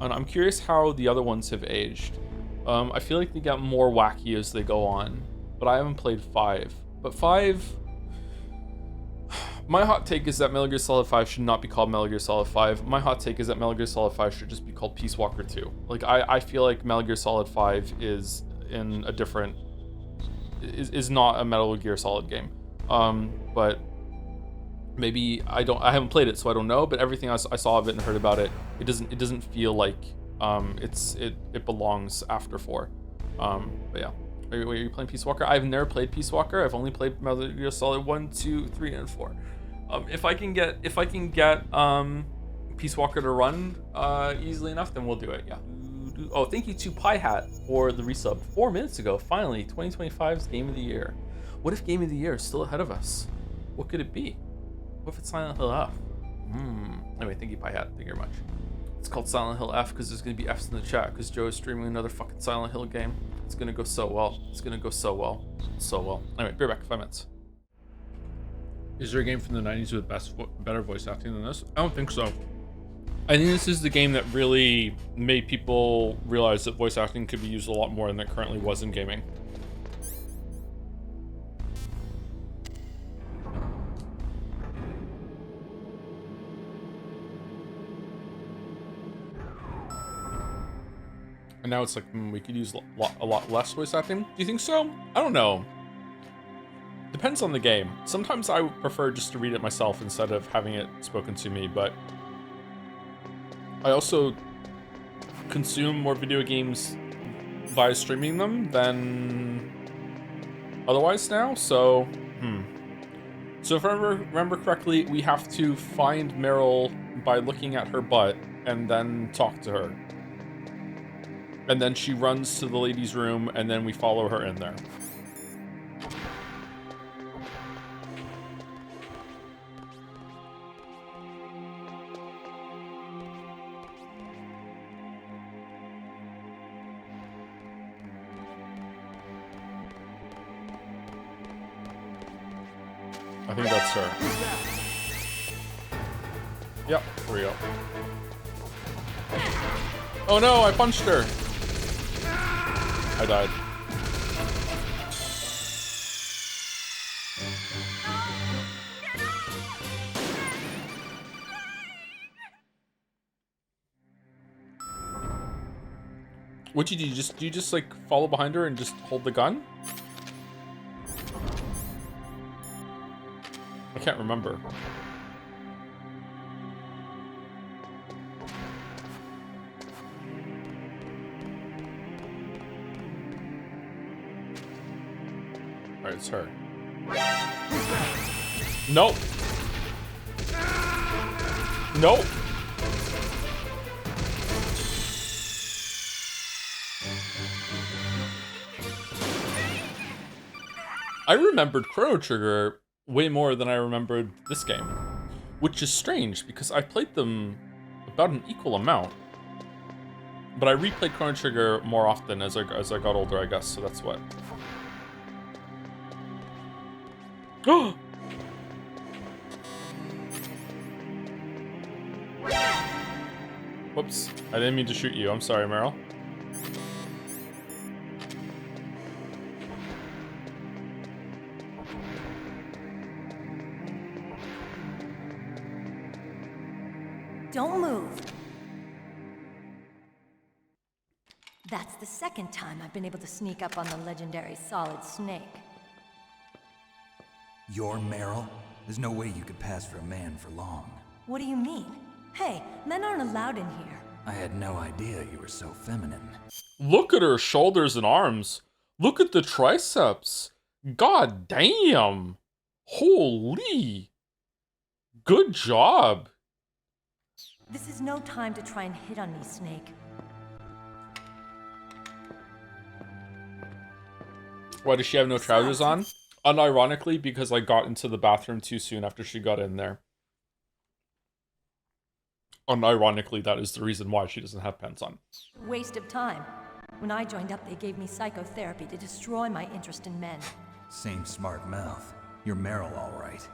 and I'm curious how the other ones have aged. I feel like they get more wacky as they go on, but I haven't played 5. But 5, my hot take is that Metal Gear Solid 5 should not be called Metal Gear Solid 5. My hot take is that Metal Gear Solid 5 should just be called Peace Walker 2. Like, I feel like Metal Gear Solid 5 is in a different, is not a Metal Gear Solid game. But maybe I haven't played it, so I don't know, but everything I saw of it and heard about it, it doesn't feel like it belongs after 4. But yeah. Are you playing Peace Walker? I've never played Peace Walker. I've only played Metal Gear Solid 1, 2, 3, and 4. If I can get Peace Walker to run easily enough, then we'll do it. Yeah. Oh, thank you to Pie Hat for the resub 4 minutes ago. Finally, 2025's Game of the Year. What if Game of the Year is still ahead of us? What could it be? What if it's Silent Hill F? Anyway, thank you, Pie Hat. Thank you very much. It's called Silent Hill F because there's going to be F's in the chat because Joe is streaming another fucking Silent Hill game. It's going to go so well. It's going to go so well. So well. Anyway, be right back. 5 minutes. Is there a game from the 90s with better voice acting than this? I don't think so. I think this is the game that really made people realize that voice acting could be used a lot more than it currently was in gaming. And now it's like, we could use a lot less voice acting. Do you think so? I don't know. Depends on the game. Sometimes I would prefer just to read it myself instead of having it spoken to me, but I also consume more video games via streaming them than otherwise now, so, So if I remember correctly, we have to find Meryl by looking at her butt and then talk to her. And then she runs to the ladies' room, and then we follow her in there. I think that's her. Yep, here we go. Oh no, I punched her! I died. What'd you do? Do you just like follow behind her and just hold the gun? I can't remember. Alright, it's her. Nope. Nope. I remembered Chrono Trigger way more than I remembered this game, which is strange because I played them about an equal amount, but I replayed Chrono Trigger more often as I got older, I guess, so that's what. Whoops. I didn't mean to shoot you. I'm sorry, Meryl. Don't move. That's the second time I've been able to sneak up on the legendary Solid Snake. You're Meryl? There's no way you could pass for a man for long. What do you mean? Hey, men aren't allowed in here. I had no idea you were so feminine. Look at her shoulders and arms. Look at the triceps. God damn. Holy. Good job. This is no time to try and hit on me, Snake. Why does she have no trousers on? Unironically, because I got into the bathroom too soon after she got in there. Unironically, that is the reason why she doesn't have pants on. Waste of time. When I joined up, they gave me psychotherapy to destroy my interest in men. Same smart mouth. You're Meryl, all right.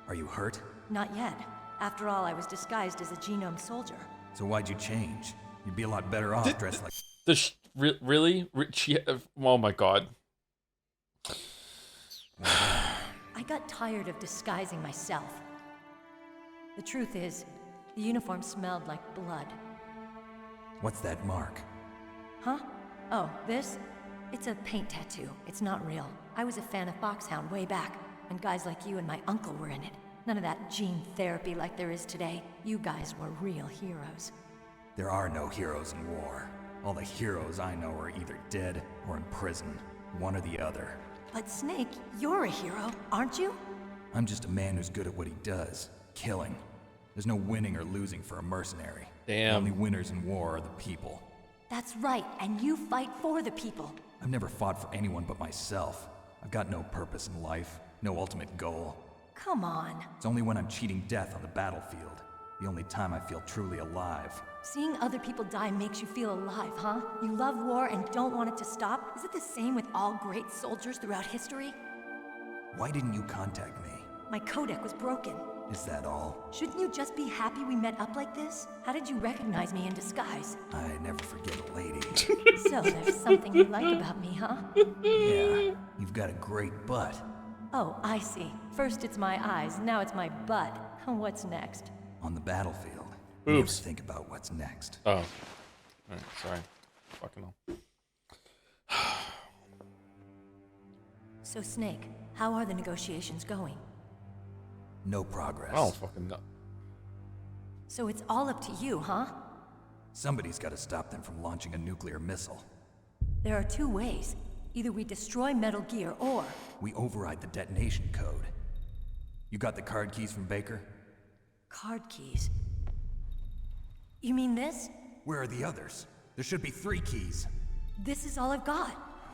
Are you hurt? Not yet. After all, I was disguised as a genome soldier. So why'd you change? You'd be a lot better off dressed like... Really? Oh my god. I got tired of disguising myself. The truth is, the uniform smelled like blood. What's that mark? Huh? Oh, this? It's a paint tattoo. It's not real. I was a fan of Foxhound way back, when guys like you and my uncle were in it. None of that gene therapy like there is today. You guys were real heroes. There are no heroes in war. All the heroes I know are either dead or in prison. One or the other. But Snake, you're a hero, aren't you? I'm just a man who's good at what he does. Killing. There's no winning or losing for a mercenary. Damn. The only winners in war are the people. That's right, and you fight for the people. I've never fought for anyone but myself. I've got no purpose in life, no ultimate goal. Come on. It's only when I'm cheating death on the battlefield. The only time I feel truly alive. Seeing other people die makes you feel alive, huh? You love war and don't want it to stop? Is it the same with all great soldiers throughout history? Why didn't you contact me? My codec was broken. Is that all? Shouldn't you just be happy we met up like this? How did you recognize me in disguise? I never forget a lady. So there's something you like about me, huh? Yeah, you've got a great butt. Oh, I see. First it's my eyes, now it's my butt. What's next? On the battlefield. Oops. You never think about what's next. Oh. Alright, sorry. Fucking hell. So Snake, how are the negotiations going? No progress. I don't fucking know. So it's all up to you, huh? Somebody's got to stop them from launching a nuclear missile. There are two ways. Either we destroy Metal Gear, or... we override the detonation code. You got the card keys from Baker? Card keys? You mean this? Where are the others? There should be 3 keys. This is all I've got.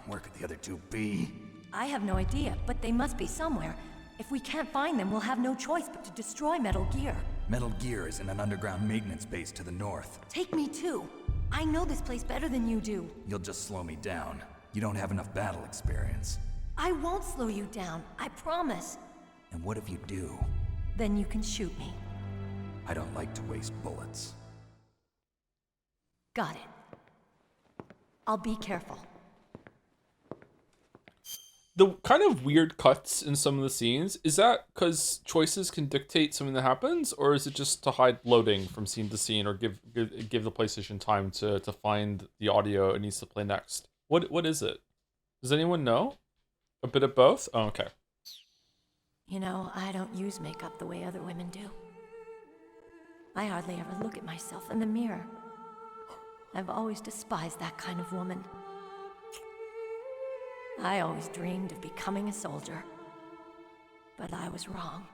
Where could the other 2 be? I have no idea, but they must be somewhere. If we can't find them, we'll have no choice but to destroy Metal Gear. Metal Gear is in an underground maintenance base to the north. Take me too. I know this place better than you do. You'll just slow me down. You don't have enough battle experience. I won't slow you down, I promise. And what if you do? Then you can shoot me. I don't like to waste bullets. Got it. I'll be careful. The kind of weird cuts in some of the scenes, is that because choices can dictate something that happens, or is it just to hide loading from scene to scene, or give the PlayStation time to find the audio it needs to play next? What is it? Does anyone know? A bit of both? Oh, okay. You know, I don't use makeup the way other women do. I hardly ever look at myself in the mirror. I've always despised that kind of woman. I always dreamed of becoming a soldier. But I was wrong.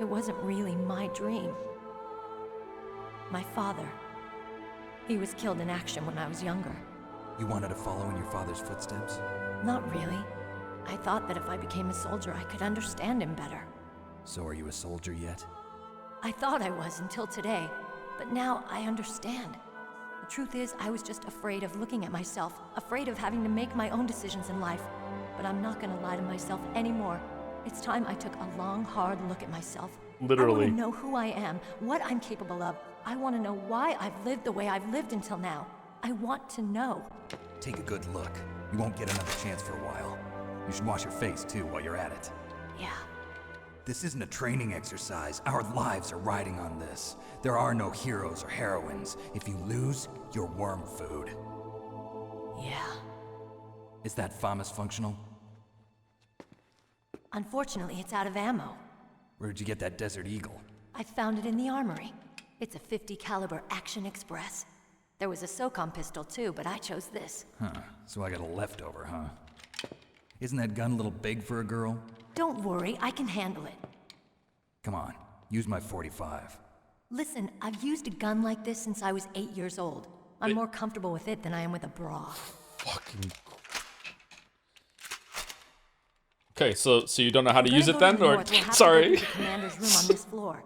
It wasn't really my dream. My father, he was killed in action when I was younger. You wanted to follow in your father's footsteps? Not really. I thought that if I became a soldier, I could understand him better. So are you a soldier yet? I thought I was until today, but now I understand. The truth is, I was just afraid of looking at myself, afraid of having to make my own decisions in life. But I'm not gonna lie to myself anymore. It's time I took a long, hard look at myself. Literally. I want to know who I am, what I'm capable of. I want to know why I've lived the way I've lived until now. I want to know. Take a good look. You won't get another chance for a while. You should wash your face, too, while you're at it. Yeah. This isn't a training exercise. Our lives are riding on this. There are no heroes or heroines. If you lose, you're worm food. Yeah. Is that FAMAS functional? Unfortunately, it's out of ammo. Where'd you get that Desert Eagle? I found it in the armory. It's a .50 caliber Action Express. There was a SOCOM pistol too, but I chose this. Huh, so I got a leftover, huh? Isn't that gun a little big for a girl? Don't worry, I can handle it. Come on, use my .45. Listen, I've used a gun like this since I was 8 years old. I'm more comfortable with it than I am with a bra. Fucking. Okay, so you don't know how to use it then, or sorry? The commander's room on this floor.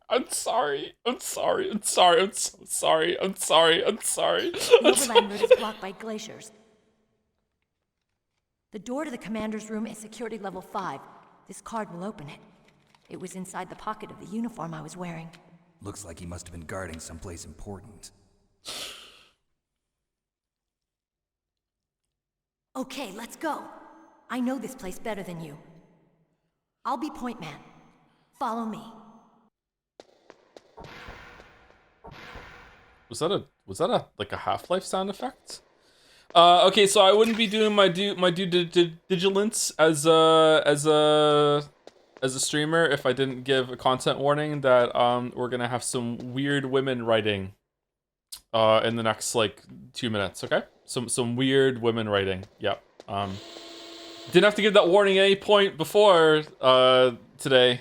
I'm sorry. I'm sorry. I'm sorry. I'm so sorry. I'm sorry. I'm sorry. The overland route is blocked by glaciers. The door to the commander's room is security level 5. This card will open it. It was inside the pocket of the uniform I was wearing. Looks like he must have been guarding someplace important. Okay, let's go. I know this place better than you. I'll be point man. Follow me. Was that a like a Half-Life sound effect? Okay, so I wouldn't be doing my due diligence as a streamer if I didn't give a content warning that we're gonna have some weird women writing in the next like 2 minutes. Okay, some weird women writing. Yep. Didn't have to give that warning at any point before today.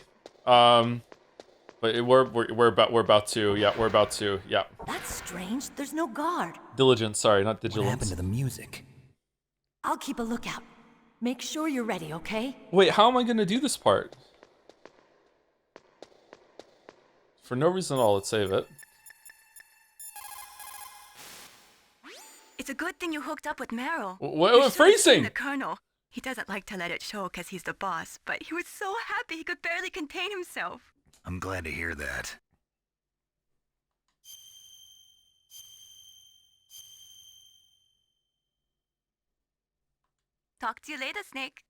But we're about to. Yeah, we're about to. Yeah. That's strange. There's no guard. Diligence, sorry, not vigilance. What happened to the music? I'll keep a lookout. Make sure you're ready, okay? Wait, how am I gonna do this part? For no reason at all, let's save it. It's a good thing you hooked up with Meryl. What phrasing? The Colonel. He doesn't like to let it show because he's the boss, but he was so happy he could barely contain himself. I'm glad to hear that. Talk to you later, Snake.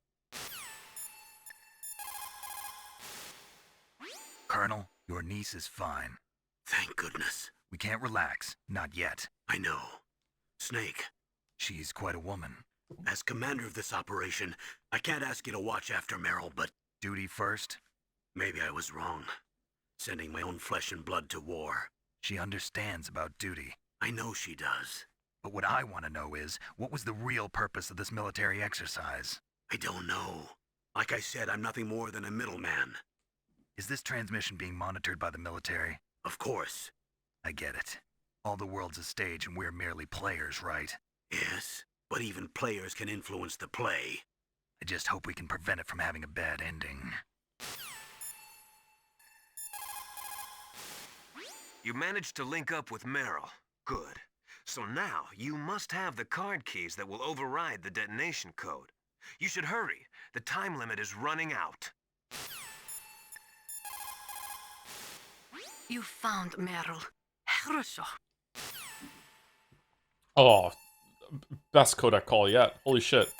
Colonel, your niece is fine. Thank goodness. We can't relax. Not yet. I know. Snake. She's quite a woman. As commander of this operation, I can't ask you to watch after Meryl, but... Duty first? Maybe I was wrong. Sending my own flesh and blood to war. She understands about duty. I know she does. But what I want to know is, what was the real purpose of this military exercise? I don't know. Like I said, I'm nothing more than a middleman. Is this transmission being monitored by the military? Of course. I get it. All the world's a stage and we're merely players, right? Yes, but even players can influence the play. I just hope we can prevent it from having a bad ending. You managed to link up with Meryl. Good. So now, you must have the card keys that will override the detonation code. You should hurry. The time limit is running out. You found Meryl. Хорошо. Oh, best Codec call yet. Holy shit.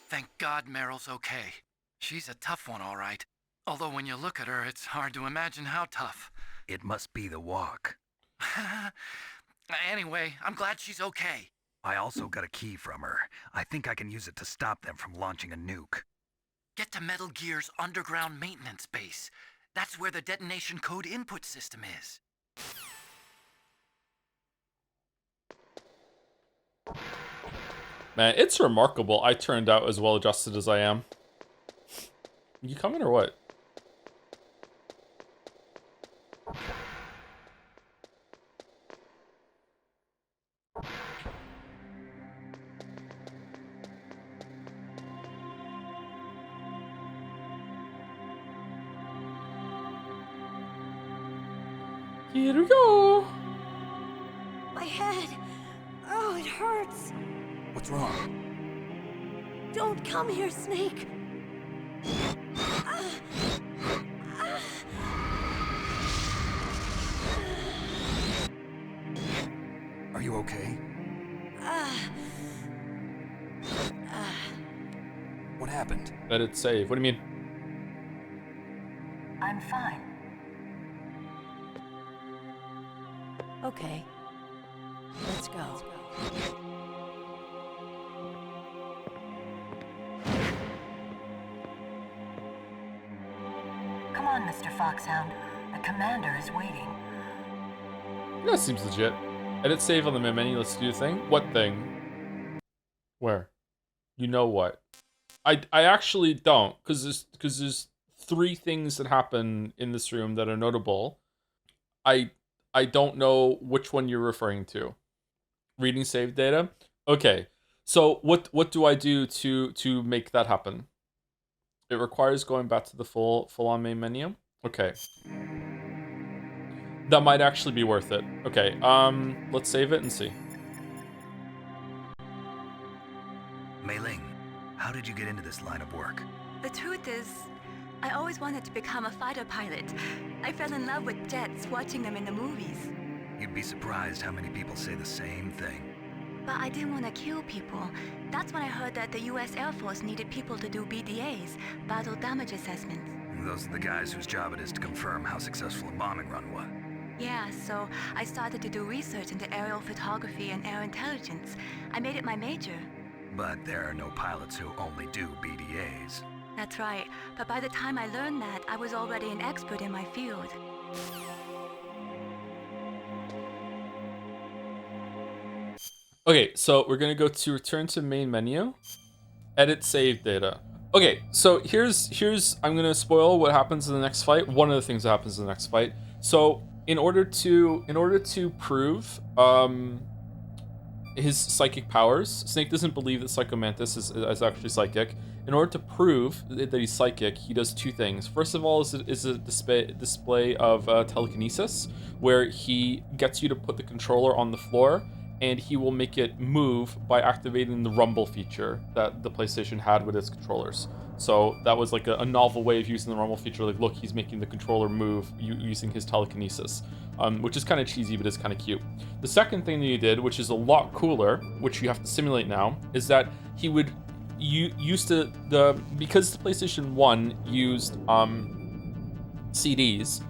Thank God Meryl's okay. She's a tough one, all right. Although when you look at her, it's hard to imagine how tough. It must be the walk. Anyway, I'm glad she's okay. I also got a key from her. I think I can use it to stop them from launching a nuke. Get to Metal Gear's underground maintenance base. That's where the detonation code input system is. Man, it's remarkable I turned out as well adjusted as I am. You coming or what? Here we go. My head. Oh, it hurts. What's wrong? Don't come here, Snake. Are you okay? What happened? Edit save. What do you mean? I'm fine. Okay. Let's go. Come on, Mr. Foxhound. The commander is waiting. That seems legit. Edit save on the main menu. Let's do the thing. What thing? Where? You know what? I actually don't, because there's 3 things that happen in this room that are notable. I don't know which one you're referring to. Reading save data? Okay. So what do I do to make that happen? It requires going back to the full on main menu. Okay. That might actually be worth it. Okay. Let's save it and see. Mei Ling, how did you get into this line of work? The truth is, I always wanted to become a fighter pilot. I fell in love with jets watching them in the movies. You'd be surprised how many people say the same thing. But I didn't want to kill people. That's when I heard that the US Air Force needed people to do BDAs, battle damage assessments. Those are the guys whose job it is to confirm how successful a bombing run was. Yeah, so I started to do research into aerial photography and air intelligence. I made it my major. But there are no pilots who only do BDAs. That's right, but by the time I learned that, I was already an expert in my field. Okay, so we're gonna go to return to main menu, edit save data. Okay, so here's I'm gonna spoil what happens in the next fight. One of the things that happens in the next fight. So in order to prove his psychic powers, Snake doesn't believe that Psycho Mantis is actually psychic. In order to prove that he's psychic, he does 2 things. First of all is a display of telekinesis, where he gets you to put the controller on the floor, and he will make it move by activating the rumble feature that the PlayStation had with its controllers. So that was like a novel way of using the rumble feature. Like, look, he's making the controller move using his telekinesis, which is kind of cheesy, but it's kind of cute. The second thing that he did, which is a lot cooler, which you have to simulate now, is that he would because the PlayStation 1 used CDs.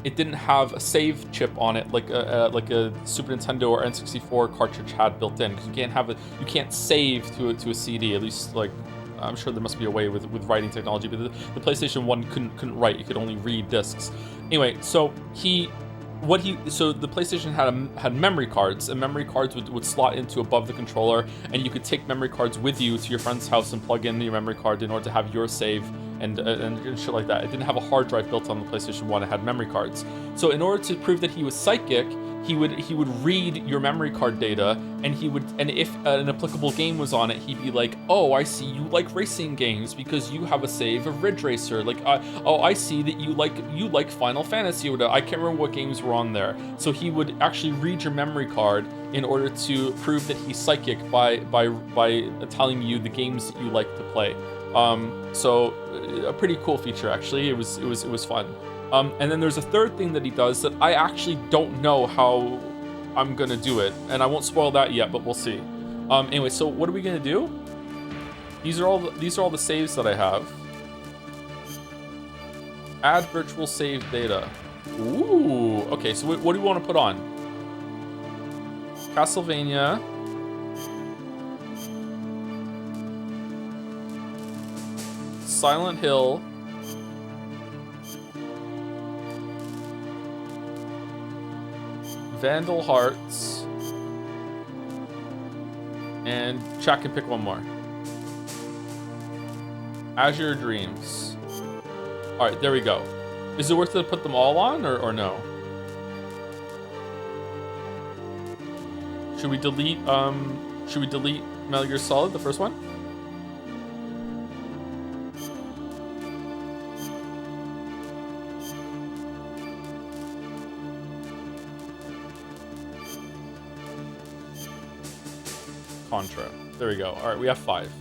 It didn't have a save chip on it like a Super Nintendo or N64 cartridge had built in, because you can't save to a CD. At least, like, I'm sure there must be a way with writing technology, but the PlayStation 1 couldn't write. You could only read discs. Anyway, so the PlayStation had memory cards, and memory cards would slot into above the controller, and you could take memory cards with you to your friend's house and plug in your memory card in order to have your save and shit like that. It didn't have a hard drive built on the PlayStation 1. It had memory cards. So in order to prove that he was psychic, he would read your memory card data, and if an applicable game was on it, he'd be like, oh, I see you like racing games because you have a save of Ridge Racer. Like, oh, I see that you like Final Fantasy. I can't remember what games were on there. So he would actually read your memory card in order to prove that he's psychic by telling you the games that you like to play. So a pretty cool feature, actually. It was fun. And then there's a third thing that he does that I actually don't know how I'm gonna do it, and I won't spoil that yet, but we'll see. Anyway, so what are we gonna do? These are all the saves that I have. Add virtual save data. Ooh, okay. So what do we want to put on? Castlevania. Silent Hill. Vandal Hearts. And Chuck can pick one more. Azure Dreams. Alright, there we go. Is it worth it to put them all on or no? Should we delete Metal Gear Solid, the first one? Contra. There we go. All right, we have 5.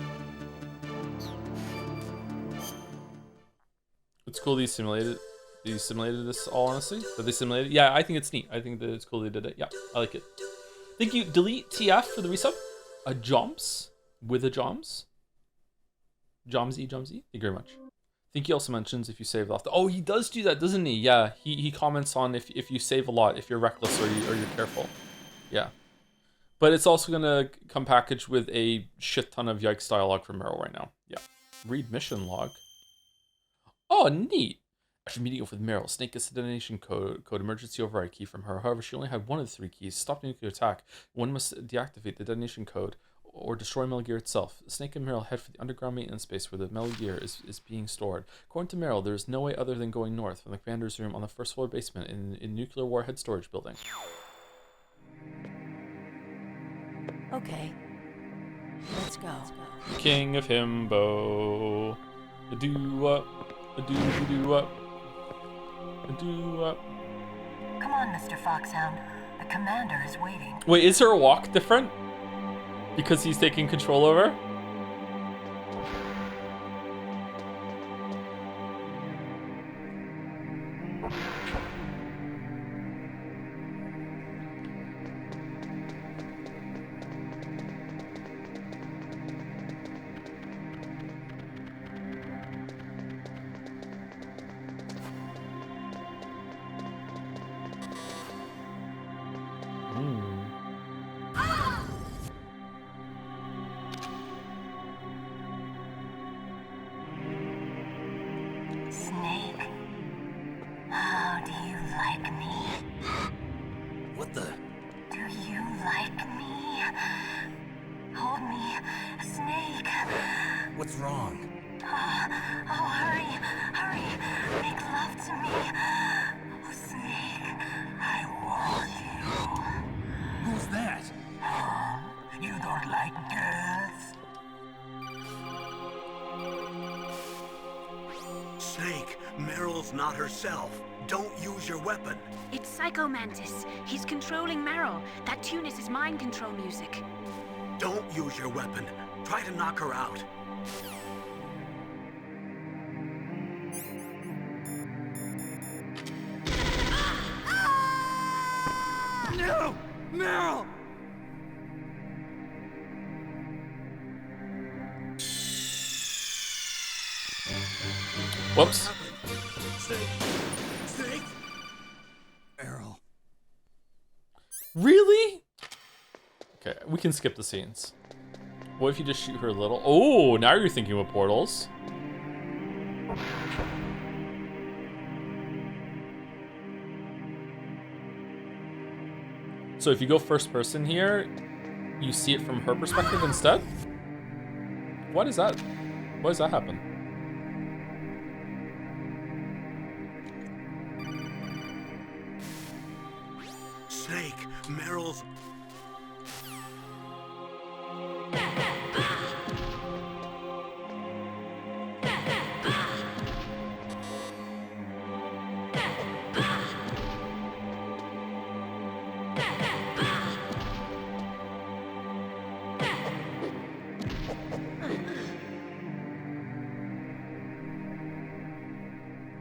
It's cool they simulated. They simulated this, all honestly. That they simulated. Yeah, I think it's neat. I think that it's cool they did it. Yeah, I like it. Thank you, Delete TF for the resub. A Joms with a Joms. Jomsy. Thank you very much. I think he also mentions if you save off. Oh, he does do that, doesn't he? Yeah, he comments on if you save a lot, if you're reckless or you're careful. Yeah. But it's also gonna come packaged with a shit ton of yikes dialogue from Meryl right now. Yeah. Read mission log. Oh, neat. After meeting up with Meryl, Snake gets the detonation code emergency override key from her. However, she only had one of the 3 keys. Stop the nuclear attack. One must deactivate the detonation code or destroy Metal Gear itself. Snake and Meryl head for the underground maintenance space where the Metal Gear is being stored. According to Meryl, there is no way other than going north from the commander's room on the 1st floor basement in nuclear warhead storage building. Okay. Let's go. King of Himbo. Do-up. Do-up. Do-up. Come on, Mr. Foxhound. The commander is waiting. Wait, is her walk different? Because he's taking control over? Snake, how do you like me? What the? Do you like me? Hold me, Snake. What's wrong? Oh, hurry, hurry. Make love to me. Oh, Snake, I want you. Who's that? Oh, you don't like girls? Snake, Meryl's not herself. Don't use your weapon. It's Psycho Mantis. He's controlling Meryl. That tune is his mind control music. Don't use your weapon. Try to knock her out. No! Meryl! Whoops. Snake! Meryl. Really? Okay, we can skip the scenes. What if you just shoot her a little? Oh, now you're thinking with portals. So if you go first person here, you see it from her perspective instead? Why does that happen? Snake, Meryl's...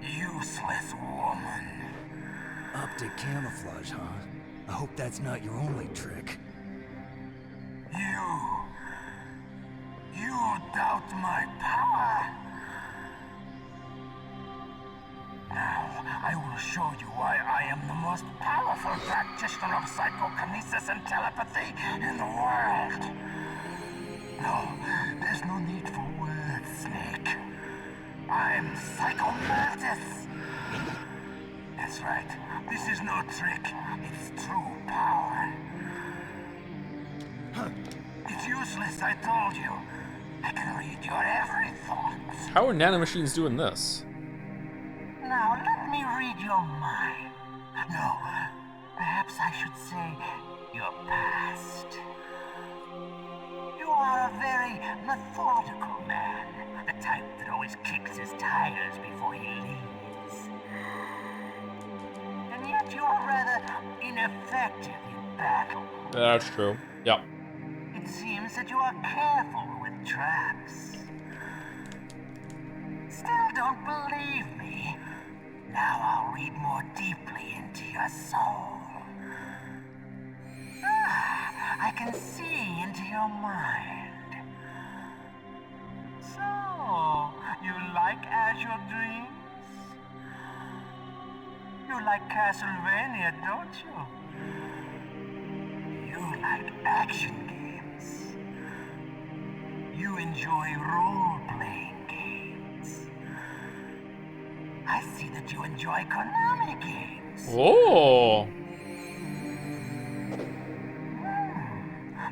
Useless woman. Optic camouflage, huh? I hope that's not your only trick. You doubt my power? Now, I will show you why I am the most powerful practitioner of psychokinesis and telepathy in the world. No, there's no need for words, Snake. I'm Psycho Mantis. That's right. This is no trick. It's true power. It's useless, I told you. I can read your every thought. How are nanomachines doing this? Now, let me read your mind. No, perhaps I should say your past. You are a very methodical man. The type that always kicks his tires before he leaves. And yet you are rather ineffective in battle. That's true. Yep. It It seems that you are careful with traps. Still don't believe me? Now I'll read more deeply into your soul. I can see into your mind. So, you like Azure Dreams? You like Castlevania, don't you? You like action games. You enjoy role-playing games. I see that you enjoy Konami games. Oh.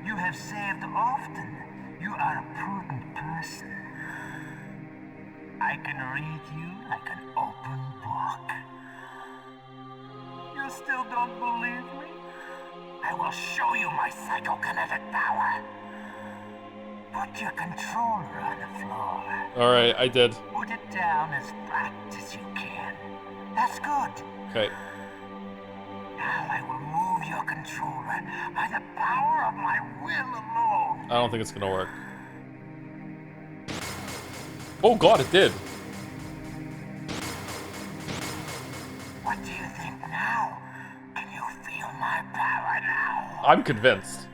You have saved often. You are a prudent person. I can read you like an open book. You still don't believe me? I will show you my psychokinetic power. Put your controller on the floor. Alright, I did. Put it down as flat as you can. That's good. Okay. Now I will move your controller by the power of my will alone. I don't think it's gonna work. Oh god, it did. What do you think now? Can you feel my power now? I'm convinced.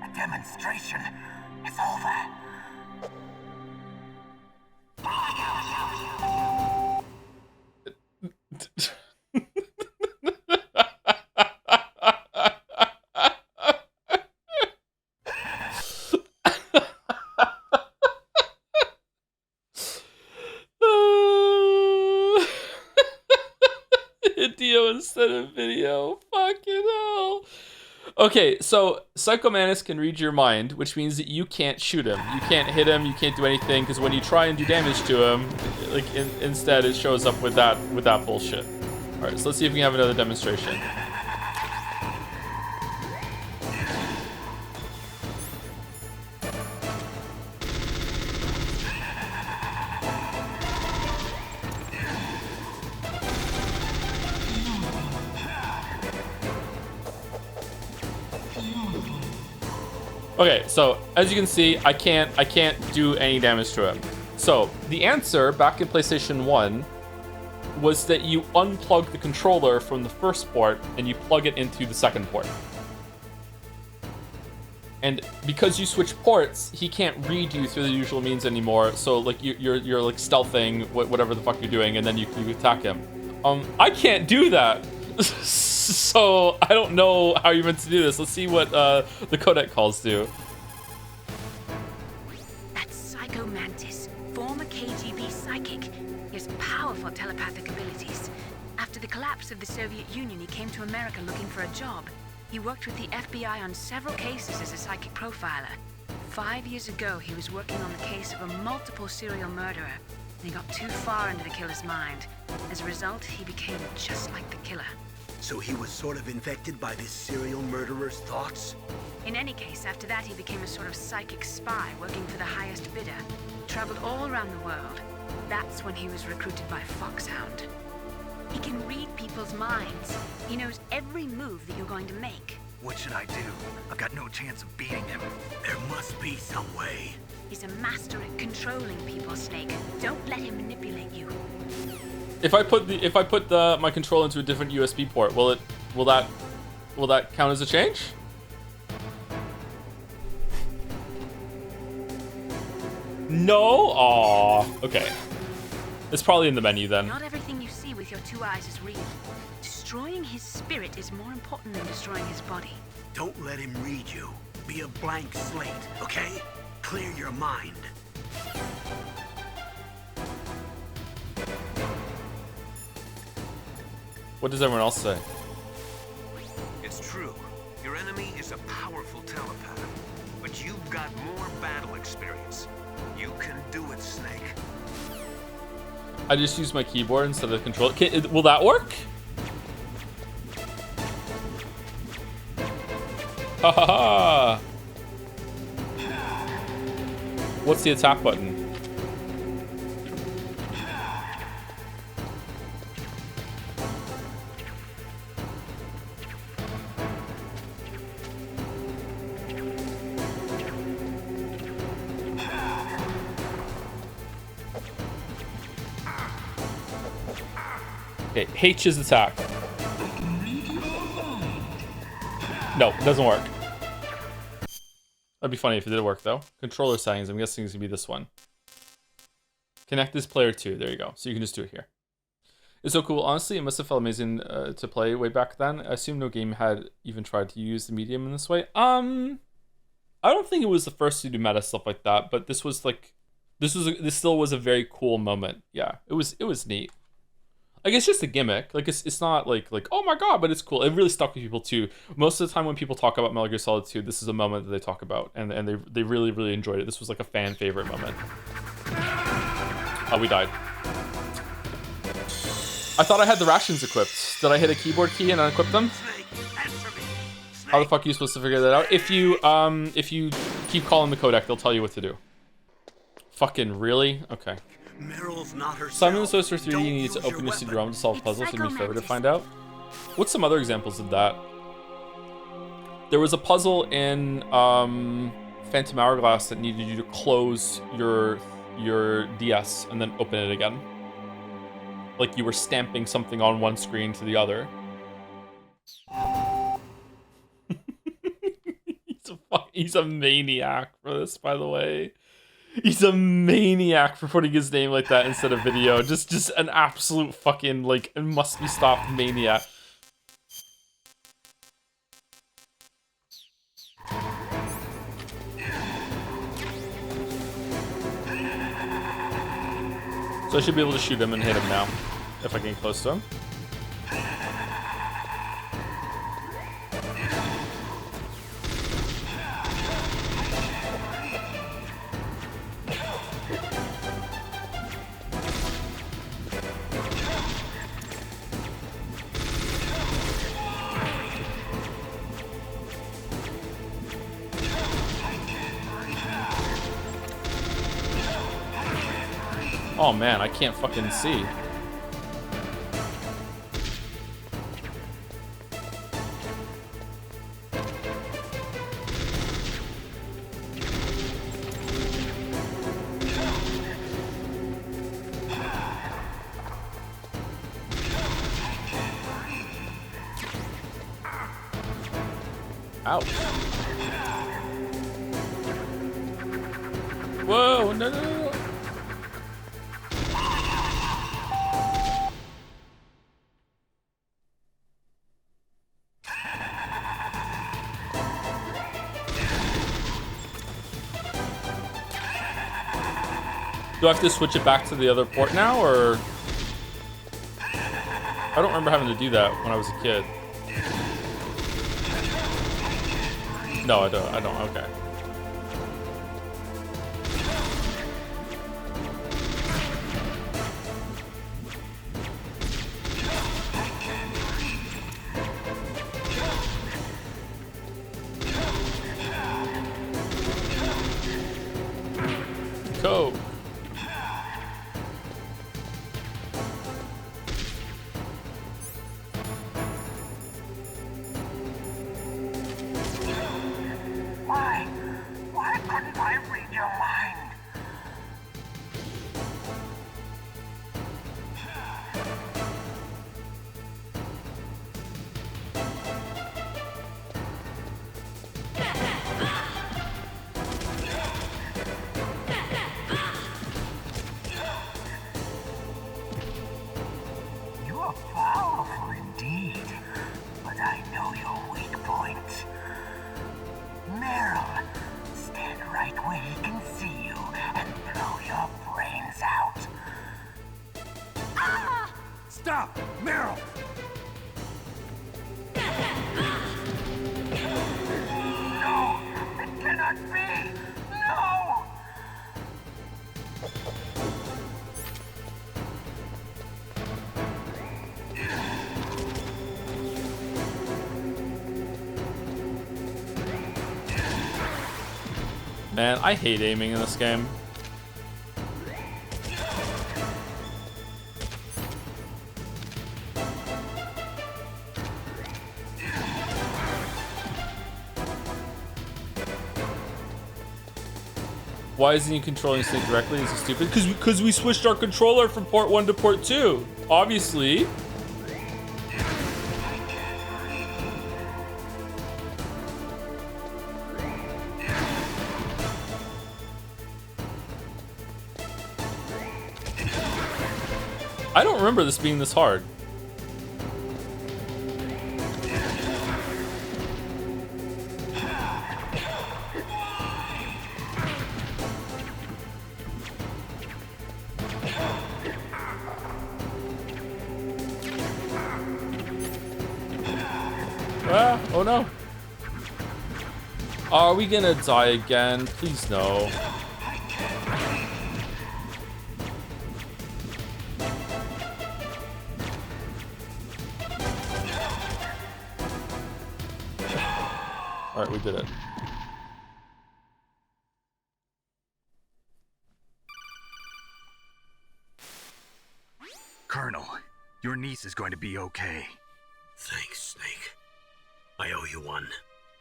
The demonstration is over. Video instead of video. Fucking hell. Okay, so Psycho Mantis can read your mind, which means that you can't shoot him. You can't hit him, you can't do anything, because when you try and do damage to him, like instead it shows up with that bullshit. Alright, so let's see if we can have another demonstration. Okay, so as you can see, I can't do any damage to him. So the answer back in PlayStation 1 was that you unplug the controller from the first port and you plug it into the second port. And because you switch ports, he can't read you through the usual means anymore. So like you're like stealthing whatever the fuck you're doing, and then you attack him. I can't do that. So I don't know how you're meant to do this. Let's see what the codec calls do. That's Psycho Mantis, former KGB psychic. He has powerful telepathic abilities. After the collapse of the Soviet Union, he came to America looking for a job. He worked with the FBI on several cases as a psychic profiler. 5 years ago, he was working on the case of a multiple serial murderer, and he got too far into the killer's mind. As a result, he became just like the killer. So he was sort of infected by this serial murderer's thoughts? In any case, after that, he became a sort of psychic spy working for the highest bidder. Traveled all around the world. That's when he was recruited by Foxhound. He can read people's minds. He knows every move that you're going to make. What should I do? I've got no chance of beating him. There must be some way. He's a master at controlling people, Snake. Don't let him manipulate you. If I put my controller into a different USB port, will that count as a change? No? Aw. Okay. It's probably in the menu then. Not everything you see with your 2 eyes is real. Destroying his spirit is more important than destroying his body. Don't let him read you. Be a blank slate, okay? Clear your mind. What does everyone else say? It's true. Your enemy is a powerful telepath, but you've got more battle experience. You can do it, Snake. I just use my keyboard instead of the controller. Will that work? Ha ha ha! What's the attack button? Okay, H's attack. No, it doesn't work. That'd be funny if it did work, though. Controller settings, I'm guessing it's gonna be this one. Connect this player to, there you go. So you can just do it here. It's so cool. Honestly, it must have felt amazing to play way back then. I assume no game had even tried to use the medium in this way. I don't think it was the first to do meta stuff like that, but this was like, this still was a very cool moment. Yeah, it was neat. Like, it's just a gimmick. Like, it's not like oh my god, but it's cool. It really stuck with people too. Most of the time when people talk about Metal Gear Solid 2, this is a moment that they talk about, and they really, really enjoyed it. This was like a fan favorite moment. Oh, we died. I thought I had the rations equipped. Did I hit a keyboard key and unequip them? How the fuck are you supposed to figure that out? If you keep calling the codec, they'll tell you what to do. Fucking really? Okay. Meryl's not herself. Simon the Sorcerer 3D needs to open your CD-ROM to solve puzzles. It'd be forever to find out. What's some other examples of that? There was a puzzle in Phantom Hourglass that needed you to close your DS and then open it again. Like you were stamping something on one screen to the other. He's a maniac for this, by the way. He's a maniac for putting his name like that instead of video. Just an absolute fucking, like, it must be stopped maniac. So I should be able to shoot him and hit him now, if I get close to him. Oh man, I can't fucking see. Ouch. Whoa, no, no, no. Do I have to switch it back to the other port now, or? I don't remember having to do that when I was a kid. No, I don't, okay. Go. Why couldn't I read your mind? You are powerful indeed, but I know your weak point. Meryl, stand right where he can see you and blow your brains out. Ah! Stop! Meryl! No! It cannot be! No! Man, I hate aiming in this game. Why isn't he controlling Snake directly? Is he stupid? Because we switched our controller from port 1 to port 2. Obviously. I don't remember this being this hard. Ah, oh no. Are we gonna die again? Please no. Alright, we did it. Colonel, your niece is going to be okay. Thanks, Snake. I owe you one.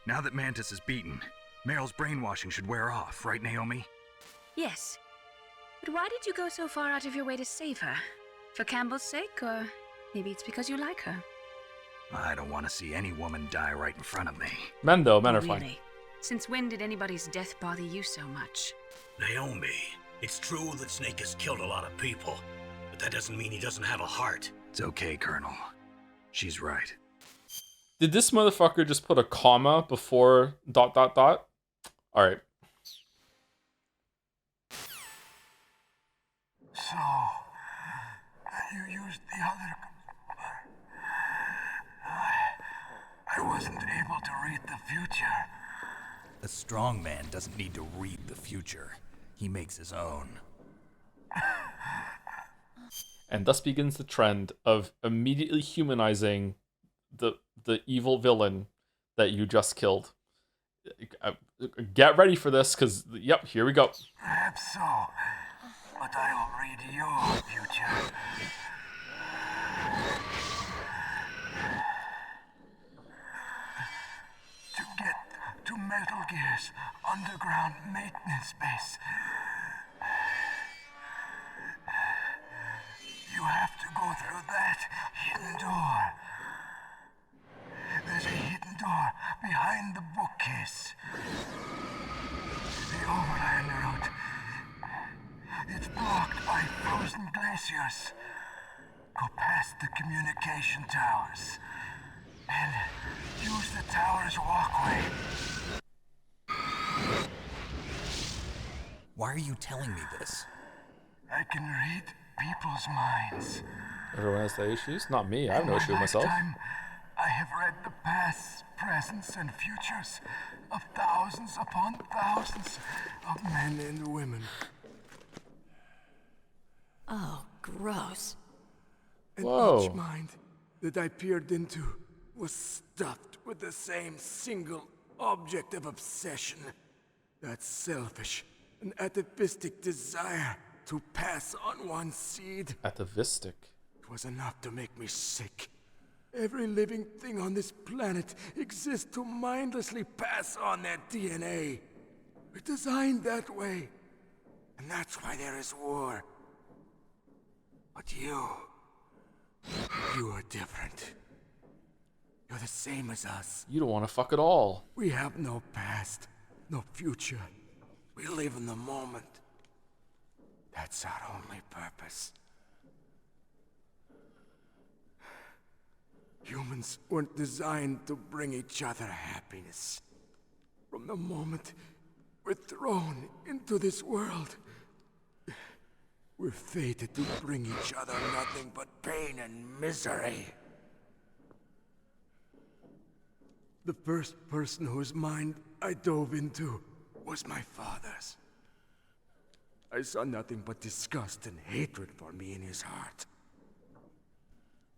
Now that Mantis is beaten, Meryl's brainwashing should wear off, right, Naomi? Yes. But why did you go so far out of your way to save her? For Campbell's sake, or maybe it's because you like her? I don't want to see any woman die right in front of me. Men though, men are fine. Really? Since when did anybody's death bother you so much? Naomi, it's true that Snake has killed a lot of people, but that doesn't mean he doesn't have a heart. It's okay, Colonel. She's right. Did this motherfucker just put a comma before ... Alright. So, you used the other... I wasn't able to read the future. A strong man doesn't need to read the future. He makes his own. And thus begins the trend of immediately humanizing the evil villain that you just killed. Get ready for this, because, yep, here we go. Perhaps so, but I'll read your future. To get to Metal Gear's underground maintenance base, you have to go through that hidden door. There's a hidden door behind the bookcase. The overland route. It's blocked by frozen glaciers. Go past the communication towers and use the tower's walkway. Why are you telling me this? I can read people's minds. Everyone has their issues? Not me. I have no issue with myself. I have read the pasts, presents, and futures of thousands upon thousands of men and women. Oh, gross. And Whoa. each mind that I peered into was stuffed with the same single object of obsession. That selfish and atavistic desire to pass on one seed. Atavistic? It was enough to make me sick. Every living thing on this planet exists to mindlessly pass on their DNA. We're designed that way. And that's why there is war. But you are different. You're the same as us. You don't want to fuck at all. We have no past, no future. We live in the moment. That's our only purpose. Humans weren't designed to bring each other happiness. From the moment we're thrown into this world, we're fated to bring each other nothing but pain and misery. The first person whose mind I dove into was my father's. I saw nothing but disgust and hatred for me in his heart.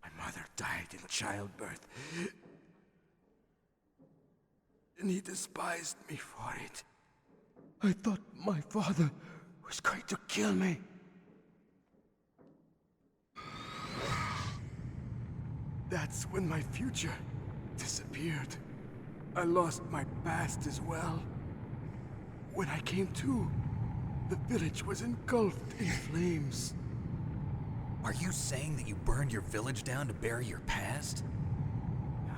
My mother died in childbirth, and he despised me for it. I thought my father was going to kill me. That's when my future disappeared. I lost my past as well. When I came to, the village was engulfed in flames. Are you saying that you burned your village down to bury your past?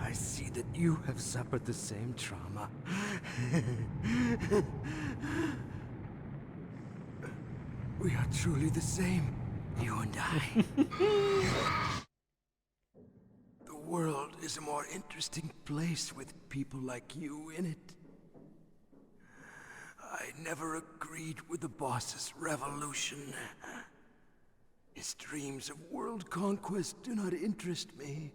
I see that you have suffered the same trauma. We are truly the same, You and I. The world is a more interesting place with people like you in it. I never agreed with the boss's revolution. His dreams of world conquest do not interest me.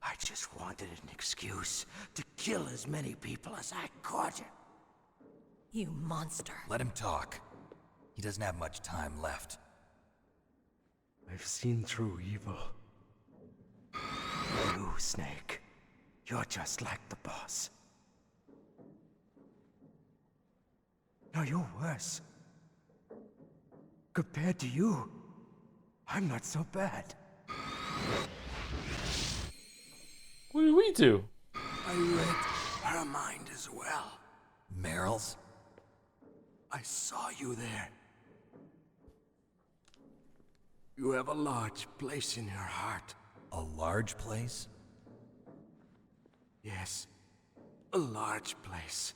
I just wanted an excuse to kill as many people as I could. You monster. Let him talk. He doesn't have much time left. I've seen through evil. You, Snake. You're just like the boss. No, you're worse. Compared to you, I'm not so bad. What did we do? I read her mind as well. Meryl's? I saw you there. You have a large place in your heart. A large place? Yes, a large place.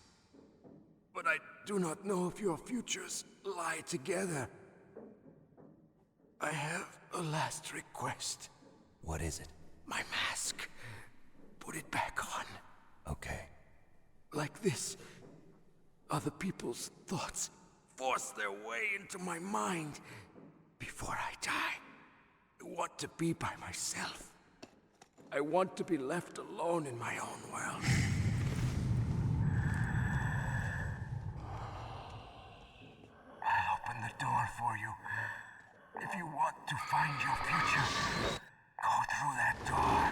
But I do not know if your futures lie together. I have a last request. What is it? My mask. Put it back on. Okay. Like this, other people's thoughts force their way into my mind. Before I die, I want to be by myself. I want to be left alone in my own world. I'll open the door for you. If you want to find your future, go through that door.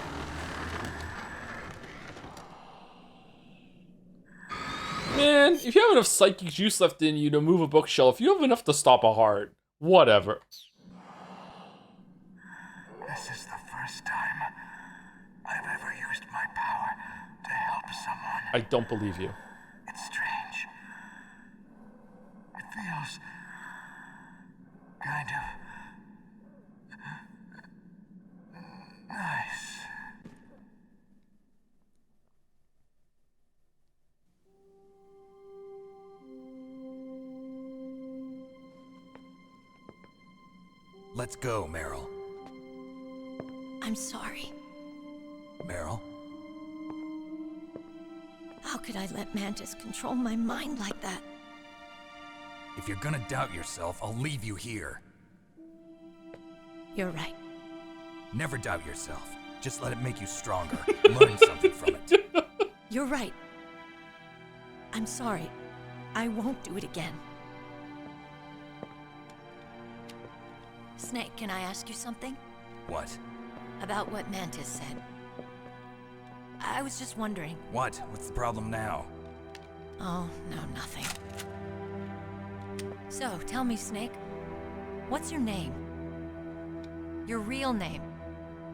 Man, if you have enough psychic juice left in you to move a bookshelf, you have enough to stop a heart. Whatever. This is the first time I've ever used my power to help someone. I don't believe you. It's strange. It feels kind of nice. Let's go, Meryl. I'm sorry. Meryl? How could I let Mantis control my mind like that? If you're gonna doubt yourself, I'll leave you here. You're right. Never doubt yourself. Just let it make you stronger. Learn something from it. You're right. I'm sorry. I won't do it again. Snake, can I ask you something? What? About what Mantis said. I was just wondering. What? What's the problem now? Oh, no, nothing. So, tell me, Snake. What's your name? Your real name?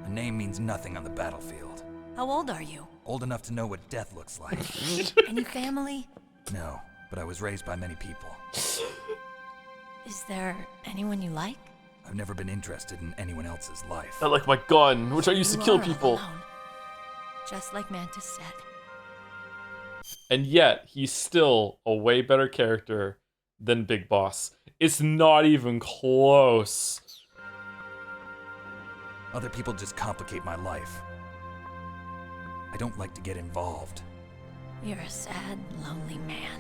A name means nothing on the battlefield. How old are you? Old enough to know what death looks like. Any family? No, but I was raised by many people. Is there anyone you like? I've never been interested in anyone else's life. I like my gun, which I used to kill people. Alone. Just like Mantis said. And yet, he's still a way better character than Big Boss. It's not even close. Other people just complicate my life. I don't like to get involved. You're a sad, lonely man.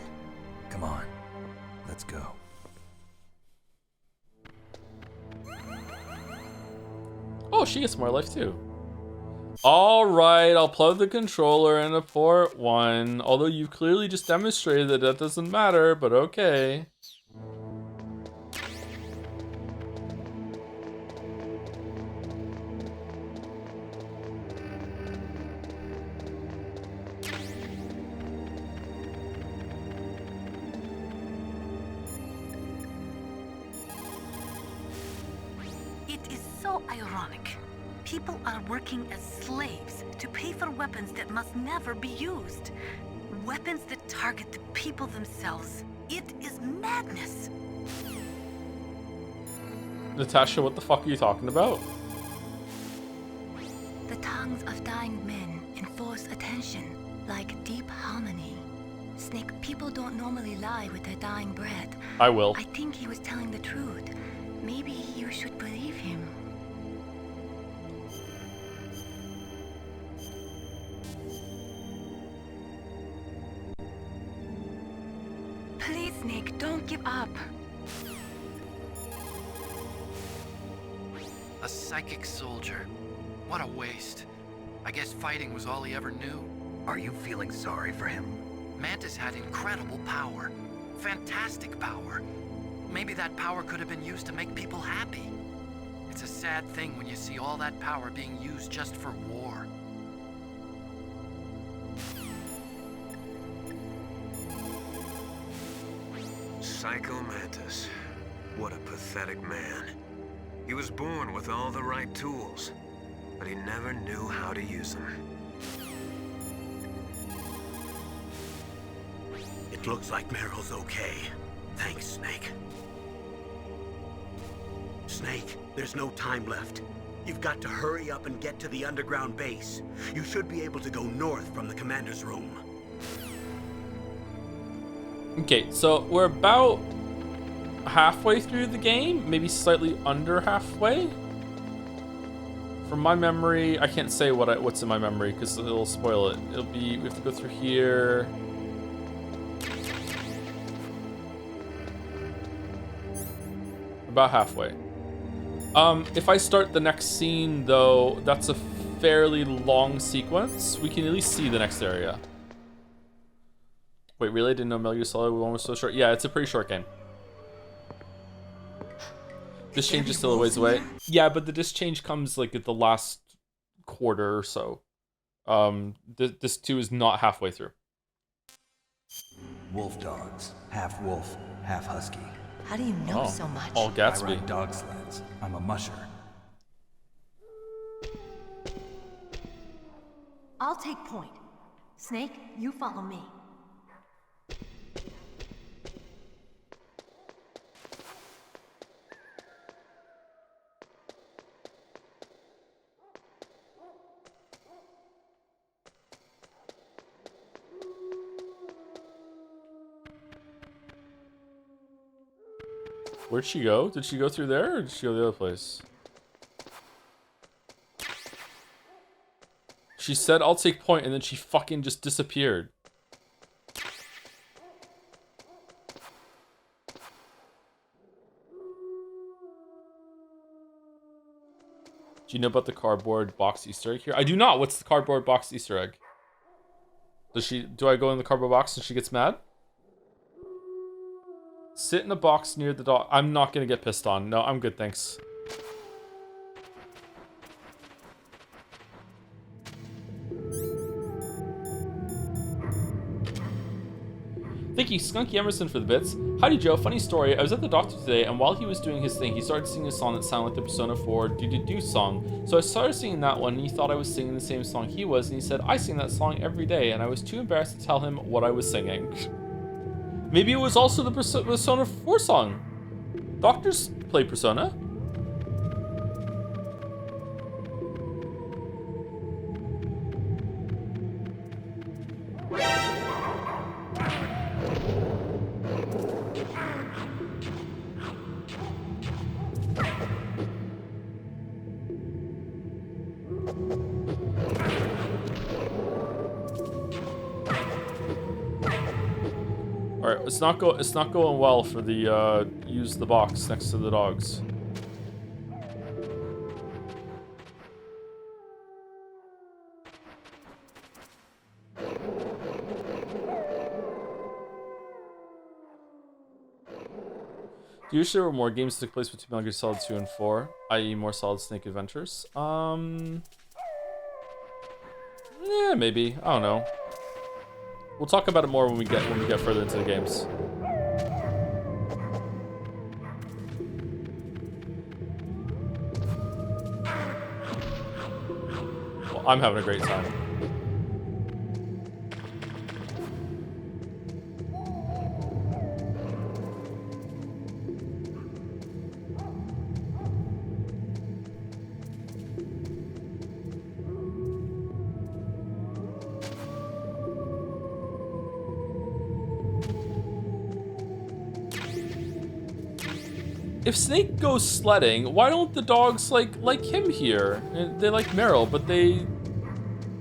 Come on, let's go. Oh, she gets more life too. Alright, I'll plug the controller into port 1. Although you've clearly just demonstrated that that doesn't matter, but okay. It is so ironic. People are working as slaves to pay for weapons that must never be used. Weapons that target the people themselves. It is madness. Natasha, what the fuck are you talking about? The tongues of dying men enforce attention, like deep harmony. Snake, people don't normally lie with their dying breath. I will. I think he was telling the truth. Maybe you should believe him. Please, Snake, don't give up. A psychic soldier. What a waste. I guess fighting was all he ever knew. Are you feeling sorry for him? Mantis had incredible power. Fantastic power. Maybe that power could have been used to make people happy. It's a sad thing when you see all that power being used just for war. Psycho Mantis. What a pathetic man. He was born with all the right tools, but he never knew how to use them. It looks like Meryl's okay. Thanks, Snake. Snake, there's no time left. You've got to hurry up and get to the underground base. You should be able to go north from the commander's room. Okay, so we're about halfway through the game, maybe slightly under halfway. From my memory, I can't say what's in my memory because it'll spoil it. It'll be, we have to go through here. About halfway. If I start the next scene though, that's a fairly long sequence. We can at least see the next area. Wait, really? I didn't know Metal Gear Solid 1 was so short? Yeah, it's a pretty short game. This change is still a ways away. Yeah, but the disc change comes like at the last quarter or so. This 2 is not halfway through. Wolf dogs. Half wolf, half husky. How do you know so much? All Gatsby. I ride dog sleds. I'm a musher. I'll take point. Snake, you follow me. Where'd she go? Did she go through there or did she go the other place? She said, I'll take point, and then she fucking just disappeared. Do you know about the cardboard box Easter egg here? I do not. What's the cardboard box Easter egg? Do I go in the cardboard box and she gets mad? Sit in a box near the dog. I'm not gonna get pissed on. No, I'm good, thanks. Thank you, Skunky Emerson, for the bits. Howdy, Joe. Funny story. I was at the doctor today, and while he was doing his thing, he started singing a song that sounded like the Persona 4 Do-Do-Do song. So I started singing that one, and he thought I was singing the same song he was, and he said, I sing that song every day, and I was too embarrassed to tell him what I was singing. Maybe it was also the Persona 4 song. Doctors play Persona. Alright, it's not going well for the use the box next to the dogs. Do you wish there were more games that took place between Metal Gear Solid 2 and 4, i.e. more Solid Snake adventures? Yeah, maybe. I don't know. We'll talk about it more when we get further into the games. Well, I'm having a great time. if Snake goes sledding, why don't the dogs like him here? They like Meryl, but they...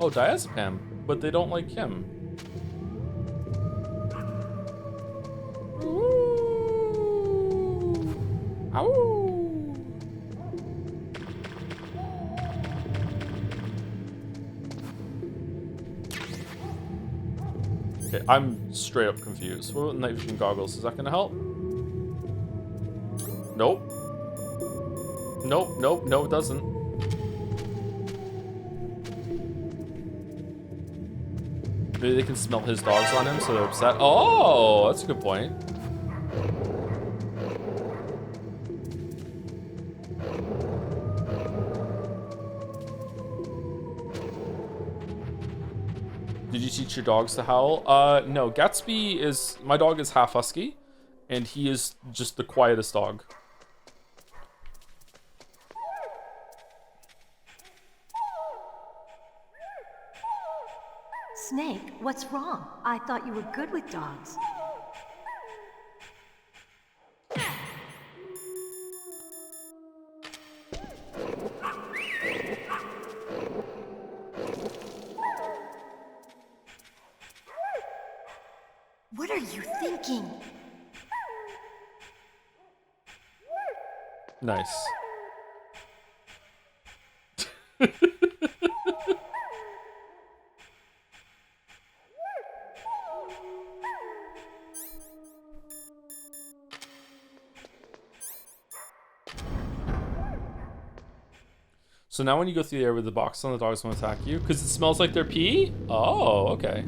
Oh, diazepam, but they don't like him. Ooh. Ow. Okay, I'm straight up confused. What about night vision goggles? Is that gonna help? Nope. Nope, nope, no it doesn't. Maybe they can smell his dogs on him, so they're upset. Oh, that's a good point. Did you teach your dogs to howl? No. Gatsby is... My dog is half husky, and he is just the quietest dog. Snake, what's wrong? I thought you were good with dogs. What are you thinking? Nice. So now when you go through the air with the box on, the dogs won't attack you because it smells like their pee? Oh, okay.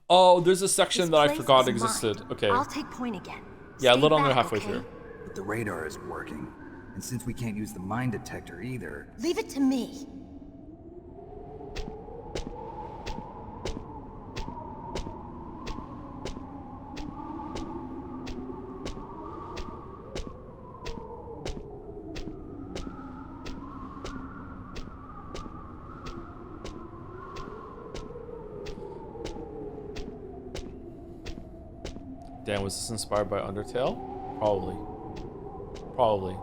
Oh, there's a section that I forgot existed. Okay. I'll take point again. Yeah, a Stay little under back, halfway okay? through. But the radar isn't working. And since we can't use the mine detector either... Leave it to me. Damn, was this inspired by Undertale? Probably. Probably.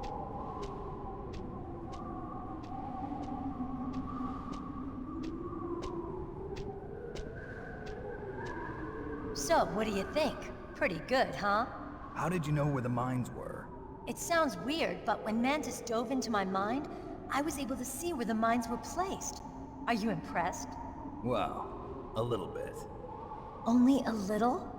So, what do you think? Pretty good, huh? How did you know where the mines were? It sounds weird, but when Mantis dove into my mind, I was able to see where the mines were placed. Are you impressed? Well, a little bit. Only a little?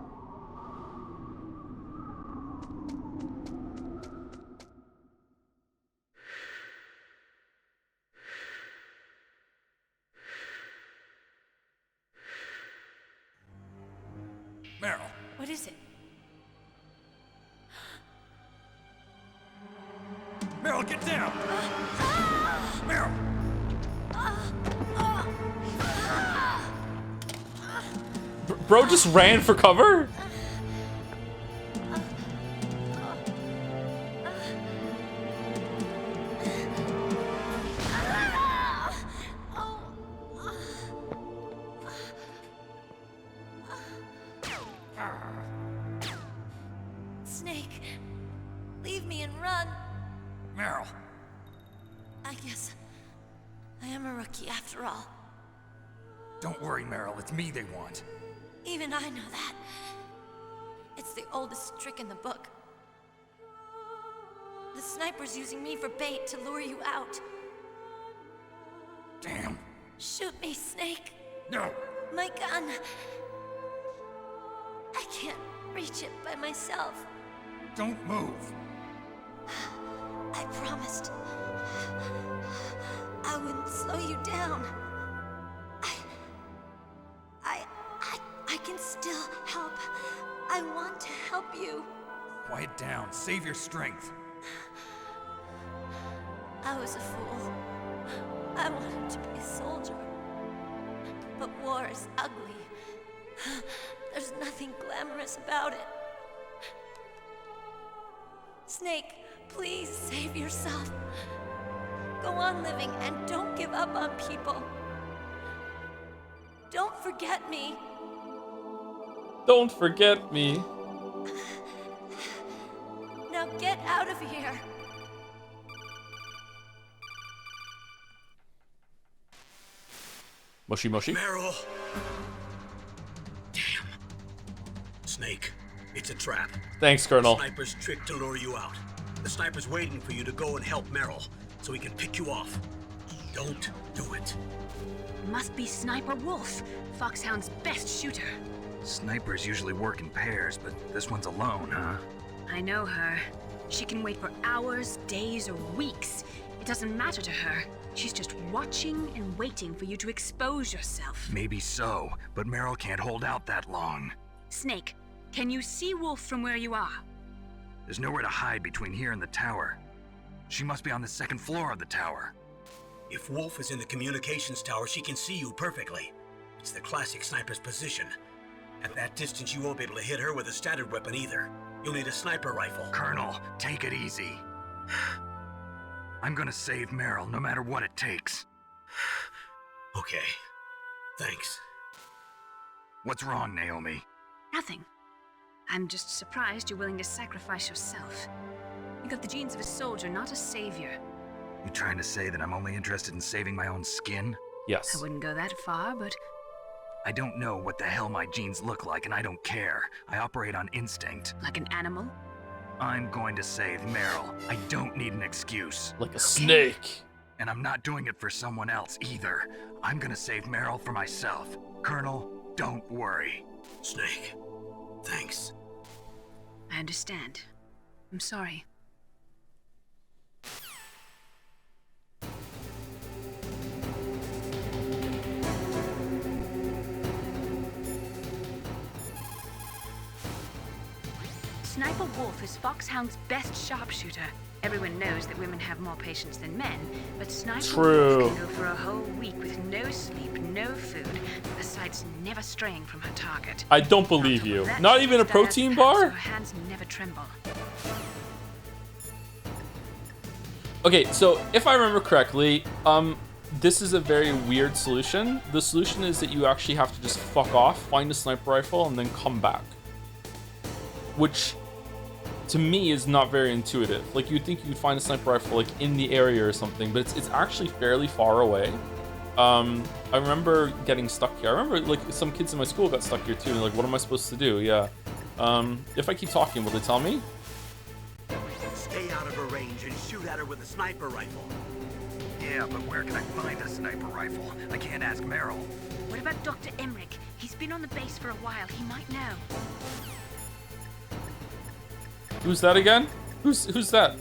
Meryl. What is it? Meryl, get down! Meryl! Bro just ran for cover? Snake, leave me and run. Meryl. I guess I am a rookie after all. Don't worry, Meryl. It's me they want. Even I know that. It's the oldest trick in the book. The sniper's using me for bait to lure you out. Damn. Shoot me, Snake. No. My gun. I can't reach it by myself. Don't move. I promised I wouldn't slow you down. I can still help. I want to help you. Quiet down. Save your strength. I was a fool. I wanted to be a soldier. But war is ugly. There's nothing glamorous about it. Snake, please save yourself. Go on living and don't give up on people. Don't forget me. Don't forget me. Now get out of here. Moshi Moshi. Meryl. Damn. Snake, it's a trap. Thanks, Colonel. The sniper's trick to lure you out. The sniper's waiting for you to go and help Meryl, so he can pick you off. Don't do it. Must be Sniper Wolf, Foxhound's best shooter. Snipers usually work in pairs, but this one's alone, huh? I know her. She can wait for hours, days, or weeks. It doesn't matter to her. She's just watching and waiting for you to expose yourself. Maybe so, but Meryl can't hold out that long. Snake, can you see Wolf from where you are? There's nowhere to hide between here and the tower. She must be on the second floor of the tower. If Wolf is in the communications tower, she can see you perfectly. It's the classic sniper's position. At that distance, you won't be able to hit her with a standard weapon either. You'll need a sniper rifle. Colonel, take it easy. I'm gonna save Meryl, no matter what it takes. Okay. Thanks. What's wrong, Naomi? Nothing. I'm just surprised you're willing to sacrifice yourself. You got the genes of a soldier, not a savior. You trying to say that I'm only interested in saving my own skin? Yes. I wouldn't go that far, but... I don't know what the hell my genes look like, and I don't care. I operate on instinct. Like an animal? I'm going to save Meryl. I don't need an excuse. Like a snake. And I'm not doing it for someone else either. I'm gonna save Meryl for myself. Colonel, don't worry. Snake, thanks. I understand. I'm sorry. Sniper Wolf is Foxhound's best sharpshooter. Everyone knows that women have more patience than men, but Sniper Wolf can go for a whole week with no sleep, no food, besides never straying from her target. I don't believe you. Not even a protein bar? Her hands never tremble. Okay, so if I remember correctly, this is a very weird solution. The solution is that you actually have to just fuck off, find a sniper rifle, and then come back. Which, to me, is not very intuitive. Like, you'd think you'd find a sniper rifle, like, in the area or something, but it's actually fairly far away. I remember getting stuck here. I remember, like, some kids in my school got stuck here, too, and like, what am I supposed to do? Yeah. If I keep talking, will they tell me? Stay out of her range and shoot at her with a sniper rifle. Yeah, but where can I find a sniper rifle? I can't ask Meryl. What about Dr. Emmerich? He's been on the base for a while. He might know. Who's that again? Who's that?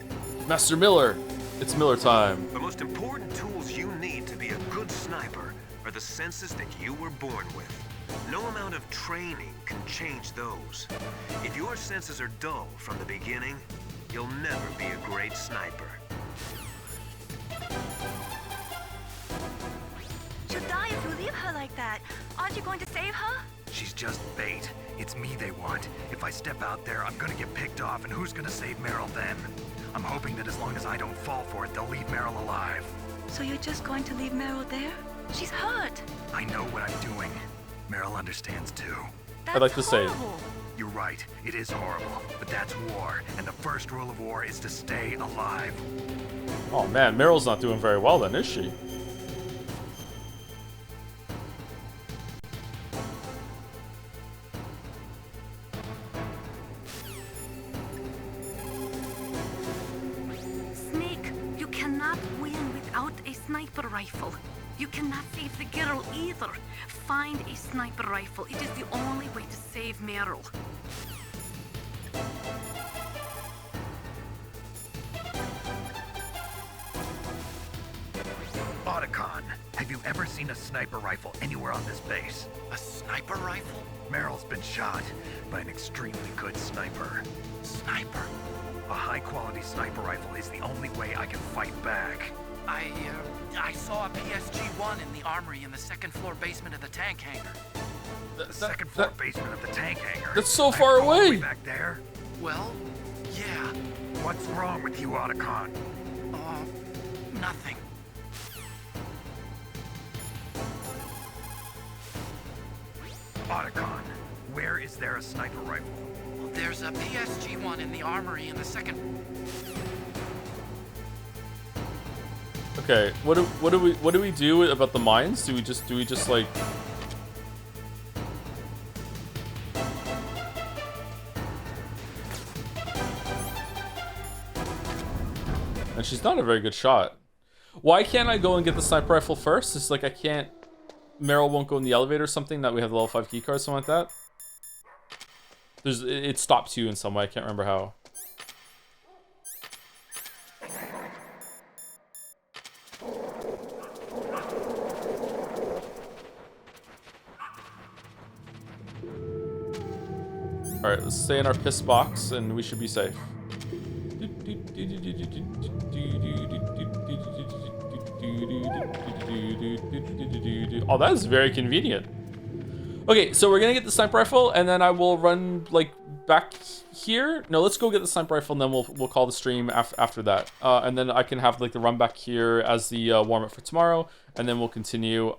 Master Miller. It's Miller time. The most important tools you need to be a good sniper are the senses that you were born with. No amount of training can change those. If your senses are dull from the beginning, you'll never be a great sniper. She'll die if you leave her like that. Aren't you going to save her? She's just bait. It's me they want. If I step out there, I'm gonna get picked off, and who's gonna save Meryl then? I'm hoping that as long as I don't fall for it, they'll leave Meryl alive. So you're just going to leave Meryl there? She's hurt. I know what I'm doing. Meryl understands too. I'd like to say. You're right. It is horrible, but that's war, and the first rule of war is to stay alive. Oh man, Meryl's not doing very well then, is she? Snake, you cannot win without a sniper rifle. You cannot save the girl either. Find a sniper rifle. It is the only way to save Meryl. Otacon, have you ever seen a sniper rifle anywhere on this base? A sniper rifle? Meryl's been shot by an extremely good sniper. Sniper? A high-quality sniper rifle is the only way I can fight back. I saw a PSG-1 in the armory in the second-floor basement of the tank hangar. The second-floor basement of the tank hangar? That's so far away! Way back there? Well, yeah. What's wrong with you, Otacon? Nothing. Otacon, where is there a sniper rifle? There's a PSG-1 in the armory in the second... Okay, what do we do about the mines? Do we just like... And she's not a very good shot. Why can't I go and get the sniper rifle first? It's like I can't... Meryl won't go in the elevator or something, that we have the level 5 key card, something like that. It stops you in some way, I can't remember how. Alright, let's stay in our piss box and we should be safe. Oh, that is very convenient. Okay, so we're gonna get the sniper rifle and then I will run like back here. No, let's go get the sniper rifle and then we'll call the stream after that. And then I can have like the run back here as the warm up for tomorrow, and then we'll continue.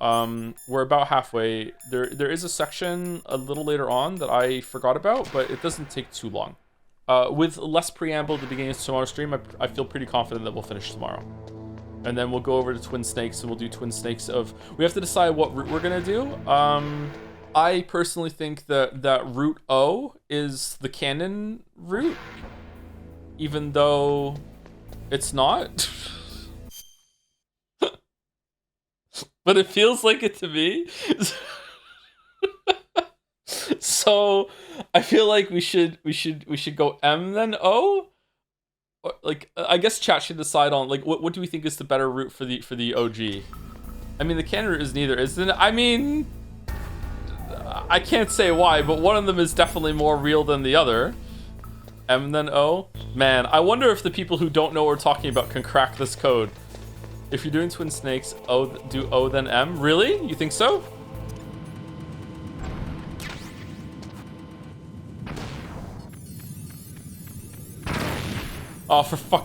We're about halfway. There is a section a little later on that I forgot about, but it doesn't take too long. With less preamble at the beginning of tomorrow's stream, I feel pretty confident that we'll finish tomorrow. And then we'll go over to Twin Snakes and we'll do Twin Snakes of... We have to decide what route we're gonna do. I personally think that route O is the canon route, even though it's not. But it feels like it to me. So I feel like we should go M then O. Or, like, I guess chat should decide on like what do we think is the better route for the OG. I mean, the canon route is neither, isn't it? I mean, I can't say why, but one of them is definitely more real than the other. M then O. Man, I wonder if the people who don't know what we're talking about can crack this code. If you're doing Twin Snakes, do O then M. Really? You think so? Oh, for fuck.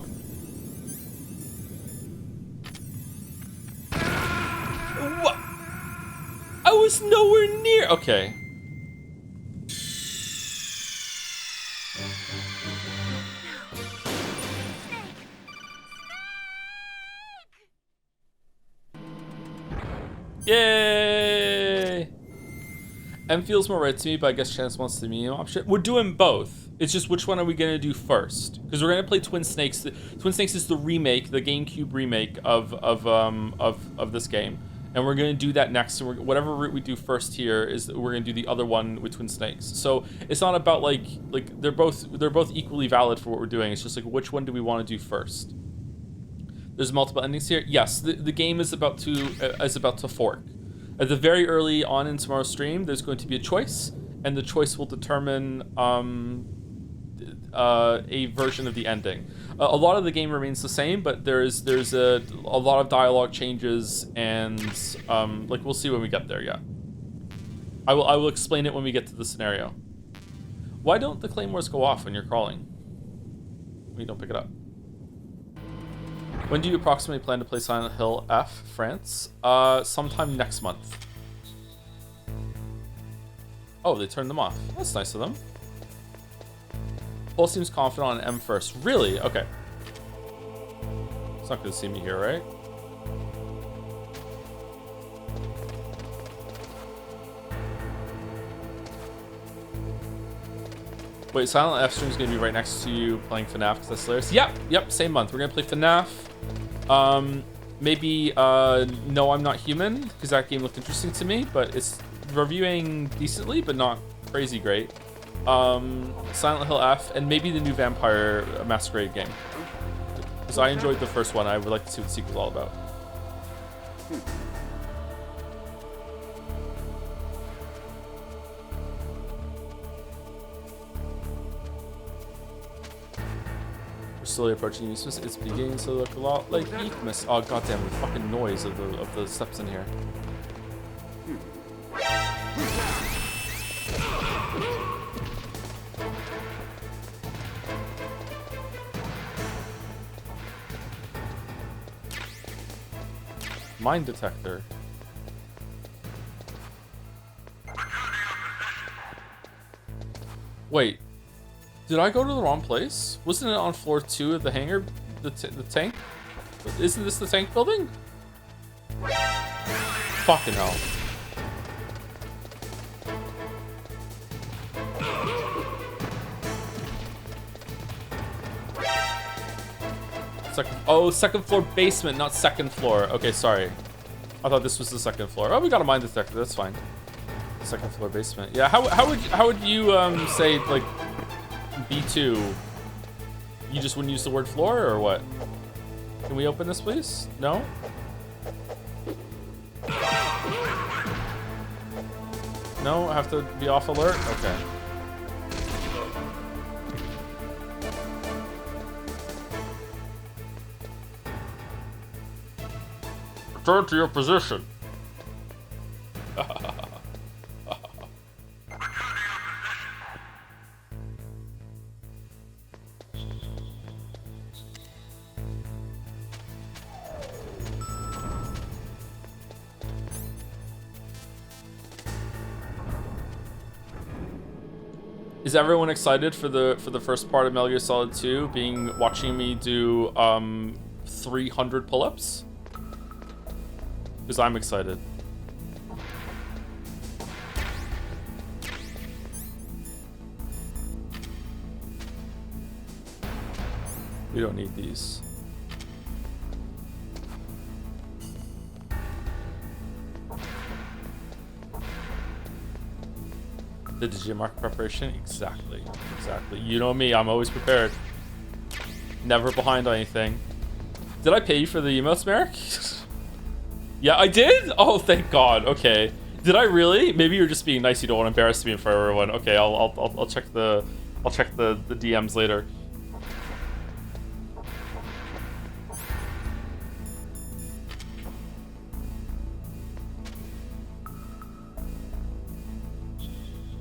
What? I was nowhere near. Okay. Yay! M feels more right to me, but I guess Chance wants the medium option. We're doing both. It's just which one are we gonna do first? Because we're gonna play Twin Snakes. Twin Snakes is the remake, the GameCube remake of this game, and we're gonna do that next. And whatever route we do first here is we're gonna do the other one with Twin Snakes. So it's not about like they're both equally valid for what we're doing. It's just like which one do we want to do first? There's multiple endings here. Yes, the game is about to fork. At the very early on in tomorrow's stream, there's going to be a choice, and the choice will determine a version of the ending. A lot of the game remains the same, but there's a lot of dialogue changes, and like we'll see when we get there. Yeah, I will explain it when we get to the scenario. Why don't the claymores go off when you're crawling? When you don't pick it up. When do you approximately plan to play Silent Hill F, France? Sometime next month. Oh, they turned them off. That's nice of them. Paul seems confident on M first. Really? Okay. It's not going to see me here, right? Wait, Silent F stream is going to be right next to you playing FNAF because that's hilarious. Yep, same month. We're going to play FNAF. Maybe No, I'm Not Human, because that game looked interesting to me, but it's reviewing decently, but not crazy great. Silent Hill F, and maybe the new Vampire Masquerade game. Because I enjoyed the first one. I would like to see what the sequel's all about. We're slowly approaching Eastmas. It's beginning to look a lot like Eastmas. Oh goddamn! The fucking noise of the steps in here. Mine detector. Wait, did I go to the wrong place? Wasn't it on floor 2 of the hangar? The tank? Isn't this the tank building? Fucking hell. Second floor basement, not second floor. Okay, sorry. I thought this was the second floor. Oh, we got a mine detector. That's fine. Second floor basement. Yeah. How would you say like B2? You just wouldn't use the word floor or what? Can we open this, please? No. No, I have to be off alert. Okay. Return to your position. Is everyone excited for the first part of Metal Gear Solid 2 watching me do 300 pull-ups? Because I'm excited. We don't need these. The Digimark preparation? Exactly. Exactly. You know me, I'm always prepared. Never behind on anything. Did I pay you for the emotes, Merrick? Yeah, I did? Oh, thank God. Okay. Did I really? Maybe you're just being nice. You don't want to embarrass me in front of everyone. Okay, I'll check the DMs later.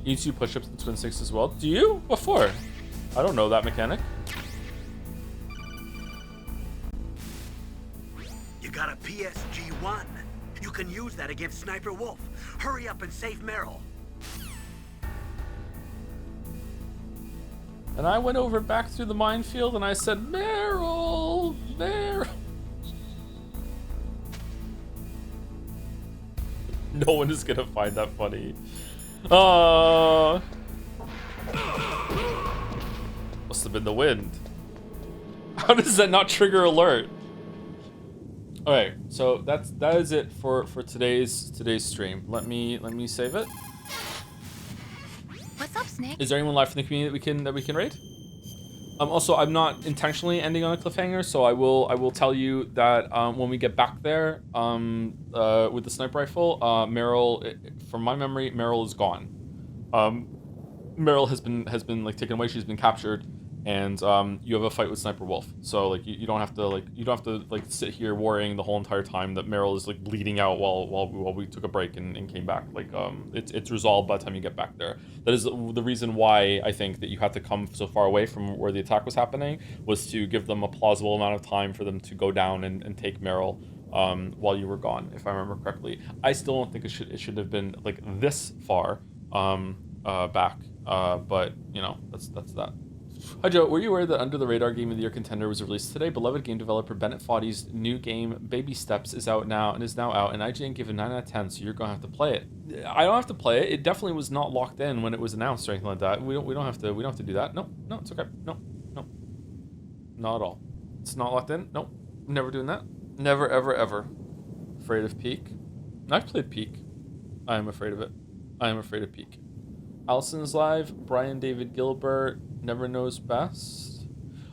You need to do push-ups in Twin Six as well. Do you? What for? I don't know that mechanic. You got a PSG-1. You can use that against Sniper Wolf. Hurry up and save Meryl. And I went over back through the minefield and I said, Meryl, Meryl. No one is gonna find that funny. Must have been the wind. How does that not trigger alert? Alright, so that is it for today's stream. Let me save it. What's up, Snake? Is there anyone live in the community that we can raid? Also, I'm not intentionally ending on a cliffhanger, so I will tell you that when we get back there with the sniper rifle, Meryl, from my memory, Meryl is gone. Meryl has been like taken away. She's been captured, and you have a fight with Sniper Wolf. So like you don't have to sit here worrying the whole entire time that Meryl is like bleeding out while we took a break and came back. Like it's resolved by the time you get back there. That is the reason why I think that you had to come so far away from where the attack was happening, was to give them a plausible amount of time for them to go down and take Meryl while you were gone, if I remember correctly. I still don't think it should have been like this far back, but you know, that's that. Hi Joe, were you aware that Under the Radar Game of the Year contender was released today? Beloved game developer Bennett Foddy's new game, Baby Steps, is out now, and IGN gave it 9 out of 10, so you're gonna have to play it. I don't have to play it. It definitely was not locked in when it was announced or anything like that. We don't have to do that. No, it's okay. No, not at all. It's not locked in. Nope, never doing that. Never, ever. Afraid of Peak. I've played Peak. I am afraid of it. I am afraid of Peak. Allison's live. Brian David Gilbert. Never Knows Best.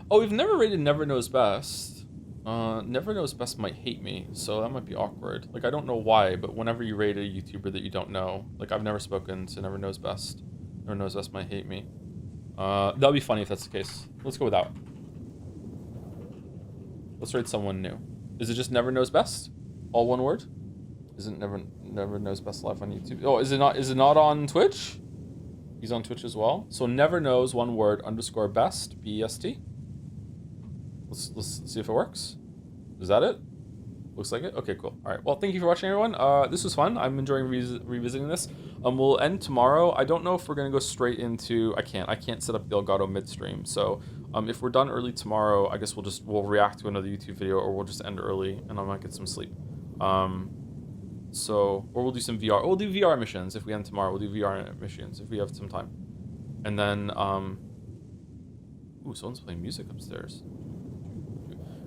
Oh, we've never rated Never Knows Best. Never Knows Best might hate me, so that might be awkward. Like, I don't know why, but whenever you rate a YouTuber that you don't know, like, I've never spoken to Never Knows Best. Never Knows Best might hate me. That'll be funny if that's the case. Let's go without. Let's rate someone new. Is it just Never Knows Best? All one word? Isn't Never Knows Best live on YouTube? Oh, is it not on Twitch? He's on Twitch as well. So Never Knows, one word, _best, BEST. Let's see if it works. Is that it? Looks like it. Okay, cool. All right. Well, thank you for watching, everyone. This was fun. I'm enjoying revisiting this. We'll end tomorrow. I don't know if we're gonna go straight into. I can't set up the Elgato midstream. So, if we're done early tomorrow, I guess we'll react to another YouTube video, or we'll just end early, and I might get some sleep. So, or we'll do some VR. We'll do VR missions if we end tomorrow. We'll do VR missions if we have some time, and then ooh, someone's playing music upstairs.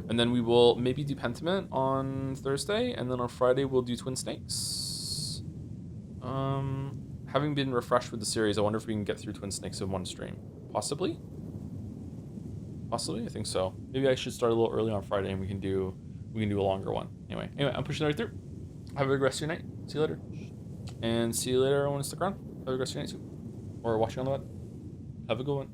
And then we will maybe do Pentiment on Thursday, and then on Friday we'll do Twin Snakes. Having been refreshed with the series, I wonder if we can get through Twin Snakes in one stream. Possibly? Possibly? I think so. Maybe I should start a little early on Friday and we can do a longer one. Anyway, I'm pushing right through. Have a good rest of your night. See you later. And see you later, everyone. Stick around. Have a good rest of your night too. Or watching on the web. Have a good one.